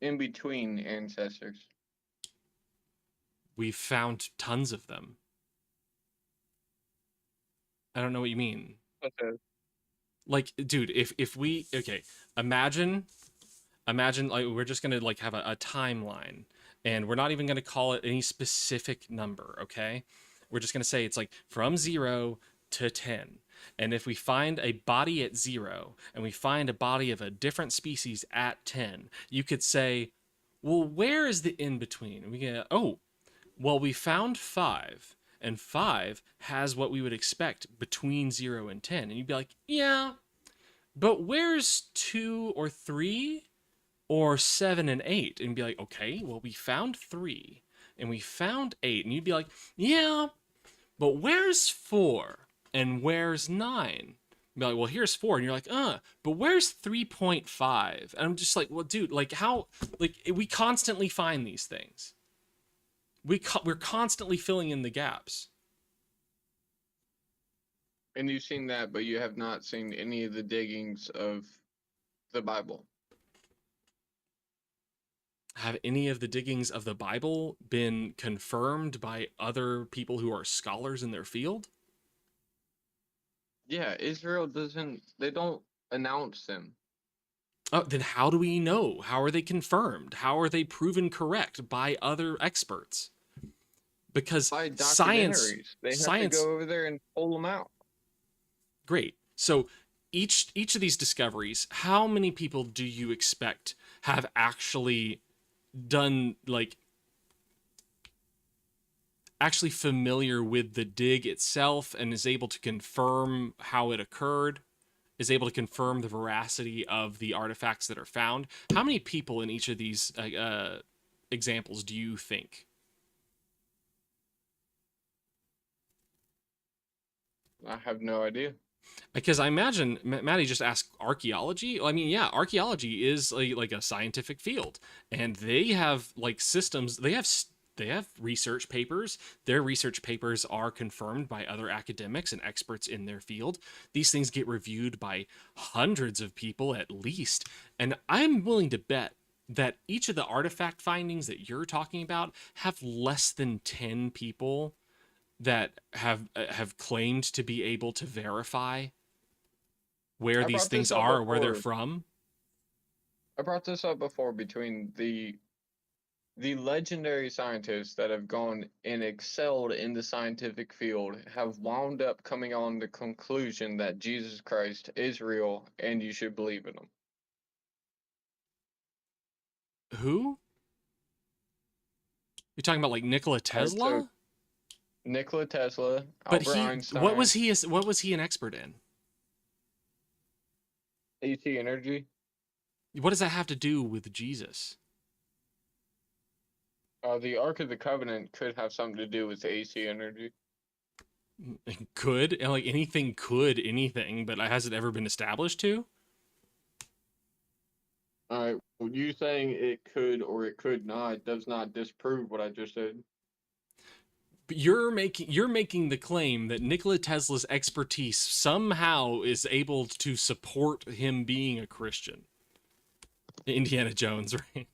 in-between ancestors? We've found tons of them. I don't know what you mean. Okay. Like, dude, if we, okay, imagine like we're just gonna like have a timeline, and we're not even gonna call it any specific number, okay? We're just gonna say it's like from 0 to 10. And if we find a body at 0 and we find a body of a different species at 10, you could say, well, where is the in between? And we get, oh, well, we found 5, and 5 has what we would expect between 0 and 10. And you'd be like, yeah, but where's 2 or 3 or 7 and 8? And you'd be like, okay, well, we found 3 and we found 8. And you'd be like, yeah, but where's 4? And where's 9? Be like, well, here's 4. And you're like, but where's 3.5? And I'm just like, well, dude, like how, like we constantly find these things. We're constantly filling in the gaps. And you've seen that, but you have not seen any of the diggings of the Bible. Have any of the diggings of the Bible been confirmed by other people who are scholars in their field? Yeah, Israel doesn't. They don't announce them. Oh, then how do we know? How are they confirmed? How are they proven correct by other experts? Because By science, documentaries, they have to go over there and pull them out. Great. So each of these discoveries, how many people do you expect have actually done, like, actually familiar with the dig itself and is able to confirm how it occurred, is able to confirm the veracity of the artifacts that are found? How many people in each of these examples do you think? I have no idea. Because I imagine Maddie just asked archaeology. I mean, yeah, archaeology is like a scientific field, and they have like systems. They have research papers. Their research papers are confirmed by other academics and experts in their field. These things get reviewed by hundreds of people at least, and I'm willing to bet that each of the artifact findings that you're talking about have less than 10 people that have claimed to be able to verify where these things are or where they're from. I brought this up before between the legendary scientists that have gone and excelled in the scientific field have wound up coming on the conclusion that Jesus Christ is real and you should believe in him. Who? You're talking about like Nikola Tesla? Nikola Tesla, but Albert Einstein. What was he an expert in? AC energy. What does that have to do with Jesus? The Ark of the Covenant could have something to do with AC energy. Could, like anything could anything, but has it ever been established to? All right, well, you saying it could or it could not does not disprove what I just said. But you're making the claim that Nikola Tesla's expertise somehow is able to support him being a Christian. Indiana Jones, right?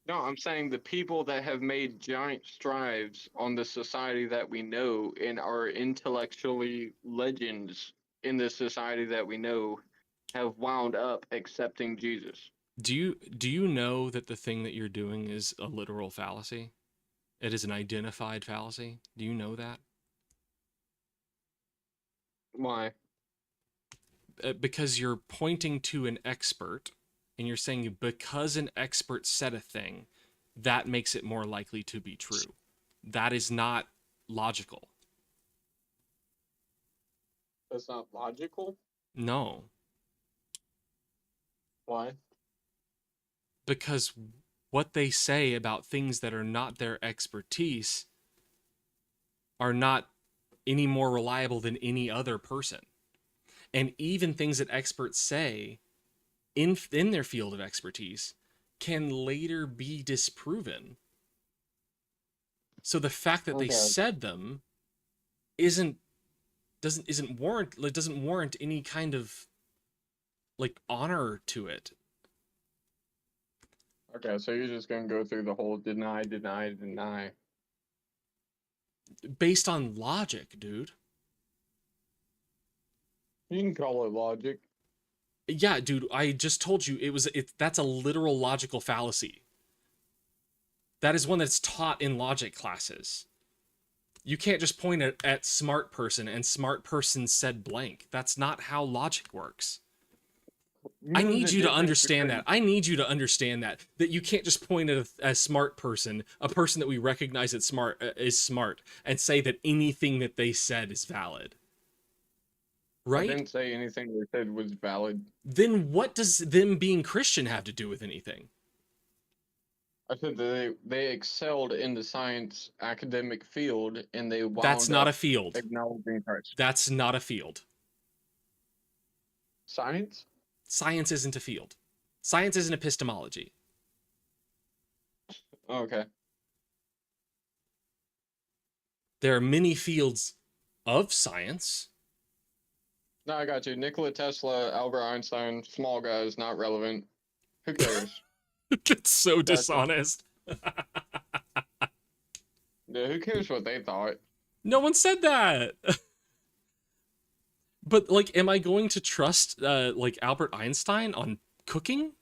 No, I'm saying the people that have made giant strides on the society that we know and are intellectually legends in the society that we know have wound up accepting Jesus. Do you know that the thing that you're doing is a literal fallacy? It is an identified fallacy. Do you know that? Why? Because you're pointing to an expert and you're saying because an expert said a thing, that makes it more likely to be true. That is not logical. That's not logical? No. Why? Because what they say about things that are not their expertise are not any more reliable than any other person. And even things that experts say in their field of expertise can later be disproven. So the fact that they said them doesn't warrant any kind of like honor to it. Okay, so you're just gonna go through the whole deny. Based on logic, dude. You can call it logic. Yeah, dude, I just told you that's a literal logical fallacy. That is one that's taught in logic classes. You can't just point at smart person and smart person said blank. That's not how logic works. I need you to understand that. I need you to understand that you can't just point at a smart person, a person that we recognize as smart, and say that anything that they said is valid. Right? I didn't say anything they said was valid. Then what does them being Christian have to do with anything? I said that they excelled in the science academic field and they wound That's not a field. Acknowledging Christ. That's not a field. Science? Science isn't a field. Science isn't epistemology. Okay. There are many fields of science. No, I got you. Nikola Tesla, Albert Einstein, small guys, not relevant. Who cares? It's so dishonest. Yeah, who cares what they thought? No one said that. But like, am I going to trust like Albert Einstein on cooking?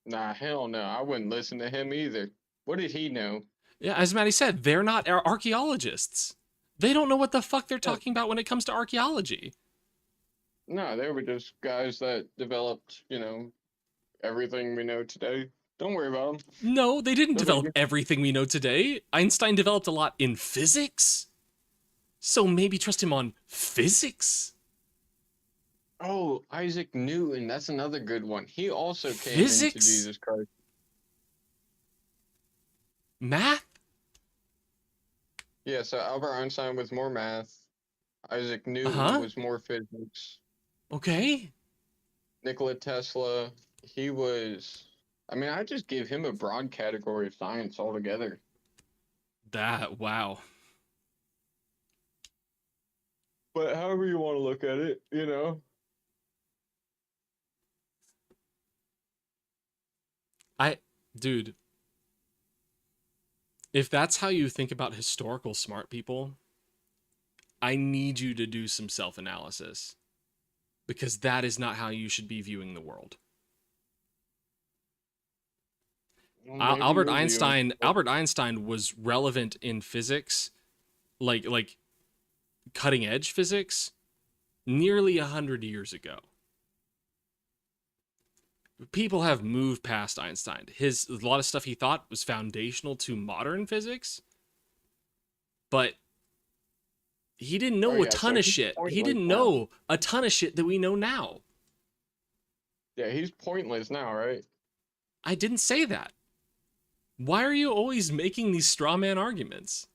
Nah, hell no. I wouldn't listen to him either. What did he know? Yeah, as Maddie said, they're not archaeologists. They don't know what the fuck they're talking about when it comes to archaeology. No, they were just guys that developed, everything we know today. Don't worry about them. No, they didn't develop everything we know today. Einstein developed a lot in physics. So maybe trust him on physics? Oh, Isaac Newton. That's another good one. He also came Physics? into Jesus Christ. Math? Yeah, so Albert Einstein was more math. Isaac Newton was more physics. Okay. Nikola Tesla, he was... I mean, I just give him a broad category of science altogether. Wow. But however you want to look at it, Dude, if that's how you think about historical smart people, I need you to do some self-analysis, because that is not how you should be viewing the world. Albert Einstein was relevant in physics, like cutting edge physics, nearly 100 years ago. People have moved past Einstein. A lot of stuff he thought was foundational to modern physics, but he didn't know a ton of shit. He didn't know a ton of shit that we know now. Yeah, he's pointless now, right? I didn't say that. Why are you always making these straw man arguments?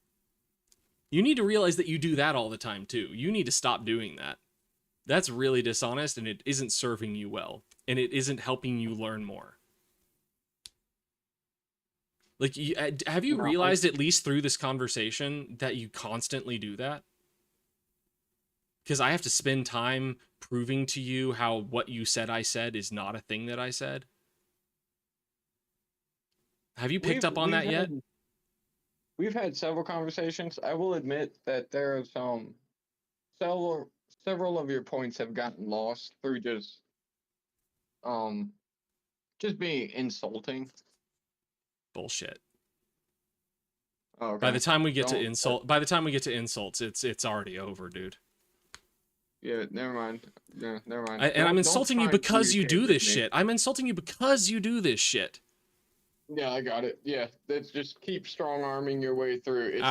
You need to realize that you do that all the time too. You need to stop doing that. That's really dishonest, and it isn't serving you well, and it isn't helping you learn more. Like, have you realized, at least through this conversation, that you constantly do that? Because I have to spend time proving to you how what you said I said is not a thing that I said. Have you picked up on that yet? We've had several conversations. I will admit that there are several of your points have gotten lost through just being insulting. Bullshit. Oh, okay. By the time we get to insults, it's already over, dude. Yeah, never mind. Yeah, never mind. And I'm insulting you because you do this shit. I'm insulting you because you do this shit. Yeah, I got it. Yeah, that's just keep strong arming your way through. It's